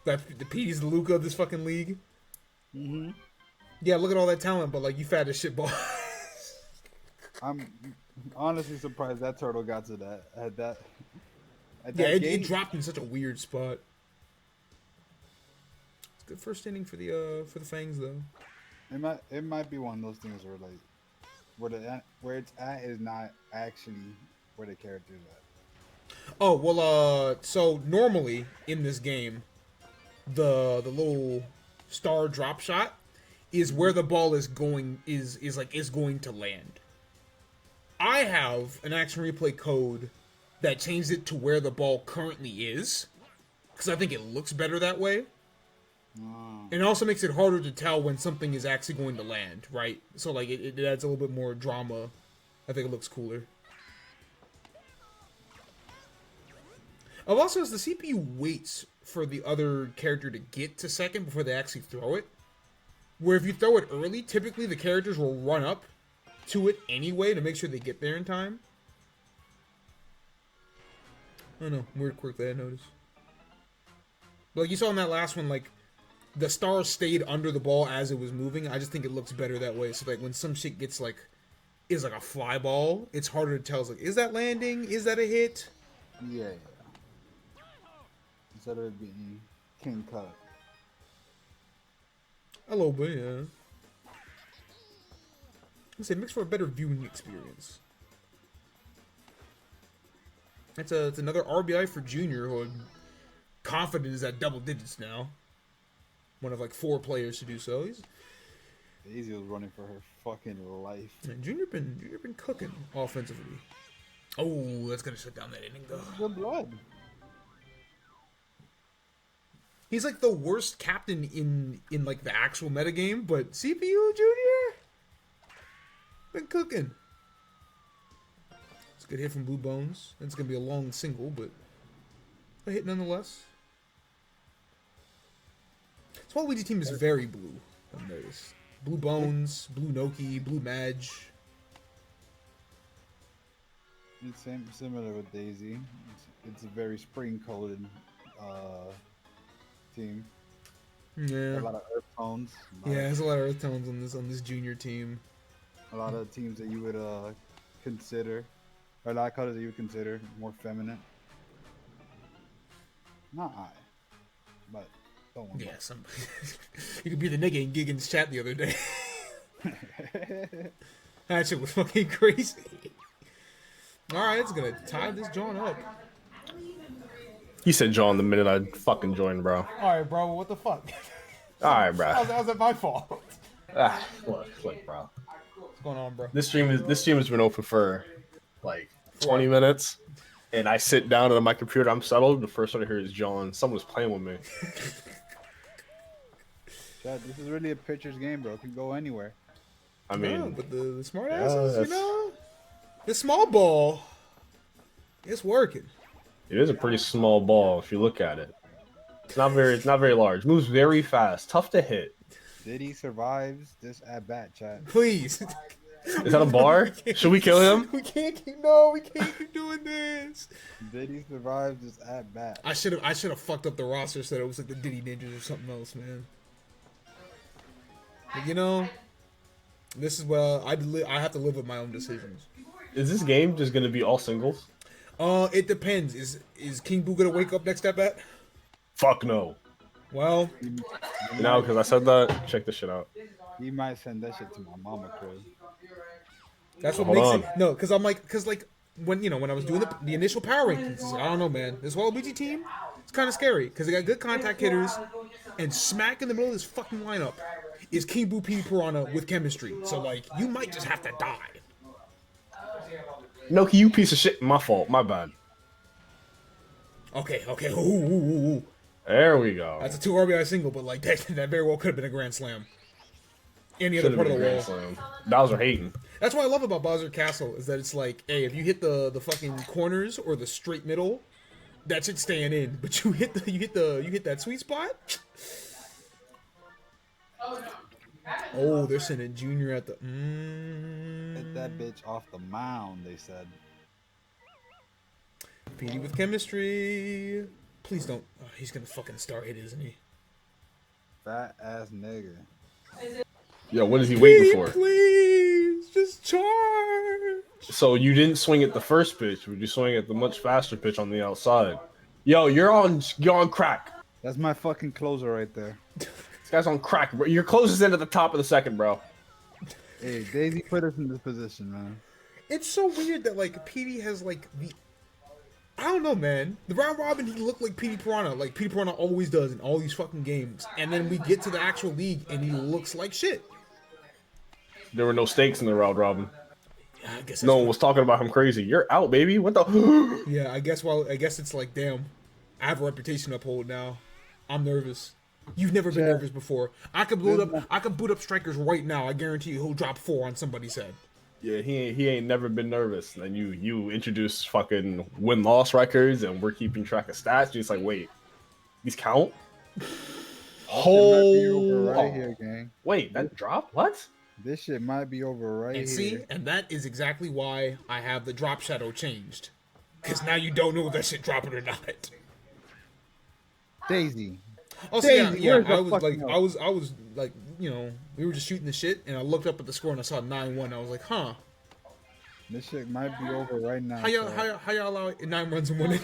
That the Petey's the Luca of this fucking league. Mm-hmm. Yeah, look at all that talent, but like you fat as shit, boy. I'm honestly surprised that turtle got to that at that. Yeah, it dropped in such a weird spot. It's a good first inning for the Fangs though. It might be one of those things where like where it's at is not actually where the character's at. Oh well, so normally in this game, the little star drop shot is where the ball is going is going to land. I have an action replay code that changed it to where the ball currently is, because I think it looks better that way. Oh. And it also makes it harder to tell when something is actually going to land, right? So like it adds a little bit more drama. I think it looks cooler. Also, as the CPU waits for the other character to get to second before they actually throw it, where if you throw it early, typically the characters will run up to it anyway to make sure they get there in time. I don't know, weird quirk that I noticed. But like you saw in that last one, like the star stayed under the ball as it was moving. I just think it looks better that way. So like when some shit gets like is like a fly ball, it's harder to tell. It's like, is that landing? Is that a hit? Yeah. Instead of it being king cut. A little bit, yeah. I say, makes for a better viewing experience. It's another RBI for Junior, who confident is at double digits now. One of like 4 players to do so. Daisy was running for her fucking life. And Junior been cooking offensively. Oh, that's gonna shut down that inning though. Good blood. He's like the worst captain in like the actual metagame, but CPU Junior been cooking. It's a good hit from Blue Bones. It's gonna be a long single, but a hit nonetheless. This Waluigi team is very blue. I've noticed. Blue Bones, Blue Noki, Blue Madge. It's similar with Daisy. It's a very spring-colored team. Yeah. A lot of earth tones. Yeah, there's a lot of earth tones on this junior team. A lot of teams that you would consider, or a lot of colors that you would consider more feminine. Not I, but someone. Yeah, some. You could be the nigga in Gigan's chat the other day. That shit was fucking crazy. Alright, it's gonna tie this joint up. He said John the minute I fucking joined, bro. Alright, bro, what the fuck? Alright, bro. How's that my fault? Look, bro. What's going on, bro? This stream has been open for like 20 minutes, and I sit down on my computer. I'm settled. The first one I hear is John. Someone's playing with me. Chad, this is really a pitcher's game, bro. It can go anywhere. I mean, yeah, but the smart asses, you know, the small ball, it's working. it is a pretty small ball if you look at it. It's not very large. Moves very fast. Tough to hit. Diddy survives this at bat, Chad. Please. Is that a bar? Should we kill him? We can't keep doing this. Diddy survives this at bat. I should have fucked up the roster so it was like the Diddy Ninjas or something else, man. But, you know, this is where I have to live with my own decisions. Is this game just gonna be all singles? It depends. Is King Boo gonna wake up next at bat? Fuck no. Well, No, because I said that. Check this shit out. He might send that shit to my mama, crib. that's what Hold makes on. it. No, because when I was doing the initial power rankings, it's like, I don't know, man. This Waluigi team, it's kind of scary because they got good contact hitters, and smack in the middle of this fucking lineup is King Boo P Piranha with chemistry. So like, you might just have to die. No, you piece of shit. My fault. My bad. Okay. Ooh. There we go. That's a 2 RBI single, but like that very well could have been a grand slam. Any other Should've part of been the a wall. grand slam. Bowser hating. That's what I love about Bowser Castle is that it's like, hey, if you hit the fucking corners or the straight middle, that shit's staying in. But you hit that sweet spot. Oh, they're sending Junior at the. Get that bitch off the mound, they said. PD with chemistry. Please don't. Oh, he's gonna fucking start hit, isn't he? Fat ass nigga. Yo, what is he waiting PD, for? please, just charge. So you didn't swing at the first pitch, but you swing at the much faster pitch on the outside. Yo, you're on crack. That's my fucking closer right there. This guy's on crack, bro. Your closest in at the top of the second, bro. Hey, Daisy put us in this position, man. It's so weird that like PD has like the. I don't know, man. The round robin, he looked like PD Piranha, like PD Piranha always does in all these fucking games. And then we get to the actual league, and he looks like shit. There were no stakes in the round robin. Yeah, I guess. No one was talking about him crazy. You're out, baby. What the? Yeah, I guess. Well, I guess it's like, damn, I have a reputation to uphold now. I'm nervous. You've never been nervous before. I could boot up strikers right now. I guarantee you, he'll drop 4 on somebody's head. Yeah, he ain't never been nervous. And you introduce fucking win-loss records, and we're keeping track of stats. And it's like, wait, these count? Might be over right here, gang. Wait, that dropped? What? This shit might be over right And here. see, and that is exactly why I have the drop shadow changed. Because now you don't know if that shit dropping or not. Daisy. Oh, so yeah, Daisy, where's the I was fucking like, note? I was like, you know, we were just shooting the shit, and I looked up at the score and I saw 9-1. I was like, huh? This shit might be over right now. How y'all so. allow 9 runs in 1 inning?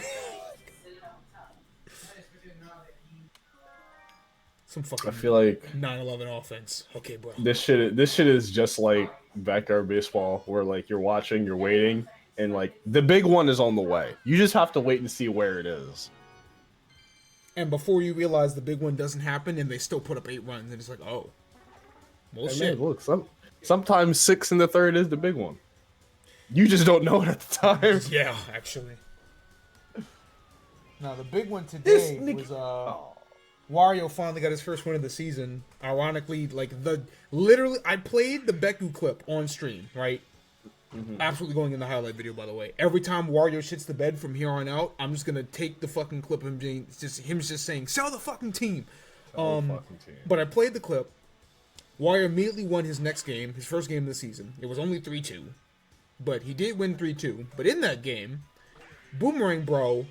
Some fucking I feel like 9-11 offense. Okay, bro. this shit is just like backyard baseball, where like you're watching, you're waiting, and like the big one is on the way. You just have to wait and see where it is. And before you realize the big one doesn't happen, and they still put up 8 runs, and it's like, oh, well, Hey, shit. man, look, sometimes 6 in the third is the big one. You just don't know it at the time. Yeah, actually. Now the big one This today nigga- Wario finally got his first win of the season. Ironically, like literally, I played the Beku clip on stream, right? Absolutely going in the highlight video, by the way. Every time Wario shits the bed from here on out, I'm just gonna take the fucking clip of him just saying, "Sell the fucking team." But I played the clip. Wario immediately won his next game, his first game of the season. It was only 3-2, but he did win 3-2. But in that game, Boomerang Bro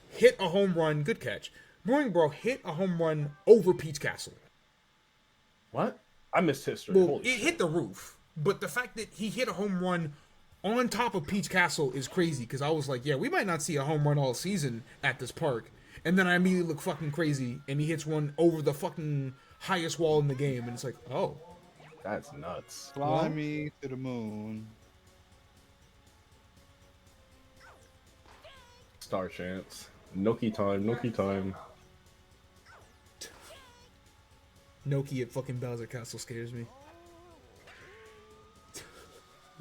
hit a home run. Good catch. Boomerang Bro hit a home run over Peach Castle. What? I missed history. Well, it hit the roof. But the fact that he hit a home run on top of Peach Castle is crazy, because I was like, yeah, we might not see a home run all season at this park. And then I immediately look fucking crazy, and he hits one over the fucking highest wall in the game, and it's like, oh. That's nuts. Fly me to the moon. Star chance. Noki time, Noki time. Noki at fucking Bowser Castle scares me.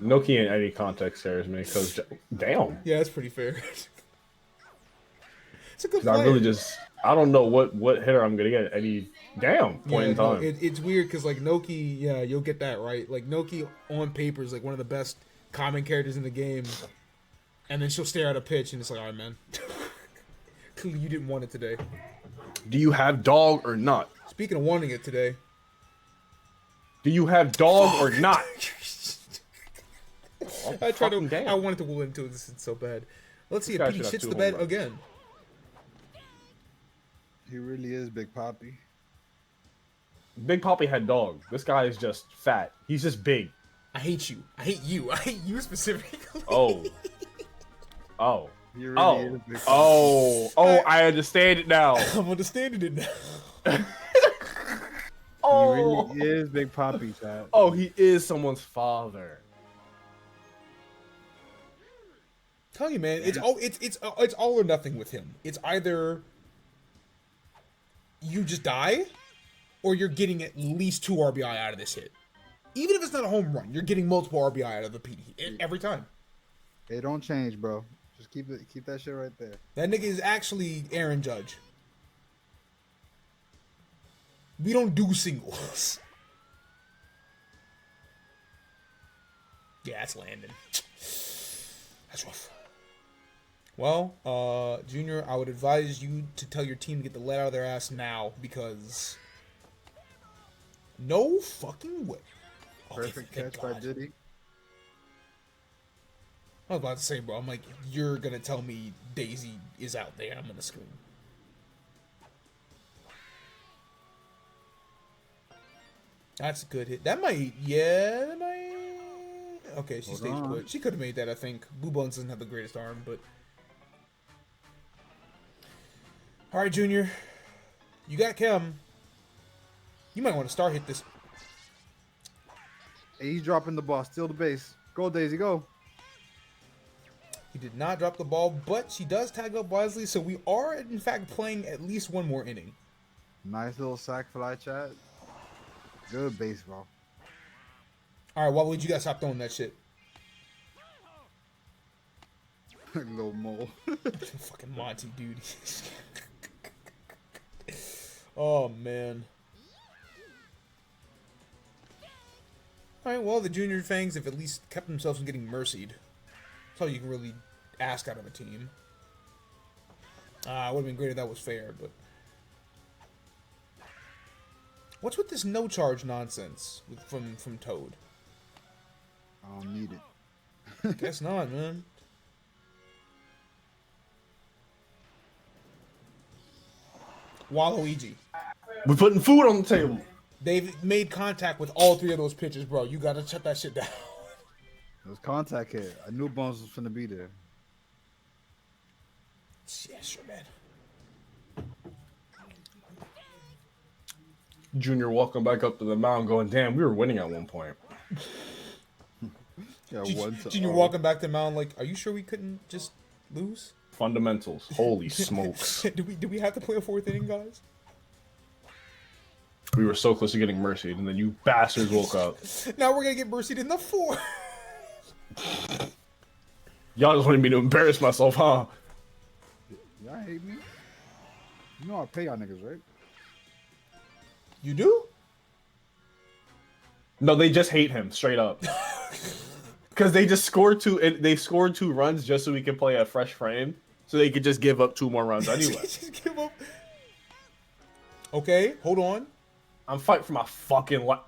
Noki in any context scares me, because, damn. Yeah, that's pretty fair. It's a good player. I really just, I don't know what hitter I'm going to get at any damn point in time. It's weird, because, like, Noki, yeah, you'll get that, right? Like, Noki on paper is, like, one of the best common characters in the game. And then she'll stare at a pitch, and it's like, all right, man. Clearly you didn't want it today. Do you have dog or not? Speaking of wanting it today. Do you have dog or not? I wanted to will into it. This is so bad. Let's see if Peach shits the bed again. He really is Big Poppy. Big Poppy had dog. This guy is just fat. He's just big. I hate you. I hate you. I hate you specifically. Oh. He really is Big Poppy. I understand it now. I'm understanding it now. He really is Big Poppy, chat. Oh, he is someone's father. Tell you, man, it's all or nothing with him. It's either you just die, or you're getting at least 2 RBI out of this hit. Even if it's not a home run, you're getting multiple RBI out of the PD every time. It don't change, bro. Just keep that shit right there. That nigga is actually Aaron Judge. We don't do singles. Yeah, that's landing. That's rough. Well, Junior, I would advise you to tell your team to get the lead out of their ass now, because no fucking way. Perfect catch by Diddy. I was about to say, bro, I'm like, you're gonna tell me Daisy is out there, I'm gonna scream. That's a good hit. That might. Okay, she stayed put. She could have made that, I think. Boo Bones doesn't have the greatest arm, but. Alright, Junior. You got Chem. You might want to start hit this. Hey, he's dropping the ball. Steal the base. Go, Daisy, go. He did not drop the ball, but she does tag up wisely, so we are, in fact, playing at least one more inning. Nice little sack fly, chat. Good baseball. Alright, why would you guys stop throwing that shit? Little mole. Fucking Monty, dude. Oh, man. Alright, well, the Junior Fangs have at least kept themselves from getting mercied. That's all you can really ask out of a team. It would have been great if that was fair, but... What's with this no charge nonsense from Toad? I don't need it. Guess not, man. Waluigi. We're putting food on the table. They've made contact with all 3 of those pitches, bro. You gotta shut that shit down. It was contact hit. I knew Bones was finna be there. Yeah, sure, man. Junior walking back up to the mound going, damn, we were winning at one point. Yeah, Junior walking back to the mound like, are you sure we couldn't just lose? Fundamentals. Holy smokes. Do we have to play a 4th inning, guys? We were so close to getting mercied, and then you bastards woke up. Now we're gonna get mercied in the 4th. Y'all just wanted me to embarrass myself, huh? Y'all hate me? You know I pay y'all niggas, right? You do? No, they just hate him straight up. Because they just scored they scored 2 runs just so we can play a fresh frame, so they could just give up 2 more runs anyway. Just give up. Okay, hold on. I'm fighting for my fucking life.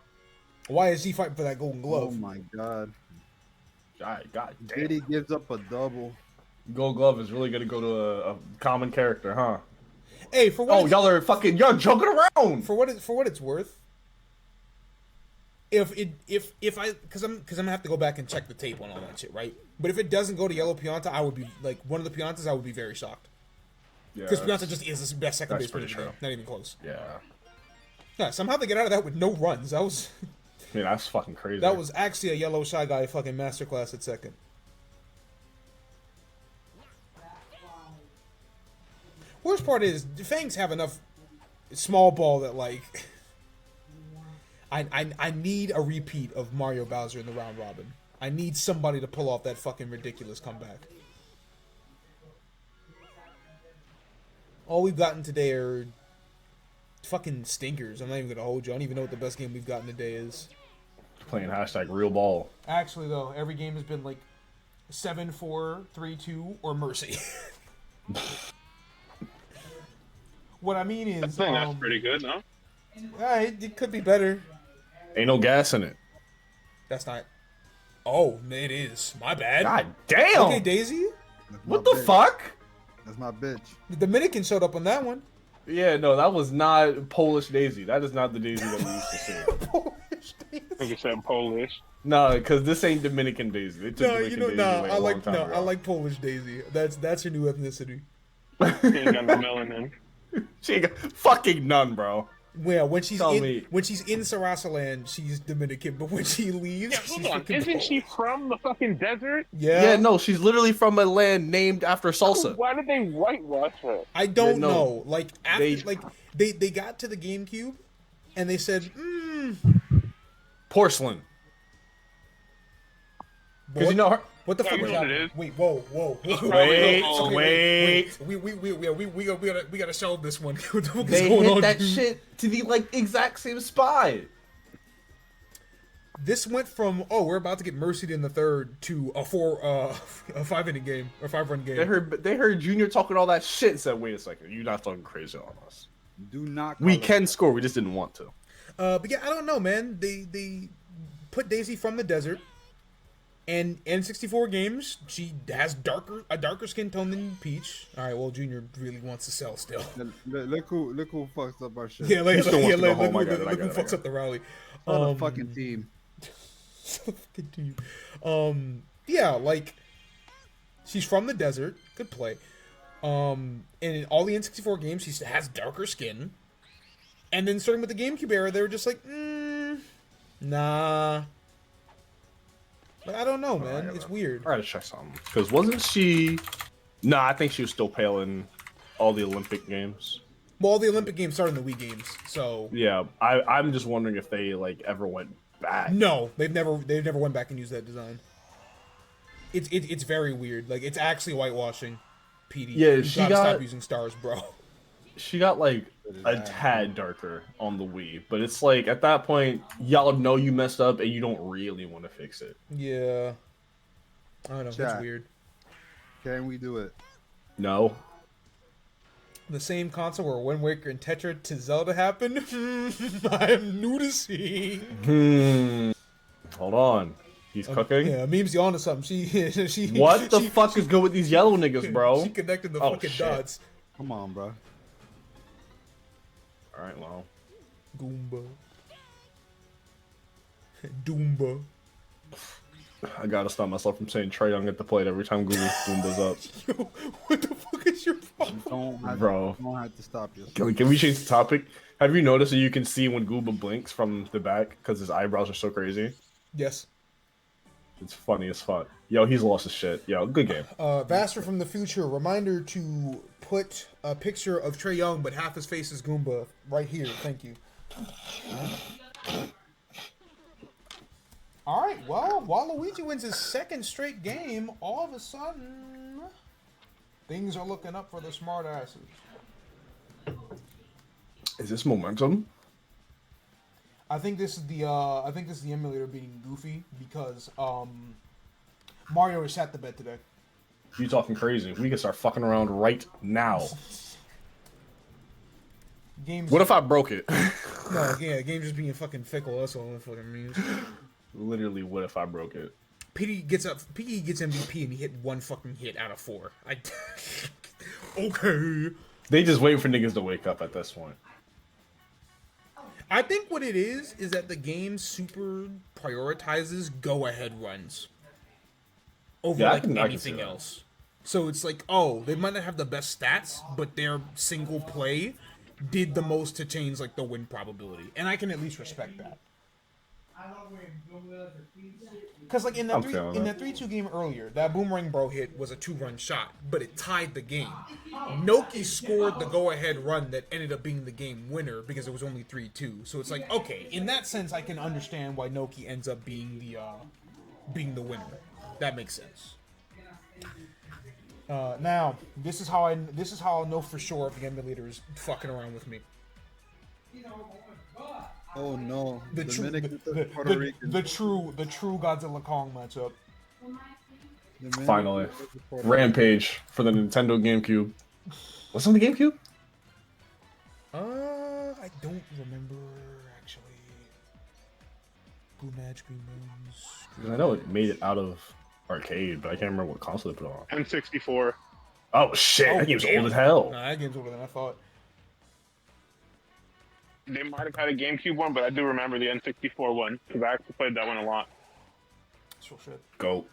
Why is he fighting for that golden Oh glove? my god. God damn. Diddy gives up a double. Gold glove is really gonna go to a common character, huh? Hey, for what? Oh, y'all joking around. For what it's worth. If I because I'm gonna have to go back and check the tape on all that shit, right? But if it doesn't go to Yellow Pianta, I would be like one of the Piantas. I would be very shocked because Pianta just is the best second that's baseman in pretty the game. true. Not even close. Yeah. Yeah, somehow they get out of that with no runs. That was I mean, that's fucking crazy. that was actually a Yellow Shy Guy fucking masterclass at second. Worst part is the Fangs have enough small ball that like I need a repeat of Mario Bowser in the round robin. I need somebody to pull off that fucking ridiculous comeback. All we've gotten today are fucking stinkers. I'm not even gonna hold you. I don't even know what the best game we've gotten today is. Playing hashtag real ball. Actually, though, every game has been like 7-4, 3-2, or Mercy. What I mean is, I think that's pretty good, no? it could be better. Ain't no gas in it. That's not. Oh, it is. My bad. God damn. Okay, Daisy. That's What my the bitch. fuck? That's my bitch. The Dominican showed up on that one. Yeah, no, that was not Polish Daisy. That is not the Daisy that we used to see. Polish Daisy. I think it said Polish. No, because this ain't Dominican Daisy. They took No, Dominican you know, Daisy nah. away I a like long time ago. I like Polish Daisy. That's her new ethnicity. She ain't got no melanin. She ain't got fucking none, bro. Well, when she's Tell in me. when she's in Sarasaland, she's Dominican, but when she leaves, Yeah, she's hold on. fucking Isn't she Polish. from the fucking desert? Yeah. Yeah, no, she's literally from a land named after salsa. Why did they whitewash her? I don't Yeah, no. know. Like after, they got to the GameCube, and they said, Porcelain. Because what, you know her. what the Yeah, fuck you was know what that? it is. Wait, whoa. Wait, Okay, wait. We gotta shelve this one. What the fuck is They going hit on, that dude? shit to the like exact same spot. This went from we're about to get mercied in the third to a 5-inning game or 5-run game. They heard Junior talking all that shit and said, "Wait a second, you're not talking crazy on us. Do not. We call can it- score. We just didn't want to." But yeah, I don't know, man. They put Daisy from the desert, and in 64 games, she has a darker skin tone than Peach. All right, well, Junior really wants to sell still. Look who fucks up our shit. Yeah, He still wants to go look home. I who got it, I look got who it, I fucks got up the rally. What a fucking team. Fucking team. Yeah, like she's from the desert. Good play. And in all the N64 games, she has darker skin. And then starting with the GameCube era, they were just like, nah. Like, I don't know, man. It's weird. I gotta check something. Because wasn't she? Nah, I think she was still pale in all the Olympic games. Well, all the Olympic games started in the Wii games, so Yeah, I'm just wondering if they like ever went back. no, they've never went back and used that design. It's very weird. Like it's actually whitewashing. PD. Yeah, you she gotta got- stop using stars, bro. She got like a tad darker on the Wii, but it's like at that point, y'all know you messed up and you don't really want to fix it. Yeah. I don't know. It's Chat. weird. Can we do it? No. The same console where Wind Waker and Tetra to Zelda happened? I'm noticing. Hold on. He's cooking. Yeah, memes you onto something. She What the she- fuck is good with these yellow niggas, bro? She connected the Oh, fucking shit. dots. Come on, bro. All right, well. Goomba. Doomba. I gotta stop myself from saying Trae Young at the plate every time Google Goomba's up. Yo, what the fuck is your problem? Bro. Don't have to stop yourself. Can we change the topic? Have you noticed that you can see when Goomba blinks from the back because his eyebrows are so crazy? Yes. It's funny as fuck. Yo, he's lost his shit. Yo, good game. Vaster from the future, reminder to put a picture of Trae Young, but half his face is Goomba right here. Thank you. All right, well, Waluigi wins his second straight game, all of a sudden, things are looking up for the smartasses. Is this momentum? I think this is the emulator being goofy because Mario is sat the bed today. You talking crazy? We can start fucking around right now. Games. What if I broke it? No, yeah, games just being fucking fickle. That's all it fucking means. Literally, what if I broke it? Piggy gets MVP and he hit 1 fucking hit out of 4. Okay. They just wait for niggas to wake up at this point. I think what it is that the game super prioritizes go-ahead runs over Yeah, like I can see anything that. else. So it's like, oh, they might not have the best stats, but their single play did the most to change like the win probability, and I can at least respect that. Because like in that I'm feeling that. 3-2 game earlier, that boomerang bro hit was a 2-run shot, but it tied the game. Noki scored the go-ahead run that ended up being the game winner because it was only 3-2. So it's like, okay, in that sense, I can understand why Noki ends up being the winner. That makes sense. Now, this is how I'll know for sure if the emulator is fucking around with me. Oh no. The Dominican, true Puerto Rican. the true Godzilla Kong matchup. Dominican, Finally. Puerto Rampage for the Nintendo GameCube. What's on the GameCube? I don't remember actually. Blue Match, Green Moons. 'Cause I know it made it out of arcade, but I can't remember what console they put it on. N64. Oh shit, that game's old as hell. Nah, that game's older than I thought. They might have had a GameCube one, but I do remember the N64 one because I actually played that one a lot. That's real shit. Go.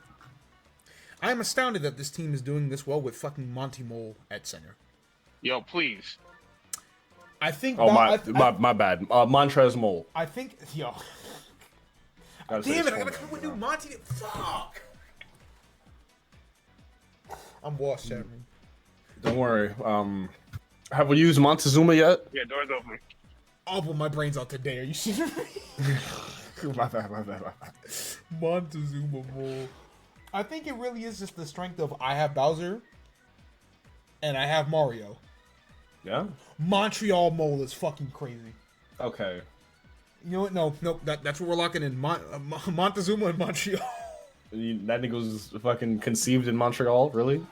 I am astounded that this team is doing this well with fucking Monty Mole at center. Yo, please. I think. Oh my bad. Montrez Mole. I think. Yo. Gotta say Damn his it! I gotta full come with name, new Monty. Fuck. I'm washed, Cameron. Don't worry. Have we used Montezuma yet? Yeah, doors open. I'll blow my brains out today. Are you serious? my bad. Montezuma Mole. I think it really is just the strength of I have Bowser and I have Mario. Yeah. Montreal Mole is fucking crazy. Okay. You know what? No. That's what we're locking in. Montezuma and Montreal. That nigga was fucking conceived in Montreal, really?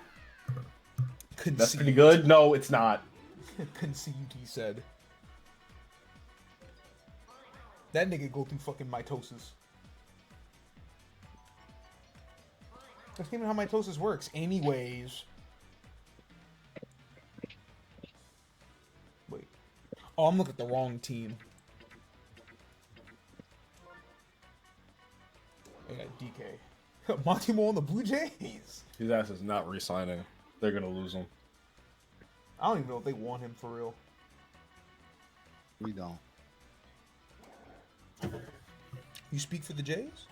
Conceived. That's pretty good. No, it's not. Conceived, he said. That nigga go through fucking mitosis. That's even how mitosis works. Anyways. Wait. Oh, I'm looking at the wrong team. I got DK. Monty Mole and the Blue Jays? His ass is not re-signing. They're gonna lose him. I don't even know if they want him for real. We don't. You speak for the Jays?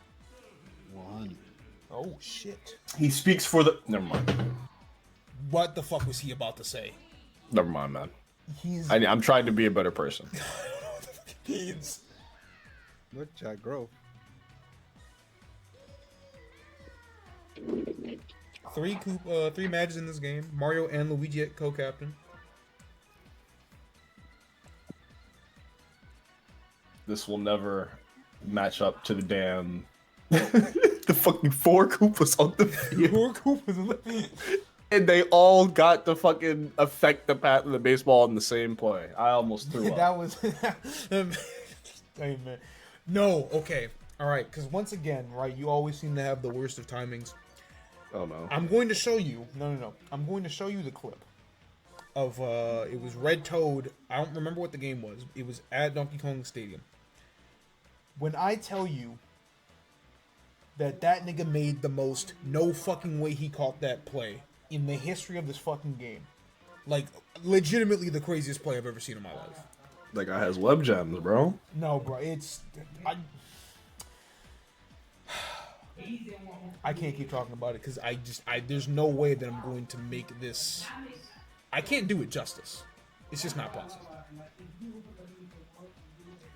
100. Oh, shit. He speaks for the. Never mind. What the fuck was he about to say? Never mind, man. He's... I'm trying to be a better person. I don't know what the fuck it means. Look, Jack Grove. Three matches in this game. Mario and Luigi at co-captain. This will never match up to the damn. The fucking 4 Koopas on the field. Poor Koopas in the field. And they all got to fucking affect the path of the baseball in the same play. I almost threw up. That was... Hey, man. No, okay. Alright, because once again, right, you always seem to have the worst of timings. Oh no. I'm going to show you... No. I'm going to show you the clip of, it was Red Toad. I don't remember what the game was. It was at Donkey Kong Stadium. When I tell you that nigga made the most no fucking way he caught that play in the history of this fucking game. Like, legitimately the craziest play I've ever seen in my life. That guy has web gems, bro. No, bro, it's... I can't keep talking about it because there's no way that I'm going to make this... I can't do it justice. It's just not possible.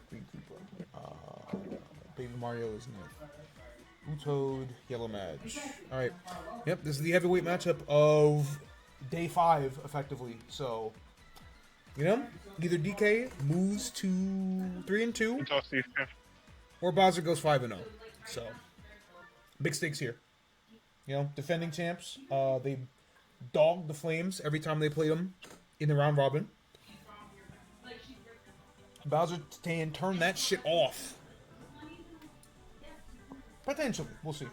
Green Koopa. Baby Mario is ninth. Blue Toad, Yellow Madge. Alright. Yep, this is the heavyweight matchup of day 5, effectively. So, you know, Either DK moves to 3-2, Until Steve Smith. or Bowser goes 5-0. So, big stakes here. You know, defending champs. They dogged the Flames every time they played them in the round robin. Bowser can turn that shit off. Potentially, we'll see.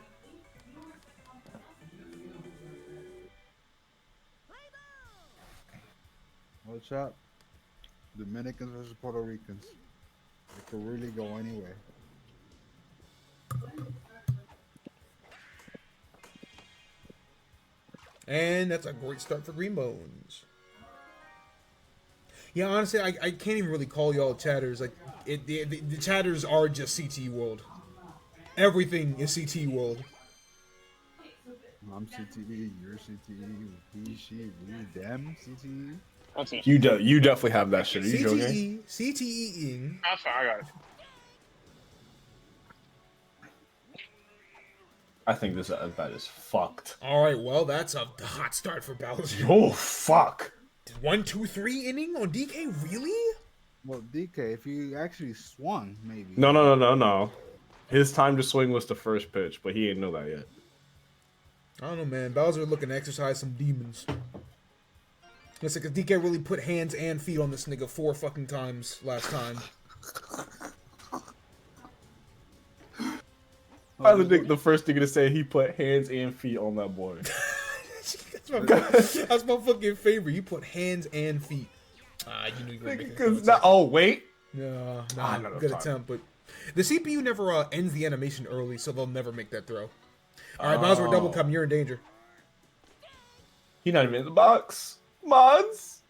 Watch out. Dominicans versus Puerto Ricans. It could really go anywhere. And that's a great start for Green Bones. Yeah, honestly, I can't even really call y'all chatters. Like, the chatters are just CTE World. Everything is CTE World. I'm CTE, you're CTE, he, she, we, them, CTE. That's it. You definitely have that shit. Are you joking? CTEing. That's fine. I got it. I think this bet is fucked. All right, well, that's a hot start for Bowser. Oh fuck! 1, 2, 3 inning on DK, really? Well, DK, if he actually swung, maybe. No. His time to swing was the first pitch, but he ain't know that yet. I don't know, man. Bowser looking to exercise some demons. Listen, because DK really put hands and feet on this nigga 4 fucking times last time. I would think the first thing to say he put hands and feet on that boy. That's my fucking favorite. You put hands and feet. You knew you were making Oh wait, no, another good time. attempt, but the CPU never ends the animation early, so they'll never make that throw. All right, Bowser, double come. You're in danger. he not even in the box. Mods.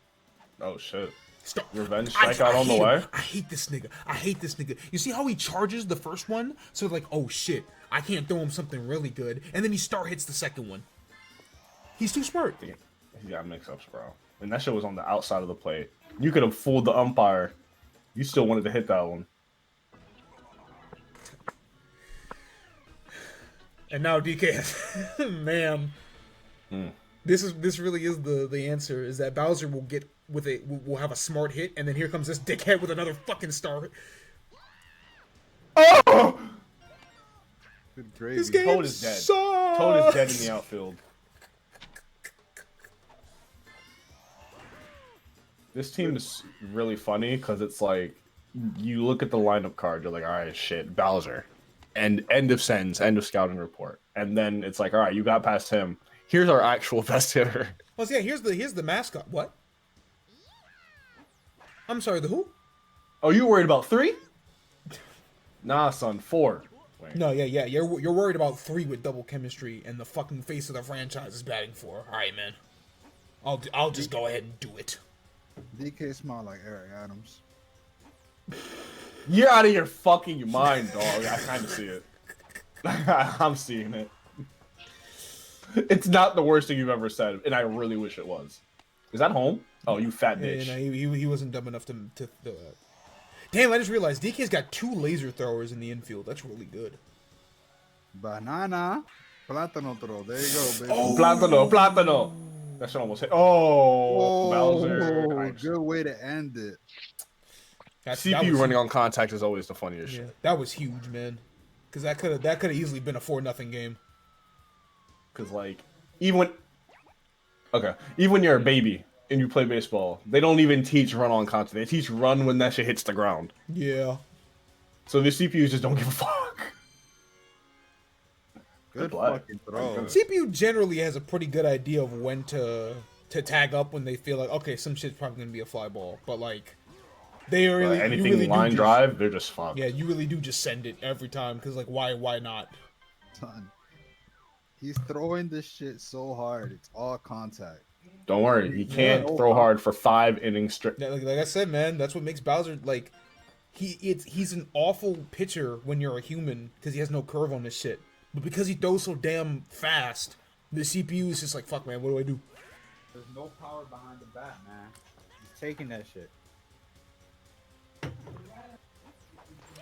Oh shit. Stop. Revenge strikeout on the hate way. him. I hate this nigga. You see how he charges the first one? So like, oh shit, I can't throw him something really good, and then he star hits the second one. He's too smart. He got mix-ups, bro. And that shit was on the outside of the plate. You could have fooled the umpire. You still wanted to hit that one. And now DK, man, this really is the answer. Is that Bowser will get will have a smart hit, and then here comes this dickhead with another fucking star. Oh! Good gravy. This game Toad is dead. sucks. Toad is dead in the outfield. This team is really funny because it's like you look at the lineup card, you're like, all right, shit, Bowser, and end of sentence, end of scouting report, and then it's like, all right, you got past him. Here's our actual best hitter. Well, yeah, here's the mascot. What? I'm sorry, the who? Oh, you worried about 3? Nah, son, 4. Wait. No, yeah. You're worried about 3 with double chemistry, and the fucking face of the franchise is batting 4. All right, man. I'll just go ahead and do it. DK smell like Eric Adams. You're out of your fucking mind, dog. I kind of see it. I'm seeing it. It's not the worst thing you've ever said, and I really wish it was. Is that home? Oh, you fat bitch. Yeah, he wasn't dumb enough to throw that. Damn, I just realized DK's got 2 laser throwers in the infield. That's really good. Banana. Plátano throw. There you go, baby. Oh, plátano. That shit almost hit. Oh, Bowser. Good way to end it. CPU running on contact is always the funniest shit. That was huge, man. Because that could have easily been a 4-0 game. Because like, even when you're a baby and you play baseball, they don't even teach run on contact. They teach run when that shit hits the ground. Yeah. So the CPUs just don't give a fuck. Good fucking throw. CPU generally has a pretty good idea of when to tag up when they feel like, okay, some shit's probably gonna be a fly ball, but like they really anything really line drive, they're just fucked. Yeah, you really do just send it every time because like why not? Son, he's throwing this shit so hard. It's all contact. Don't worry, he can't throw hard for 5 innings straight. Yeah, like I said, man, that's what makes Bowser like he's an awful pitcher when you're a human because he has no curve on this shit. But because he throws so damn fast, the CPU is just like, fuck, man, what do I do? There's no power behind the bat, man. He's taking that shit.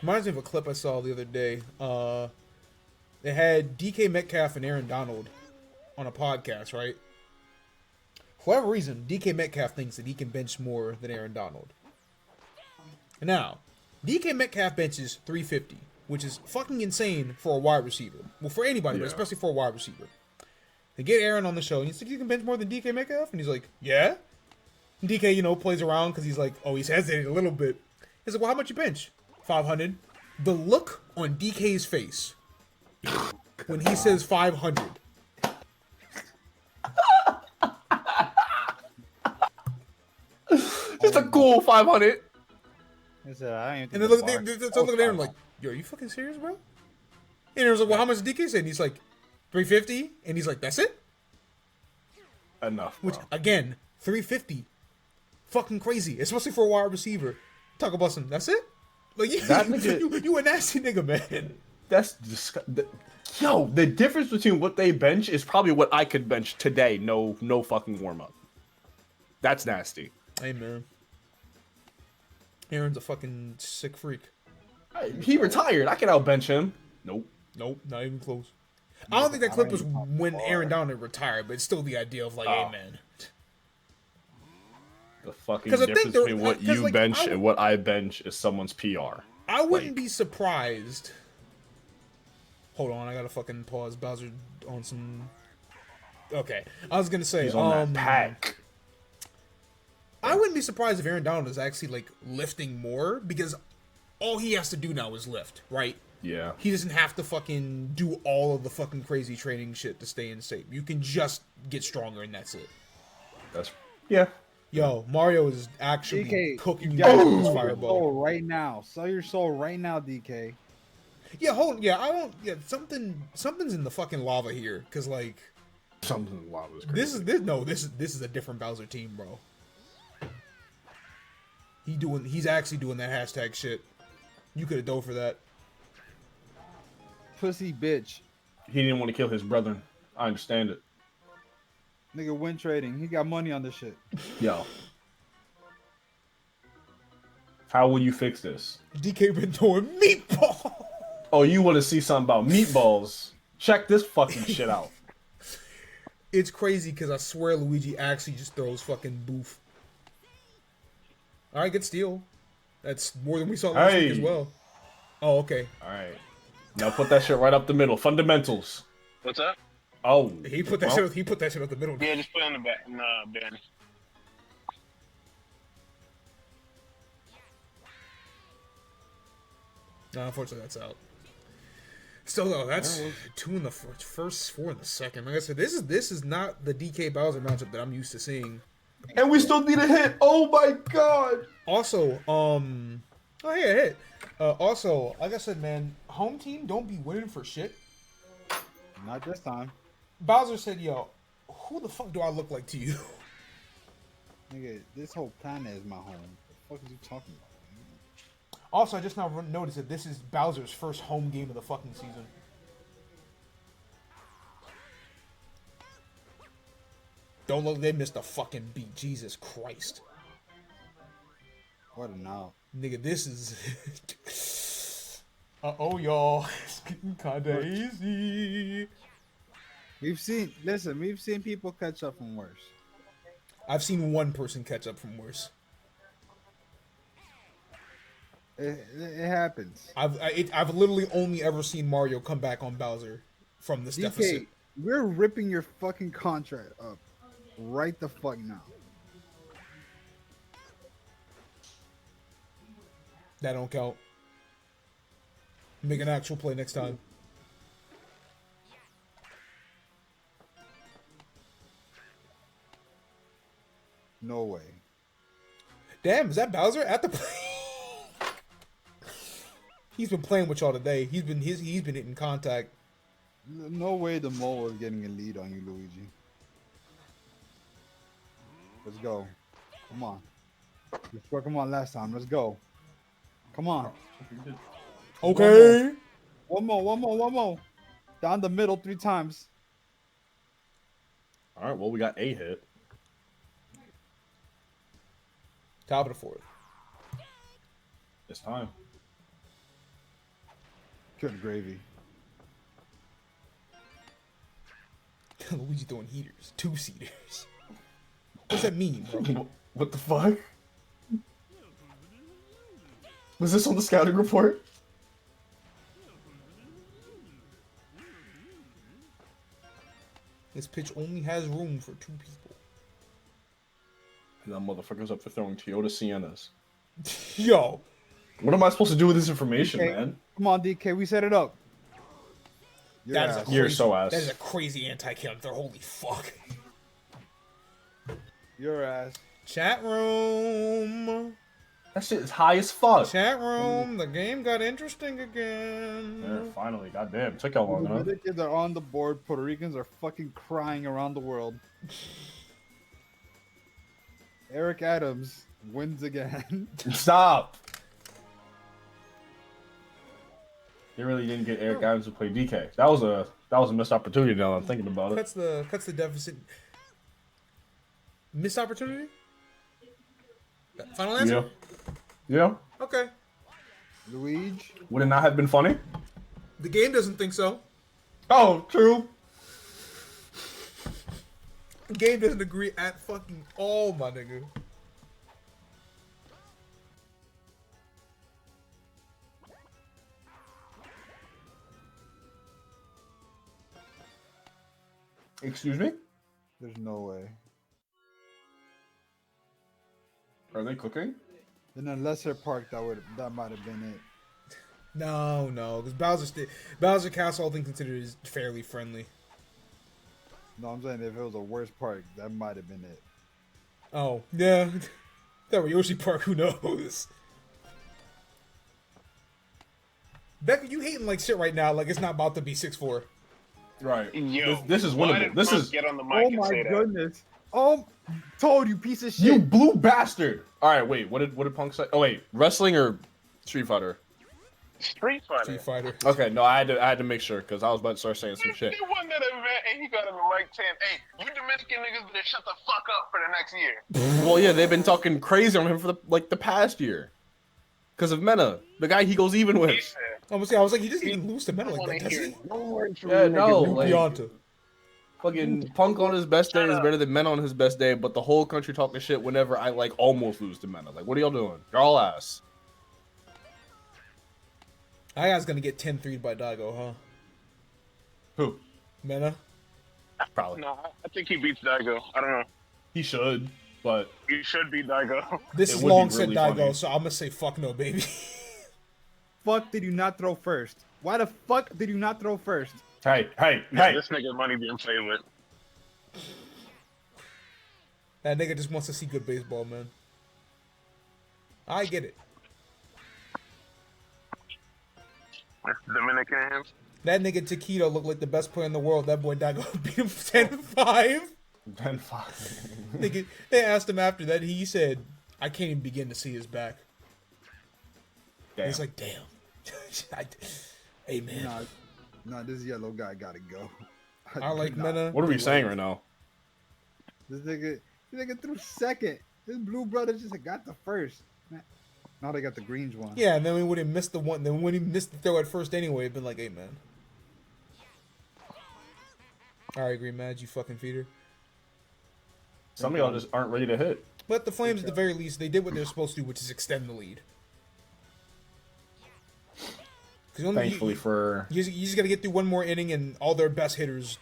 Reminds me of a clip I saw the other day. They had DK Metcalf and Aaron Donald on a podcast, right? For whatever reason, DK Metcalf thinks that he can bench more than Aaron Donald. Now, DK Metcalf benches 350, which is fucking insane for a wide receiver. Well, for anybody, but Yeah. especially for a wide receiver. They get Aaron on the show, and he's like, "You can bench more than DK Metcalf?" And he's like, "Yeah." And DK, plays around because he's like, he's hesitating a little bit. He's like, "Well, how much you bench?" 500. The look on DK's face when he says 500. Just a cool 500. He said, I ain't And they look at Aaron like, "Yo, are you fucking serious, bro?" And Aaron's like, "Well, how much did DK say?" And he's like, 350. And he's like, "That's it?" Enough, Which, bro. again, 350. Fucking crazy. Especially for a wide receiver. Talk about some, that's it? Like, That nigga- you a nasty nigga, man. That's Yo, the difference between what they bench is probably what I could bench today. No fucking warm up. That's nasty. Hey, man. Aaron's a fucking sick freak. He retired. I can outbench him. Nope. Nope, not even close. I don't think that clip was when Aaron Donald retired, but it's still the idea of like, hey, man. The fucking 'Cause I think difference there- between what 'cause, you like, bench I would- and what I bench is someone's PR. I wouldn't Like- be surprised. Hold on, I gotta fucking pause. Bowser on some. Okay, I was gonna say. He's on that pack. I wouldn't be surprised if Aaron Donald is actually like lifting more because all he has to do now is lift, right? Yeah. He doesn't have to fucking do all of the fucking crazy training shit to stay in shape. You can just get stronger and that's it. Yeah. Yo, Mario is actually DK, cooking you you gotta with sell this your fireball. soul right now. Sell your soul right now, DK. Yeah, something's in the fucking lava here, cause like Something lava is crazy. this is a different Bowser team, bro. He's actually doing that hashtag shit. You could have dove for that. Pussy bitch. He didn't want to kill his brethren. I understand it. Nigga win trading. He got money on this shit. Yo. How will you fix this? DK been throwing meatball. Oh, you want to see something about meatballs? Check this fucking shit out. It's crazy because I swear Luigi actually just throws fucking boof. All right, good steal. That's more than we saw last week as Hey. well. Oh, okay. All right. Now put that shit right up the middle. Fundamentals. What's up? Oh. He put that well, shit. He put that shit up the middle. Yeah, just put it in the back. Nah, Ben. No, unfortunately, that's out. Still though, that's 2 in the first, 4 in the second. Like I said, this is not the DK Bowser matchup that I'm used to seeing. And we still need a hit. Oh my god. Also, oh yeah, hit. Also, like I said, man, home team don't be winning for shit. Not this time. Bowser said, "Yo, who the fuck do I look like to you?" Nigga, this whole planet is my home. What the fuck are you talking about? Also, I just now noticed that this is Bowser's first home game of the fucking season. Don't look, they missed a fucking beat. Jesus Christ. What a now. Nigga, this is... Uh-oh, y'all. It's getting kinda easy. We've seen people catch up from worse. I've seen one person catch up from worse. It happens. I've literally only ever seen Mario come back on Bowser from this deficit. DK, we're ripping your fucking contract up right the fuck now. That don't count. Make an actual play next time. No way. Damn, is that Bowser at the play? He's been playing with y'all today. He's been hitting contact. No way the mole is getting a lead on you, Luigi. Let's go. Come on. You struck him on last time. Let's go. Come on. Okay. One more. Down the middle 3 times. All right. Well, we got a hit. Top of the 4th. It's time. Good gravy. Luigi throwing heaters. 2-seaters. What's that mean, bro? What the fuck? Was this on the scouting report? This pitch only has room for 2 people. And that motherfucker's up for throwing Toyota Siennas. Yo. What am I supposed to do with this information, Okay. man? Come on, DK, we set it up. Your That is a ass. crazy, You're so ass. That is a crazy anti-counter. Holy fuck. Your ass. Chat room. That shit is high as fuck. Chat room. The game got interesting again. Yeah, finally, goddamn, took y'all long enough. Dominicans are on the board. Puerto Ricans are fucking crying around the world. Eric Adams wins again. Stop. They really didn't get Eric Adams to play DK. That was a missed opportunity. Now that I'm thinking about it. Cuts the deficit. Missed opportunity? Final answer? Yeah. Okay. Luigi. Would it not have been funny? The game doesn't think so. Oh, true. The game doesn't agree at fucking all, my nigga. Excuse me? There's no way. Are they cooking? In a lesser park, that might have been it. No, because Bowser Castle, all things considered, is fairly friendly. No, I'm saying if it was a worse park, that might have been it. Oh, yeah. That were Yoshi Park, who knows? Becca, you hating like shit right now, like it's not about to be 6-4. Right. Yo, This is why winnable. did This Punk is. get on the mic Oh and my say that? goodness. Oh, told you, piece of shit. You blue bastard! All right, wait. What did Punk say? Oh wait, wrestling or Street Fighter? Street Fighter. Street Fighter. Okay, no, I had to make sure because I was about to start saying some shit. He won that event and he got on the mic saying, "Hey, you Dominican niggas better shut the fuck up for the next year." Well, yeah, they've been talking crazy on him for the past year, because of Mena, the guy he goes even He with. said, I was like, he doesn't even lose to men "I like wanna that, does hear he? no words from Yeah, you no, niggas." like- Pianta. Fucking Punk on his best day is better than Mena on his best day, but the whole country talking shit whenever I like almost lose to Mena. Like, what are y'all doing? You're all ass. That guy's gonna get 10-3'd by Daigo, huh? Who? Mena? Probably. No, I think he beats Daigo. I don't know. He should, but He should beat Daigo. This It is would be long said really Daigo, funny. so I'm gonna say fuck no, baby. Fuck did you not throw first? Why the fuck did you not throw first? hey, Yeah, this nigga money being played with. That nigga just wants to see good baseball, man. I get it. Dominican. That nigga Taquito looked like the best player in the world. That boy Daigo beat him 10-5. 10-5. Nigga, they asked him after that. He said, "I can't even begin to see his back." Damn. He's like, "Damn." Hey man, Nah, this yellow guy gotta go. I like Nah, Mena. What are we saying right now? This nigga threw second. This blue brother just got the first. Now they got the greens one. Yeah, and then we would have missed the one. Then when he missed the throw at first anyway, it'd been like, "Hey man." All right, Green Mad, you fucking feeder. Some of y'all just aren't ready to hit. But the Flames, at the very least, they did what they're supposed to do, which is extend the lead. Thankfully for You just got to get through one more inning, and all their best hitters,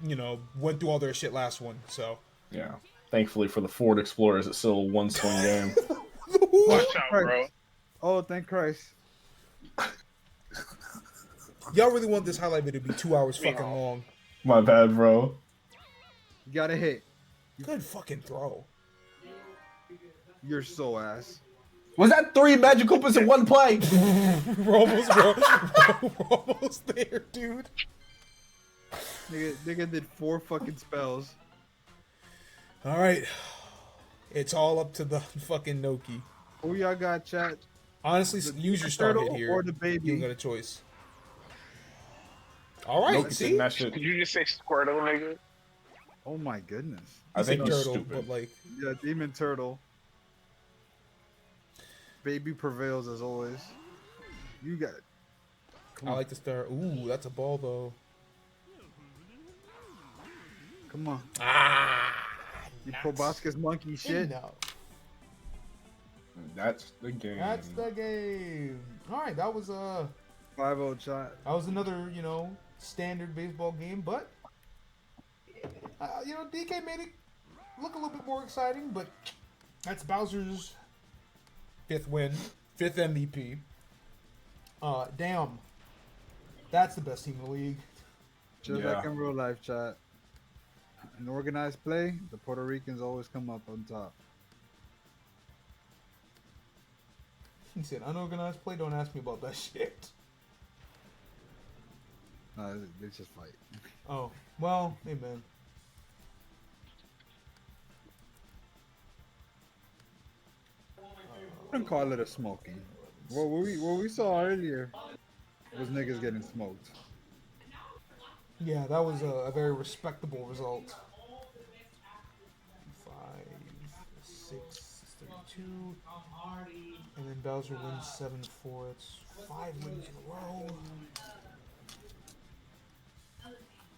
went through all their shit last one. So yeah. Thankfully for the Ford Explorers, it's still a one swing game. Watch out, bro. Oh, thank Christ. y'all really want this highlight video to be 2 hours fucking long? My bad, bro. You gotta hit. Good fucking throw. You're so ass. Was that 3 Magic Koopas in one play? We're almost there, dude. Nigga did 4 fucking spells. All right, it's all up to the fucking Noki. Who y'all got, chat? Honestly, use your start hit turtle here. or the baby? You don't got a choice. All right, Nope, see? that shit. Did you just say Squirtle, nigga? Oh my goodness. I He said think he's turtle, stupid. but like, Yeah, Demon Turtle. Baby prevails as always. You got it. Come I on. like to start. Ooh, that's a ball though. Come on. Ah, You Proboscis monkey shit. no. That's the game. That's the game. All right, that was 5-0 shot. that was another, you know, standard baseball game, but you know, DK made it look a little bit more exciting. But that's Bowser's 5th win, 5th MVP. Damn, that's the best team in the league. Just Yeah. like in real life, chat. In organized play, the Puerto Ricans always come up on top. He said, "Unorganized play. Don't ask me about that shit." They just fight. Oh, well, hey man. I don't call it a smoking. What we saw earlier was niggas getting smoked. Yeah, that was a very respectable result. 5, 6, 32. And then Bowser wins 7-4. It's 5 wins in a row.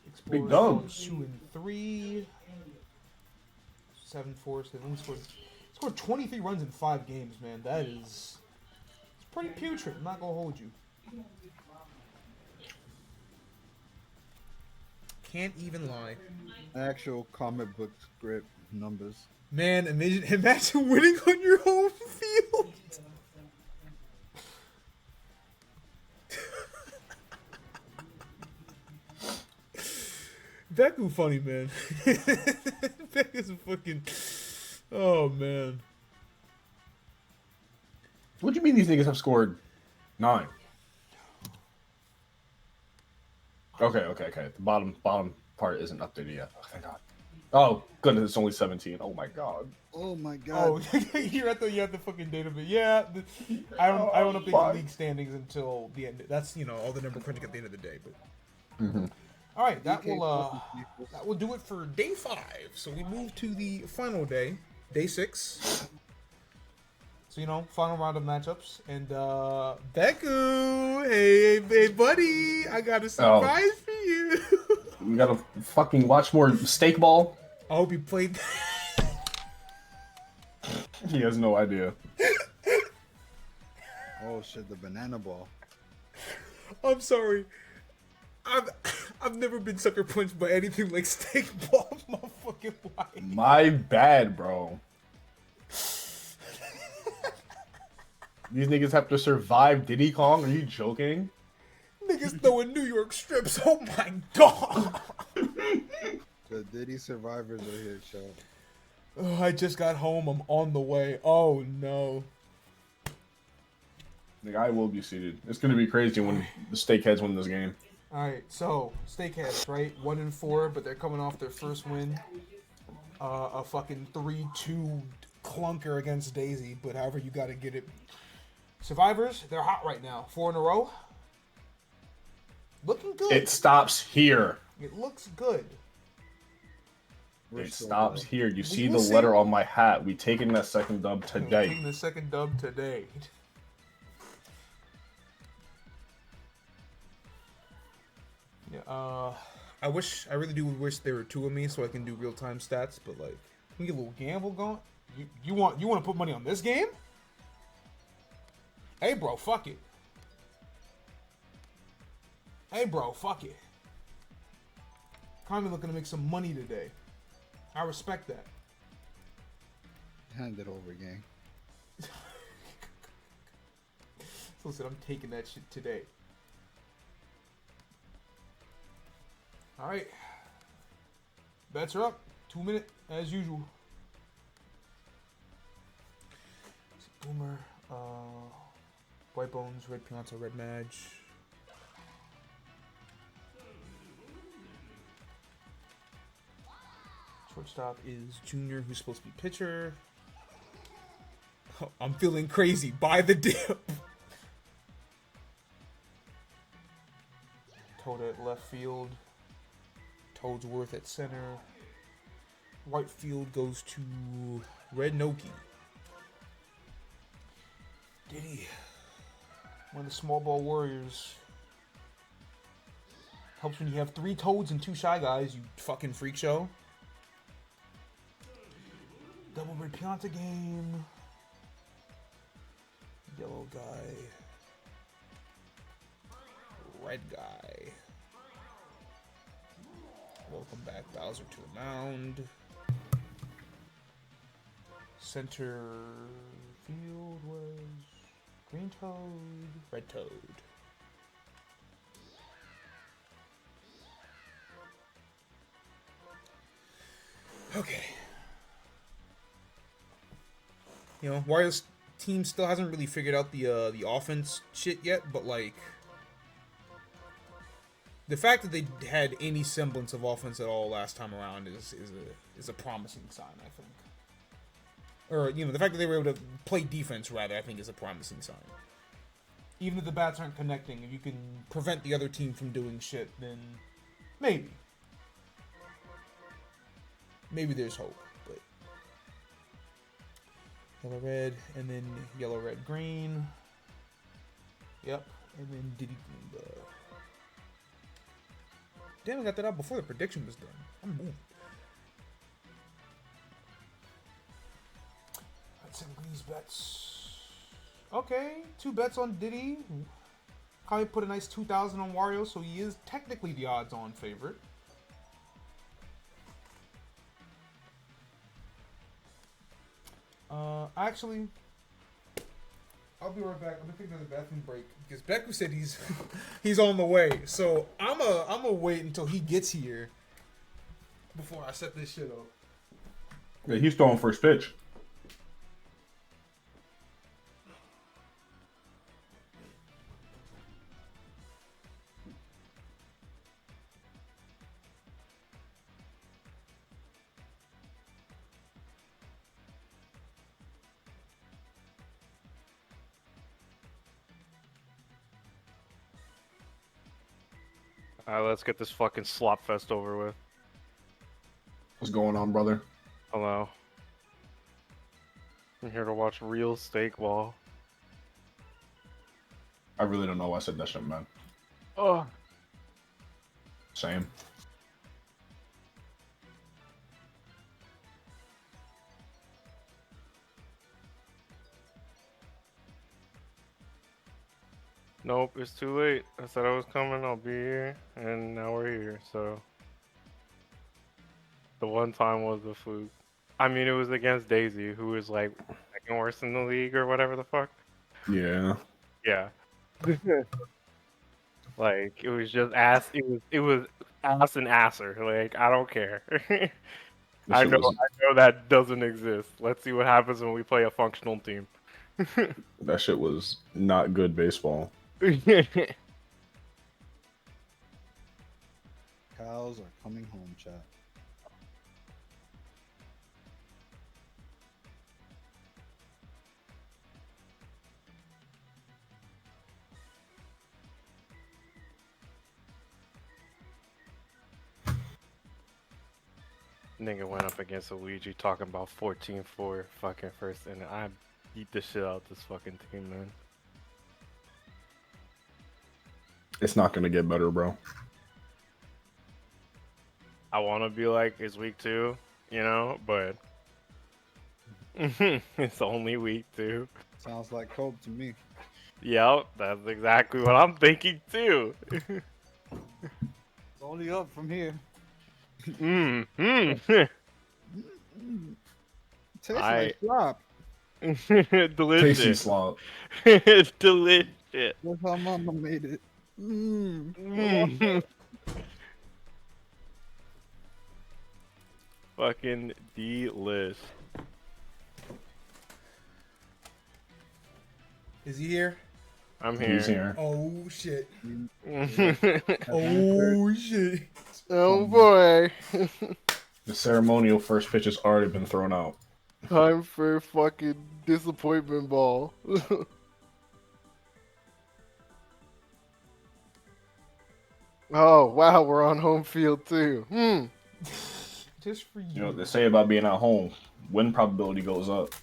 Explorers dub. 2-3. 7-4. So they only scored 23 runs in 5 games, man. That is it's pretty putrid. I'm not gonna hold you. Can't even lie. Actual comic book script numbers. Man, imagine winning on your home field. Beku funny, man. Beku's a fucking... Oh, man. What do you mean these niggas have scored 9? Okay. The bottom part isn't updated yet. Oh, thank God. Oh goodness, it's only 17. Oh my God. Oh my god. Oh, you're at the fucking database. Yeah, I don't update Fuck. the league standings until the end. That's, you know, all the number crunching at the end of the day. But all right, that will do it for day 5. So we move to the final day, day 6. So, you know, final round of matchups. And Beku, hey buddy, I got a surprise for you. We gotta fucking watch more steak ball. I hope you played. He has no idea. Oh shit, the banana ball. I'm sorry. I've never been sucker punched by anything like steak ball in my fucking life. My bad, bro. These niggas have to survive Diddy Kong? Are you joking? Niggas throwing New York strips. Oh my god. The Diddy survivors are here, show. Oh, I just got home. I'm on the way. Oh no. The guy will be seated. It's gonna be crazy when the Steakheads win this game. All right, so Steakheads, right? 1-4, but they're coming off their first win. A fucking 3-2 clunker against Daisy, but however you got to get it. Survivors, they're hot right now. 4 in a row. Looking good. It stops here. It looks good. It stops here. You see the will see. letter on my hat. We taking that second dub We're today. taking the second dub today. Yeah, I really do wish there were 2 of me so I can do real-time stats, but like, we get a little gamble going. You want to put money on this game? Hey bro, fuck it. Hey bro, fuck it. Kinda looking to make some money today. I respect that. Hand it over, gang. So listen, I'm taking that shit today. Alright. Bets are up. 2 minute as usual. Boomer, White Bones, Red Pianta, Red Madge. Shortstop is Junior, who's supposed to be pitcher. Oh, I'm feeling crazy. Buy the dip. Toad at left field. Toadsworth at center. Right field goes to Red Noki. Diddy, one of the small ball warriors. Helps when you have 3 Toads and 2 Shy Guys, you fucking freak show. Double Red Pianta game. Yellow guy. Red guy. Welcome back, Bowser, to the mound. Center field was Green Toad, Red Toad. Okay. You know, Wario's team still hasn't really figured out the offense shit yet, but like the fact that they had any semblance of offense at all last time around is a promising sign, I think. Or, you know, the fact that they were able to play defense, rather, I think is a promising sign. Even if the bats aren't connecting, if you can prevent the other team from doing shit, then maybe. Maybe there's hope, but... Yellow, red, and then yellow, red, green. Yep, and then Diddy Goomba. Damn, I got that out before the prediction was done. I'm moving. Let's have these bets. Okay, 2 bets on Diddy. Probably put a nice 2,000 on Wario, so he is technically the odds-on favorite. Actually, I'll be right back. I'm gonna take another bathroom break because Beku said he's on the way. So I'm a wait until he gets here before I set this shit up. Yeah, he's throwing first pitch. Alright, let's get this fucking slop fest over with. What's going on, brother? Hello. I'm here to watch real steak ball. I really don't know why I said that shit, man. Oh. Same. Nope, it's too late. I said I was coming, I'll be here, and now we're here, so. The one time was a fluke. I mean, it was against Daisy, who was like second worst in the league or whatever the fuck. Yeah. Yeah. Like, it was just ass, it was ass and asser. Like, I don't care. I know that doesn't exist. Let's see what happens when we play a functional team. That shit was not good baseball. Cows are coming home, chat. Nigga went up against Luigi talking about 14-4 fucking first, and I beat the shit out of this fucking team, man. It's not gonna get better, bro. I want to be like, it's week 2, you know, but it's only week 2. Sounds like coke to me. Yep, that's exactly what I'm thinking too. It's only up from here. Tastes like slop. Tasty Delicious. slop. Delicious. That's how mama made it. Fucking delish. Is he here? I'm here. He's here. Oh shit. Oh Oh shit. boy. The ceremonial first pitch has already been thrown out. Time for fucking disappointment ball. Oh wow, we're on home field too. Just for you. You know what they say about being at home, win probability goes up.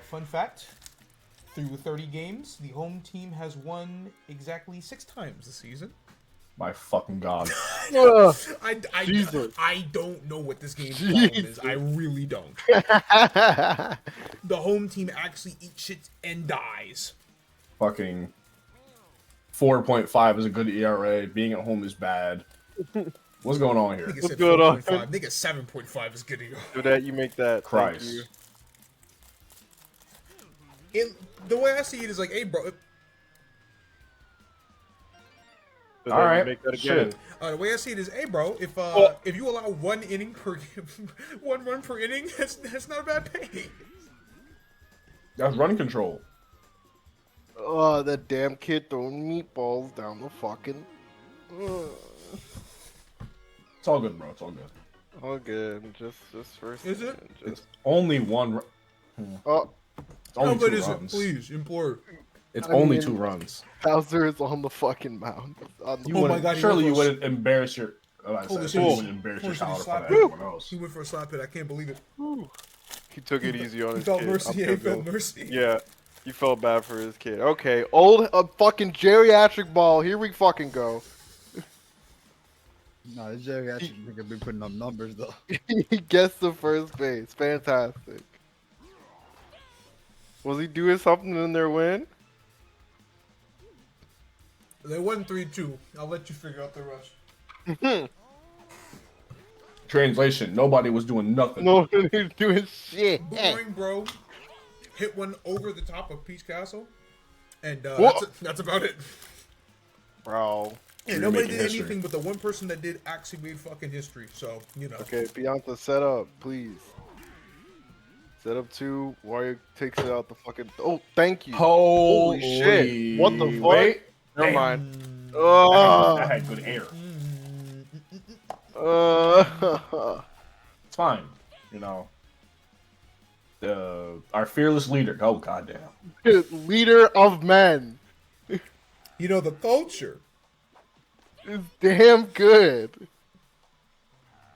Fun fact. Through 30 games, the home team has won exactly 6 times this season. My fucking god. Ugh. Jesus. I don't know what this game's problem is. I really don't. The home team actually eats shit and dies. Fucking 4.5 is a good ERA. Being at home is bad. What's going on here? Nigga What's said going on? 4.5. Nigga 7.5 is good to go. Do that, you make that. Thank Christ. you. The way I see it is like, hey, bro. Do All that, you right. make that again. Shit. The way I see it is, hey, bro. If you allow one run per inning, that's not a bad pay. That's run control. Oh, that damn kid throwing meatballs down the fucking. It's all good, bro. It's all good. All good. Just first. Is it? It's only one. Oh, It's only How good two is it? runs. Please, implore. It's I only mean- 2 runs. Bowser is on the fucking mound. You Oh my wouldn't- God, he surely went you for a wouldn't embarrass your. Holy You shit. wouldn't embarrass Holy your shit, child he in slapped front of it. everyone else. He went for a slap hit. I can't believe it. He took it easy on He his felt kid. mercy. I'm He still felt doing- mercy. Yeah, he felt bad for his kid. Okay, old fucking geriatric ball. Here we fucking go. No, this geriatric nigga be putting up numbers though. He gets to first base. Fantastic. Was he doing something in their win? They won 3-2. I'll let you figure out the rest. Translation: nobody was doing nothing. No, he's doing shit. Boring, bro. Hit one over the top of Peach Castle. And What? that's about it. Bro. Yeah, You're nobody making did history. anything but the one person that did actually made fucking history. So, you know. Okay, Beyonce, set up, please. Set up 2. Warrior takes it out the fucking. Oh, thank you. Holy shit. What the fuck? Wait. Never Damn. mind. That Oh. had good air. It's fine. You know. Our fearless leader. Oh goddamn. Leader of men You know, the culture. is damn good.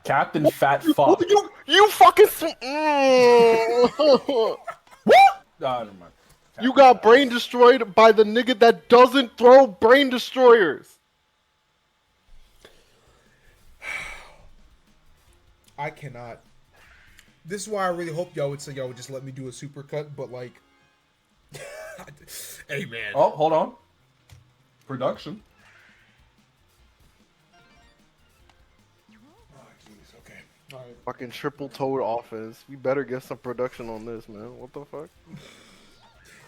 Captain Fat Fuck. You fucking. What? Never mind. You got brain destroyed by the nigga that doesn't throw brain destroyers. I cannot. This is why I really hope y'all would say y'all would just let me do a supercut, but like, hey man. Oh, hold on. Production. Oh, jeez. Okay. All right. Fucking triple toad offense. We better get some production on this, man. What the fuck?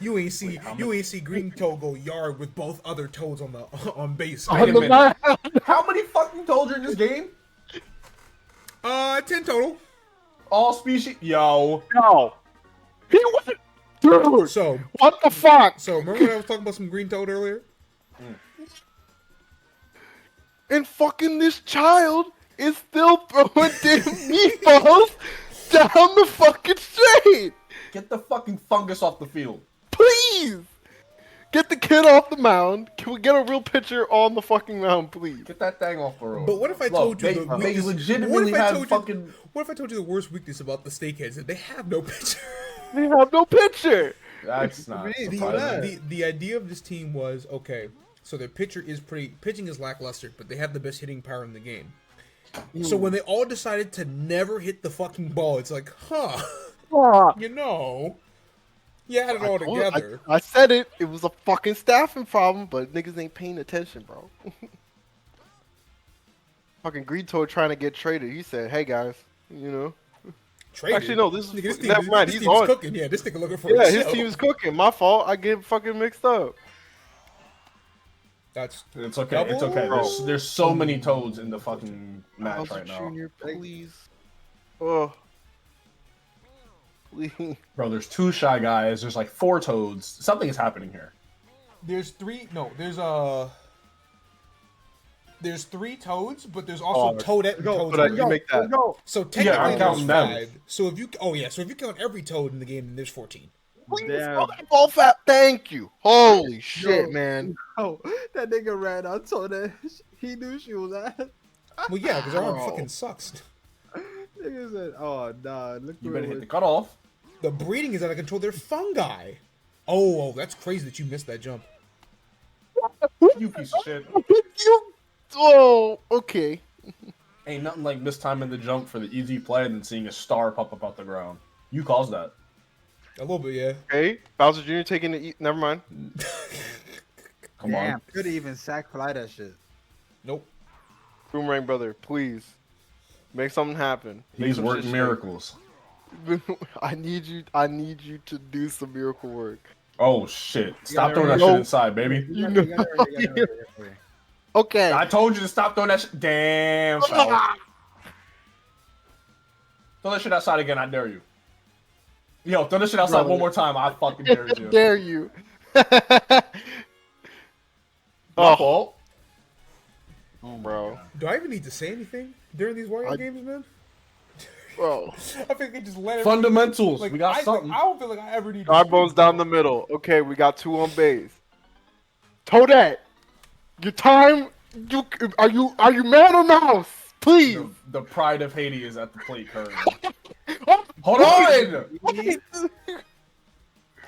You ain't see Green Toad go yard with both other toads on the on base. Wait a minute. How many fucking toads are in this game? 10 total. All species. Yo. No. He wasn't. Dude. So What the fuck? remember when I was talking about some Green Toad earlier? And fucking this child is still throwing damn meatballs down the fucking street. Get the fucking fungus off the field. Please. Get the kid off the mound. Can we get a real pitcher on the fucking mound, please? Get that thing off the road. But what if I Look, told you they, the they weakness- legitimately have fucking. What if I told you the worst weakness about the Steakheads? That they have no pitcher. They have no pitcher. That's not mean? surprising. The idea of this team was okay. So their pitching is lackluster, but they have the best hitting power in the game. So when they all decided to never hit the fucking ball, it's like, you know, you had it all together. I said it. It was a fucking staffing problem, but niggas ain't paying attention, bro. Fucking Green Toad trying to get traded. He said, "Hey guys, you know." Traded. Actually, no. This is Nigga, this team, never mind. this He's team's on. cooking. Yeah, this nigga looking for Yeah, a his show. team is cooking. My fault. I get fucking mixed up. That's It's okay. It's okay. There's so many toads in the fucking match Bowser right now. Jr., please. Oh. Please. Bro, there's 2 shy guys. There's like 4 toads. Something is happening here. there's 3. No, there's 3 toads, but there's also toadette and toads. But you make that. So technically I'm there's counting them. 5. So if you count every toad in the game, then there's 14. Damn. Ball fat. Thank you. Holy shit, man. Oh, that nigga ran out, told that he knew she was ass. Well, yeah, because our arm Bro. fucking sucks. Nigga said, "Oh nah, look You where better it hit was." the cutoff. The breeding is out of control. They're fungi. Oh, that's crazy that you missed that jump. You piece of shit. You Oh, okay. Ain't nothing like mistiming the jump for the easy play and then seeing a star pop up out the ground. You caused that. A little bit, yeah. Okay, Bowser Jr. taking the. Never mind. Come Damn, on. could even sack fly that shit. Nope. Boomerang brother, please make something happen. Make He's some working shit miracles. shake. I need you to do some miracle work. Oh shit. Stop gotta throwing that know- shit inside, baby. You gotta know- hurry, you gotta hurry. Okay. I told you to stop throwing that shit. Damn. Foul. Ah! Throw that shit outside again, I dare you. Yo, throw that shit outside Brother. one more time, I fucking dare you. Dare you? My Oh, fault. Oh, my bro. God. Do I even need to say anything during these Wario I- games, man? Bro. I think I just let it. Fundamentals. Like, We got I something. don't feel like I ever need to. Eyebones down the middle. Okay, we got 2 on base. Toadette, your time. Are you man or mouse? Please. The pride of Haiti is at the plate currently. Oh, Hold on!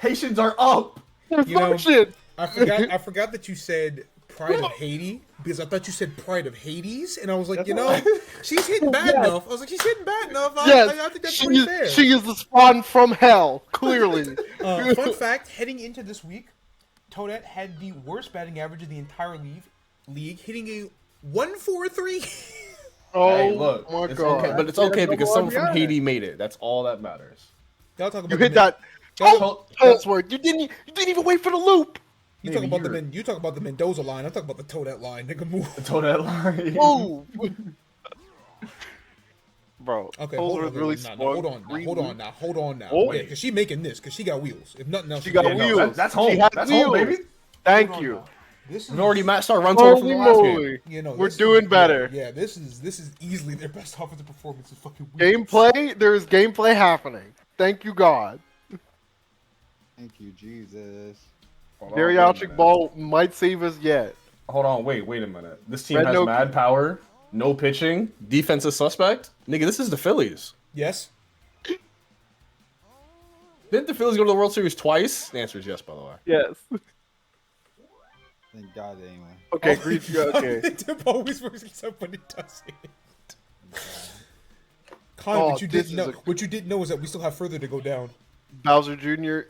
Haitians are up! You know- function. I forgot that you said Pride of Haiti because I thought you said Pride of Hades, and I was like, she's hitting bad enough. I was like, she's hitting bad enough. I think that's pretty fair. She is the spawn from hell. Clearly. Fun fact: heading into this week, Toadette had the worst batting average in the entire league, hitting a 143. Oh Hey, look, my it's god. okay, but it's okay because go someone from beyond Haiti made it. That's all that matters. Y'all talk about You the hit men- that. y'all- That's word. You didn't even wait for the loop. You talk Maybe about you're- you talk about the Mendoza line. I'm talking about the Toadette line. Nigga, move. Toadette line. Move. Bro, Okay, those hold are on, really nah, smart. hold on now. Oh. Yeah, because she making this because she got wheels. If nothing else, She got got wheels. That's home. She has That's home, wheels. baby. Thank you. This is We've already started run total from Holy the last game. moly. We're this is- doing better. Yeah, this is easily their best offensive performance. Is fucking wheels. Gameplay, there's gameplay happening. Thank you, God. Thank you, Jesus. Hold on, wait a Geriatric minute. ball might save us yet. Hold on, wait a minute. This team Red has no- mad power, no pitching, defensive suspect. Nigga, this is the Phillies. Yes. Didn't the Phillies go to the World Series twice? The answer is yes, by the way. Yes. Thank God they ain't win. Okay, Greece, okay. Tip always works except when it doesn't. Con, Oh, what you this didn't know. is a- What you didn't know is that we still have further to go down. Bowser Jr.,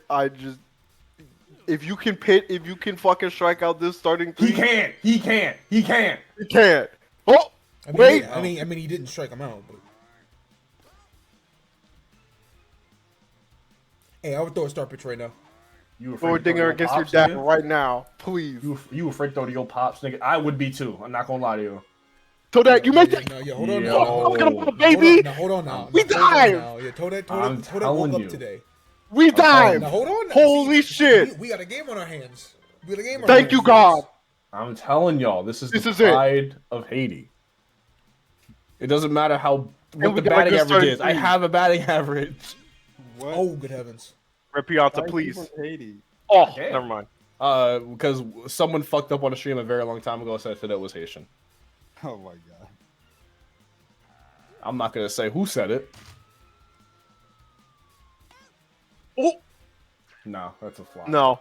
if you can fucking strike out this starting three, He can't. you can't. Oh, I mean, wait. I mean, he didn't strike him out, but. Hey, I would throw a start pitch right now. You Throw a afraid to throw dinger to against your pops, dad nigga? right now, please. You afraid to throw to your pops, nigga? I would be too. I'm not gonna lie to you. Toadette, you make that. No, yeah, hold on. Yo. Now, Talking about, hold on, baby. now, hold on now. We Now, hold on dive. now. Yeah, Toadette I'm woke telling up you. today. We dive. Now hold on. Now. Holy See, shit. We got a game on our hands. We got a game on our Thank hands. you, God. I'm telling y'all, this is This the is it. pride of Haiti. It doesn't matter what we the got a batting good average starting is. I team. have a batting average. What? Oh, good heavens. Repianta, Why please. people Haiti? Oh, Damn. never mind. Because someone fucked up on a stream a very long time ago and said Fidel was Haitian. Oh my God. I'm not gonna say who said it. Oh, No, that's a fly. no.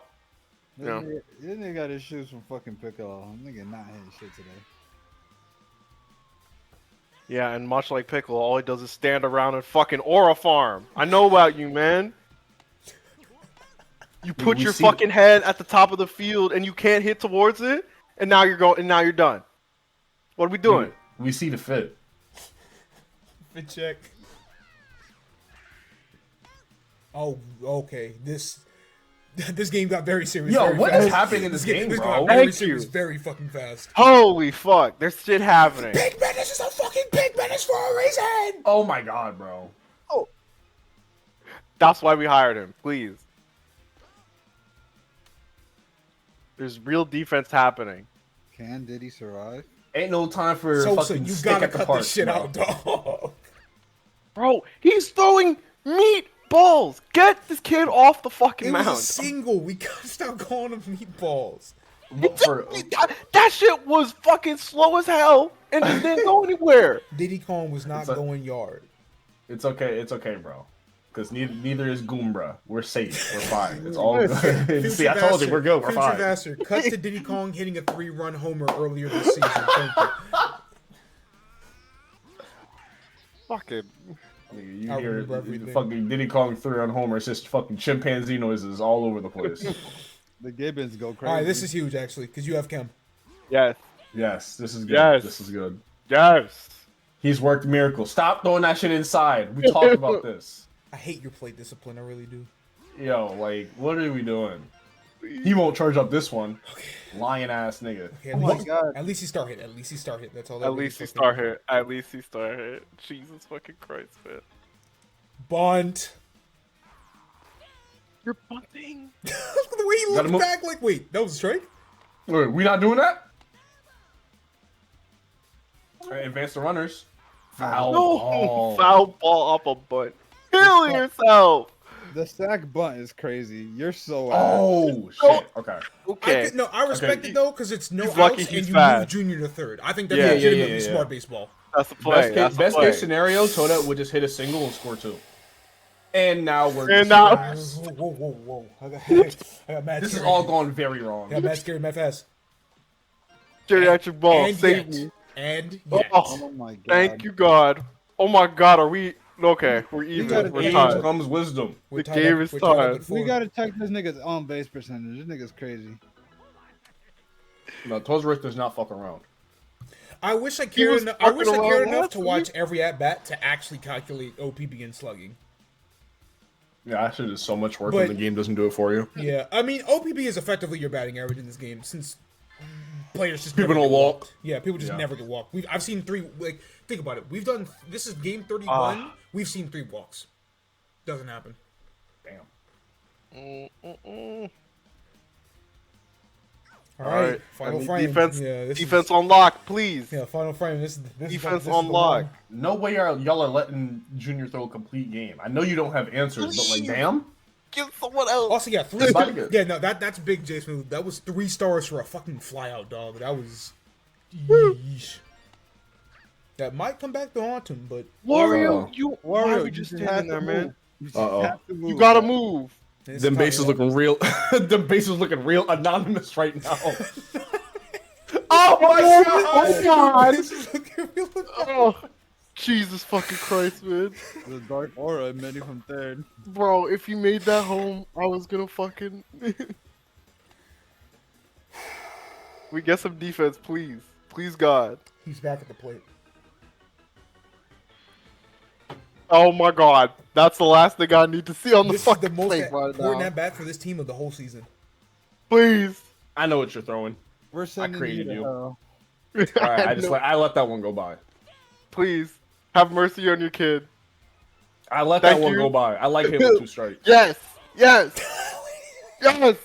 This No. nigga got his shoes from fucking Piccolo. Nigga not hitting shit today. Yeah, and much like Pickle, all he does is stand around and fucking aura farm. I know about you, man. You put we your see- fucking head at the top of the field and you can't hit towards it, and now you're done. What are we doing? We see the fit. Fit check. Oh, okay. This game got very serious. Yo, very what fast. is happening in this game, This bro? got very Thank serious you. very fucking fast. Holy fuck, there's shit happening. Big Menace is a fucking Big Menace for a reason. Oh my god, bro. That's why we hired him, please. There's real defense happening. Can Diddy survive? Ain't no time for So fucking you stick gotta at the cut park, this shit bro. out, dog. Bro, he's throwing meatballs. Get this kid off the fucking It was mound. a single. We gotta stop calling them meatballs. That shit was fucking slow as hell and it didn't go anywhere. Diddy Kong was not It's a- going yard. It's okay, bro. because neither is Goombra. We're safe. We're fine. It's all good. See, I told you we're good. We're Future fine. Vassar, cut to Diddy Kong hitting a 3-run homer earlier this season. Thank you. Fucking. You I hear remember everything. fucking Diddy Kong 3-run homer. It's just fucking chimpanzee noises all over the place. The Gibbons go crazy. All right, this is huge actually because you have Chem. Yes. Yes, this is good. Yes. This is good. Yes. He's worked miracles. Stop throwing that shit inside. We talked about this. I hate your plate discipline. I really do. Yo, like, what are we doing? He won't charge up this one. Lion ass nigga. Okay, Oh my God. At least he star hit. At least he star hit. That's all. That At really least he fucking- star hit. At least he star hit. Jesus fucking Christ, man. Bunt. You're bunting. The way he Gotta looked move. back, like, wait, that was a strike. Wait, we not doing that? Alright, advance the runners. Foul No, ball. foul ball up a butt. Kill yourself. The sack bunt is crazy. You're so Oh shit. Okay. Okay. I respect Okay. it though because it's no He's outs lucky and he's you fast. move Junior to third. I think that's Yeah, yeah, legitimately yeah, yeah. smart baseball. That's the play. Best case scenario, Toadette would just hit a single and score 2. And now we're And just now- fast. Whoa. I got mad. This is scary. all going very wrong. I got mad scary, mad fast. Geriatric ball. And Save yet. me. And yet. Oh, Oh my God. thank you, God. Oh my God, are we okay? We're gotta even. We're change Age tied. comes wisdom. We're The tied game up- is we're tied up tied. at 4. We gotta check this nigga's on base percentage. This nigga's crazy. No, Toadsworth does not fuck around. I wish I was cared enough. I wish I fucking cared around enough to last watch every at bat to actually calculate OPB and slugging. Yeah, actually, there's so much work But- and the game doesn't do it for you. Yeah, I mean OPB is effectively your batting average in this game since players just People never don't get walk. walked. Yeah, people just Yeah. never get walked. I've seen 3. Like, think about it. We've done. This is game 31. We've seen 3 walks. Doesn't happen. Damn. All right, Alright, final I need frame. defense. Yeah, this Defense is, on lock, please. yeah, final frame. This is Defense this is on the lock. one. No way y'all are letting Junior throw a complete game. I know you don't have answers, but like, damn. Get someone else. Also, yeah, 3 It's stars. mighty good. Yeah, no, that's big, Jason. That was 3 stars for a fucking flyout, dog. That was. Yeesh. That might come back to haunt him, but Wario, Uh-oh. you Wario, you just standing there, man. Uh-oh. You gotta move. it's Them time, bases yeah. looking real. Them bases looking real anonymous right now. Oh my Oh God! This is looking real. Oh, Jesus fucking Christ, man. The dark aura emitting from third. Bro, if you made that home, I was gonna fucking. We get some defense, please. Please, God. He's back at the plate. Oh my God, that's the last thing I need to see on the This is the fucking most plate right important now. at bat for this team of the whole season. Please. I know what you're throwing. We're sending created to you. hell. All right, I just know. I let that one go by. Please have mercy on your kid. I let Thank that one you. go by. I like him with 2 strikes. Yes. Yes. Yes.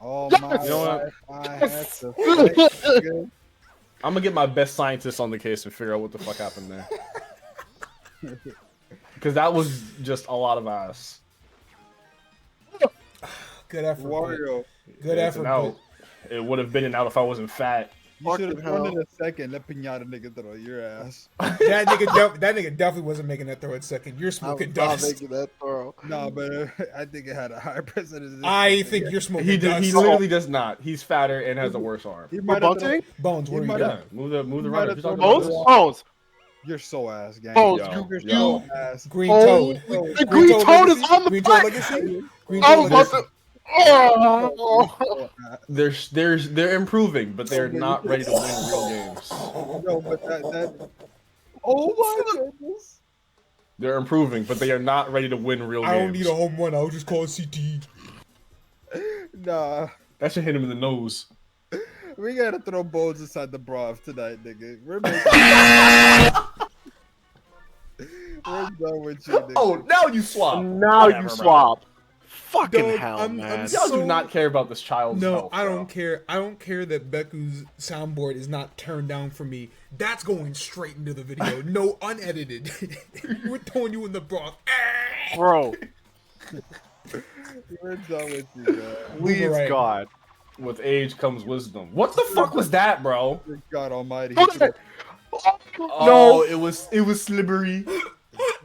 All Yes! my You know what? life I had to fight, nigga. I'm gonna get my best scientist on the case and figure out what the fuck happened there. Because that was just a lot of ass. Good effort. but- Wario, Good It's effort. an out. It would have been an out if I wasn't fat. you should have Fucking thrown hell. it a second. Let Pinata nigga throw your ass. That nigga definitely wasn't making that throw at second. You're I'm smoking not dust. making that throw. No, but I think it had a higher percentage. Of I think you're smoking He dust. literally does not. He's fatter and has a worse arm. he We're might have bunting? Bones, what are He you might doing? have- Yeah, move the You runner. might If have you're talking thrown about Bones? this. Bones. You're so ass, gang. Bones, Yo, you. You're yo. so ass. Green Oh, Toad. the green toad is legacy? on the Green Toad plate. legacy? Green I Toad was about legacy. to. Oh. They're improving, but they're not ready to win real games. No, but that. Oh my goodness. They're improving, but they are not ready to win real I don't games. need a home run. I'll just call it CT. Nah, That should hit him in the nose. we gotta throw Bones inside the broth tonight, nigga. We're done with you, nigga. Oh, now you swap. Now Whatever, you bro. swap. Fucking Dog, hell, I'm man. so- Y'all do not care about this child's No, health, I bro. don't care. I don't care that Beku's soundboard is not turned down for me. That's going straight into the video. No, unedited. We're throwing you in the broth. Bro, We're done with you, bro. please, Boomerang. God. With age comes wisdom. What the fuck was that, bro? God Almighty. Okay. Oh, it was slippery.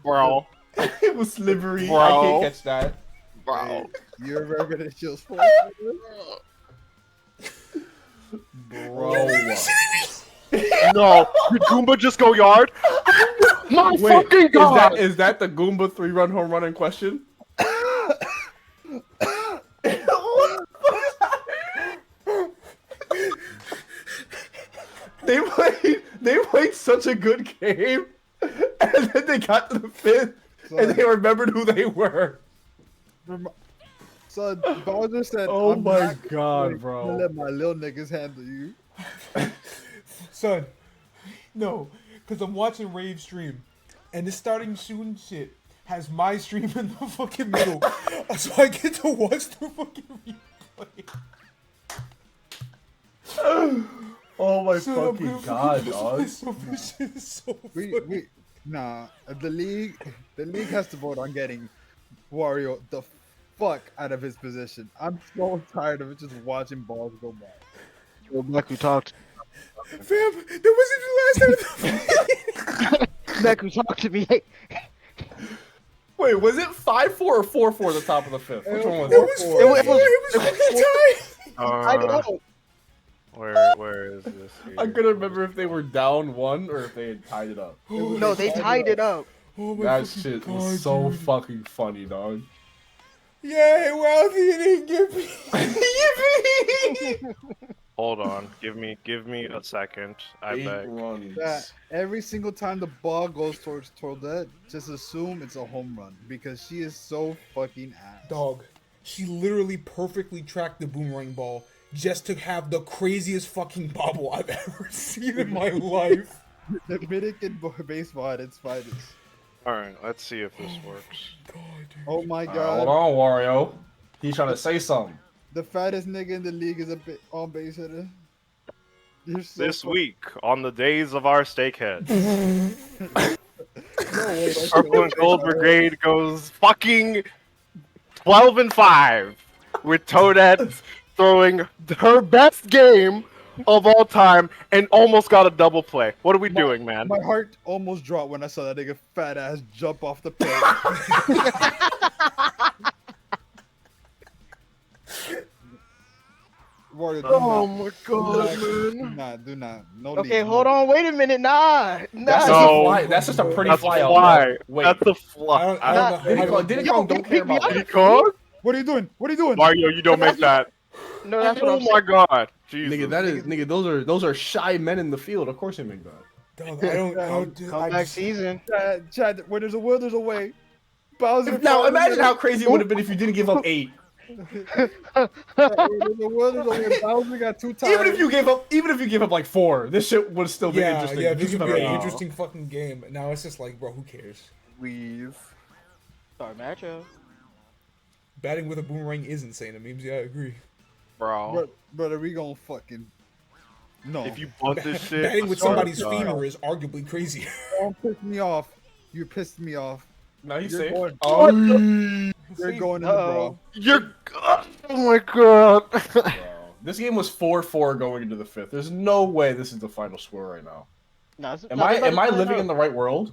Bro. It was slivery. I Bro. can't catch that. Bro. You ever gonna chill sports? Bro. No, did Goomba just go yard? My Wait, fucking god! is that the Goomba 3-run home run in question? They played such a good game, and then they got to the fifth, and they remembered who they were. Son, Bowser said, Oh I'm my not God, gonna bro. let my little niggas handle you. Son, no, because I'm watching Rave stream, and this starting soon shit has my stream in the fucking middle, so I get to watch the fucking replay. Oh my Son, I'm fucking gonna god, fucking dog. play so this shit is so funny. Nah, the league has to vote on getting Wario the fuck out of his position. I'm so tired of it just watching balls go by. Well, Meku talked. Fam, that wasn't the last time of the Meku, talk to me. Wait, was it 5-4 or 4-4 the top of the fifth? Which one was It it? was 4-4, it was fucking tied. I know. Where is this? I couldn't remember if they were down 1 or if they had tied it up. No, they tied it up. Oh my That fucking shit God, was so dude. fucking funny, dog. Yay, Wealthy, you didn't give me. Hold on, give me a second. I 8 beg. runs. That every single time the ball goes towards Toadette, just assume it's a home run because she is so fucking ass. Dog, she literally perfectly tracked the boomerang ball just to have the craziest fucking bobble I've ever seen in my life. The Dominican baseball at its finest. Alright, let's see if this works. God, dude. Oh my Hold god. on, Wario. He's trying to say something. The fattest nigga in the league is a on base hitter. You're so This week, on the days of our steakhead, No way, that's Purple and Gold Brigade goes fucking 12-5 with Toadette throwing her best game of all time and almost got a double play. What are we doing, man? My heart almost dropped when I saw that nigga fat ass jump off the plate. Wario, Oh my god, man. do not. No Okay, leave, hold no. on. Wait a minute. Nah. That's, Nah. that's just a pretty That's fly a out. fly. Wait, That's a I fly. don't know how Diddy to- Kong, Diddy Yo, Kong don't pick care me about up. that. Diddy Kong? What are you doing? What are you doing? Mario, you don't make that. No, that's what Oh I'm saying. my god. Jesus. Nigga, that is nigga. Those are shy men in the field. Of course they make that. Dog, I don't. I Comeback just- season. Chad, where there's a will, there's a way. Bowser. Now imagine how crazy it would have been if you didn't give up 8. Where there's a will, there's a way. Bowser got 2 times. Even if you gave up like 4, this shit would still be Yeah, interesting. yeah, You this give would up be an 8. interesting fucking game. Now it's just like, bro, who cares? Please. Sorry, matchup. Batting with a boomerang is insane. It means, yeah, I agree. Bro. Brother, we gonna fucking. No. If you bunt this shit. Batting with I swear to somebody's God. femur is arguably crazy. Don't piss me off. You pissed me off. Now he's You're safe. going- Oh, You're going in the brawl. You're. Oh my god. bro. This game was 4-4 going into the 5th. There's no way this is the final score right now. Nah, Am I living in the right world?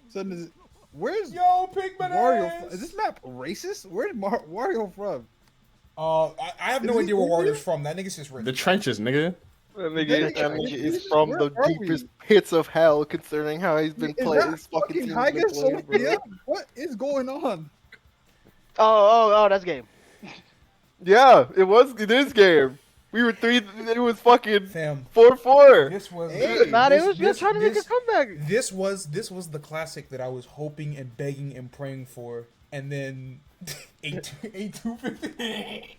Son, is it, where's Yo, Pigman Wario? ass! Is this map racist? Where's Wario from? I have no Is he idea where Indian? Wario's from. That nigga's just rich. The trenches, nigga. That nigga is from the Where are we? deepest pits of hell, considering how he's been Is playing. that His fucking team's Haga been playing, bro. Sophia? What is going on? Oh, that's game. Yeah, it is game. We were 3. It was fucking Fam, 4-4. this was. Hey, Nah, this- they was just trying to make a this- comeback. This was the classic that I was hoping and begging and praying for, and then 8-2-50.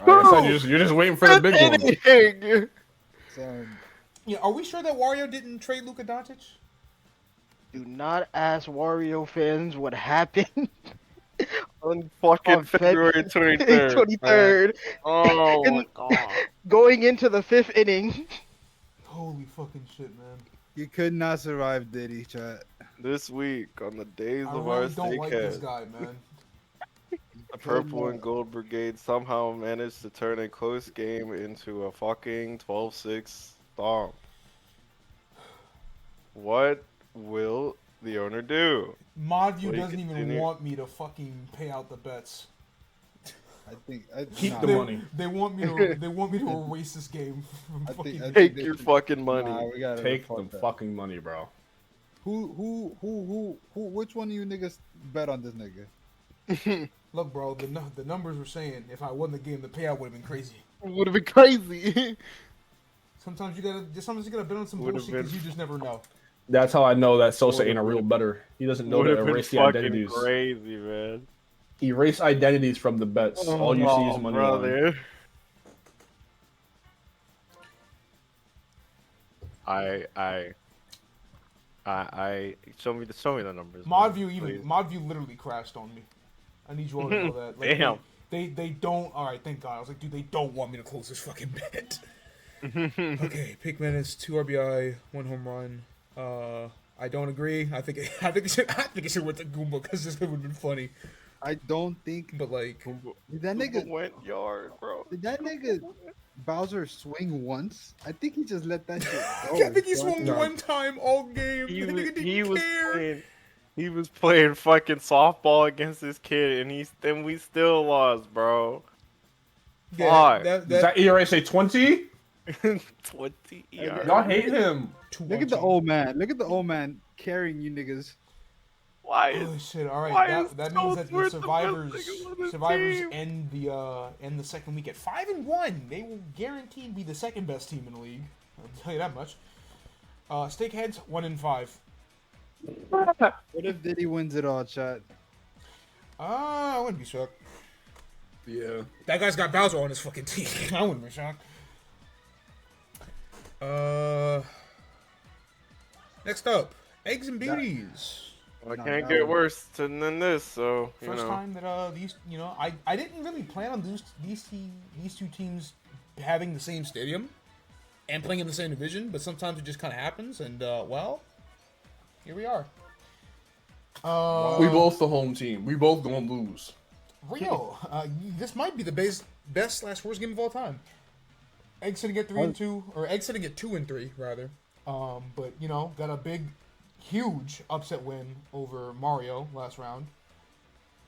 You're just waiting for the big one. Anything. Son, Yeah, are we sure that Wario didn't trade Luka Doncic? Do not ask Wario fans what happened On fucking On February 23rd. 23rd, Oh my And- god. going into the 5th inning. Holy fucking shit, man! you could not survive Diddy, chat. This week, on the days I of our really don't like this steakhead, guy, man. the Purple and Gold Brigade somehow managed to turn a close game into a fucking 12-6 stomp. What will the owner do? Modview Will you doesn't even continue? want me to fucking pay out the bets. Keep nah, the money. They want me to. They want me to erase this game from I think- fucking. I think Take they your should- fucking money. Nah, we gotta Take fuck the that. fucking money, bro. Who? Which one of you niggas bet on this nigga? Look, bro. The numbers were saying if I won the game, the payout would have been crazy. Would have been crazy. Sometimes you gotta bet on some Would've bullshit because been- you just never know. That's how I know that Sosa Would've ain't a real been- better. He doesn't know Would to have been erase the fucking identities. crazy, man. Erase identities from the bets. All you see is money line. brother. I show me the numbers. man, please. Modview literally crashed on me. I need you all to know that. Like, Damn. They don't. All right, thank God. I was like, dude, they don't want me to close this fucking bet. Okay, peak minutes, 2 RBI, 1 home run. I don't agree. I think it should went to Goomba because this would have been funny. I don't think. But like, Did that nigga? went yard, bro. Did that nigga Bowser swing once? I think he just let that shit go. I think he son. swung one time all game. The nigga didn't care. He was playing fucking softball against this kid, and we still lost, bro. Yeah, Fuck. Does that ERA say 20? 20 ERA. Y'all hate him. Look at the old man. Look at the old man carrying you niggas. Why is Holy shit! All why right, is that means that the Ellsworth the survivors best nigga on the survivors team? end the second week at 5-1. They will guaranteed be the second best team in the league. I'll tell you that much. Steakheads 1-5. What if Diddy wins it all, chat? I wouldn't be shocked. Yeah. That guy's got Bowser on his fucking team. I wouldn't be shocked. Next up, Eggs and Beauties. I No, can't that get would- worse than this, so you First know. time that I didn't really plan on these two teams having the same stadium and playing in the same division, but sometimes it just kind of happens, and well, here we are. We both the home team. We both gonna lose. Rio, this might be the best/worst game of all time. Eggs sitting at 3-2, or Eggs sitting at 2-3 rather. But you know, got a big, huge upset win over Mario last round.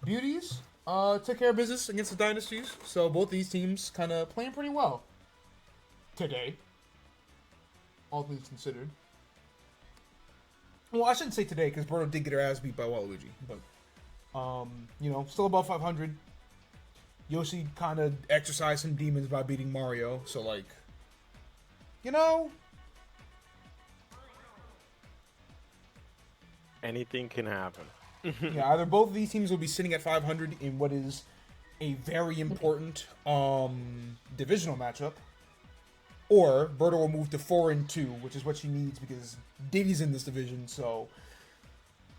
Beauties took care of business against the Dynasties, so both these teams kind of playing pretty well today. All things considered. Well, I shouldn't say today because Berto did get her ass beat by Waluigi, but you know, still above 500. Yoshi kind of exercised some demons by beating Mario, so like, you know, Anything can happen. yeah, either both of these teams will be sitting at 500 in what is a very important divisional matchup, or Berto will move to 4-2, which is what she needs because Diddy's in this division. So,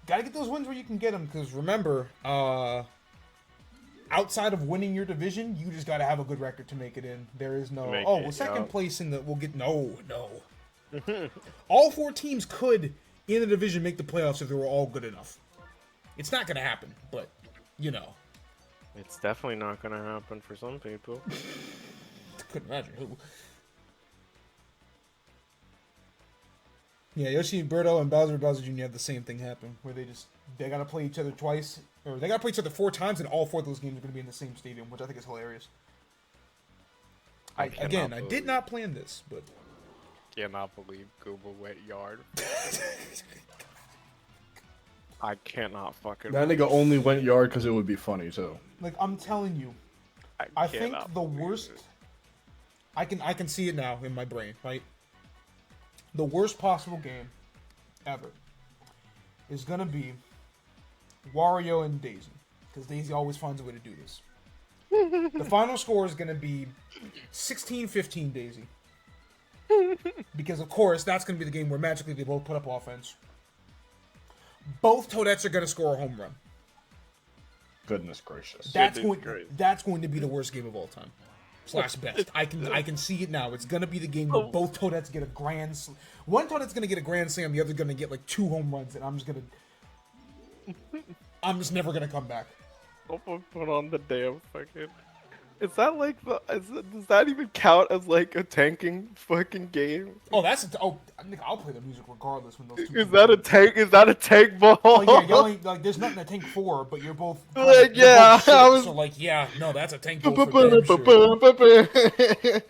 gotta get those wins where you can get them. Because remember, outside of winning your division, you just gotta have a good record to make it in. There is no Make well, it, second yeah. place in the we'll get no. All 4 teams could in the division make the playoffs if they were all good enough. It's not gonna happen, but you know, It's definitely not gonna happen for some people. couldn't imagine who. Yeah, Yoshi, Berto, and Bowser Jr. have the same thing happen, where they gotta play each other twice, or they gotta play each other 4 times, and all 4 of those games are gonna be in the same stadium, which I think is hilarious. I did not plan this, but Cannot believe Google went yard. I cannot fucking. That nigga only went yard because it would be funny too. like I'm telling you, I think cannot the believe worst. it. I can see it now in my brain, right? The worst possible game ever is gonna be Wario and Daisy, because Daisy always finds a way to do this. The final score is gonna be 16-15 Daisy, because of course that's gonna be the game where magically they both put up offense. Both Toadettes are gonna score a home run. Goodness gracious. That's Goodness going. gracious. That's going to be the worst game of all time. / best. I can see it now. It's gonna be the game where both Toadettes get a grand. One Toadette's gonna get a grand slam. The other's gonna get like 2 home runs, and I'm just never gonna come back. Someone put on the damn fucking Is that like does that even count as like a tanking fucking game? Oh, that's Nick, I'll play the music regardless when those two. Is that a tank? Is that a tank ball? Like, yeah, y'all ain't like. There's nothing to tank for, but you're both. Like, you're yeah, both shit, I was- So like, yeah, no, that's a tank vote for damn sure.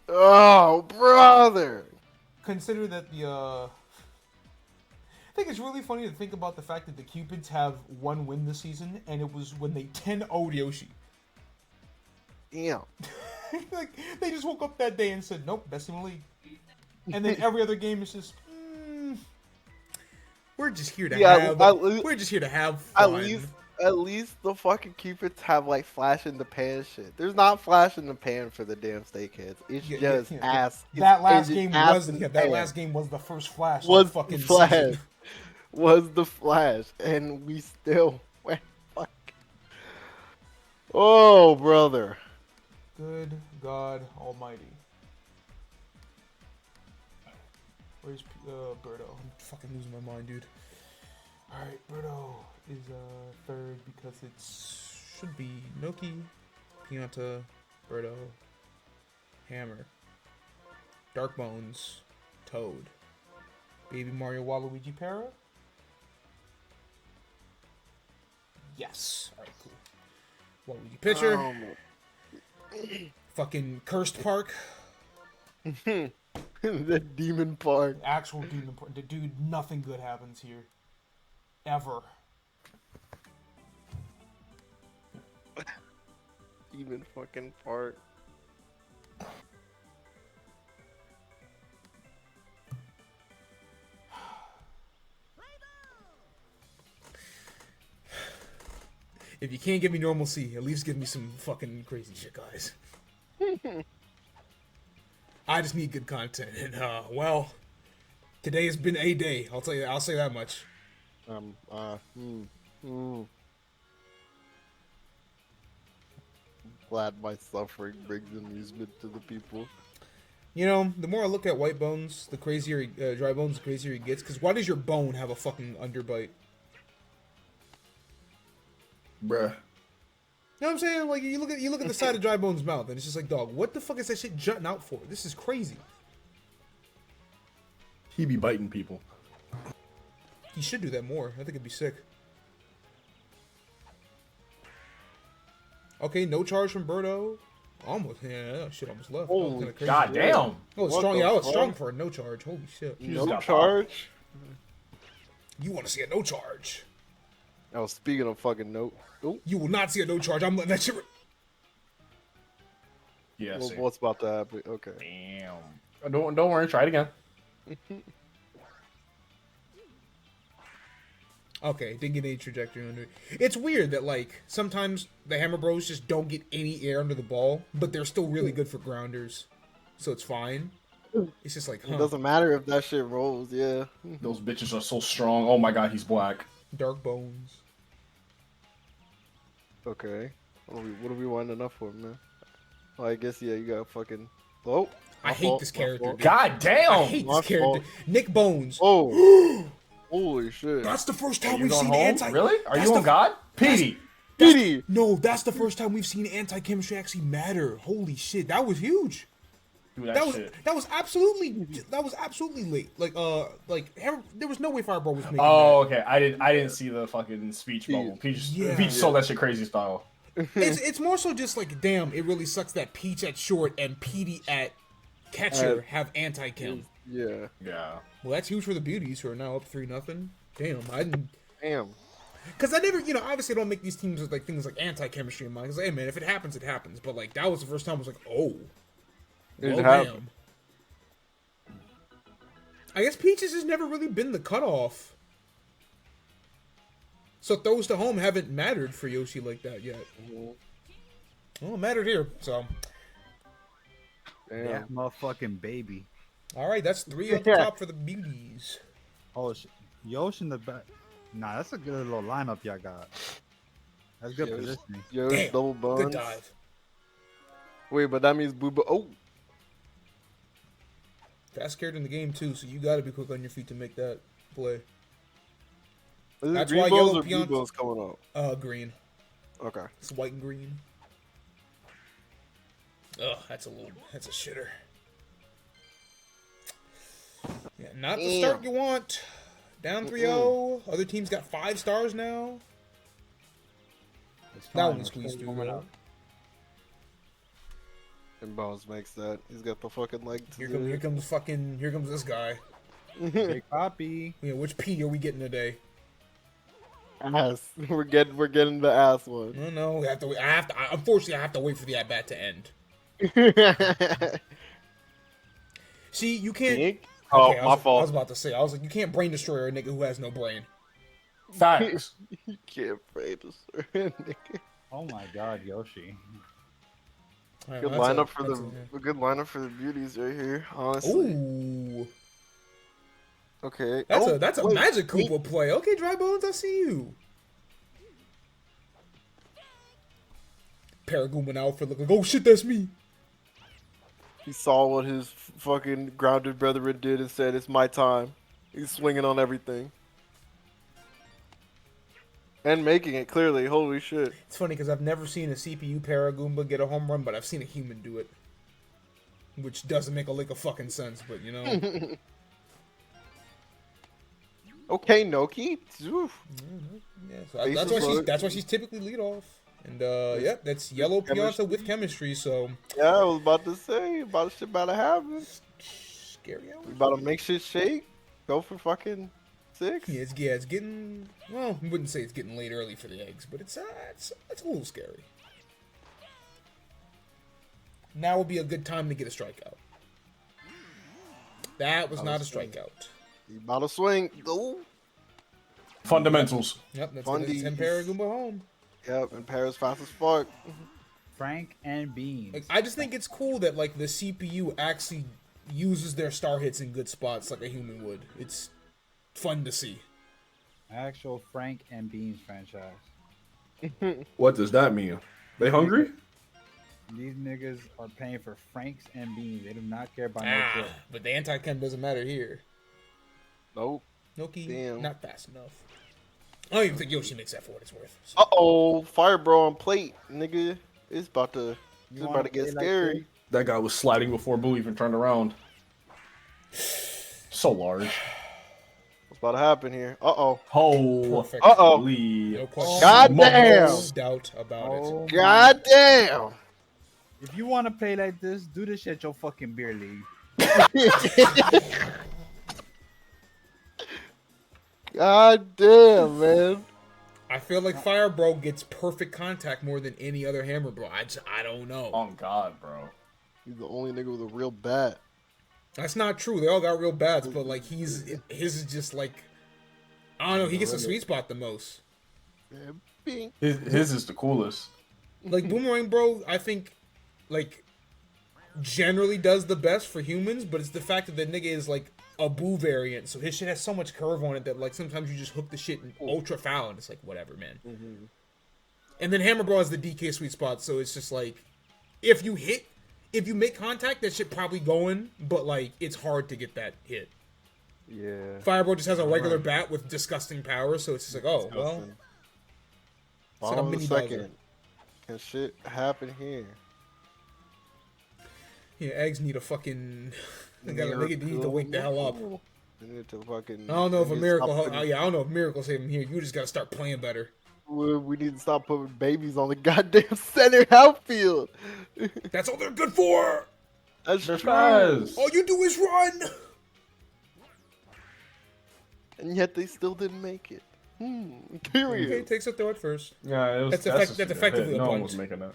Oh, brother. Consider that the. I think it's really funny to think about the fact that the Cupids have one win this season, and it was when they 10-0'd Yoshi. Damn. Like, they just woke up that day and said, nope, best team in the league. And then every other game is just, we're just here to have we're just here to have fun. At least the fucking Cupids have like flash in the pan shit. There's not flash in the pan for the damn Steakheads. It's just ass. That last it's game ass was in the that pan. last game was the first flash. Was of the fucking flash. season. Was the flash, and we still went fuck. Oh, brother. Good God Almighty. Where's Birdo? I'm fucking losing my mind, dude. Alright, Birdo is third because it should be Noki, Pianta, Birdo, Hammer, Dark Bones, Toad, Baby Mario, Waluigi, Para. Yes. Alright, cool. Waluigi pitcher. Fucking Cursed Park. The Demon Park. Actual Demon Park. Dude, nothing good happens here. Ever. Demon fucking Park. If you can't give me normalcy, at least give me some fucking crazy shit, guys. I just need good content, and well, today has been a day. I'll tell you. I'll say that much. Glad my suffering brings amusement to the people. You know, the more I look at White Bones, the crazier Dry Bones, the crazier he gets. Because why does your bone have a fucking underbite? Bruh. You know what I'm saying? Like you look at the side of Dry Bones' mouth, and it's just like, dog, what the fuck is that shit jutting out for? This is crazy. He be biting people. He should do that more. I think it'd be sick. Okay, no charge from Birdo. Almost, yeah, that shit almost left. Holy That was god crazy. damn! Oh, it's strong. Yeah, it's strong for a no charge. Holy shit. No charge? You want to see a no charge? Oh, speaking of fucking no. Ooh. You will not see a no charge. I'm letting that shit. Yeah. Well, what's about to happen? Okay. Damn. Don't worry. Try it again. Okay, didn't get any trajectory under it. It's weird that, like, sometimes the Hammer Bros just don't get any air under the ball, but they're still really good for grounders. So it's fine. It's just like, huh. It doesn't matter if that shit rolls, yeah. Those bitches are so strong. Oh my god, he's black. Dark Bones. Okay. What are we winding up for, man? Oh, I guess, yeah, you got fucking... Oh! I hate this character, dude. God damn! I hate this character. Nick Bones. Oh! Holy shit. That's the first time You we've going seen home? anti... Really? Are That's you the- on God? Petey! Petey! No, that's the first time we've seen anti-chemistry actually matter. Holy shit, that was huge. Do That was shit. that was absolutely late. Like there was no way Fireball was making Oh, that. okay. I didn't see the fucking speech bubble. Peach sold that shit crazy style. It's more so just like, damn, it really sucks that Peach at short and Petey at catcher have anti-chem. Yeah. Yeah. Well, that's huge for the beauties who are now up 3-0. Damn, I didn't. Damn. Because I never, obviously I don't make these teams with like things like anti-chemistry in mind. Because, hey, man, if it happens, it happens. But, like, that was the first time I was like, oh. It Well, happened. damn. I guess Peaches has never really been the cutoff. So throws to home haven't mattered for Yoshi like that yet. Well, it mattered here, so. Damn. That motherfucking baby. All right, that's 3 at the top for the beauties. Oh, Yoshi in the back. Nah, that's a good little lineup y'all got. That's good positioning. Yo, Damn, double buns. good dive. Wait, but that means Booba. Oh! Fast carried in the game, too, so you got to be quick on your feet to make that play. Is it That's green why balls yellow or blue peons- balls coming out? Green. Okay. It's white and green. Ugh, that's a shitter. Yeah, not the start you want. Down 3-0. Other teams got 5 stars now. It's That fine, one squeezed through, warming though. up. And Bones makes that. He's got the fucking leg to Here do comes this guy. it. Big Poppy. Yeah, which P are we getting today? Ass. We're getting the ass one. No, we have to. Unfortunately, I have to wait for the at bat to end. See, you can't. Pink? Okay, Oh, my fault. I was about to say. I was like, you can't brain destroy a nigga who has no brain. Facts. You can't pray to certain nigga. Oh my God, Yoshi. All right, Good well, lineup for that's a good lineup for the beauties right here. Honestly. Ooh, Okay. that's a wait, Magic wait. Koopa play. Okay, Dry Bones, I see you. Paragooming out for looking. Oh shit, that's me. He saw what his fucking grounded brethren did and said, "It's my time." He's swinging on everything. And making it, clearly. Holy shit. It's funny because I've never seen a CPU Paragoomba get a home run, but I've seen a human do it. Which doesn't make a lick of fucking sense, but you know. Okay, Noki. Oof. Yeah, so Bases that's why she's typically lead off. And yeah, that's yellow Pianta with chemistry, so Yeah, I was about to say, shit about to happen. scary hours. We about to make shit shake. Go for fucking 6. Yeah, it's getting, well, I wouldn't say it's getting late early for the eggs, but it's a little scary. Now would be a good time to get a strikeout. That was not a strikeout. You about to swing. Go. Fundamentals. Yep, that's Fundies. 10 Paragoomba home. Yep, and Paris fast as fuck. Frank and Beans. Like, I just think it's cool that like the CPU actually uses their star hits in good spots like a human would. It's fun to see. Actual Frank and Beans franchise. What does that mean? They hungry? These niggas are paying for Franks and Beans. They do not care about no Ah, shit. but the anti-chem doesn't matter here. Nope. Noki, Damn. not fast enough. I don't even think Yoshi makes that for what it's worth. So. Uh-oh. Fire bro on plate, nigga. It's about to wanna get play like scary. That guy was sliding before Boo even turned around. So large. What's about to happen here? Uh-oh. Perfect. Uh-oh. No question. Goddamn. No doubt about Oh, God damn. if you want to play like this, do this shit your fucking beer league. God damn, man. I feel like Fire Bro gets perfect contact more than any other Hammer Bro. I don't know. Oh God, bro. He's the only nigga with a real bat. That's not true. They all got real bats, but like his is just like, I don't know. He gets the sweet spot the most. Man, bing. His is the coolest. Like Boomerang Bro, I think, like, generally does the best for humans, but it's the fact that the nigga is like a Boo variant, so his shit has so much curve on it that like sometimes you just hook the shit in ultra foul, and it's like whatever, man. Mm-hmm. And then Hammer Bro has the DK sweet spot, so it's just like if you make contact, that shit probably going, but like it's hard to get that hit. Yeah. Fireball just has a regular bat with disgusting power, so it's just like, oh well. It's like a Bottom of the mini second. Bowser. Can shit happen here? Yeah, eggs need a fucking. They need to wake the hell up. They need to fucking. I don't know if a they need to miracle. stop putting- I don't know if miracles save him here. You just gotta start playing better. We need to stop putting babies on the goddamn center outfield. That's all they're good for. That's They're true. fast. All you do is run. And yet they still didn't make it. Okay, Period. takes a throw at first. Yeah, it was, That's just effectively hit. a No one punch. was making that.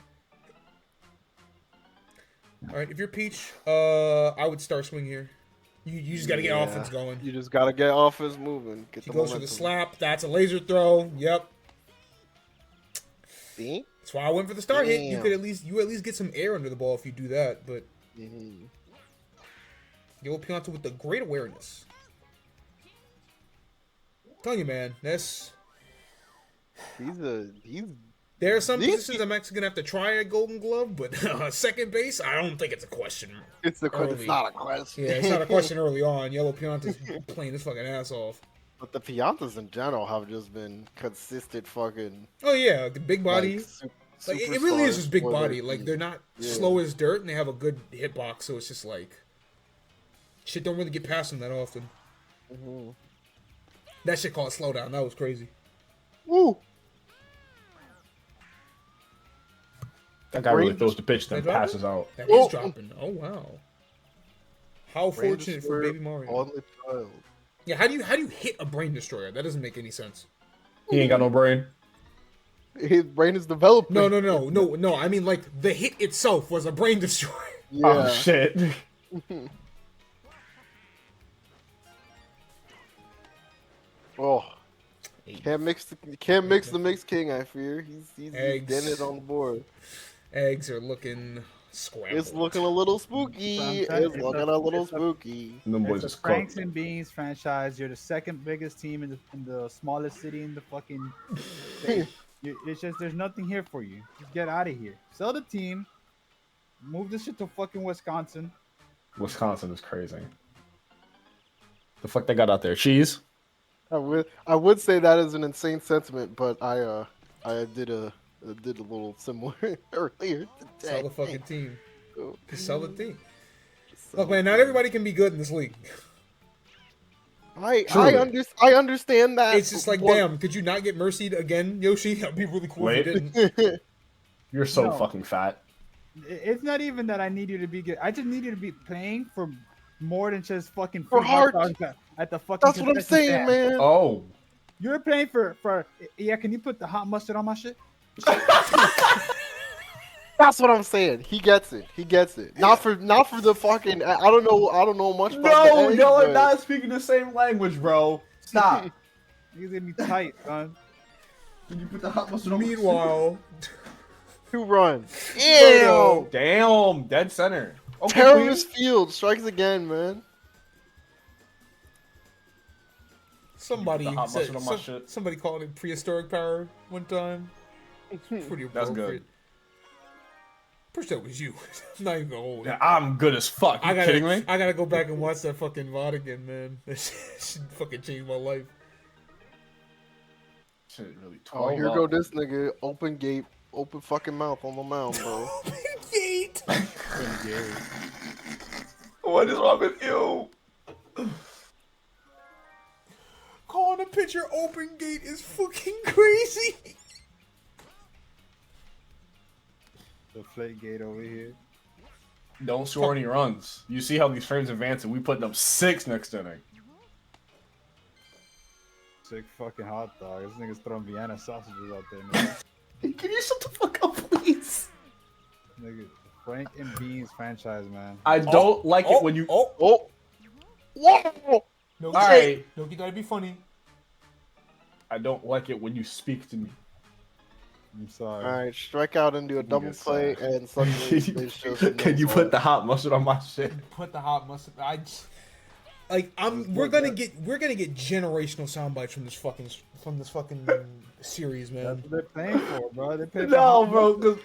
All right, if you're Peach, I would start swing here. You just gotta get Yeah. offense going. You just gotta get offense moving. Get He the goes for the momentum. slap. That's a laser throw. Yep. See? That's why I went for the start hit. You Damn. could at least get some air under the ball if you do that. But Mm-hmm. Yo Pianta with the great awareness. Telling you, man, He's there are some These- positions I'm actually gonna have to try a Golden Glove, but second base, I don't think it's a question. it's Early. not a question. Yeah, it's not a question early on. Yellow Pianta's playing his fucking ass off. But the Piantas in general have just been consistent fucking Oh yeah, the big body. like, Like it really is superstars just big for their body. Like team. they're not Yeah. slow as dirt, and they have a good hitbox. So it's just like shit don't really get past them that often. Mhm. That shit called slowdown. That was crazy. Woo! That guy really Brain throws the pitch, then That dropping? passes out. That Oh. is dropping. Oh wow. How Brain fortunate for destroyer Baby Mario. on the child. Yeah, how do you hit a brain destroyer? That doesn't make any sense. He ain't got no brain. His brain is developing. No. I mean, like the hit itself was a brain destroyer. Yeah. Oh shit. Oh. Can't mix the mix king. I fear he's Eggs. getting it on the board. Eggs are looking scrambled. It's looking a little spooky. It's looking a little spooky. Them boys It's is the Franks cooked. and Beans franchise. You're the second biggest team in the smallest city in the fucking state. It's just there's nothing here for you. Just get out of here. Sell the team. Move this shit to fucking Wisconsin. Wisconsin is crazy. The fuck they got out there? Cheese? I would say that is an insane sentiment, but I did a little similar earlier today. Sell the fucking team. Oh. Just sell the team. Sell Look, man, the not team. everybody can be good in this league. I Truly. understand that. It's just like, damn, could you not get mercied again, Yoshi? That'd be really cool if you Wait. didn't. You're so No. fucking fat. It's not even that I need you to be good. I just need you to be playing for more than just fucking For free hot heart. dogs at the fucking. That's what I'm concession saying, stand. man. Oh. You're playing for yeah. Can you put the hot mustard on my shit? That's what I'm saying. He gets it. He gets it. Not for the fucking. I don't know much about No, the egg, y'all are but- not speaking the same language, bro. Stop. You're gonna be tight, son. Can you put the hot mustard on? Meanwhile, 2 runs. Birdo. Ew. Damn, dead center. Okay, Terrorist Field strikes again, man. somebody The hot said, mustard on my shit. somebody called it prehistoric power one time. Pretty appropriate. That's good. Pretty sure it was you. I'm not even gonna hold it. Yeah, I'm good as fuck. You kidding me? I gotta go back and watch that fucking VOD again, man. That shit fucking changed my life. Shit, really. Oh, here go this nigga. Open gate, open fucking mouth on the mound, bro. Gate. What is wrong with you? Calling a pitcher open gate is fucking crazy. The flake gate over here. Don't score any runs. You see how these frames advance, and we putting up 6 next inning. Sick fucking hot dog. This nigga's throwing Vienna sausages out there, man. Can you shut the fuck up, please? Nigga, Frank and Beans franchise, man. I don't like it when you. Oh, whoa! No, Alright. No, you gotta be funny. I don't like it when you speak to me. I'm sorry. All right, strike out and do a double play, and suddenly it's just Can you put the hot mustard on my shit? Put the hot mustard. We're gonna get generational sound bites from this fucking series, man. That's what they're paying for, bro. They're paying No, for bro, because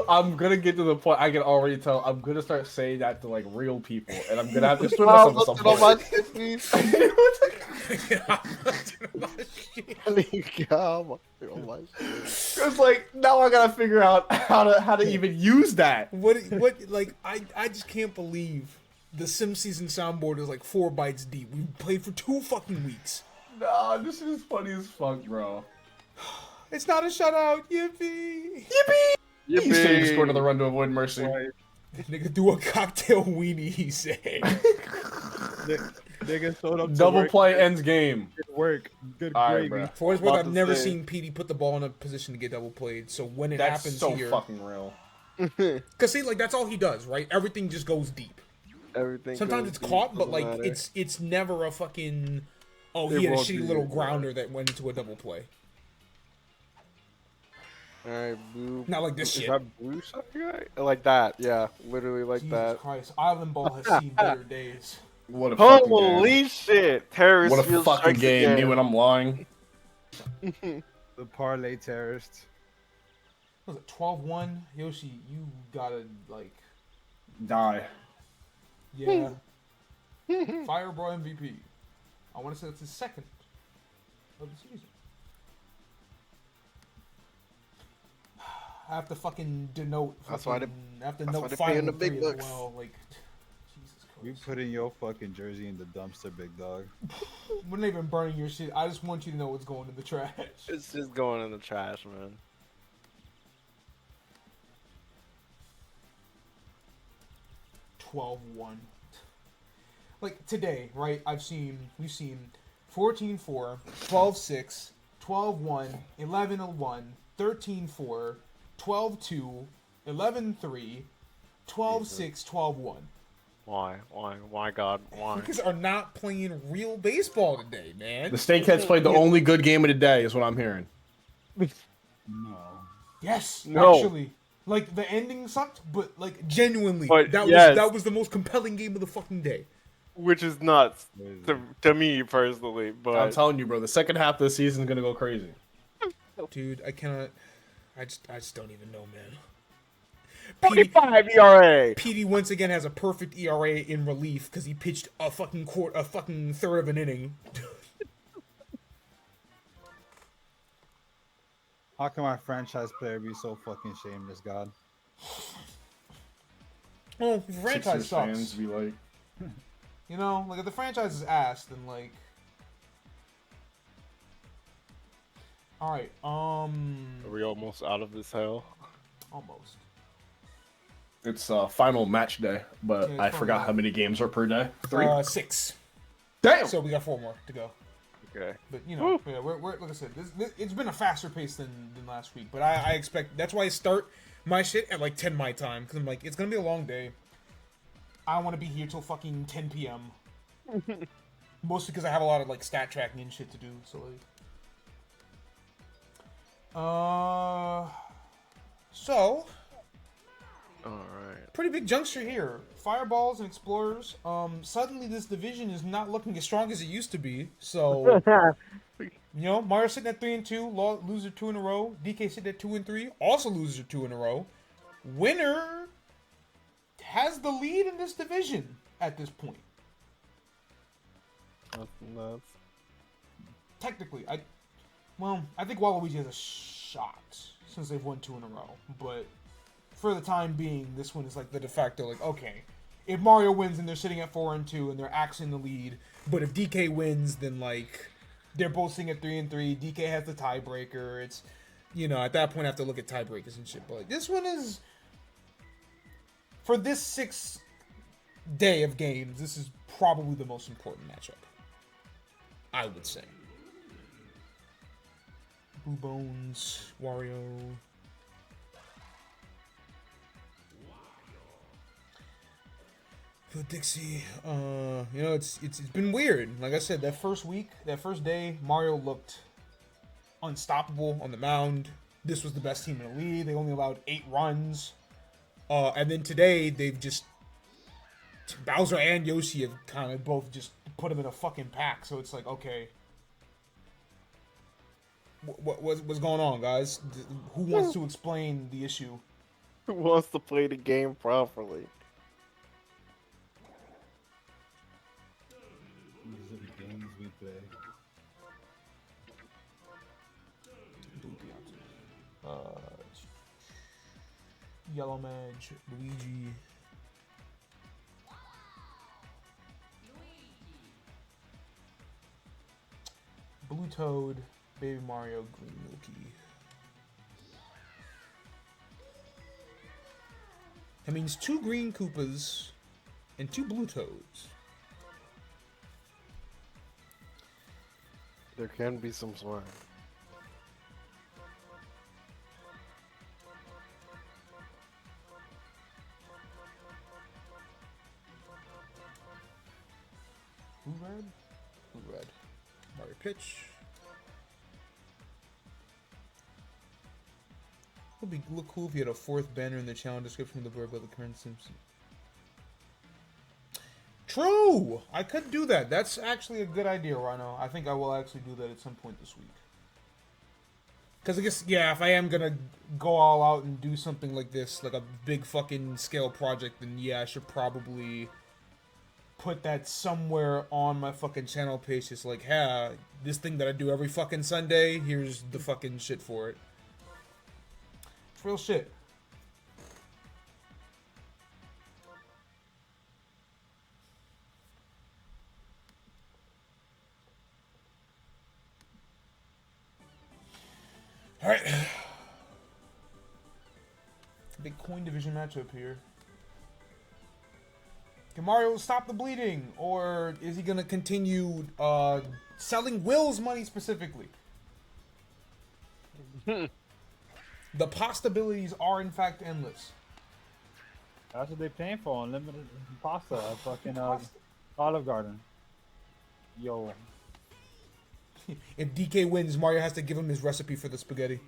I'm gonna get to the point. I can already tell. I'm gonna start saying that to like real people, and I'm gonna have to swim Oh, myself at some on my point. shit, please. It's like now I gotta figure out how to even use that. What like I just can't believe the Sim season soundboard is like 4 bytes deep. We played for 2 fucking weeks. No, this is funny as fuck, bro. It's not a shutout. Yippee! He's saying to score another run to avoid mercy. Nigga do a cocktail weenie, he said. Nigga showed up to Double work. play ends game. Good work. Good All right, gravy. bro. For what it's worth, About I've to never say. seen Petey put the ball in a position to get double played. So when it That's happens so here, fucking real. cause see, like that's all he does, right? Everything just goes deep. Everything. Sometimes goes it's deep, caught, but doesn't like matter. it's never a fucking. Oh, It he had a won't shitty be, little yeah. grounder that went into a double play. All right, blue. Not like this Is shit. that blue shot guy? Like that, yeah, literally like Jesus that. Christ, Island Ball has seen better days. What a fucking game. Holy shit! Terrorist What a Field fucking strikes game. again. Me when I'm lying. The parlay terrorist. Was it 12-1? Yoshi, you gotta like, Die. yeah. Fireball MVP. I want to say that's his second. of the season. I have to fucking denote. That's why I have to that's why note they 5 pay in and the big 3 as bucks. well. Like, Jesus You Christ. putting your fucking jersey in the dumpster, big dog. We're not even burning your shit. I just want you to know what's going in the trash. It's just going in the trash, man. 12-1. Like today, right? We've seen 14-4, 12-6, 12-1, 11-1, 13-4, 12-2, 11-3, 12-6, 12-1. Why? Why, God? Why? Because are not playing real baseball today, man. The Snakeheads played the only good game of the day, is what I'm hearing. No. Yes, No. actually. Like the ending sucked, but like genuinely, But that yes. was the most compelling game of the fucking day. Which is nuts to me personally, I'm but telling you, bro, the second half of the season is gonna go crazy. Dude, I cannot. I just don't even know, man. 45 ERA. PD once again has a perfect ERA in relief because he pitched a fucking third of an inning. How can my franchise player be so fucking shameless, God? Well, the franchise Sixers sucks. fans be like, You know, like if the franchise is ass, then like. All right. Are we almost out of this hell? Almost. it's final match day, but Yeah, it's I final forgot match. how many games are per day. 3. 6. Damn. So we got 4 more to go. Okay. But you know, yeah, we're like I said, this it's been a faster pace than last week. But I expect that's why I start my shit at like 10 my time because I'm like it's gonna be a long day. I want to be here till fucking 10 p.m. Mostly because I have a lot of like stat tracking and shit to do. So like, so All right. pretty big juncture here. Fireballs and explorers. Suddenly this division is not looking as strong as it used to be. So. You know, Mario sitting at 3-2, loser 2 in a row. DK sitting at 2-3, also loser 2 in a row. Winner has the lead in this division at this point. That's nuts. Technically, I think Waluigi has a shot since they've won 2 in a row. But for the time being, this one is like the de facto. Like, okay, if Mario wins and they're sitting at 4-2 and they're axing the lead, but if DK wins, then like. They're both sitting at 3-3. DK has the tiebreaker. It's, you know, at that point I have to look at tiebreakers and shit. But like, this one is, for this 6th day of games, this is probably the most important matchup. I would say. Blue Bones, Wario. Dixie, you know, it's been weird. Like I said, that first day, Mario looked unstoppable on the mound. This was the best team in the league. They only allowed 8 runs. And then today, they've just Bowser and Yoshi have kind of both just put them in a fucking pack. So it's like, okay, what's going on, guys? Who wants to explain the issue? Who wants to play the game properly? These are the games we play. Yellow Mage, Luigi. Blue Toad, Baby Mario, Green Milky. That means 2 Green Koopas and 2 Blue Toads. There can be some swag. Blue Red? Blue Red. Mario Pitch. Would look cool if you had a 4th banner in the channel description with the word about the current Simpson. True! I could do that. That's actually a good idea, Rhino. I think I will actually do that at some point this week. Because I guess, yeah, if I am going to go all out and do something like this, like a big fucking scale project, then yeah, I should probably put that somewhere on my fucking channel page. Just like, hey, this thing that I do every fucking Sunday, here's the fucking shit for it. It's real shit. Alright. Big coin division matchup here. Can Mario stop the bleeding? Or is he going to continue selling Will's money specifically? The possibilities are, in fact, endless. That's what they're paying for. Unlimited pasta at fucking Olive Garden. Yo. If DK wins, Mario has to give him his recipe for the spaghetti.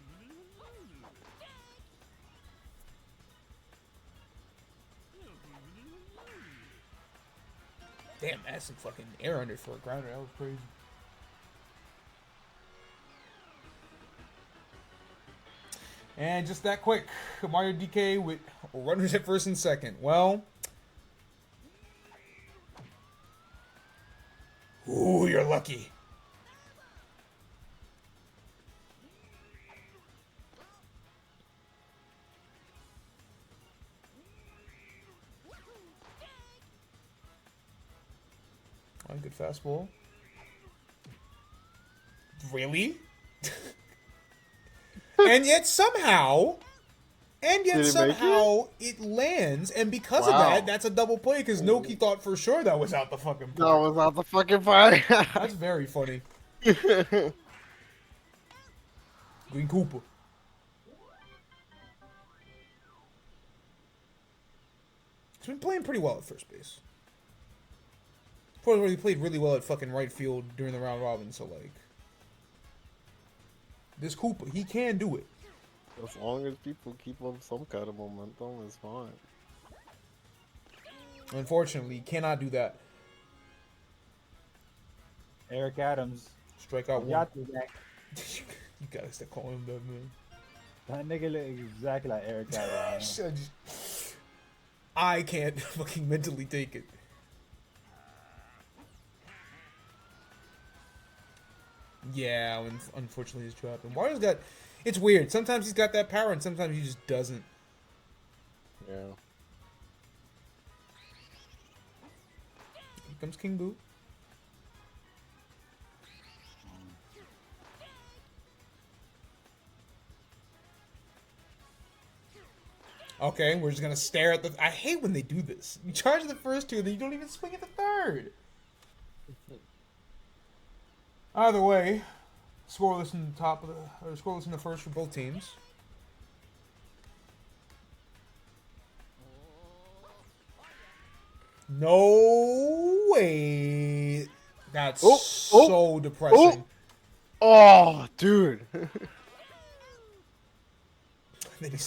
Damn, that's some fucking air under for a grounder. That was crazy. And just that quick, Mario DK with runners at first and second. Well, ooh, you're lucky. Oh, good fastball. Really? And yet somehow it lands, and because of that, that's a double play, because Noki thought for sure that was out the fucking That was out the fucking park. That's very funny. Green Cooper. He's been playing pretty well at first base. He played really well at fucking right field during the round robin, so like, this Cooper, he can do it. As long as people keep up some kind of momentum, it's fine. Unfortunately, he cannot do that. Eric Adams. Strike out one. You gotta stop calling him that, man. That nigga look exactly like Eric Adams. I can't fucking mentally take it. Yeah, unfortunately he's trapped. And Mario's got... It's weird. Sometimes he's got that power and sometimes he just doesn't. Yeah. Here comes King Boo. Okay, we're just gonna stare at the... I hate when they do this. You charge the first two, then you don't even swing at the third. Either way, scoreless in the top of the... Or scoreless in the first for both teams. No way. That's so depressing. Oh, dude. Then he's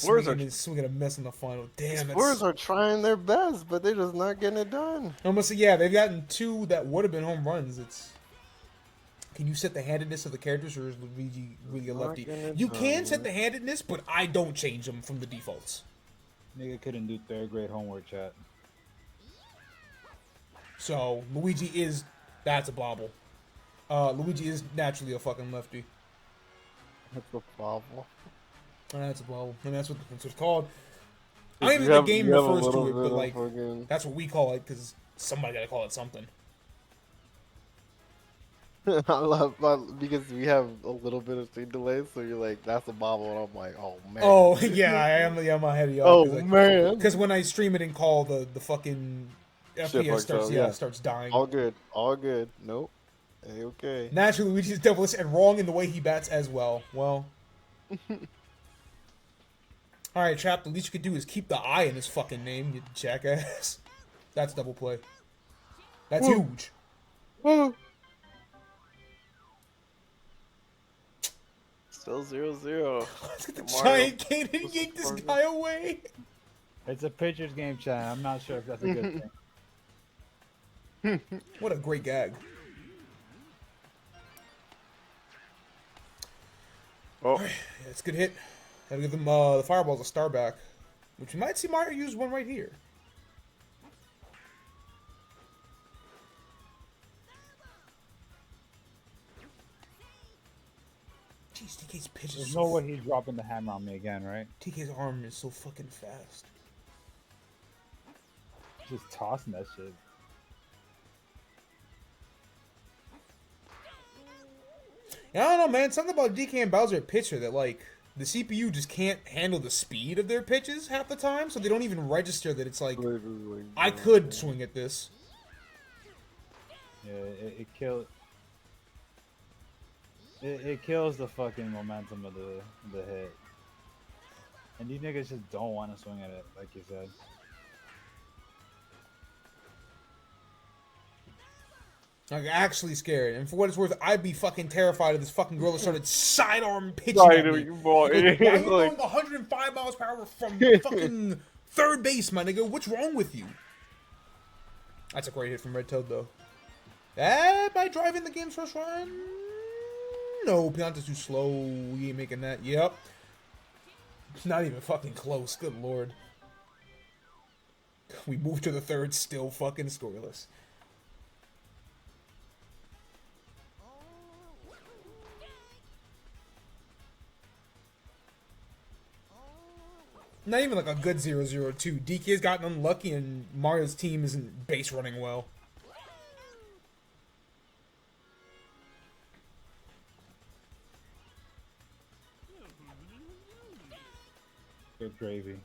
swinging a miss in the final. Damn, Spurs are trying their best, but they're just not getting it done. Almost, yeah, they've gotten two that would have been home runs. It's... Can you set the handedness of the characters, or is Luigi really a lefty? You can set the handedness, but I don't change them from the defaults. Nigga couldn't do third grade homework, chat. So, Luigi is... That's a bobble. Luigi is naturally a fucking lefty. That's a bobble. That's a bobble. I mean, that's what it's called. I don't even think the game refers to it, but like, that's what we call it, because somebody gotta call it something. I love because we have a little bit of speed delay, so you're like, that's a bobble, and I'm like, oh man. Oh yeah, I am. Yeah, I'm ahead of y'all. Oh like, man. Because when I stream it and call the fucking FPS starts starts dying. All good, all good. Nope. Hey, okay. Naturally, Luigi's devilish and wrong in the way he bats as well. Well. All right, Trap. The least you could do is keep the I in his fucking name, you jackass. That's double play. That's huge. Still 0-0. Let's get the giant cannon and yank this guy away. It's a pitcher's game, chat. I'm not sure if that's a good thing. What a great gag. Oh, right, yeah, it's a good hit. Gotta give them the fireballs a star back, which we might see Mario use one right here. Jeez, TK's pitch is There's so no way he's dropping the hammer on me again, right? TK's arm is so fucking fast. Just tossing that shit. Yeah, I don't know, man. Something about DK and Bowser pitcher that, like, the CPU just can't handle the speed of their pitches half the time, so they don't even register that it's like, I could swing at this. Yeah, it kills. It kills the fucking momentum of the hit. And these niggas just don't want to swing at it, like you said. Like, actually scared. And for what it's worth, I'd be fucking terrified if this fucking gorilla started sidearm pitching Sorry, at me. boy. Like, why are you Like- going 105 miles per hour from fucking third base, my nigga? What's wrong with you? That's a great hit from Red Toad, though. Am I driving the game's first run? No, Pianta's too slow. We ain't making that. Yep. Not even fucking close. Good lord. We moved to the third, still fucking scoreless. Not even like a good 0-0-2. DK's gotten unlucky and Mario's team isn't base running well. Good gravy.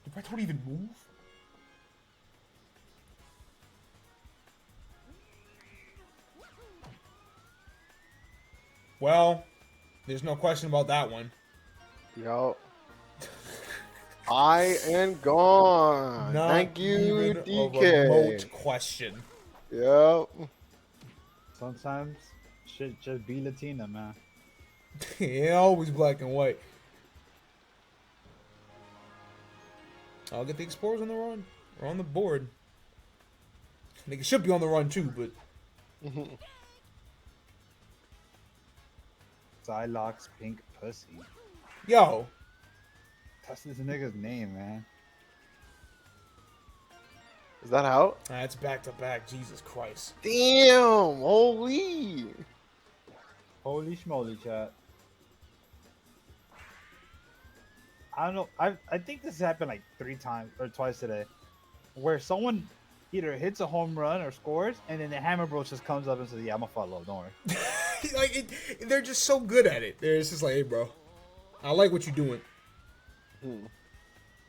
Did Red Toad even move? Well, there's no question about that one. Yo. I am gone. Not Thank you, even a DK. remote question. Yep. Sometimes shit just be Latina, man. Yeah, always black and white. I'll get the explorers on the run or on the board. They should be on the run too, but Psylocke's pink pussy. yo, That's this nigga's name, man. Is that out? that's back to back. Jesus Christ. Damn. Holy. Holy schmoly, chat. I don't know. I think this happened like 3 times or twice today, where someone either hits a home run or scores, and then the Hammer Bros just comes up and says, "Yeah, I'm gonna follow. Don't worry." Like they're just so good at it. They're just like, hey, bro, I like what you're doing.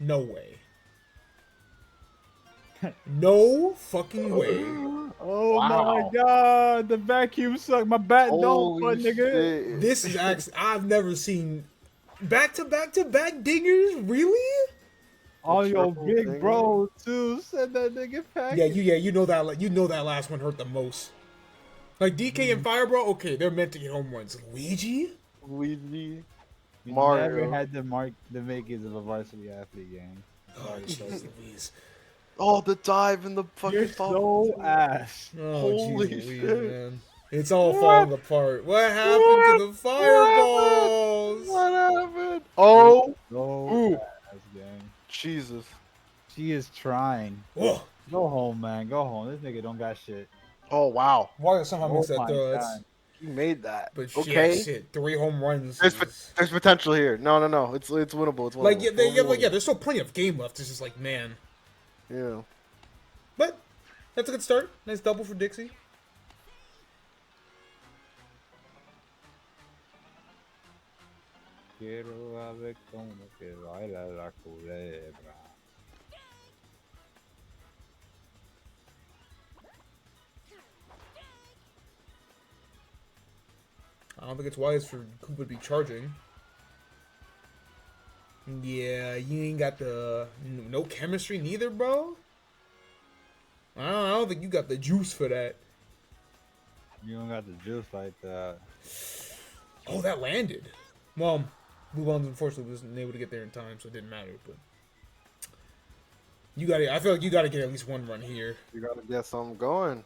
No way. No fucking way. Oh Wow. my god, the vacuum suck. My bat don't, Holy but nigga. shit. This is actually I've never seen back to back dingers. Really? All your triple big thing. bros too. Said that nigga pack. Yeah, you know that last one hurt the most. Like DK and Fire Bro, okay, they're meant to get home runs. Luigi? Luigi. You Mario. never had the makings of a varsity athlete gang. Oh, jeez Louise. Oh, the dive in the fucking You're fountain. so ass. Oh, Holy jeez Louise, shit. man. It's all falling apart. What happened to the fireballs? What happened? Oh, So Ooh. ass, gang. Jesus. She is trying. Ugh. Go home, man. Go home. This nigga don't got shit. Oh, wow. Wario somehow makes Oh that my throw. That's, God. You made that. but Okay. shit, 3 home runs. There's, is- there's potential here. No. It's winnable. It's winnable. like Winnable. there's still plenty of game left. It's just like, man. Yeah. But that's a good start. Nice double for Dixie. Quiero ver cómo que baila la culebra. I don't think it's wise for Koopa to be charging. Yeah, you ain't got the no chemistry neither, bro. I don't think you got the juice for that. You don't got the juice like that. Oh, that landed. Well, Blue Bones unfortunately wasn't able to get there in time, so it didn't matter. But you got to I feel like you got to get at least one run here. You gotta get something going.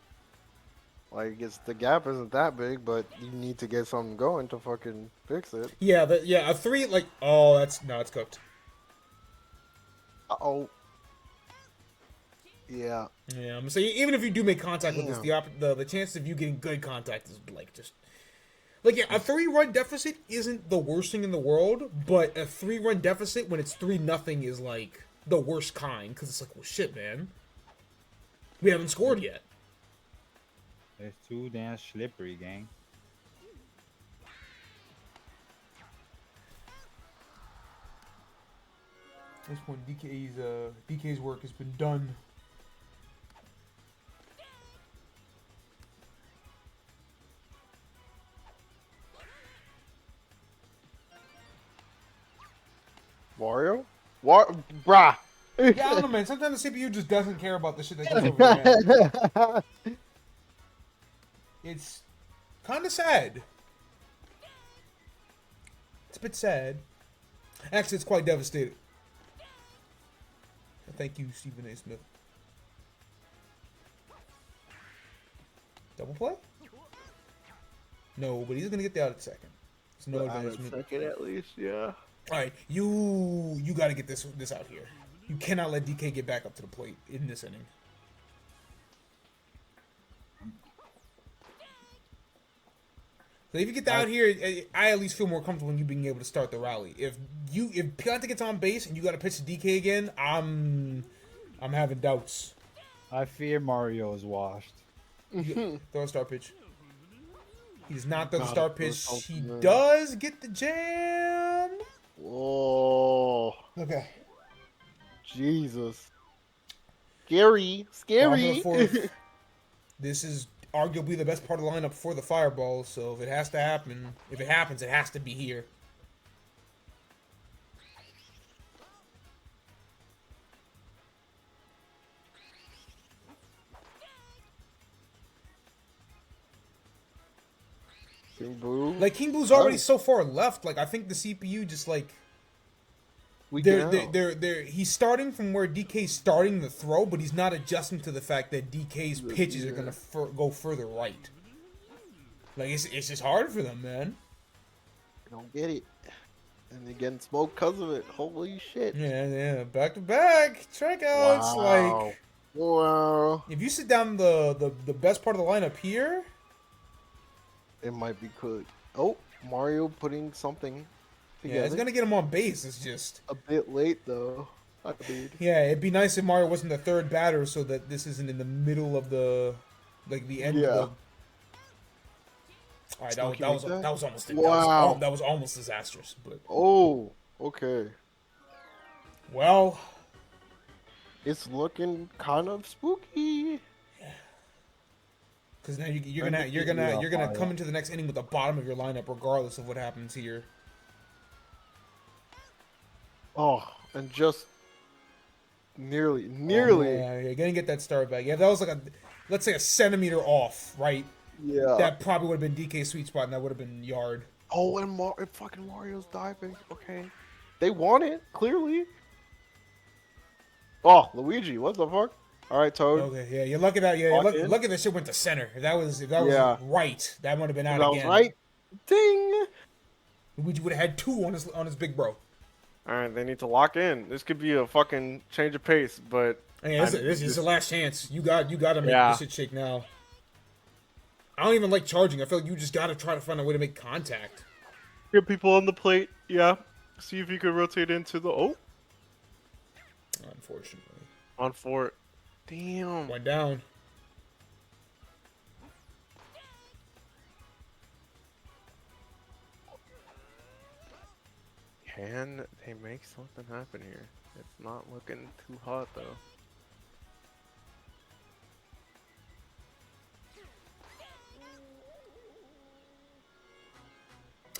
Like, the gap isn't that big, but you need to get something going to fucking fix it. Yeah, a 3 like it's cooked. Uh-oh. Yeah. Yeah, I'm gonna say even if you do make contact with this, Damn. the chances of you getting good contact is like just like yeah, a 3-run deficit isn't the worst thing in the world, but a 3-run deficit when it's 3-0 is like the worst kind because it's like, well, shit, man, we haven't scored yet. It's too damn slippery, gang. At this point, DK's work has been done. Wario? Bruh. Yeah, I don't know, man. Sometimes the CPU just doesn't care about the shit that goes over your head. It's kind of sad. It's a bit sad. Actually, it's quite devastating. Thank you, Stephen A. Smith. Double play? No, but he's gonna get the out at second. It's no advancement. Second at least, yeah. All right, you got to get this out here. You cannot let DK get back up to the plate in this inning. So if you get that out here, I at least feel more comfortable in you being able to start the rally. If Pianta gets on base and you got to pitch to DK again, I'm having doubts. I fear Mario is washed. Throw a start pitch. He does not throw the start pitch. He man. does get the jam. Whoa. Okay. Jesus. Scary. Scary. This is arguably the best part of the lineup for the fireball, so if it has to happen, if it happens, it has to be here. King Boo. Like King Boo's already so far left. Like I think the CPU just like he's starting from where DK's starting the throw, but he's not adjusting to the fact that DK's pitches are gonna go further right. Like it's just hard for them, man. I don't get it. And they're getting smoked because of it. Holy shit. Yeah, back to back strikeouts. Wow. Like Wow. if you sit down the best part of the lineup here, It might be good. Oh, Mario putting something together. yeah, it's gonna get him on base. It's just A bit late though. I mean, yeah, it'd be nice if Mario wasn't the third batter, so that this isn't in the middle of the like the end. Yeah. Of the... All right, that was almost Wow. that was almost disastrous. But oh, okay. well, It's looking kind of spooky. because now you're gonna come into the next inning with the bottom of your lineup, regardless of what happens here. Oh, and just nearly. Oh, yeah, you're gonna get that start back. Yeah, if that was like let's say a centimeter off, right? Yeah. That probably would have been DK's sweet spot, and that would have been yard. Oh, and fucking Mario's diving. Okay. They want it, clearly. Oh, Luigi, what the fuck? All right, Toad. Okay, yeah, you're lucky that lucky that shit went to center. If that was Yeah. right, that would have been out That again. was right. Ding. Luigi would have had 2 on his big bro. All right, they need to lock in. This could be a fucking change of pace, but Hey, this is the last chance. You got to make Yeah. this shit shake now. I don't even like charging. I feel like you just got to try to find a way to make contact. get people on the plate. Yeah, see if you could rotate into the Unfortunately, on for it. Damn. went down. Can they make something happen here? It's not looking too hot though.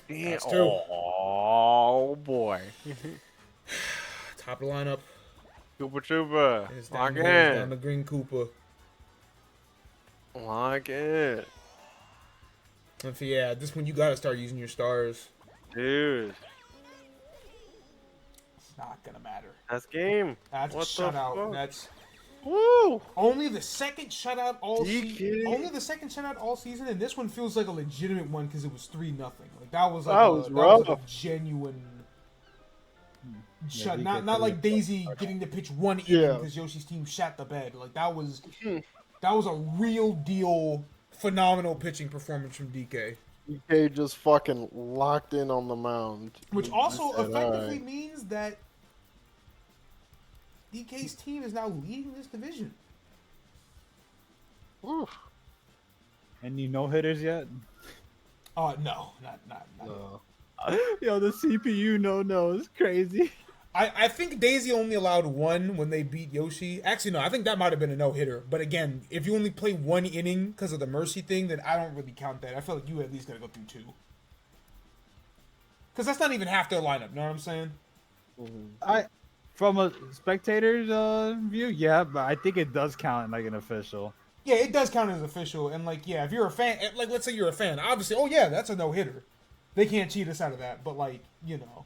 Damn. That's 2. Oh boy. Top of the lineup. Chupa chupa. It's Lock down the in. green Koopa. Lock in. And so, yeah, this one you got to start using your stars. Dude. It's not gonna matter. That's game. That's What a the shutout. fuck? That's Woo! only the second shutout all DK. season. Only the second shutout all season, and this one feels like a legitimate one because it was 3-0. Like that was like That was rough. a genuine. Shut, DK not threw like it. Daisy getting to pitch one inning Yeah. because Yoshi's team shat the bed. Like that was a real deal phenomenal pitching performance from DK. DK just fucking locked in on the mound. Which He also just said, effectively "Alright." means that DK's team is now leading this division. Oof. Any no hitters yet? No, not. No. Yo, the CPU no is crazy. I think Daisy only allowed one when they beat Yoshi. Actually, no, I think that might have been a no-hitter. But again, if you only play one inning because of the mercy thing, then I don't really count that. I feel like you at least got to go through two. Because that's not even half their lineup, you know what I'm saying? From a spectator's view, yeah, but I think it does count like an official. Yeah, it does count as official. And, like, yeah, if you're a fan, like, let's say you're a fan, obviously, oh, yeah, that's a no-hitter. They can't cheat us out of that. But, like, you know.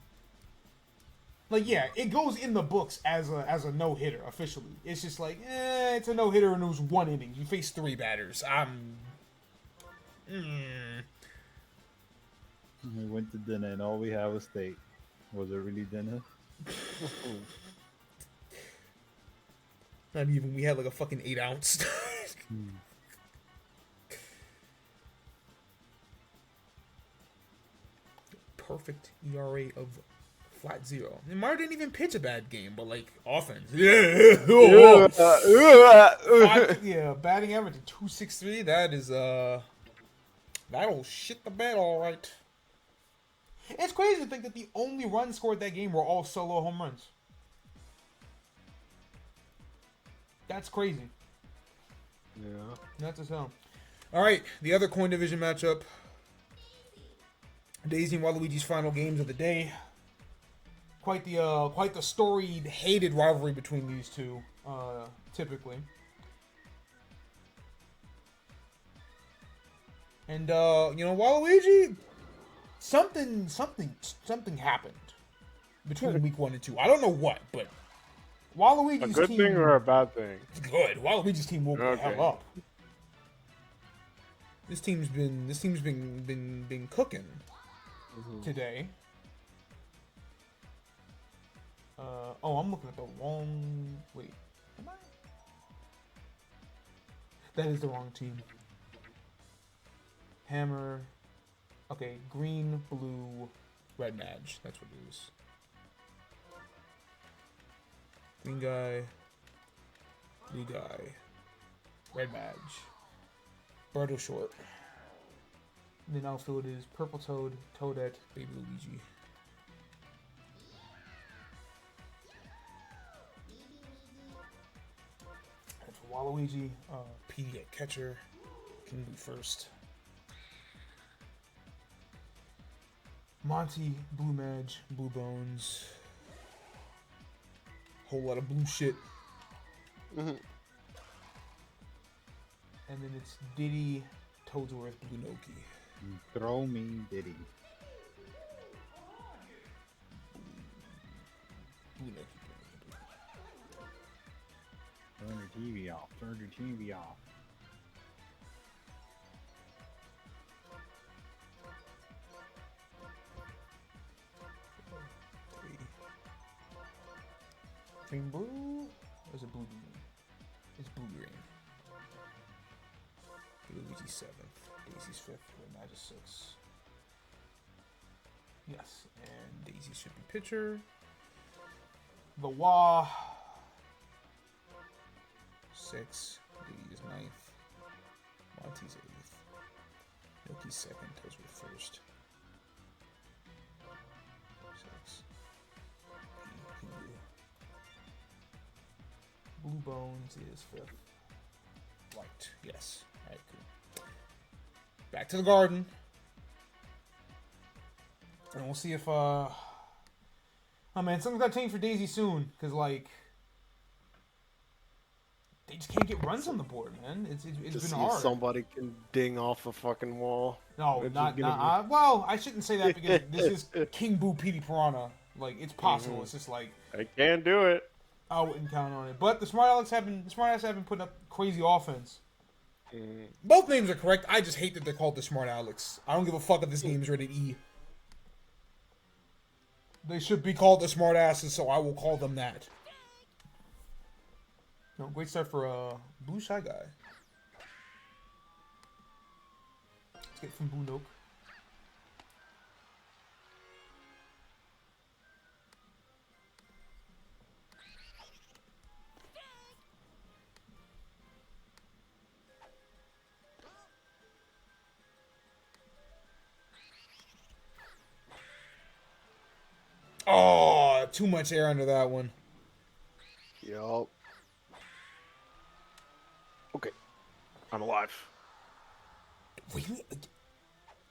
Like, yeah, it goes in the books as a no-hitter, officially. It's just like, it's a no-hitter and it was one inning. You face three batters. We went to dinner and all we had was steak. Was it really dinner? Not even. We had, like, a fucking 8-ounce. Perfect ERA of flat 0. And Mar didn't even pitch a bad game, but like offense. Yeah. Batting average of 263. That is that'll shit the bed all right. It's crazy to think that the only runs scored that game were all solo home runs. That's crazy. Yeah. That's as hell. All right, the other coin division matchup. Daisy and Waluigi's final games of the day. Quite the storied, hated rivalry between these two, typically. And Waluigi, something happened between week 1 and 2. I don't know what, but Waluigi's A good team, thing or a bad thing? It's good. Waluigi's team woke the hell up. This team's been cooking today. I'm looking at the wrong. Wait, am I? That is the wrong team. Hammer. Okay, green, blue, red match. That's what it is. Green guy, blue guy, red match. Birdo short. And then outfield is Purple Toad, Toadette, Baby Luigi. That's for Waluigi. PD at catcher. King Boo first. Monty, Blue Madge, Blue Bones. Whole lot of blue shit. And then it's Diddy, Toadsworth, Blue Noki. Throw me Diddy. Blue Noki. Turn your TV off. Turn your TV off. Green blue? Or is it blue green? It's blue green. Luigi's 7th. Daisy's 5th. Red Madge is 6th. Yes, and Daisy should be pitcher. The Wah. 6. Diddy is 9th. Monty's 8th. Noki's 2nd. Toadsworth 1st. 6. Blue Bones is 5th. Right. Yes. Alright, cool. Back to the garden. And we'll see if oh man, something's gotta change for Daisy soon. Cause like they just can't get runs on the board, man. It's Just been see hard. if somebody can ding off a fucking wall. No, It's not just gonna well, I shouldn't say that because this is King Boo PD Piranha. Like it's possible. It's just like I can't do it. I wouldn't count on it. But the Smartass have been putting up crazy offense. Both names are correct. I just hate that they're called the Smart Alex. I don't give a fuck if this game is rated E. They should be called the smartasses, so I will call them that. No, great start for Blue Shy Guy. Let's get from Blue Nook. Oh, too much air under that one. Yup. Okay. I'm alive. Really?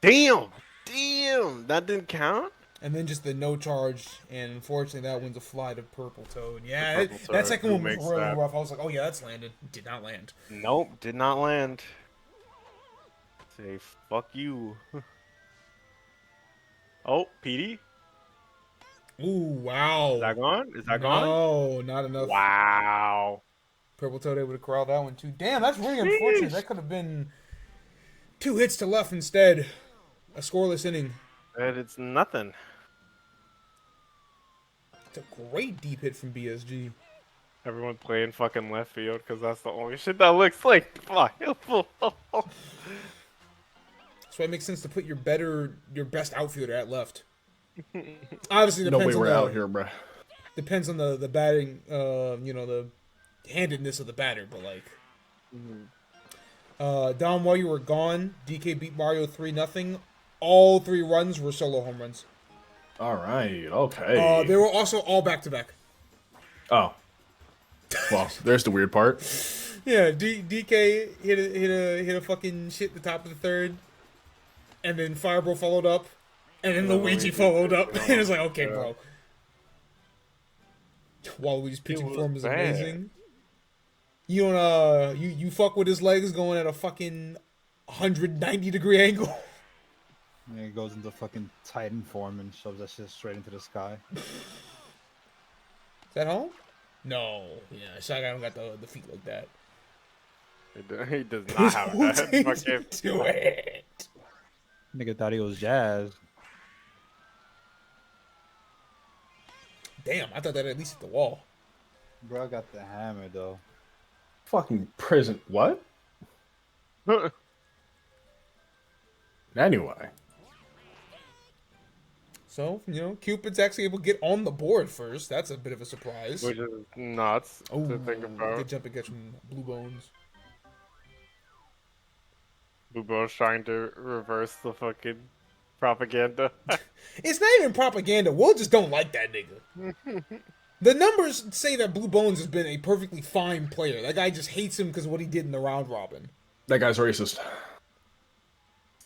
Damn! Damn! That didn't count? And then just the no charge, and unfortunately that one's a fly to Purple Toad. Yeah, Purple that Toad, second who one was makes really that? rough. I was like, oh yeah, that's landed. Did not land. Nope, did not land. Say fuck you. Oh, Petey? Ooh, wow. Is that gone? Is that gone? No, not enough. Wow. Purple Toad able to corral that one too. Damn, that's really unfortunate. That could have been 2 hits to left instead. A scoreless inning. And it's nothing. It's a great deep hit from BSG. Everyone playing fucking left field because that's the only shit that looks like viable. So it makes sense to put your best outfielder at left. Obviously, No depends way on we're out here, bruh. Depends on the batting, the handedness of the batter, but like. Dom, while you were gone, DK beat Mario 3-0. All 3 runs were solo home runs. All right. Okay. They were also all back to back. Oh. Well, there's the weird part. Yeah, DK hit a fucking shit at the top of the third, and then Fireball followed up, and then Luigi followed up, and it was like, okay, bro. Waluigi's pitching form is amazing. You don't you fuck with his legs going at a fucking 190-degree angle. And he goes into fucking Titan form and shoves that shit straight into the sky. Is that home? No. Yeah, Shy Guy don't got the feet like that. He does not have that. Fucking Do it. Nigga thought he was Jazz. Damn, I thought that at least hit the wall. Bro got the hammer though. Fucking prison. What? Anyway. So, Cupid's actually able to get on the board first. That's a bit of a surprise. Which is nuts Oh, to think about. good jump and catch from Blue Bones. Blue Bones trying to reverse the fucking propaganda. It's not even propaganda. Will just don't like that nigga. The numbers say that Blue Bones has been a perfectly fine player. That guy just hates him because of what he did in the round robin. That guy's racist.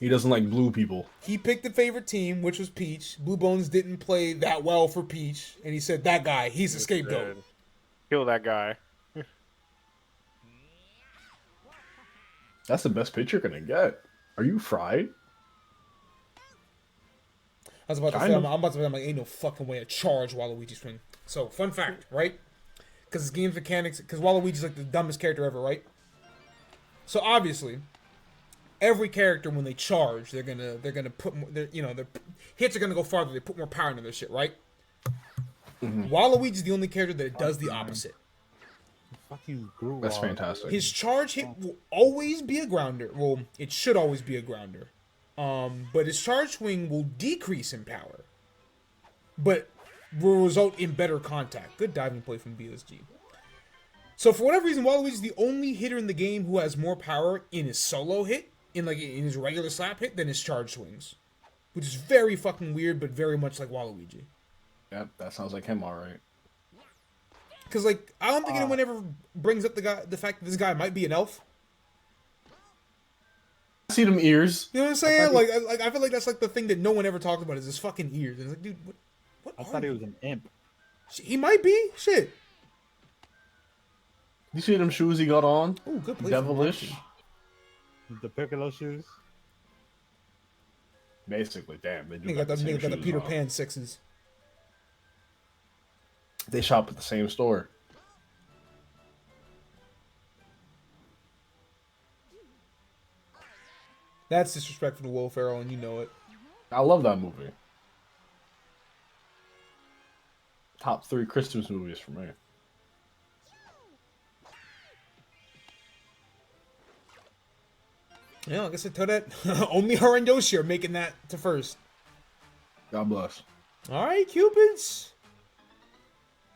He doesn't like blue people. He picked the favorite team, which was Peach. Blue Bones didn't play that well for Peach, and he said, that guy, he's a scapegoat. Kill that guy. That's the best pitch you're gonna get. Are you fried? I was about to say, I'm about to say, I'm like, ain't no fucking way a charge Waluigi swing. So, fun fact, right? Because it's games mechanics, because Waluigi's like the dumbest character ever, right? So, obviously, every character, when they charge, they're gonna put more, their hits are gonna go farther. They put more power into their shit, right? Waluigi's the only character that does the opposite. Fucking grew. That's fantastic. His charge hit will always be a grounder. Well, it should always be a grounder. But his charge swing will decrease in power, but will result in better contact. Good diving play from BSG. So for whatever reason, Waluigi's the only hitter in the game who has more power in his solo hit, in his regular slap hit, than his charge swings, which is very fucking weird, but very much like Waluigi. Yep, that sounds like him, all right. Because I don't think anyone ever brings up the fact that this guy might be an elf. I see them ears. You know what I'm saying? I feel like that's like the thing that no one ever talks about is his fucking ears. And it's like, dude, what I thought he was an imp. He might be. Shit. You see them shoes he got on? Oh, good play. Devilish. The Piccolo shoes. Basically, damn. They do Nigga got same the shoes Peter on. Pan sixes. They shop at the same store. That's disrespectful to Will Ferrell, and you know it. I love that movie. Top 3 Christmas movies for me. Yeah, like I said, Toadette, only her and Yoshi are making that to first. God bless. All right, Cupids.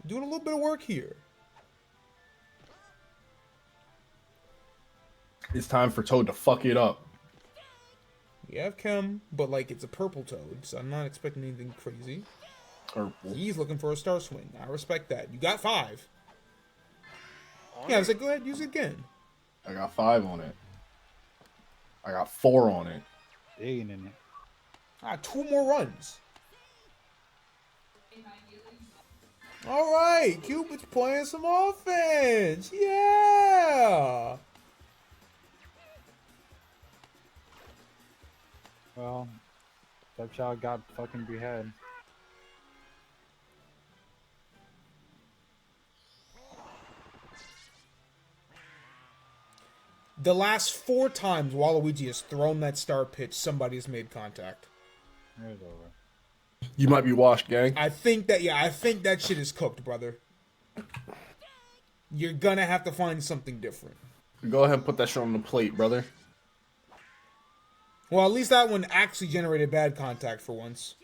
Doing a little bit of work here. It's time for Toad to fuck it up. We have Chem, but like it's a purple Toad, so I'm not expecting anything crazy. He's looking for a star swing. I respect that. You got 5. Yeah, I was like, go ahead, use it again. I got 5 on it. I got 4 on it. Digging in it. Ah, 2 more runs. All right, Cupid's playing some offense. Yeah. Well, that child got fucking beheaded. The last 4 times Waluigi has thrown that star pitch, somebody's made contact. It's over. You might be washed, gang. I think that shit is cooked, brother. You're gonna have to find something different. Go ahead and put that shit on the plate, brother. Well, at least that one actually generated bad contact for once.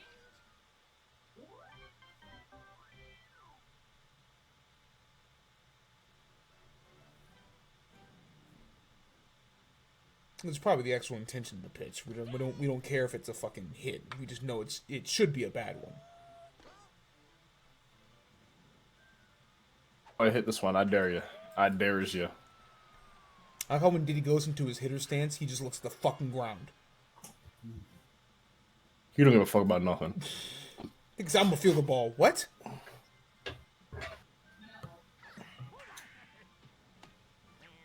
It's probably the actual intention of the pitch. We don't care if it's a fucking hit. We just know it should be a bad one. I hit this one. I dare you. I dares you. I like how when Diddy goes into his hitter stance, he just looks at the fucking ground. You don't give a fuck about nothing. Thinks I'm gonna feel the ball. What?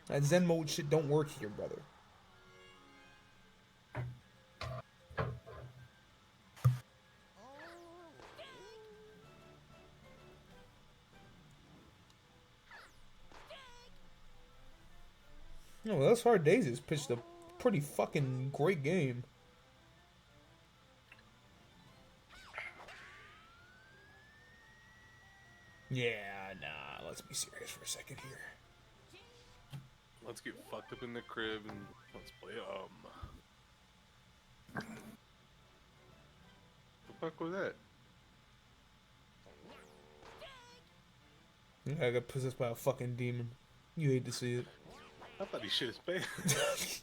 That Zen mode shit don't work here, brother. No, those Hard Days has pitched a pretty fucking great game. Yeah, nah, let's be serious for a second here. Let's get fucked up in the crib and let's play The fuck was that? I got possessed by a fucking demon. You hate to see it. I thought he shit his pants.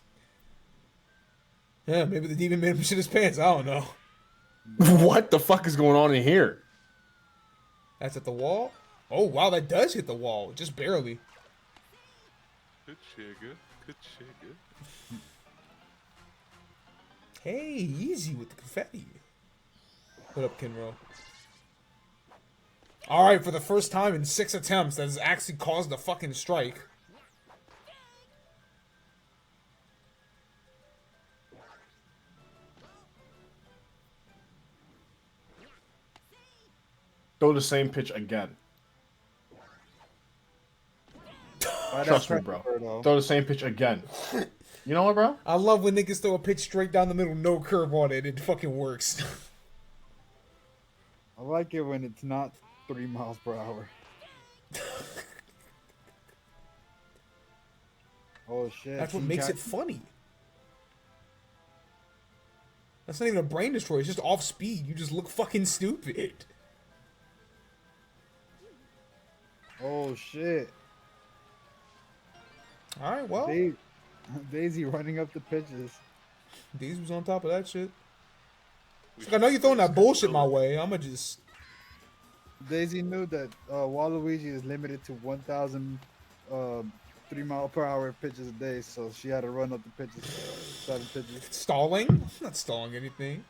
Yeah, maybe the demon made him shit his pants. I don't know. What the fuck is going on in here? That's at the wall? Oh, wow, that does hit the wall. Just barely. Good sugar. Good sugar. Hey, easy with the confetti. What up, Kinro? Alright, for the first time in 6 attempts, that has actually caused a fucking strike. Throw the same pitch again. Trust me, bro. Throw the same pitch again. You know what, bro? I love when niggas throw a pitch straight down the middle, no curve on it. It fucking works. I like it when it's not 3 miles per hour. Oh shit. That's what makes it funny. That's not even a brain destroyer. It's just off speed. You just look fucking stupid. Oh shit. Alright, well. Daisy running up the pitches. Daisy was on top of that shit. Like, I know you're throwing that bullshit my way. I'ma just... Daisy knew that Waluigi is limited to 1,000 3-mile-per-hour pitches a day, so she had to run up the pitches, 7 pitches. Stalling? I'm not stalling anything.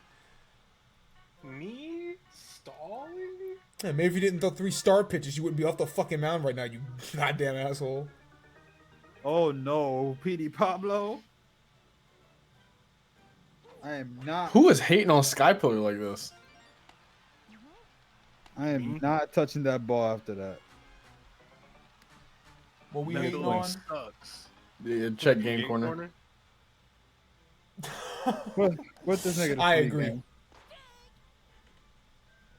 Me? Stalling? Yeah, maybe if you didn't throw 3 star pitches, you wouldn't be off the fucking mound right now, you goddamn asshole. Oh no, PD Pablo. I am not. Who is hating on Skypillar like this? I am not touching that ball after that. What we That hating building on? sucks. Yeah, check game corner. Put this nigga to I sleep, agree. man.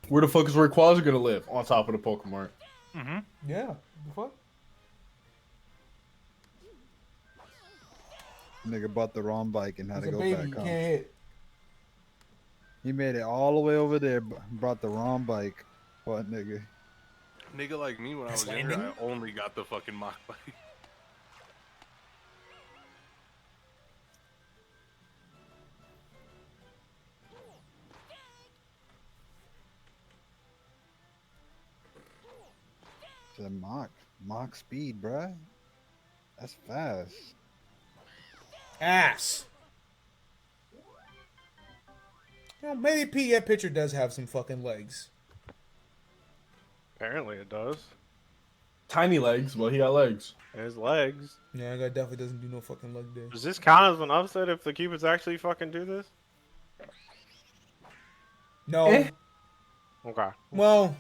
Where the fuck is Rayquaza gonna live? On top of the Pokemon. Mm-hmm. Yeah. The fuck? Nigga bought the wrong bike and had He's to a go baby. back You home. can't hit. He made it all the way over there, brought the wrong bike. What nigga? Nigga like me when I That's was younger, landing? I only got the fucking mock bike. To Mach speed, bruh. That's fast. Ass. Well, maybe that pitcher does have some fucking legs. Apparently it does. Tiny legs, but he got legs. His legs. Yeah, that guy definitely doesn't do no fucking leg day. Does this count as an upset if the Cubans actually fucking do this? No. Eh. Okay. Well,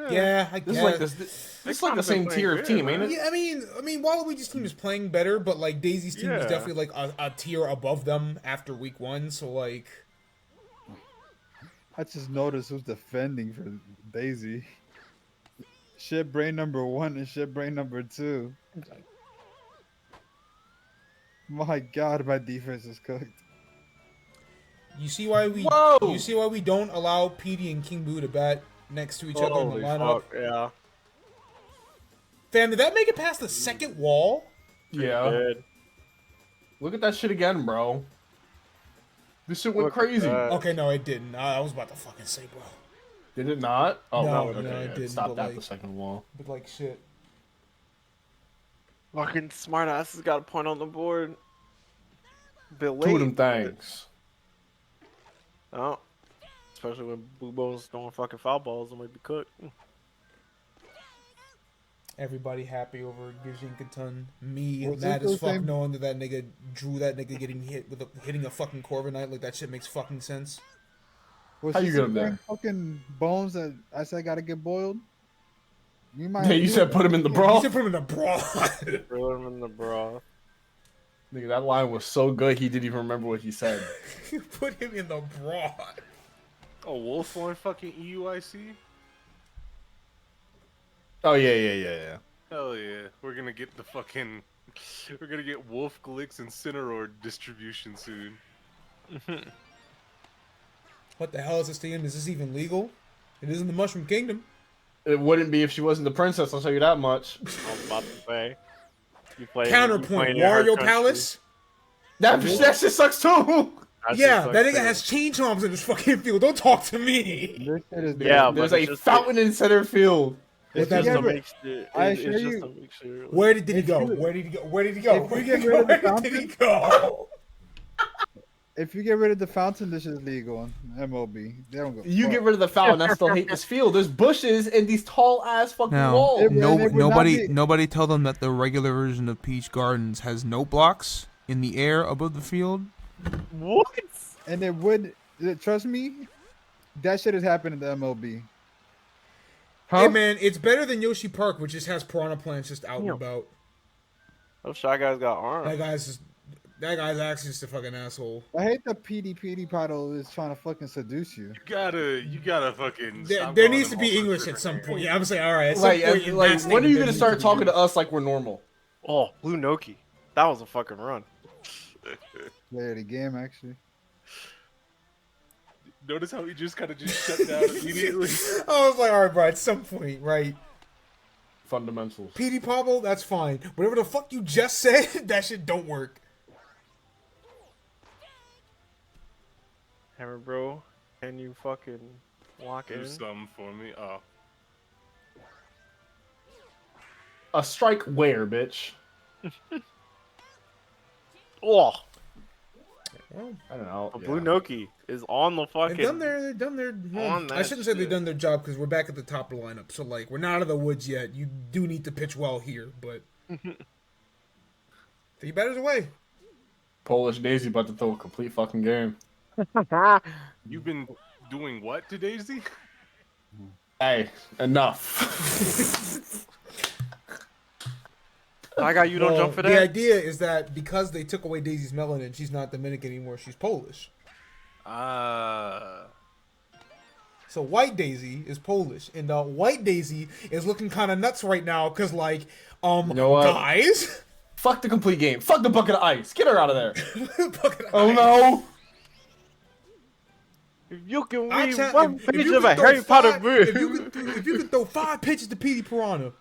yeah, I guess. This is like this is like the same tier of team, ain't it? Yeah, I mean, Waluigi's team is playing better, but like Daisy's team is Yeah. definitely like a tier above them after week 1. So like, I just noticed who's defending for Daisy. Shit brain number 1 and shit brain number 2. My God, my defense is cooked. you see why we Whoa! you see why we don't allow Petey and King Boo to bat next to each other in the Holy lineup. fuck, yeah. Fam, did that make it past the second wall? Yeah. Good. Look at that shit again, bro. This shit went Look at crazy. that. Okay, no, it didn't. I was about to fucking say, bro. Did it not? Oh, No, okay. no, it yeah, didn't, Stop but, at like- the second wall. But like shit. Fucking smartass has got a point on the board. Bit Two late. of them things. Oh. Especially when Blue Bones throwing fucking foul balls and might be cooked. Everybody happy over Gijinkaton. Me Was mad it the as fuck same- knowing that nigga drew that nigga getting hit with hitting a fucking Corviknight. Like that shit makes fucking sense. Was How you this get the him there? same fucking bones that I said gotta get boiled? You might. Yeah, you said put him in the brawl. You should put him in a brawl. Throw him in the bra. Nigga, that line was so good he didn't even remember what he said. You put him in the brawl. Oh, Wolf on fucking EUIC? Oh yeah. Hell yeah. We're gonna get the fucking... We're gonna get Wolf, Glix, and Cineroar distribution soon. What the hell is this thing? Is this even legal? It is in the Mushroom Kingdom. It wouldn't be if she wasn't the princess, I'll tell you that much. I was about to say. You play Counterpoint: Wario Palace. That shit sucks too! Yeah, that nigga has chain chomps in his fucking field. Don't talk to me. This shit is Yeah, There's but a it's just fountain in center field. If that you mean? ever- I I it's assure just you- to make sure. Like, Where did he go? you- Where did he go? Where did he go? If we get rid of the Where did he go? If you get rid of the fountain, this is legal on MLB. They don't go. You fuck. get rid of the fountain, I still hate this field. There's bushes and these tall ass fucking No. walls. It- and it would not be- nobody tell them that the regular version of Peach Gardens has no blocks in the air above the field. what? And it would. Trust me, that shit has happened in the MLB. Hey man, it's better than Yoshi Park, which just has piranha plants just out and Yeah. about. Those Shy Guys got arms. That guy's actually just a fucking asshole. I hate the PD paddle is trying to fucking seduce you. You gotta fucking. There stop needs calling to them be all English different at some names. point. Yeah, I'm saying, all right. At some Like, point in that when are statement, you there gonna needs start be talking to English. us like we're normal? Oh, Blue Noki. That was a fucking run. Player of the game, actually. Notice how he just kind of just shut down immediately. I was like, all right, bro. At some point, right? Fundamentals. PD Pablo, that's fine. Whatever the fuck you just said, that shit don't work. Hammer bro, can you fucking walk Do in? something for me. Oh, A strike where, bitch? Oh, Well, I don't know. the Blue Noki is on the fucking. they've done their. Well, On I that shouldn't say they've shit. done their job because we're back at the top of the lineup. So like, we're not out of the woods yet. You do need to pitch well here, but 3 batters away. Polish Daisy about to throw a complete fucking game. you've been doing what to Daisy? Hey, enough. I got you. Don't Well, jump for the that. idea is that because they took away Daisy's melanin, she's not Dominican anymore. She's Polish. So White Daisy is Polish, and White Daisy is looking kind of nuts right now because, like, know what? guys. Fuck the complete game. Fuck the bucket of ice. Get her out of there. Bucket of Oh ice. no. If you can I read tell- one if page you of a could throw Harry Potter five- book, if you could throw 5 pitches to Petey Piranha.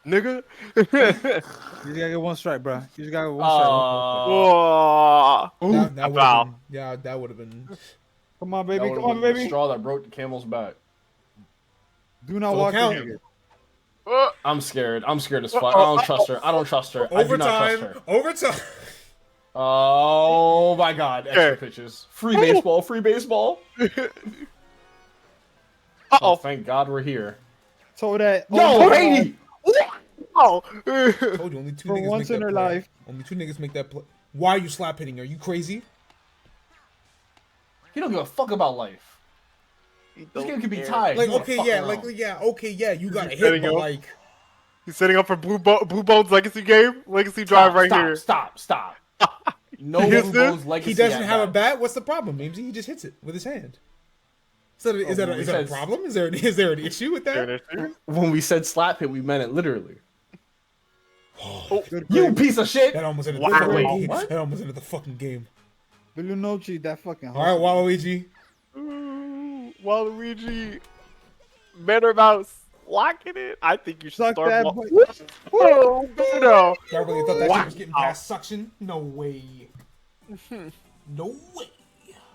nigga. You just gotta get one strike, bro. You just gotta get one strike. Whoa. That would Foul. have been. Yeah, that would have been. Come on, That baby. would've Come on, been the baby. straw that broke the camel's back. Do not So walk the count. nigga. I'm scared. I'm scared as fuck. I don't trust her. I don't trust her. I do not trust her. Overtime. Oh my god. Extra Okay. pitches. Free baseball. Free baseball. Oh, thank God we're here. So that. Yo, oh, Haiti! Oh. Told you only 2 For niggas once make in that her play. life. Only 2 niggas make that play. Why are you slap hitting? Are you crazy? He don't give a fuck about life. This game could be tied. Like, He don't okay, fuck yeah, around. you got to hit, setting but up? like, He's setting up for Blue Bones Legacy game. Legacy Drive right stop, here. Stop. No He hits Blue this? Bones legacy. he doesn't at have a that. bat. What's the problem, Mamesy? He just hits it with his hand. So is that when we a said- problem? Is there an issue with that? When we said slap hit, we meant it literally. Good You play. piece of shit! That almost ended Wow. the fucking Wait, game. what? That almost ended the fucking game. Villanocci, that fucking. All right, Waluigi. Ooh, Waluigi. Man or mouse. Locking it. I think you should Suck start. that Wa- butt. Oh, no. Y'all really thought that shit was getting Wow. past suction? No way. No way.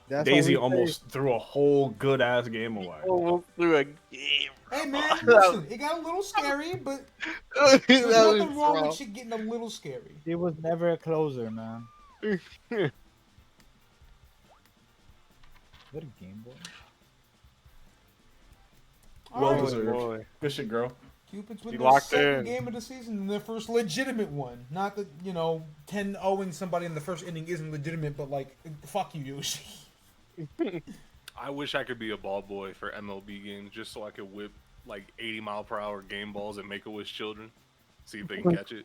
That's Daisy what we say. almost threw a whole good ass game away. Almost threw a game. Hey man, listen, it got a little scary, but there's nothing wrong with shit getting a little scary. He was never a closer, man. What a game boy. Well Alright, deserved. boy. Good shit, girl. Cupids win He their locked second in. game of the season and their first legitimate one. Not that, 10-0ing somebody in the first inning isn't legitimate, but like, fuck you, Yoshi. I wish I could be a ball boy for MLB games just so I could whip like 80-mile-per-hour game balls and Make-A-Wish children. See if they can catch it.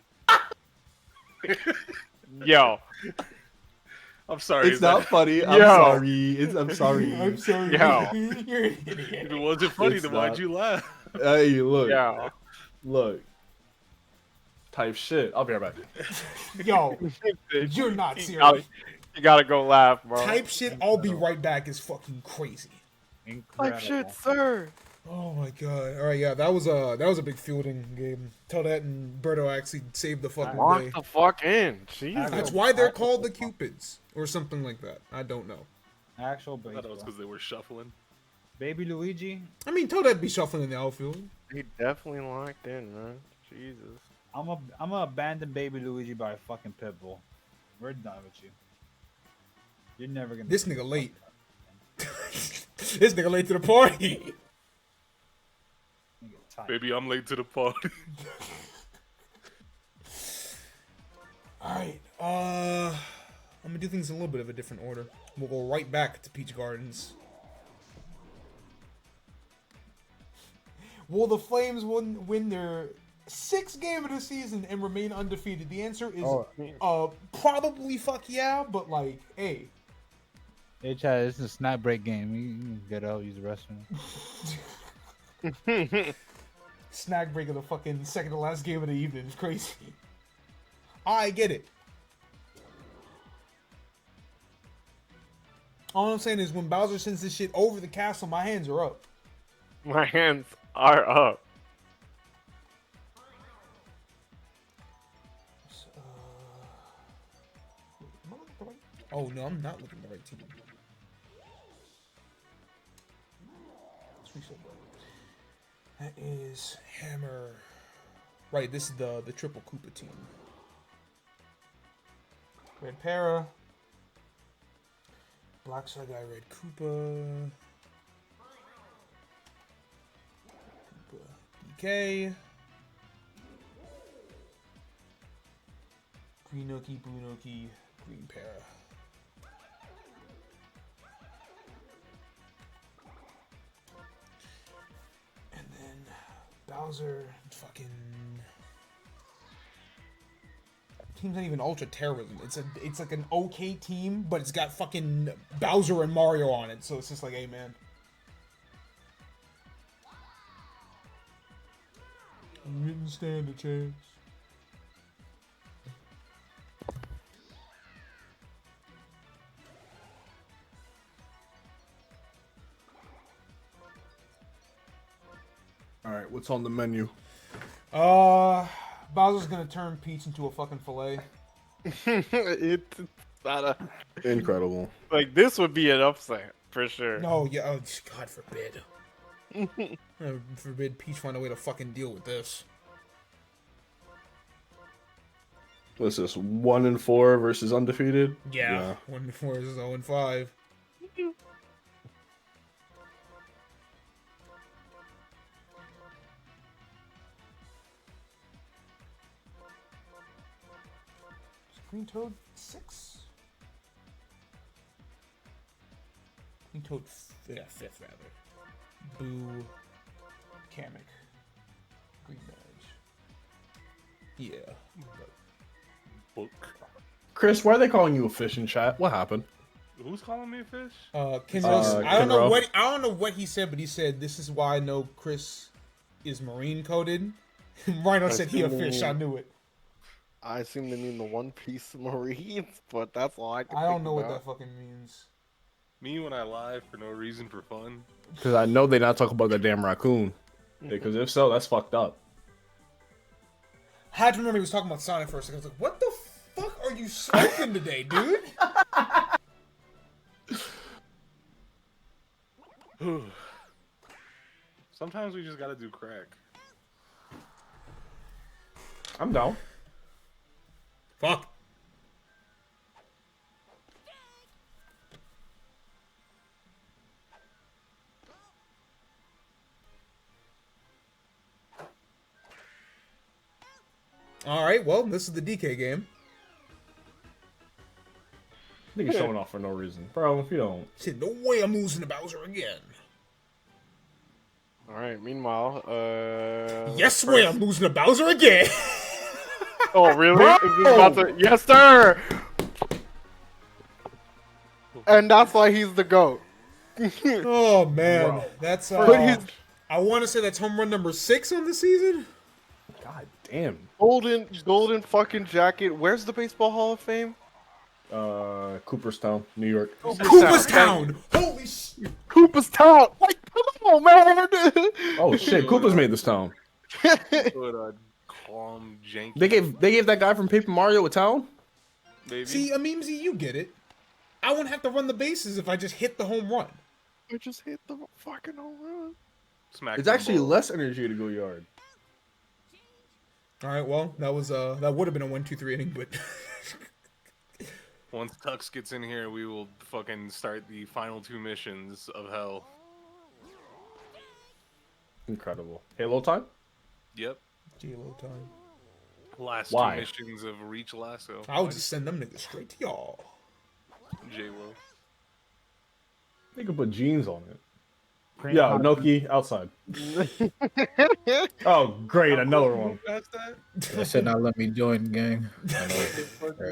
Yo. I'm sorry. It's not funny. I'm Yo. sorry. I'm sorry. I'm sorry. Yo. You're an idiot. If it wasn't funny, It's then why'd not. you laugh? Hey, look. Yo. Look. Type shit. I'll be right back. Yo, you're not serious. You gotta go laugh, bro. Type shit, I'll be right back is fucking crazy. Type shit, sir. Oh my god. Alright, yeah, that was a big fielding game. Toadette and Berto actually saved the fucking Lock day. the fuck in. Jesus. That's why they're called the Cupids. Or something like that. I don't know. Actual I thought it was baseball. because they were shuffling. Baby Luigi, I mean, Toadette be shuffling in the outfield. He definitely locked in, man. Jesus. I'm a abandon Baby Luigi by a fucking pit bull. We're done with you. You're never gonna. This nigga late. This nigga late to the party. Nigga tight. Baby, I'm late to the party. Alright, I'm gonna do things in a little bit of a different order. We'll go right back to Peach Gardens. Will the Flames win their 6th game of the season and remain undefeated? The answer is probably fuck yeah, but like, hey. Hey, Chad, this is a snack break game. You can get out, use the restroom. Snack break of the fucking second to last game of the evening. It's crazy. I get it. All I'm saying is when Bowser sends this shit over the castle, my hands are up. My hands are up. Am I looking at the right? Oh no, I'm not looking at the right team. Let's reset that. That is Hammer. Right, this is the triple Koopa team. Red Para. Black Side Guy, Red Koopa. Koopa DK. Green Nookie, Blue Nookie, Green Para. And then Bowser, fucking. Team's not even Ultra Terrorism. It's like an okay team, but it's got fucking Bowser and Mario on it. So it's just like, hey man. You didn't stand a chance. All right, what's on the menu? Bowser's gonna turn Peach into a fucking fillet. It's not a Incredible. like this would be an upset for sure. No, yeah, oh, God forbid. Forbid Peach find a way to fucking deal with this. What's this? 1-4 versus undefeated? Yeah. 1-4 is 0-5. Green Toad 6? Green Toad, yeah, 5th rather. Boo, Kamek, Green Badge. Yeah. Book. Chris, why are they calling you a fish in chat? What happened? Who's calling me a fish? Kinro's, I don't know Kinro. what he said, but he said this is why I know Chris is marine coded. Rhino said he a fish. I knew it. I assume they mean the One Piece Marines, but that's all I can I don't think know what about. that fucking means. Me when I lie for no reason for fun. Because I know they not talk about that damn raccoon. Because if so, that's fucked up. I had to remember he was talking about Sonic for a second. I was like, what the fuck are you smoking today, dude? Sometimes we just gotta do crack. I'm down. Fuck. Alright, well, this is the DK game. Nigga showing off for no reason. Bro, if you don't. Shit, no way I'm losing to Bowser again. All right. Meanwhile, Yes way I'm losing to Bowser again. Oh really? Is this about to... Yes, sir. And that's why he's the GOAT. Oh man, Bro. that's But his I want to say that's home run number 6 on the season. God damn. golden fucking jacket. Where's the Baseball Hall of Fame? Cooperstown, New York. Cooperstown. Holy shit. Cooperstown. Like, come on, man. Oh shit, Cooper's made this town. But calm, janky. They gave that guy from Paper Mario a town? Maybe. See, Amimsy, you get it. I wouldn't have to run the bases if I just hit the home run. I just hit the fucking home run. Smack It's the actually ball. less energy to go yard. All right, well, that was that would have been a 1-2-3 inning, but Once Tux gets in here, we will fucking start the final 2 missions of hell. Incredible. Halo time? Yep. J-Lo time. Last Why? 2 missions of Reach Lasso. I would just send them niggas straight to y'all. J-Lo. They could put jeans on it. Yo, Noki, outside. Oh, great, another one. That's that? They said not let me join, gang. There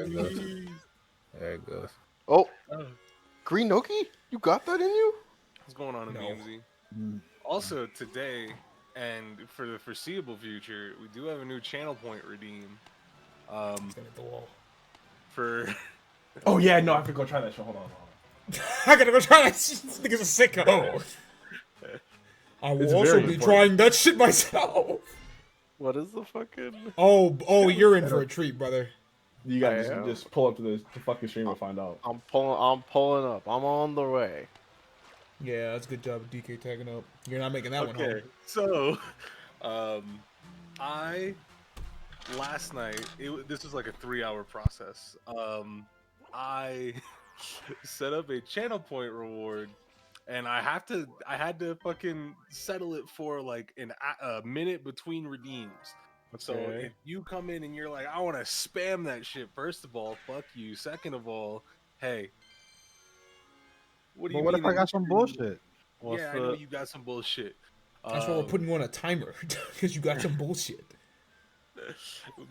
it goes. There it goes. Oh, Green Noki, you got that in you? What's going on in No. BMZ? Also, today, and for the foreseeable future, we do have a new channel point redeem. For Oh yeah, no, I have to go try that shit. Hold on. I gotta go try that shit. This nigga's a sicko. I will It's also very be important. trying that shit myself. What is the fucking? Oh, you're in for a treat, brother. You guys just pull up to the fucking stream and find out. I'm pulling up. I'm on the way. Yeah, that's a good job, DK tagging up. You're not making that one home. okay, so, I last night this was like a 3-hour process. I set up a channel point reward, and I had to fucking settle it for like a minute between redeems. So if you come in and you're like, I want to spam that shit, first of all, fuck you. Second of all, hey, what do But you what mean if I it got some bullshit? Yeah, I know you got some bullshit. That's why we're putting you on a timer, because you got some bullshit.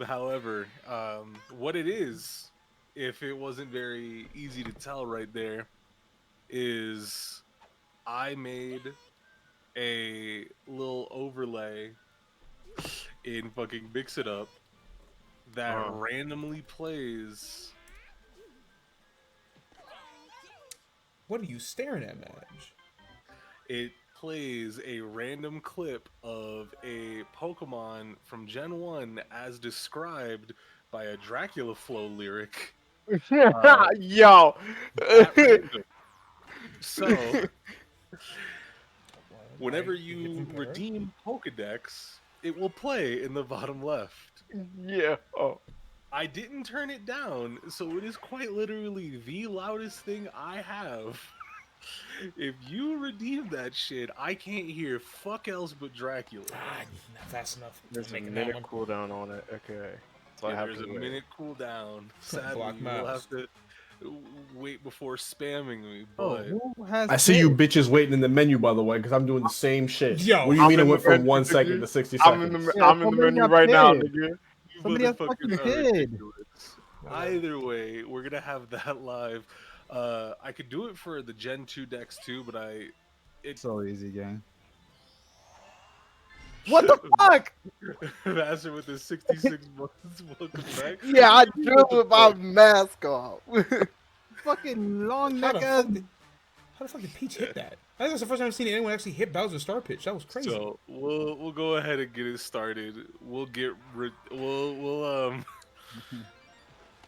However, what it is, if it wasn't very easy to tell right there, is I made a little overlay in fucking Mix It Up that randomly plays. What are you staring at, Madge? It plays a random clip of a Pokemon from Gen 1 as described by a Dracula Flow lyric. Yo. At random. So, whenever you redeem Pokedex, it will play in the bottom left. Yeah. Oh. I didn't turn it down, so it is quite literally the loudest thing I have. If you redeem that shit, I can't hear fuck else but Dracula. Not fast enough. There's a Making minute that one. cooldown on it. Okay. So I Yeah, have there's to a wait. minute cooldown. Sadly, Block you will mouse. have to wait before spamming me. Oh, But who has I see you hit? bitches waiting in the menu, by the way, because I'm doing the same shit. Yo, what do you mean it in went the from menu, 1 second nigga. to 60 I'm seconds? in the Yeah, I'm in the somebody menu got right now, paid. nigga. you Somebody has motherfuckers fucking are hid. ridiculous. Either way, we're gonna have that live. I could do it for the Gen 2 decks too, but it's So easy, gang. What the fuck? Master with the 66 months. Welcome back. Yeah, I What do you mean, drew what the with my fuck? mask off. Fucking long How neck the ass. fuck did Peach hit that? I think that's the first time I've seen anyone actually hit Bowser's Star Pitch. That was crazy. So we'll go ahead and get it started. We'll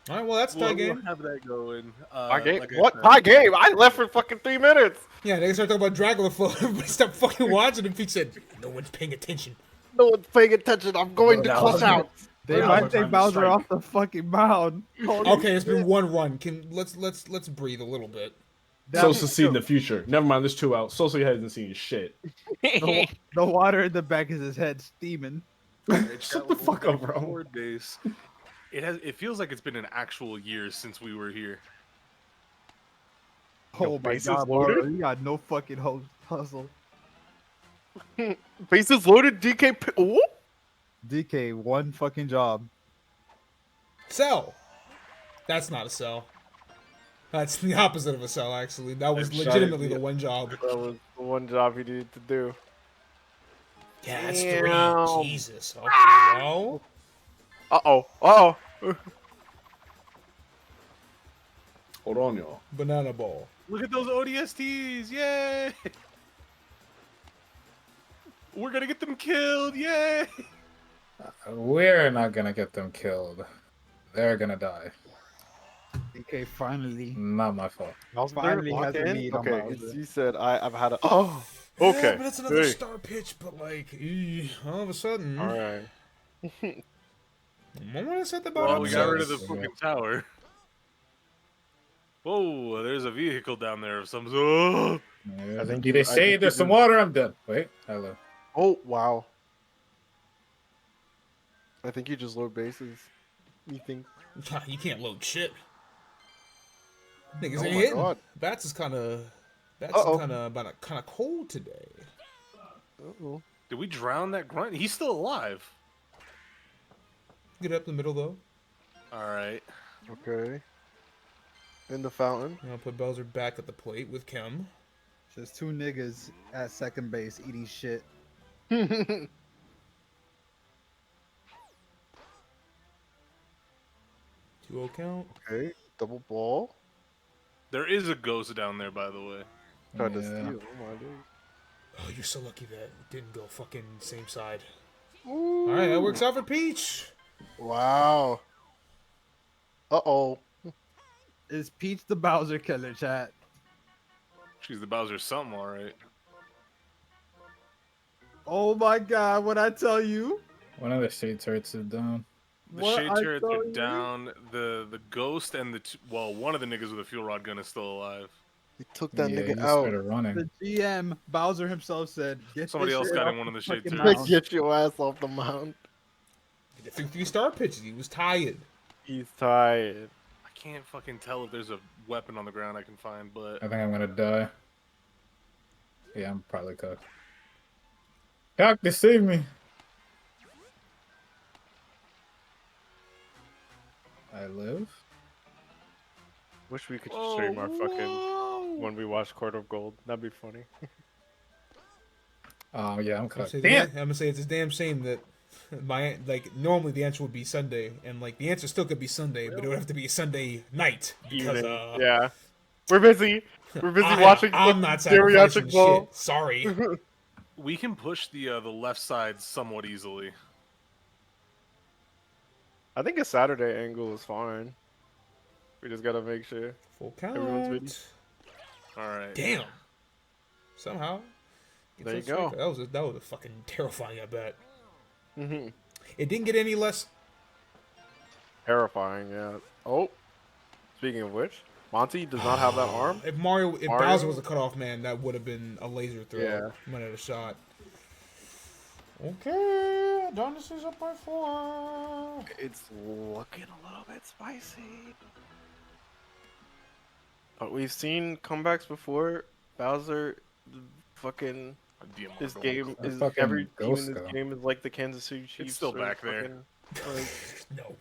All right, well that's tie game. we'll have that going. My game? like I What? said, My game? I left for fucking 3 minutes. Yeah, they started talking about Dracula Flow. Everybody stopped fucking watching, and Peach said, "No one's paying attention." No one's paying attention. I'm going to No, clutch out. They Now's might our take time to Bowser strike. off the fucking mound. Okay, it's been one run. Let's breathe a little bit. Sosa seed in the future. Never mind, there's 2 out. Sosa hasn't seen shit. The water in the back of his head steaming. Shut the fuck up, bro. forward base. It feels like it's been an actual year since we were here. Oh my base is god, loaded? Mario, you got no fucking hustle. Bases loaded. DK. Ooh. DK, one fucking job. Sell. That's not a sell. That's the opposite of a sell, actually. That was legitimately the one job. That was the one job he needed to do. Yeah, that's Damn. 3. Jesus. Okay, well. Uh-oh. Hold on, y'all. Banana ball. Look at those ODSTs! Yay! We're gonna get them killed! Yay! We're not gonna get them killed. They're gonna die. DK finally. Not my fault. Finally has a lead on Okay, Bowser. you said I've had a. Oh. Yeah, Okay. but that's another Hey. star pitch, but like, all of a sudden. All right. The moment I said the Well, bottom we got rid of cells- the fucking tower. Whoa, there's a vehicle down there of some sort. I think you- they I say think there's you some did- water. I'm done. Wait, hello. Oh wow. I think you just load bases. You think? You can't load shit. Niggas Oh ain't my hitting. God. Bats is kind of Uh-oh. kind of cold today. Uh-oh. Did we drown that grunt? He's still alive. Get up the middle though. Alright. Okay. In the fountain. I'll put Bowser back at the plate with Kim. There's 2 niggas at second base eating shit. 2-0 count. Okay. Double ball. There is a ghost down there, by the way. Tried to Yeah. steal. Oh my days. Oh, you're so lucky that it didn't go fucking same side. All right, that works out for Peach. Wow. Uh-oh. Is Peach the Bowser killer, chat? She's the Bowser something, alright. Oh my god, what I tell you? One of the shade turrets is down. The What shade I turrets tell are you? down. The ghost and one of the niggas with a fuel rod gun is still alive. He took that Yeah, nigga he out. started running. The GM, Bowser himself said, get Somebody this else shit got off in one of the the shade fucking turrets. mound. Get your ass off the mound. The 3-star pitches. He was tired. He's tired. I can't fucking tell if there's a weapon on the ground I can find, but I think I'm gonna die. Yeah, I'm probably cooked. Doc, they saved me. I live. Wish we could stream our fucking when we watch Court of Gold. That'd be funny. Oh yeah, I'm I'm cooked. gonna, Damn. I'm gonna say it's a damn shame that Normally the answer would be Sunday, and like the answer still could be Sunday, but it would have to be Sunday night because Evening. Yeah. We're busy. We're busy watching I'm not geriatric sacrificing ball. shit. Sorry. We can push the left side somewhat easily. I think a Saturday angle is fine. We just gotta make sure Full everyone's ready. count. All right. Damn. Somehow. There you go. That was a fucking terrifying, I bet. Mm-hmm. It didn't get any less. Terrifying, yeah. Oh, speaking of which, Monty does not have that arm. If Bowser was a cutoff man, that would have been a laser throw. Yeah. Might have a shot. Okay, Adonis is up by 4. It's looking a little bit spicy. But we've seen comebacks before. Bowser, fucking this game is every team in this game is like the Kansas City Chiefs. It's still back there. No,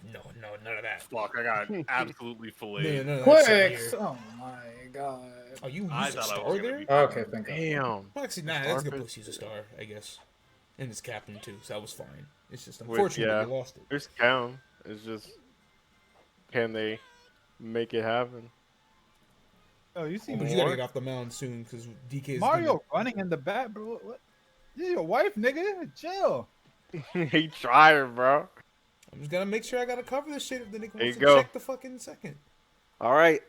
none of that. Fuck, I got absolutely filleted. No, Quicks! Oh my god. Oh, you I used a thought I star was gonna there? be Okay, thank God. Damn. Well, actually, that's a good place to use a star, I guess. And it's captain too, so that was fine. It's just unfortunate yeah. we lost it. There's Cam. It's just, can they make it happen? Oh, you see But you gotta get off the mound soon because DK is Mario running in the back, bro. What? This is your wife, nigga. Chill. He trying, bro. I'm just gonna make sure I gotta cover this shit if the nigga There wants you to go. check the fucking second. All right.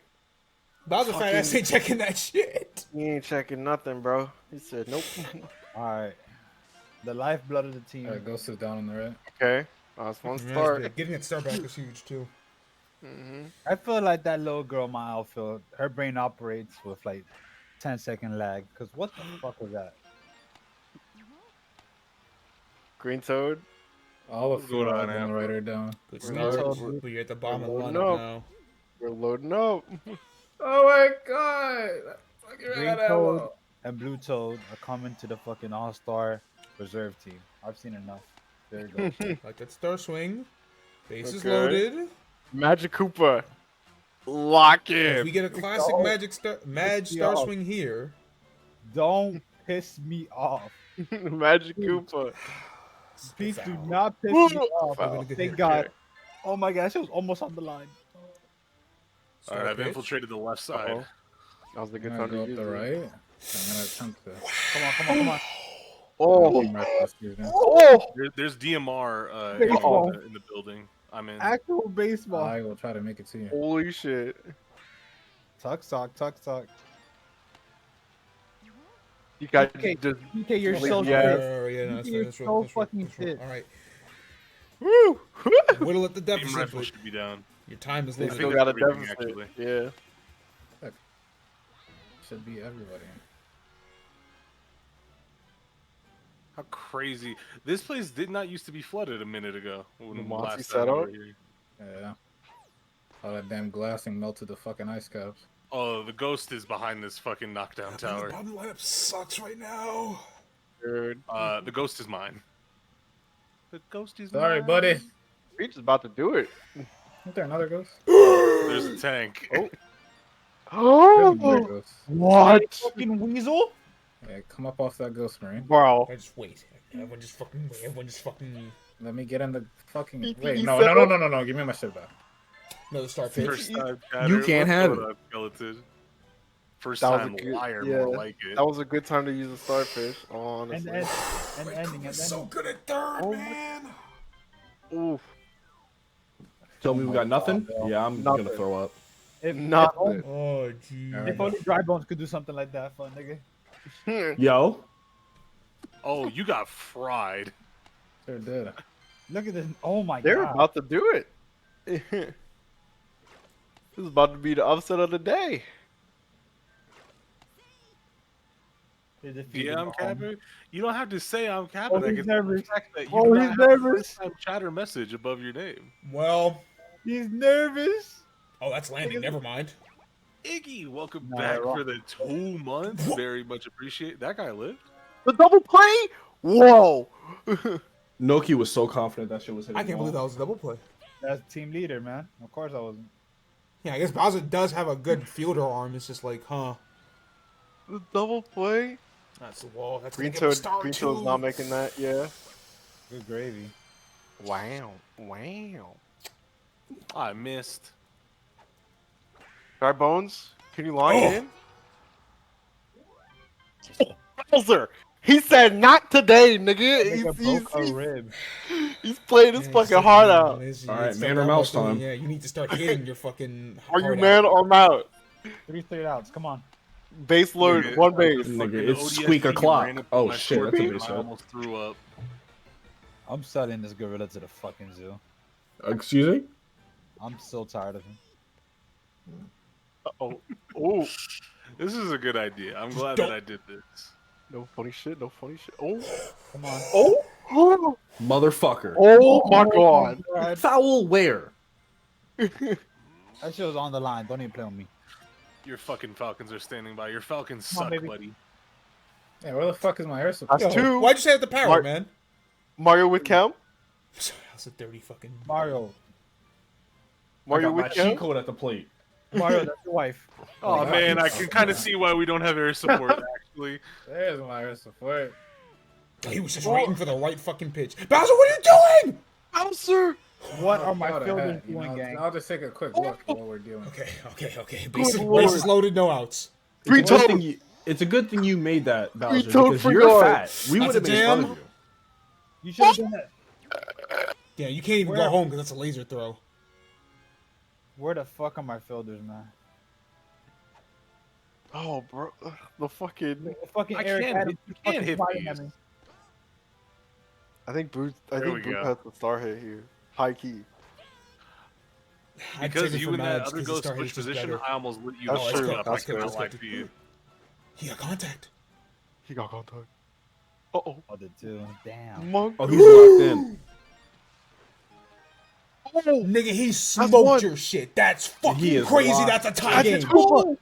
Bowser fat ass ain't checking that shit. He ain't checking nothing, bro. He said nope. All right. The lifeblood of the team. Alright, Ghost is down on the right. Okay. That's one Yeah, start. that's good. Getting that star back is huge too. I feel like that little girl in my outfield, her brain operates with like 10-second lag. Cause what the fuck was that? Green Toad. All the What's going four on, on the right are down. Good We're start, loading- but you're at the bottom of the loading lineup up. now. We're loading up. Oh my god! Fucking Green Toad and Blue Toad are coming to the fucking All-Star reserve team. I've seen enough. There you go. Like that star swing. Base is Okay. loaded. Magic Koopa. Lock If in. we get a classic Oh. Mad Piss me star off. swing here. Don't piss me off. Magic Koopa. Please do Foul. not piss Woo! me off. Foul. Thank God. Oh my gosh, it was almost on the line. All right, I've pitch. infiltrated the left side. Uh-oh. That was a I'm good gonna time go to up use the it. right. I'm gonna attempt to. Come on. Oh. I'm right past you, man. Oh. There's DMR Baseball. in the building. I'm in. Actual baseball. I will try to make it to you. Holy shit. Tuck sock. You guys Okay. just DK, you're so Yeah. shit. Yeah, no, that's You're right, that's right, so that's right, fucking that's right. shit. All right. woo. Whittle at the Team deficit. rifle But should be down. your time is They I limited. think still got a that's everything, deficit. actually. Yeah. Should be everybody. How crazy! This place did not used to be flooded a minute ago. When the Monty last time we setup? were here. Yeah. All that damn glassing melted the fucking ice caps. Oh, the ghost is behind this fucking knockdown The tower. bottom lineup sucks right now. Dude. The ghost is mine. The ghost is Sorry, mine. buddy. Reach is about to do it. Isn't there another ghost? There's a tank. Oh. There's another ghost. What? Fucking weasel. Yeah, come up off that ghost, Marine. Bro. I just wait. Everyone just fucking wait. Everyone just fucking. Let me get in the fucking. He Wait, said- no. Give me my shit back. Another star pitch. First time You can't have it. Skeleton. First That was time a good- liar, yeah. more like it. That was a good time to use a starfish, honestly. And ending. We're so good at third, Oh, man. Oof. Tell me we got nothing? Bell. Yeah, I'm Nothing. gonna throw up. If, Nothing. Oh, gee. Alright. if only Dry Bones could do something like that, fun nigga. Yo, Oh, you got fried. Sure did. Look at this. Oh my They're god. about to do it. This is about to be the upset of the day. They defeated Yeah, I'm Mahomes. capping. You don't have to say I'm capping. Oh, I he's can nervous. check that you Oh, do not he's have a nervous. first-time chatter message above your name. Well, He's nervous. oh, that's landing. Never mind. Iggy, welcome Nah, back wrong. for the 2 months. Very much appreciate. That guy lived. The double play? Whoa. Noki was so confident that shit was hitting. I can't believe that was a double play. That's team leader, man. Of course I wasn't. Yeah, I guess Bowser does have a good fielder arm. It's just like, huh? The double play? That's the wall. That's Green gonna give him a Toad, star Green too. Toad's not making that, yeah. Good gravy. Wow. Wow. I missed. Dry Bones, can you log in? Bowser! He said not today, nigga. Broke a rib. He's playing his fucking heart out. All right, man or mouse time. Yeah, you need to start hitting your fucking. Are you heart man out. or mouse? 3 straight outs. Come on. Base load, Nigga, one base. Nigga, Fucking it's ODST squeak o'clock. ran up Oh my shit, that's a scorpion, base I hit. almost threw up. I'm selling this gorilla to the fucking zoo. Excuse me? I'm so tired of him. Oh, oh, This is a good idea. I'm glad that I did this. no funny shit, no funny shit. Oh, Come on. oh, Motherfucker. oh my god. Foul where? That shit was on the line. Don't even play on me. Your fucking Falcons are standing by. Your Falcons Come on, suck, baby. buddy. Yeah, where the fuck is my air support? That's two. Why'd you say at the power, Mark- man? Mario with count. That's a dirty fucking. Mario. I Mario got my with cheat count. code at the plate. Mario, that's your wife. Oh man, I can kind of see why we don't have air support. Actually, There's my air support. He was just waiting for the right fucking pitch. Bowser, what are you doing? Bowser. What are my Y'all the fielders heck, you doing, know, gang? I'll just take a quick look at what we're doing. Okay. Good Bases lord. loaded, no outs. Three It's a good toes. thing you- It's a good thing you made that, Bowser, toed because for you're yards. fat. We That's would have a made fun jam. of you. You should have done that. Yeah, you can't even go Where- home because that's a laser throw. Where the fuck are my fielders, man? Oh, bro, the fucking. The fucking I Eric can't- Adams you fucking can't hit smiling at these. me. I think Booth. I There we think Booth go. has the star hit here. High key. I'd because save it you for and that Mads, other 'cause the ghost star switch hit's just position, better. I almost lit you That's the true. fuck up. I That's could true. not lie for you. He got contact. He got contact. Uh oh. Oh, the two. Damn. Monk. Oh, he's locked in. Nigga, he one. smoked your shit. That's fucking is crazy. locked. That's a tie game.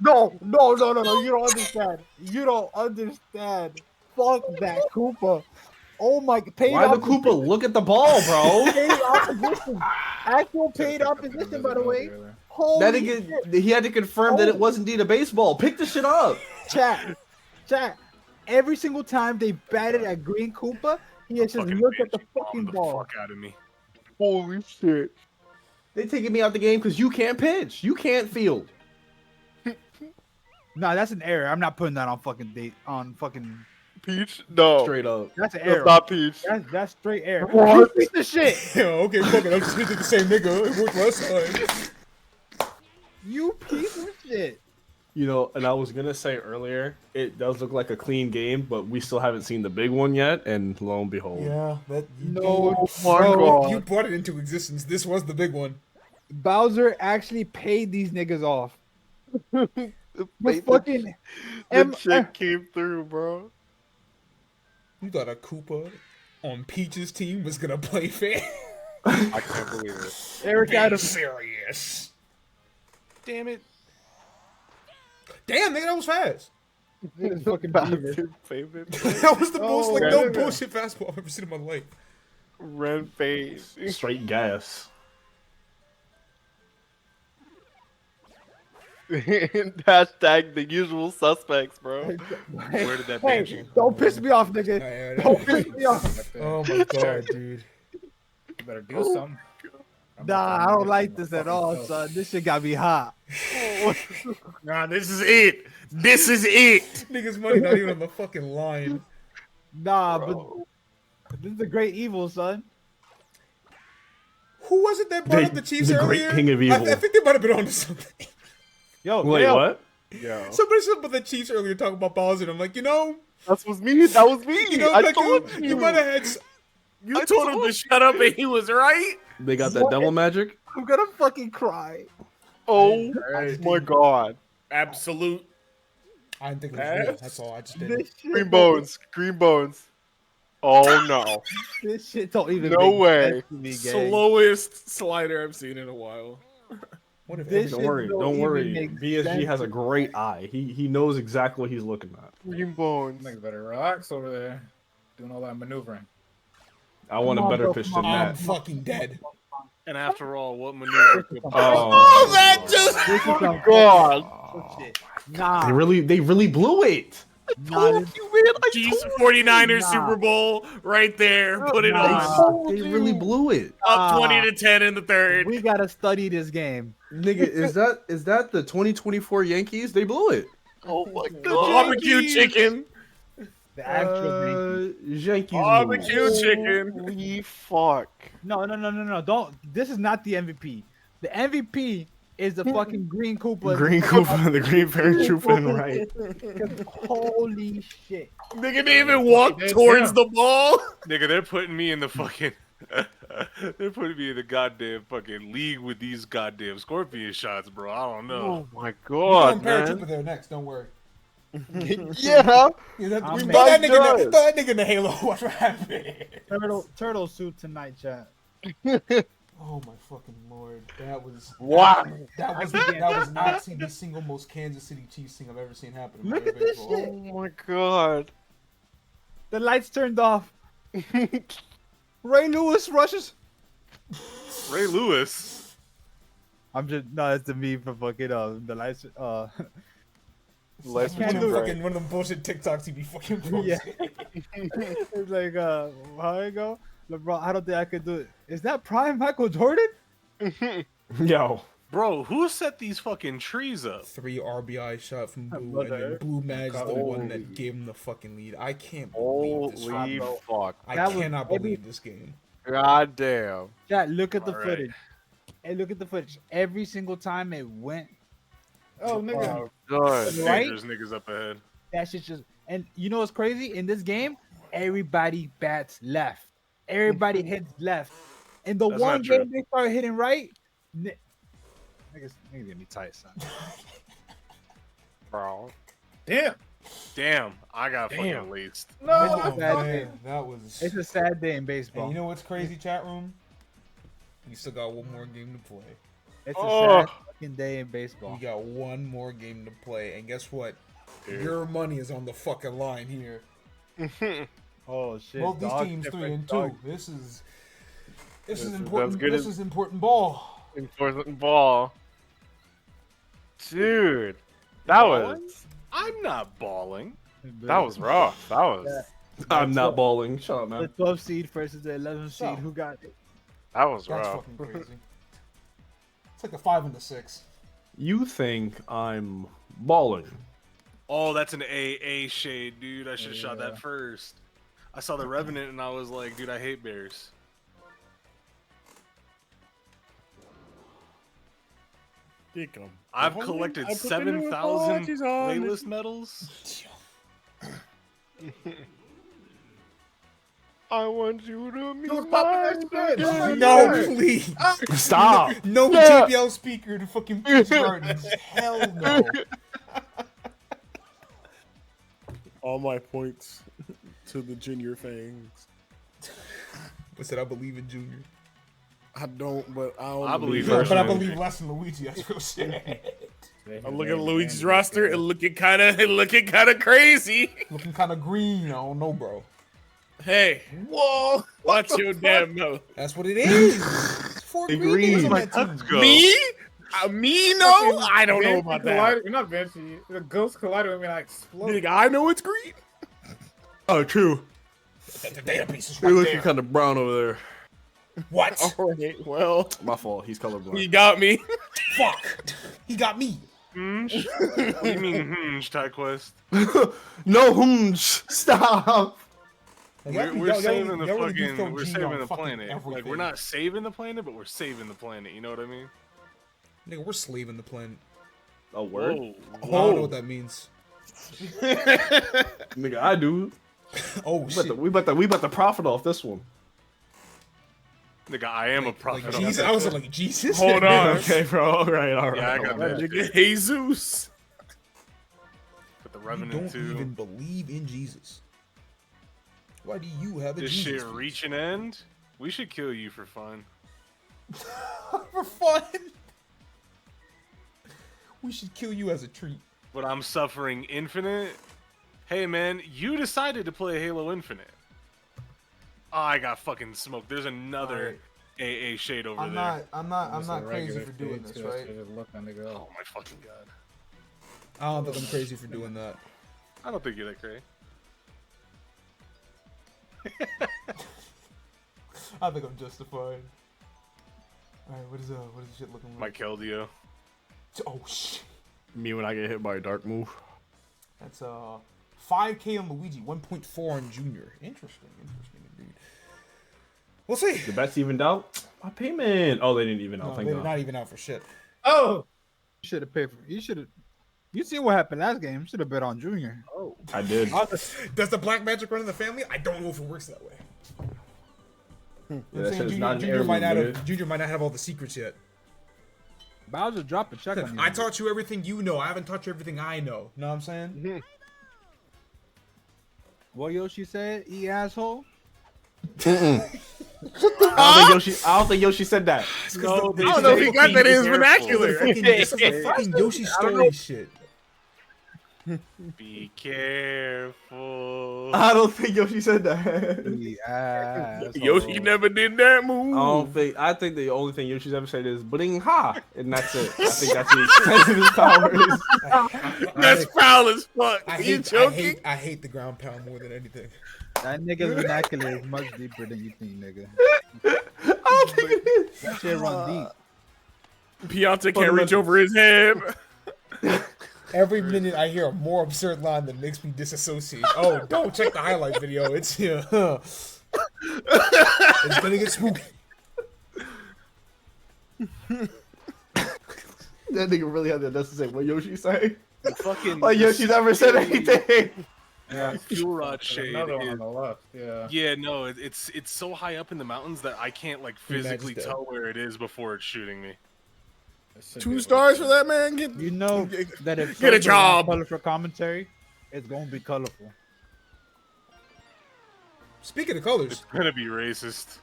No. You don't understand. You don't understand. Fuck that Koopa. Oh my. Paid Why the opposition. Koopa look at the ball, bro? Paid opposition. Actual paid opposition, by the way. That Holy nigga, he had to confirm that it was indeed a baseball. Pick the shit up. Chat. Every single time they batted at Green Koopa, he has just Fucking looked at the Banshee fucking bombed ball. The fuck out of me. Holy shit. They taking me out the game because you can't pitch. You can't field. Nah, that's an error. I'm not putting that on fucking date on fucking. Peach? No. Straight up. That's an That's error. not Peach. That's straight error. What? You piece of shit. Yeah, okay, fuck it. I'm just hitting the same nigga. It worked last time. You piece of shit. You know, and I was gonna say earlier, it does look like a clean game, but we still haven't seen the big one yet. And lo and behold, Yeah, that. No, Bro, you brought it into existence. This was the big one. Bowser actually paid these niggas off. The Wait, fucking The check came through, bro. You thought a Koopa on Peach's team was gonna play fair? I can't believe it. Eric Be Adams. serious. Damn it. Damn, nigga, that was fast. This fucking beaver. Favorite. That was the most like Oh, no yeah. bullshit fastball I've ever seen in my life. Red face. straight gas. Hashtag the usual suspects, bro. Where did that Hey, Banshee? don't piss me off, nigga. Yeah, Don't piss me off. Oh my god, dude. You better do something. Nah, I don't like this at all, son. This shit got me hot. Nah, this is it. This is it. Niggas' money not even on the fucking line. Nah, but this is a great evil, son. Who was it that brought up the Chiefs the earlier? great king of evil. I think they might have been onto something. Yo, Wait, yo. what? Yeah. Somebody said about the Chiefs earlier talking about Bowser, and I'm like, That was me. That was me. you know, I like told you might have had. You told him to shut up and he was right? They got that devil magic. I'm gonna fucking cry. Oh Alright. my god. Absolute. I didn't think it was real. That's all. I just didn't. This shit, Green bones. Green bones. Oh no. This shit don't even. No make way. sense to me, gang. Slowest slider I've seen in a while. What if This Don't shit worry, don't don't even worry. make BSG sense has a to me. great eye. He knows exactly what he's looking at. Green bones. Niggas better relax over there, doing all that maneuvering. I want Come a on, better bro, pitch come than on. I'm that. fucking dead. And after all, what maneuver could Oh, that just. This is some God. shit. Nah. they really blew it. Not you, man. Chiefs 49ers Nah. Super Bowl right there. Put it Nah. on. They really blew it. Up 20-10 in the third. We gotta study this game. Nigga, is that the 2024 Yankees? They blew it. Oh my Barbecue chicken. The actual Yankees. Barbecue chicken. Holy fuck. No. Don't. This is not the MVP. The MVP is the fucking Green Koopa. Green Koopa, the Green Paratrooper, and right. Holy shit. Nigga didn't even walk towards the ball. Nigga, they're putting me in the fucking. They're putting me in the goddamn fucking league with these goddamn scorpion shots, bro. I don't know. Oh my We're god, going man. Paratrooper there next. Don't worry. Yeah. Yeah, I'm throw mad. that nigga in the Halo. What's happening? Turtle suit tonight, chat. Oh my fucking lord! That was Wow. That was not the single most Kansas City Chiefs thing I've ever seen happen. In Look at this baseball. shit. Oh my god. The lights turned off. Ray Lewis rushes. Ray Lewis. I'm just no, it's the meme from fucking the lights. Like can't one of do them it. fucking one of them bullshit TikToks he be fucking posting. Yeah. It's like how you go, LeBron. I don't think I could do it. Is that prime Michael Jordan? Yo. Bro, who set these fucking trees up? 3 RBI shot from Boo, love and then that. Boo Mad's the one that gave him the fucking lead. I can't believe this. Holy Bro. fuck. I That was cannot every- believe this game. God damn. Chat, look at the All right. footage. Hey, look at the footage. Every single time it went. Oh, nigga. Good. Right? Dangerous niggas up ahead. That shit's just. And you know what's crazy? In this game, everybody bats left. Everybody hits left. And the That's one not true. game they start hitting right, niggas gonna be tight, son. Bro. Damn, I got fucking laced. It's a sad man, day. that was. It's a sad day in And baseball. you know what's crazy, chat room? We still got one more game to play. It's a Oh. sad fucking day in baseball. We got one more game to play, and guess what? Dude. Your money is on the fucking line here. Oh shit! Both these dog teams different 3 and 2. dog. This is This is important. as good This as- is important ball. Enforcement ball. Dude. That was I'm not balling. that was rough. That was I'm not balling. Shut up, The man. 12 seed versus the 11 seed. So. Who got it? that was That's rough. fucking crazy. It's like a 5 and a 6. You think I'm balling? Oh, that's an AA shade, dude. I should have shot that first. I saw the Revenant and I was like, dude, I hate bears. I've collected 7,000 playlist medals. I want you to meet No, please. Stop. No JBL speaker to fucking Peach Gardens. Hell no. All my points to the Junior Fangs. What's that? I believe in Junior. I don't, but I don't I believe No, in but I Junior. believe less in Luigi. That's real shit. I look at Luigi's roster and looking kind of crazy. Looking kind of green. I don't know, bro. Hey, whoa! Watch your damn mouth. That's what it is. It's 4 They green niggas on green. that team. Let's go. Me? Me? No, I don't know about that. You're not Banshee. The Ghost Collider with me like explode. Nigga, I know it's green. Oh, true. The data piece is You're right looking there. kind of brown over there. What? All right, well, My fault. He's he colorblind. got me. Fuck. He got me. What do you mean, Ty Quest? No, stop. We're saving the Y'all really do fucking, throw we're G saving on the fucking planet. Like, everything. we're not saving the planet, but we're saving the planet. You know what I mean? Nigga, we're slaving the planet. A word? Whoa. I don't know what that means. Nigga, I do. Oh shit. We about to profit off this one. Nigga, I am a Like prophet. on Jesus. that I was shit. like Jesus. Hold on. Okay, bro. All right. Yeah, I got that. Nigga, Jesus. But the You Revenant don't too. even believe in Jesus. Why do you have a This Jesus? shit piece? reach an end. We should kill you for fun. For fun. We should kill you as a treat. But I'm suffering infinite. Hey man, you decided to play Halo Infinite. Oh, I got fucking smoked. There's another AA shade over there. I'm not crazy for doing this, right? Look on the go. Oh my fucking god. I don't think I'm crazy for doing that. I don't think you're that cray. I think I'm justified. Alright, what is this shit looking like? Mike Keldio. Oh shit. Me when I get hit by a dark move. That's 5K on Luigi, 1.4 on Junior. Interesting indeed. We'll see. The bet's evened out. My payment. Oh, they didn't even out. No, Thank they're God. not even out for shit. Oh, you should have paid for. You should have. You seen what happened last game? You should have bet on Junior. Oh, I did. Does the black magic run in the family? I don't know if it works that way. Yeah, I'm that saying shit is not an Junior might heirloom, not have. Junior might not have all the secrets yet. Bowser dropped a check on you. I taught you everything you know. I haven't taught you everything I know. Know what I'm saying? Mm-hmm. What Yoshi said? E asshole. I don't think Yoshi said that. No, I don't know if he got that in his vernacular. This is the fucking Yoshi story shit. Be careful. I don't think Yoshi said that. E asshole. Yoshi never did that move. I think the only thing Yoshi's ever said is bling ha, and that's it. I think that's the extent of his powers. That's foul as fuck. You joking? I hate the ground pound more than anything. That nigga's vernacular is much deeper than you think, nigga. I don't think it is. That shit run deep. Pianta can't reach over his head. Every minute I hear a more absurd line that makes me disassociate. Oh, don't check the highlight video. It's here. It's gonna get spooky. That nigga really had the nuts to say what Yoshi say. The fucking Like Yoshi never said anything. Yeah, fuel rod shade. Another one is- on the left. Yeah. Yeah, no, it's so high up in the mountains that I can't like physically Imagine tell where it is before it's shooting me. 2 stars for that, man. You know that if Get a someone's job. on colorful commentary, it's gonna be colorful. Speaking of colors, It's gonna be racist.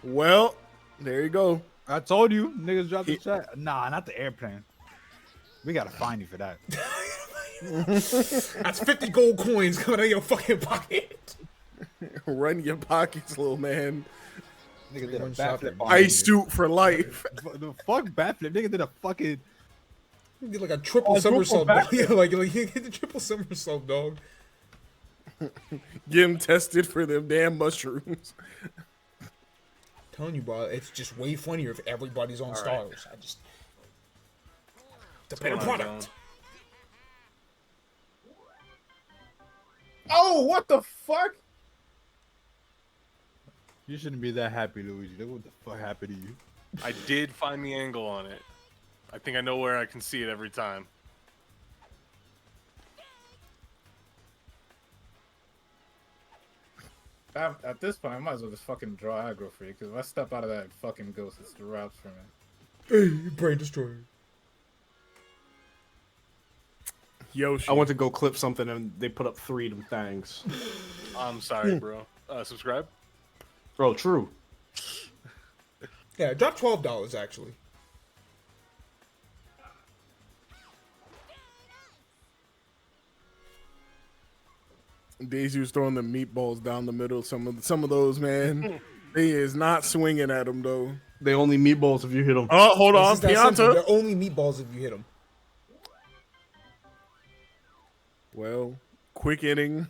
Well, there you go. I told you, niggas dropped the chat. Nah, not the airplane. We gotta find you for that. that's 50 gold coins coming out of your fucking pocket. Run your pockets, little man. Nigga did a One backflip. on Ice you. suit for life. The fuck backflip? Nigga did a fucking. You did like a triple Oh, triple somersault. Dog. backflip. Yeah, like you hit the triple somersault, dog. Get him tested for them damn mushrooms. Telling you, bro, it's just way funnier if everybody's on stars. I just the better going on, product. Oh, what the fuck? You shouldn't be that happy, Luigi. Look what the fuck happened to you. I did find the angle on it. I think I know where I can see it every time. At this point, I might as well just fucking draw aggro for you, because if I step out of that fucking ghost, it's the routes for me. Hey, brain destroyer. Yoshi. I went to go clip something and they put up 3 of them things. I'm sorry, bro. Subscribe. Bro, true. Yeah, drop $12 actually. Daisy was throwing the meatballs down the middle. Some of those, man. He is not swinging at them though. They only meatballs if you hit them. Oh, hold on, It's just that simple. Pianta. They're only meatballs if you hit them. Well, quick inning,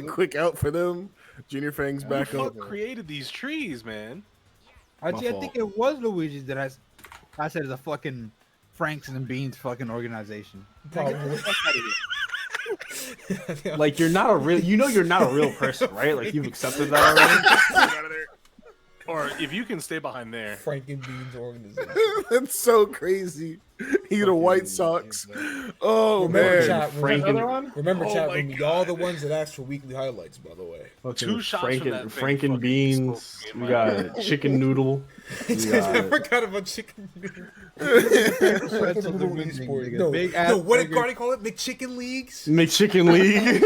quick out for them. Junior Fang's back Who up. created these trees, man? Actually, I fault. think it was Luigi's that I said it's a fucking Franks and Beans fucking organization. Probably. Like you're not a real. You know you're not a real person, right? Like you've accepted that already. Or if you can stay behind there. Frankenbeans organization. That's so crazy. He the White Sox. Oh Remember, man. chat, Franken- room. Remember, Oh chat my room. Y'all the ones that asked for weekly highlights, by the way. Two shots from that thing Franken fucking beans. exploded me in We my got chicken noodle. We I got forgot about chicken noodle. Pretzels Noodle are winning, sport. nigga. No, Big ass no, what did burger. Cardi call it? McChicken leagues? McChicken League.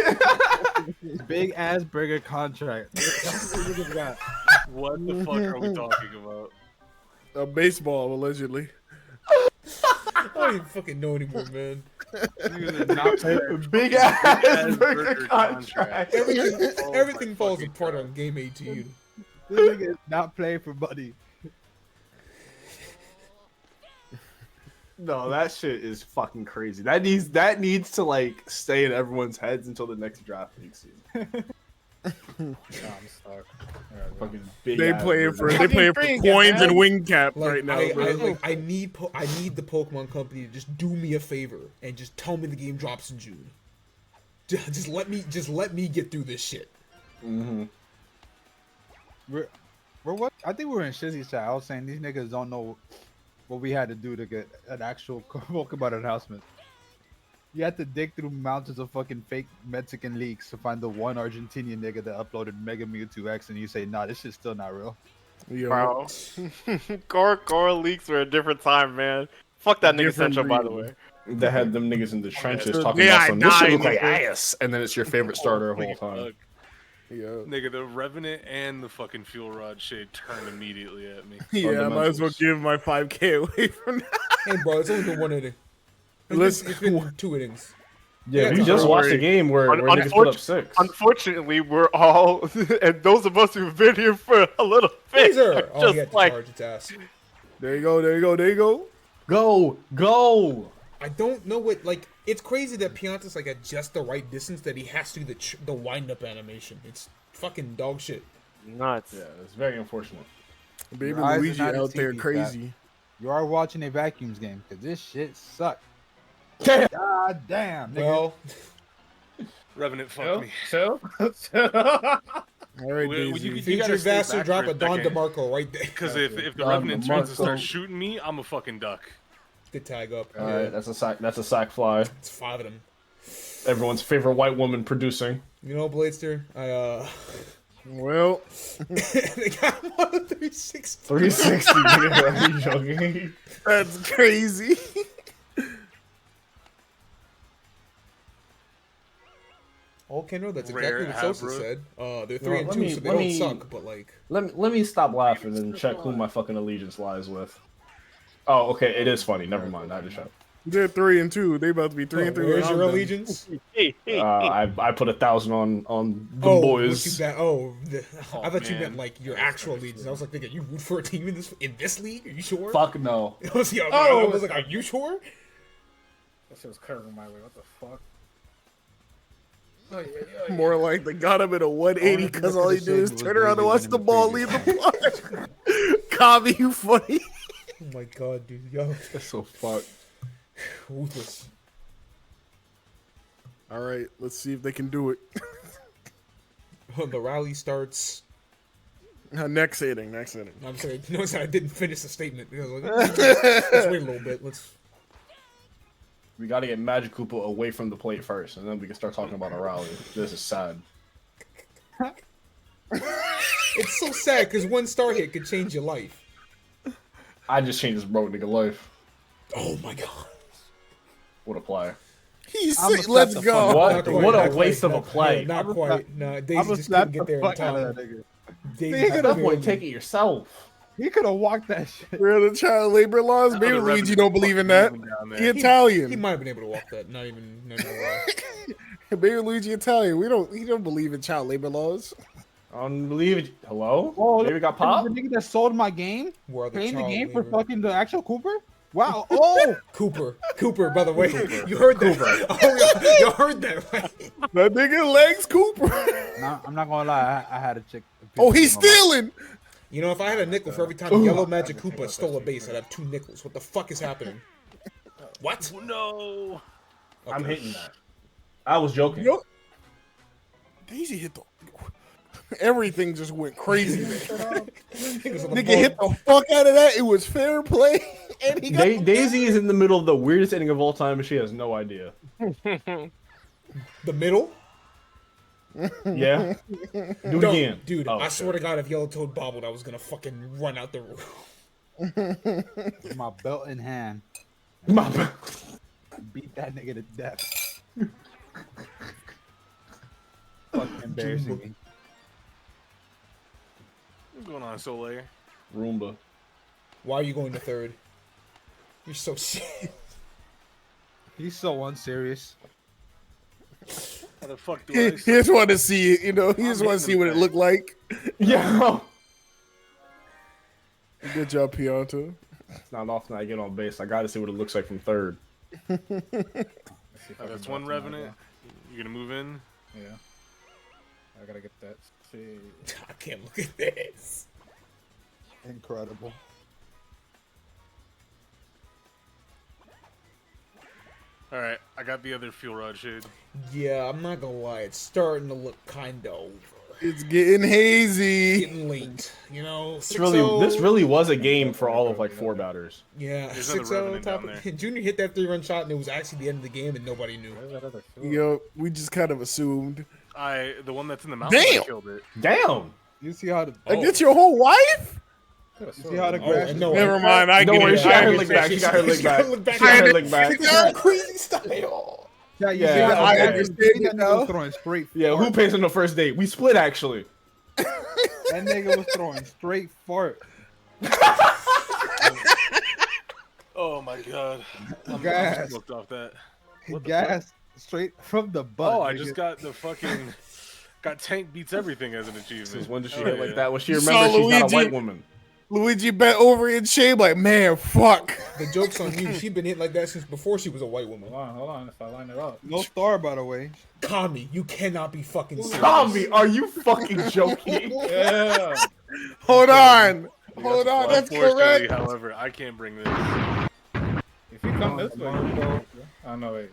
Big ass burger contract. What the fuck are we talking about? A baseball, allegedly. I don't even fucking know anymore, man. Big ass burger contract. Everything falls apart on game 18. This nigga is not playing for money. No, that shit is fucking crazy. That needs to like stay in everyone's heads until the next draft league season. I'm stuck. Fucking big They ass playing bird. for coins and wing caps Like, right now, I bro. need the Pokemon Company to just do me a favor and just tell me the game drops in June. Just let me get through this shit. Mm-hmm. We're what? I think we were in Shizzy's chat. I was saying these niggas don't know what we had to do to get an actual Pokemon announcement. You had to dig through mountains of fucking fake Mexican leaks to find the one Argentinian nigga that uploaded Mega Mewtwo X, and you say, nah, this shit's still not real. Bro, Core leaks were a different time, man. Fuck that nigga Different Central, by the breed. way. They had them niggas in the trenches So talking they about are some. This shit look dying, like nigga. ass, and then it's your favorite starter of all time. Look, Yeah. nigga, the Revenant and the fucking Fuel Rod shit turned immediately at me. Yeah, I might as well Fundamentals. give my 5K away from that. Hey, bro, it's only been one inning. It's been 2 innings. Yeah, Yeah, we don't just watched worry. a game where niggas put up 6. Unfortunately, we're all, and those of us who've been here for a little bit, Laser! are Oh, he had just to like, charge its ass. There you go. There you go. There you go. Go! I don't know what, like, it's crazy that Pianta's, like, at just the right distance that he has to do the wind-up animation. It's fucking dog shit. nuts. Yeah, it's very unfortunate. Baby Your eyes are Luigi not out there deceiving, crazy. You are watching a Vacuums game, because this shit sucked. Damn. God damn, nigga. Well, Revenant, fuck me. So? All right, Well, Daisy. you gotta Future stay Vaster back drop for a Don second, DeMarco right there. Because if the Don Revenant turns and DeMarco. starts shooting me, I'm a fucking duck. Good tag up. All right, that's a sack. That's a sack fly. It's 5 of them. Everyone's favorite white woman producing. You know, Bladester, Well, they got him on a 360. 360. Are you joking? that's crazy. Oh, Kendall, that's Rare exactly what Sosa Abra. said. They're 3 Well, and let 2, me- so they let don't me- suck, but like. Let me stop laughing and check who my fucking allegiance lies with. Oh, okay, it is funny. Never mind. I just shut. They're 3 and 2. They about to be 3 and 3. Where's when your I'm done. allegiance? I put 1,000 on the Oh, boys. I thought you man. meant like your actual allegiance. I was like, thinking, you root for a team in this league? Are you sure? Fuck no. I was like, are you sure? That shit was curving my way. What the fuck? More like they got him at a 180 Only because look all at he the do shade is was turn around and Daisy watch winning the the ball previous leave the plot. Kami, you funny. Oh my god, dude. Yo. That's so fucked. Ruthless. All right, let's see if they can do it. The rally starts. Next inning. I'm sorry. Notice I didn't finish the statement. Because like, let's wait a little bit. We got to get Magic Koopa away from the plate first, and then we can start talking about a rally. This is sad. It's so sad because one star hit could change your life. I just changed this broke nigga life. Oh my god. What a play. He's I'ma sick. slap Let's the go. fuck What? Not quite, What a not waste quite, of a play. Not I'ma quite. No, Daisy I'ma just slap couldn't the get there in fuck out of time. that nigga. Daisy He just could've At that barely- point, take it yourself. He could have walked that shit. We're the child labor laws. Now Baby the Luigi Revenant don't believe in that. fucking down there. He He Italian. might have been able to walk that. Not even gonna lie. Baby Luigi Italian. He don't believe in child labor laws. I don't believe it. Hello? Whoa, Baby got The popped? nigga that sold my game, Where are the paying the child game for labor? fucking the actual Cooper. Wow. Oh, Cooper, by the way, you heard that? Oh, you heard that, right? That nigga legs Cooper. nah, I'm not gonna lie. I had a chick. Oh, he's stealing. You know, if I had a nickel for every time Yellow Magic Koopa stole a base, I'd have 2 nickels. What the fuck is happening? What? No. I'm hitting that. I was joking. Yo, Daisy hit the. Everything just went crazy. Nigga hit the fuck out of that. It was fair play. And he got Daisy is in the middle of the weirdest inning of all time, and she has no idea. The middle? Yeah? Do it Don't, again. dude, Oh, I shit. swear to God, if Yellow Toad bobbled, I was gonna fucking run out the roof. My belt in hand. My bad. Beat that nigga to death. Fucking embarrassing me. What's going on, Soleil? Roomba. Why are you going to third? You're so sick. He's so unserious. How the fuck do He I? just want to see it, you know. He just I'm want to see hitting what it him looked like. Yeah. Good job, Pianta. It's not often I get on base. I got to see what it looks like from third. That's one Revenant. You gonna move in? Yeah. I gotta get that shit. I can't look at this. Incredible. All right, I got the other fuel rod shade. Yeah, I'm not gonna lie. It's starting to look kind of over. It's getting hazy. Getting late. You know, This really was a game for all of like 4 batters. Yeah, There's another 6-0 Revenant top. down there. Junior hit that 3-run shot, and it was actually the end of the game, and nobody knew. Yo, we just kind of assumed. The one that's in the mountain, Damn! I killed it. Damn! You see how the Against your whole wife? you see how the grass? no, Never mind. I Don't get worry, it. she got her lick back. She got her lick back. She got her lick back. Crazy style. Yeah, you Yeah, see how I the understand that it nigga now. was throwing straight. Yeah, who fart. pays on the first date? We split actually. That nigga was throwing straight fart. Oh my god. I'm Gas. smoked off that. What the Gas straight from the butt. Oh, I nigga. just got the fucking got tank beats everything as an achievement. Since when did she Oh, hit like yeah. that? When she You remembers saw she's not a Luigi? white woman. Luigi bent over in shame like, man, fuck. The joke's on you. She's been hit like that since before she was a white woman. Hold on. If I line it up. No star, by the way. Kami, you cannot be fucking serious. Tommy, are you fucking joking? Yeah. Hold on. Yes, Hold on. That's unfortunately, correct. However, I can't bring this. If you come this way, I know it.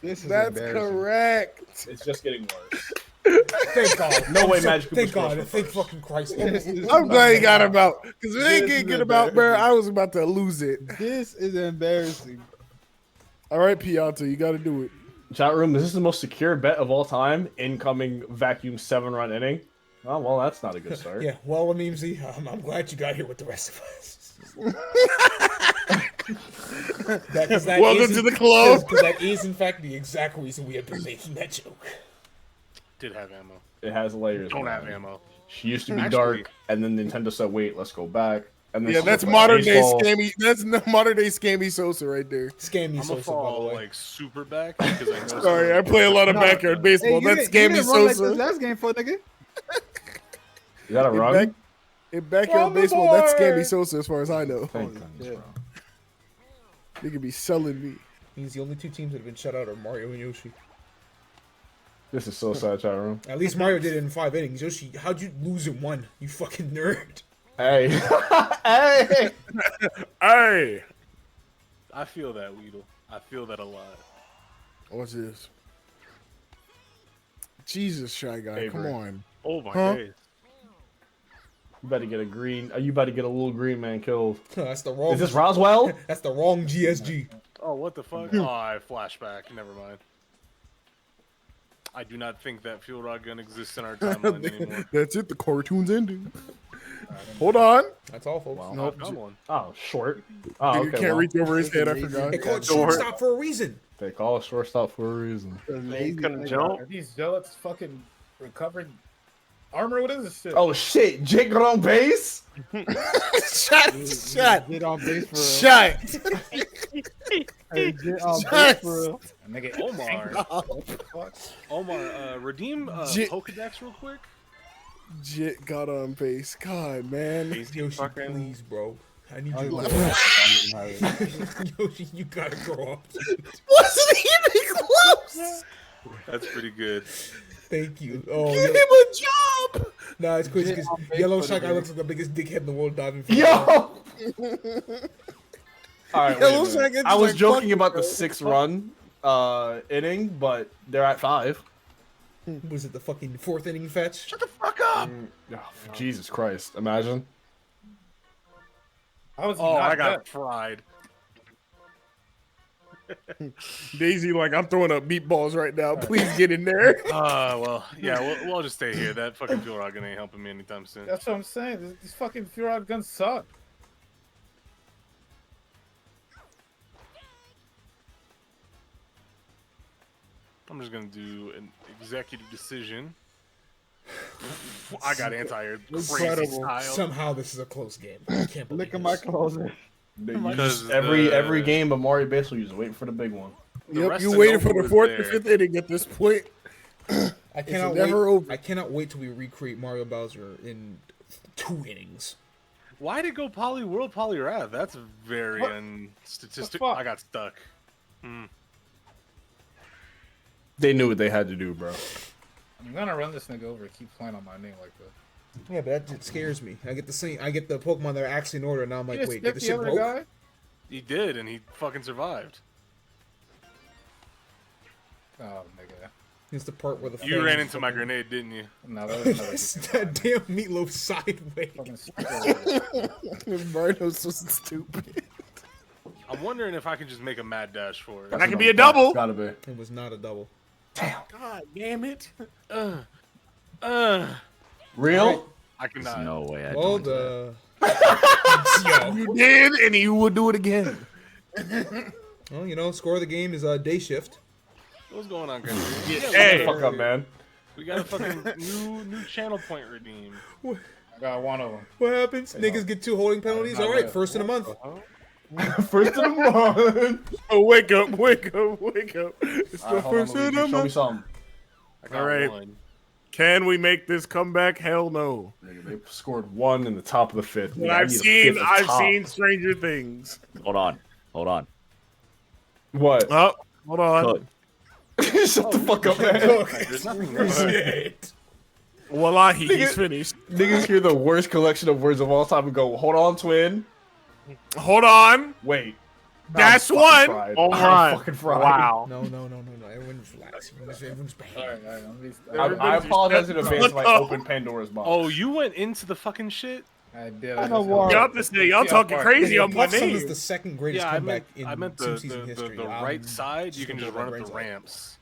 This is That's embarrassing. correct. It's just getting worse. Thank God. No way I'm so- Magic Thank Koopa's God. first. Thank fucking Christ. This is I'm glad he got him out. Because if they This didn't is get him out, bro, I was about to lose it. This is embarrassing. All right, Pianta, you got to do it. Chat room, is this the most secure bet of all time? Incoming vacuum 7-run inning? Oh, well, that's not a good start. Yeah, well, Amimsy, I'm glad you got here with the rest of us. Welcome to the club. Because that is, in fact, the exact reason we have been making that joke. Did have ammo. It has layers. Don't man. have ammo. She used to be Actually- dark, and then Nintendo said, wait, let's go back. And then Yeah, she that's played modern day baseball. scammy. That's modern day scammy Sosa right there. Scammy I'm gonna Sosa, by the fall way. like super back because I know. Sorry, I play a lot of backyard baseball. you That's didn't- you scammy didn't run like Sosa. this last game for nigga. Is that a run? In backyard Run the baseball, that's board. scammy Sosa as far as I know. Thank goodness, bro. They could be selling me. Means the only two teams that have been shut out are Mario and Yoshi. This is so sad, chat room. At least Mario did it in 5 innings. Yoshi, how'd you lose in 1? You fucking nerd. Hey. Hey. Hey, I feel that, Weedle. I feel that a lot. what's this? Jesus, Shy Guy, Hey, come bro. on. Oh my Huh? days. You better get a green. You better get a little green man killed. That's the wrong. Is this Roswell? That's the wrong GSG. Oh, what the fuck? Oh, I flashback. Never mind. I do not think that fuel rod gun exists in our timeline anymore. That's it. The cartoon's ending. Hold on. That's all, folks. Wow. Nope. I've got one. Oh, short. Oh, Nigga okay. can't well, reach over his head. I forgot. They call it shortstop for a reason. they call it shortstop for a reason. Couldn't jump. Are these zealots fucking recovered armor? What is this shit? Oh shit! Jake got on base. Shot. Get on base for real. Shot. Hey, get on Shut. base for real. Nigga, Omar. Omar, redeem Jit- Pokedex real quick. Jit got on base. God, man. Yoshi, please, bro. I need I you. was Yoshi, you gotta grow up. Wasn't even close. That's pretty good. Thank you. Oh, Give yo- him a job. nah, it's crazy because on base Yellow for the Shy Guy game. looks like the biggest dickhead in the world diving. For Yo. All right, wait a Yellow minute. Shack is I was like, joking fuck about the you. 6-run inning, but they're at 5. Was it the fucking 4th inning fetch? Shut the fuck up! Oh, Jesus Christ! Imagine. How is he Oh, not I got dead? fried. Daisy, like, I'm throwing up meatballs right now. Please get in there. Well, yeah, we'll just stay here. That fucking fuel rod gun ain't helping me anytime soon. That's what I'm saying. These fucking fuel rod guns suck. I'm just gonna do an executive decision. I got anti-air crazy Incredible. style. Somehow this is a close game. I can't believe Look at my this. closer. Because Every game of Mario Baseball, you're waiting for the big one. The Yep, rest you of waited for Noble the is 4th or there. 5th inning at this point. I cannot never wait. over. I cannot wait till we recreate Mario Bowser in 2 innings. Why did it go Poly World, Poly Wrath? That's very unstatistical. I got stuck. They knew what they had to do, bro. I'm gonna run this nigga over. Keep playing on my name like that. Yeah, but that just scares me. I get the same. I get the Pokemon that are actually in order, and now I'm like, wait, did this the shit other broke? guy? He did, and he fucking survived. Oh, nigga. It's the part where the You ran into my grenade, didn't you? No, that was that damn meatloaf sideways. Birdo's so stupid. I'm wondering if I can just make a mad dash for it. That could be a double. Gotta be. It was not a double. Damn. God damn it. Real? I cannot. No way. I Well, don't. You did, and you would do it again. Well, you know, score of the game is day shift. What's going on, guys? Hey, fuck up, man. We got a fucking new channel point redeem. I got one of them. What happens? Niggas get 2 holding penalties. All right, first in a month. First of the month. Oh, wake up, wake up, wake up. It's the first of the Show me month. something. I got All right. one. Can we make this comeback? Hell no. They scored 1 in the top of the 5th. But Yeah, I I've need a seen 5th at top. Stranger Things. Hold on. Hold on. What? Oh, hold on. Cook. Shut the fuck up, man. There's nothing wrong. Shit. Wallahi, he's finished. Niggas hear the worst collection of words of all time and go, hold on, twin. Hold on. Wait. That's I'm fucking one. fried. All I'm right. fucking fried. Wow. No. Everyone's relaxed. Everyone's bad. I apologize in advance if I open Pandora's box. Oh, you went into the fucking shit? I did. Y'all talking crazy on my Puffson is name. the second greatest Yeah, comeback I meant in the two-season history. right side. You can just run up the ramps.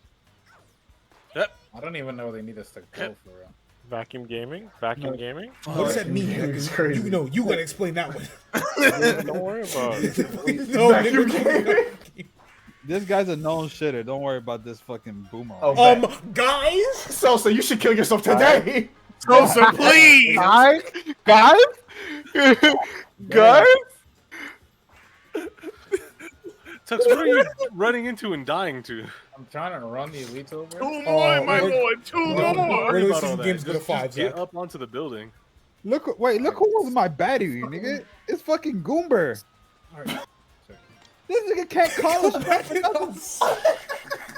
Yep. I don't even know where they need us to go for real. Vacuum gaming? Vacuum gaming? What does that mean? It's crazy. You know, you gotta explain that one. Don't worry about it. No, nigga. This guy's a known shitter. Don't worry about this fucking boomer. Oh, Guys? Sosa, you should kill yourself today. Sosa, please. Guys? Tux, what are you running into and dying to? I'm trying to run the elites over. 2 more, my lord. 2 Don't more. worry Where about does all this that. game's go to Just 5, get Zach? up onto the building. Look who was my baddie, nigga. It's fucking Goomber. This nigga can't call us.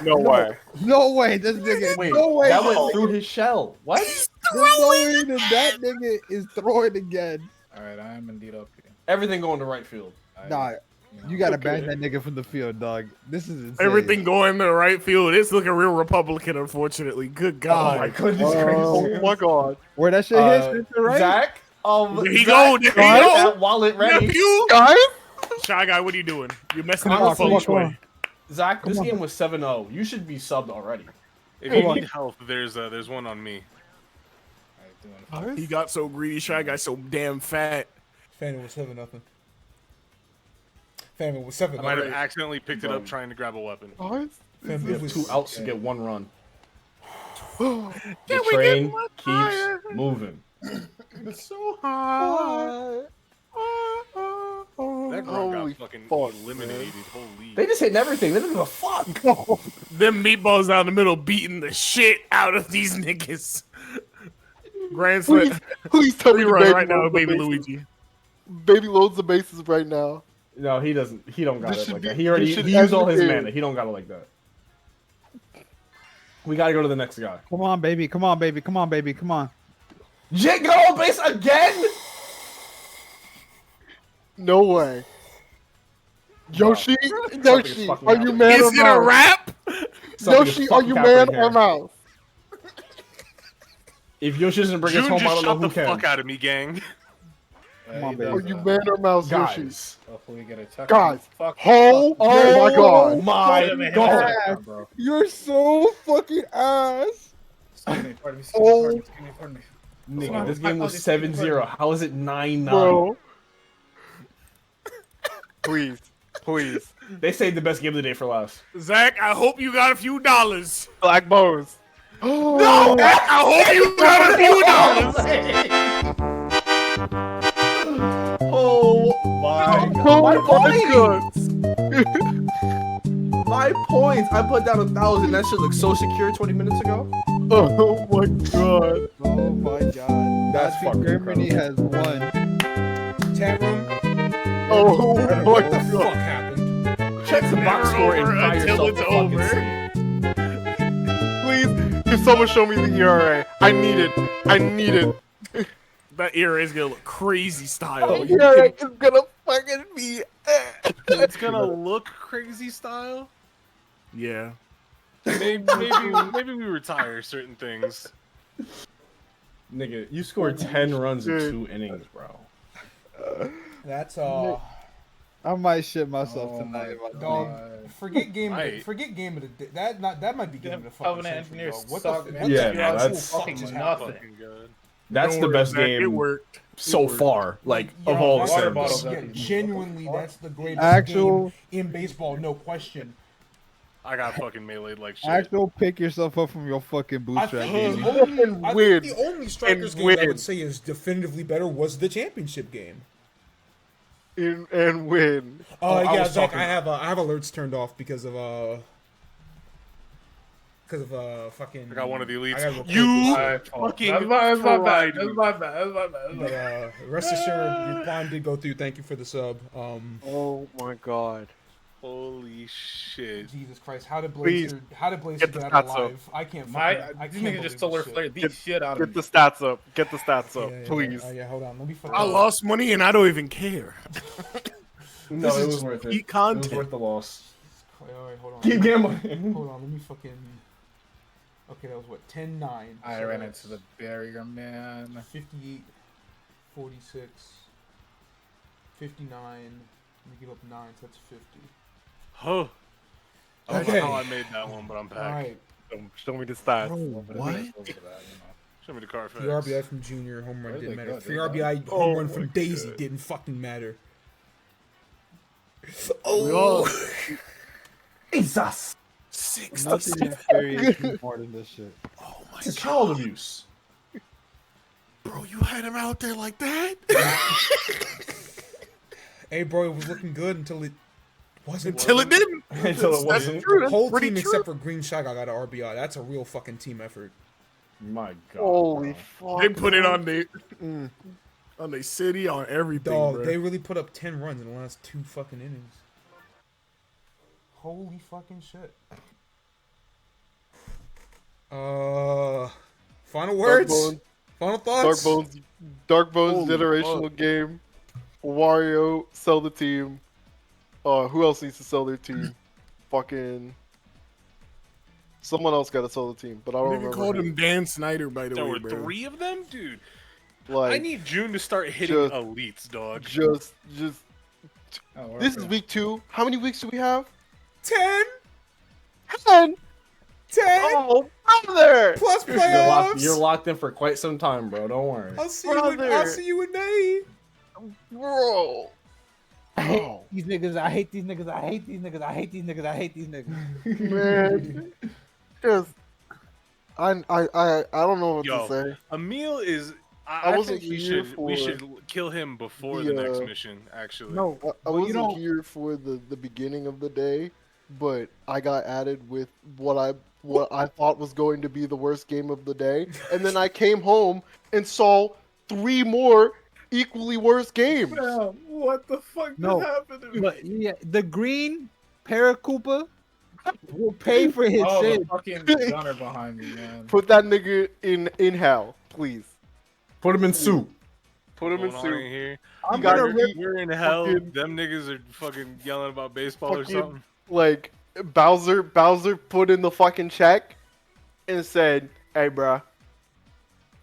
No way. No way, this nigga. Wait, no way. that went through his shell. What? There's no way that nigga is throwing again. Alright, I am indeed up here. Everything going to right field. Nah, you gotta ban that nigga from the field, dog. This is insane. Everything going to the right field. It's looking real Republican, unfortunately. Good Oh God. my goodness gracious. Oh my god. Where that shit hits, right? Zach, There he Zach, go. There he got go. that wallet ready. Nephew. Guys? Shy Guy, what are you doing? You're messing Come up on, the come feng on, come shui. on. Zach, this Come on. game was 7-0. You should be subbed already. If you need help, there's one on me. He got so greedy. Shy Guy so damn fat. Fanning was 7-0. Fanning was 7-0. I might have accidentally picked it up trying to grab a weapon. Guys? You have 2 outs to get 1 run. Can The we train get much keeps higher? moving. It's so high. That girl Holy got fucking fuck, eliminated. Holy. They just hitting everything. They don't give a fuck. Them meatballs down the middle beating the shit out of these niggas. Grand Slam. Please tell me the Rerun baby right now, loads the baby bases. Luigi. Baby loads the bases right now. No, he doesn't. He don't got This it should like be- that. He already this should he used all his end the mana. game. He don't got it like that. We gotta go to the next guy. Come on, baby. Come on, baby. Come on, baby. Come on. Jit go on base again? No way. Yoshi, Something is Yoshi, fucking are you happening. man or Is it a mouse? rap? Something is Yoshi, are fucking you happening man here. or mouse? If Yoshi doesn't bring us June home, I just don't know shot who the can. fuck out of me, gang. Come on, baby. Are you man or mouse, Yoshi? Guys. Hopefully we get a tuck. Guys, Fuck. oh my god. My God. Bro. You're so fucking ass. Excuse me, pardon me, Oh. excuse me, pardon me. Nigga, this game was 7-0. How is it 9-9? Bro. Please, please. They saved the best game of the day for last. Zach, I hope you got a few dollars. Black Bows. No! I hope you got a few dollars. Oh my God. Oh My my points! My points! I put down 1,000. That shit looked so secure 20 minutes ago. Oh my god. Oh my god. That's Nazi fucking Germany incredible. has won. chat room. Oh What my the god. fuck happened? Check the box score and buy until yourself it's a fucking over. seat. Please, can someone show me the ERA? I need it. I need it. That ERA is gonna look crazy style. The ERA is gonna fucking be. It's gonna look crazy style. Yeah. Maybe we retire certain things. Nigga, you scored 10 runs in 2 innings, bro. That's I might shit myself tonight. dog. Forget game. Right. Forget game of the day. That might be game of the fucking Covenant century, Engineers dog. What suck, the man. what Yeah, the no, actual that's fuck fucking just nothing. happened? Fucking good. That's Don't the worry, best Zach, game It worked. so far, like, of all the that's- Water Sims. bottles yeah, up in- genuinely, that's the greatest Actual- game in baseball, no question. I got fucking meleeed like shit. Actual pick yourself up from your fucking I bootstrap think, game. I win. think the only Strikers And game that I win. would say is definitively better was the championship game. And win. Oh I yeah, was Zach, talking- I have alerts turned off because of fucking. I got one of the elites. I gotta report You this shit. Alright, fucking that's my bad. fried That's me. my bad. That's my bad. That's my But bad. rest assured, your plan did go through. Thank you for the sub. Oh my god. Holy shit. Jesus Christ, how did Please, Blazer get the get stats alive? I can't. My Fucking, I these can't niggas just believe solar this shit. flare the shit out of Get me. the stats up. Get the stats up, Yeah, please. yeah, hold on. Let me. I lost money and I don't even care. No, This it is was worth it. eat It was content. worth the loss. All right, hold on. Keep gambling. Hold on, let me fucking. Okay, that was what 10-9. I ran into the barrier, man. 58, 46, 59. Let me give up 9, so that's 50. Huh. I don't Okay. know how I made that one, but I'm back. All right. Show me the stats. What? Show me the car facts. 3 RBI from Junior, home run Where'd didn't they matter. go? 3 They RBI Oh home run my from Daisy God. didn't fucking matter. We all Jesus! 6 Nothing infuriates me more than this shit. Oh my This is god, child abuse. bro! You had him out there like that? Hey, bro, it was looking good until it wasn't. Until it didn't. Until it wasn't. True, The that's whole pretty team true. except for Green Shot got an RBI. That's a real fucking team effort. My god. Holy bro. fuck. They put it on the city, on everything, Dog, bro. they really put up 10 runs in the last 2 fucking innings. Holy fucking shit. Final words? Bones. Final thoughts? Dark Bones Holy generational fuck. game. Wario, sell the team. Who else needs to sell their team? Fucking. Someone else got to sell the team, but I don't Nigga remember. called who. him Dan Snyder, by the There way, were bro. 3 of them? Dude, Like, I need June to start hitting just- elites, dog. just. Oh, This is week 2. How many weeks do we have? 10? 10. 10? Oh, brother! Plus You're locked, playoffs? you're locked in for quite some time, bro. Don't worry. I'll see you in May. Bro. I hate these niggas. I hate these niggas. I hate these niggas. I hate these niggas. I hate these niggas. Man. Just. I don't know what Yo, to say. Emil is. I I wasn't think we here should for kill him before the, the next uh, mission. Actually, No, I well, you wasn't don't. here for the beginning of the day, but I got added with what I thought was going to be the worst game of the day, and then I came home and saw 3 more equally worse games. What the fuck No, just happened to me? But yeah, the green Paracupa will pay for his Oh, the sin. fucking gunner behind me, man. Put that nigga in hell, please. Put him in soup. Put him in What's going on soup. here? I'm gonna rip We're in hell. fucking- Them niggas are fucking yelling about baseball or fucking, something. like Bowser put in the fucking check and said, "Hey, bruh,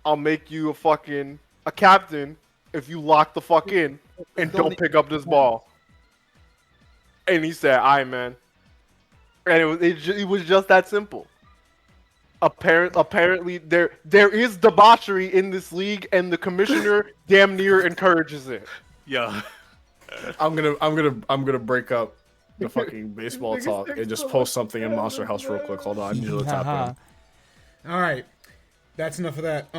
I'll make you a captain if you lock the fuck in and don't pick up this ball." And he said, "All right, man." And it was just that simple. Apparently there is debauchery in this league, and the commissioner damn near encourages it. Yeah. I'm gonna break up the fucking baseball talk and just post something in Monster House real quick. Hold on, I need you to tap in. All right, that's enough of that.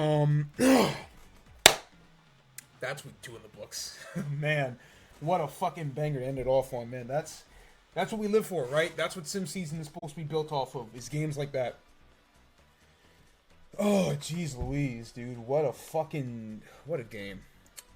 That's week 2 in the books. Man, what a fucking banger to end it off on, man. That's what we live for, right? That's what Sim Season is supposed to be built off of, is games like that. Oh, jeez Louise, dude. What a game.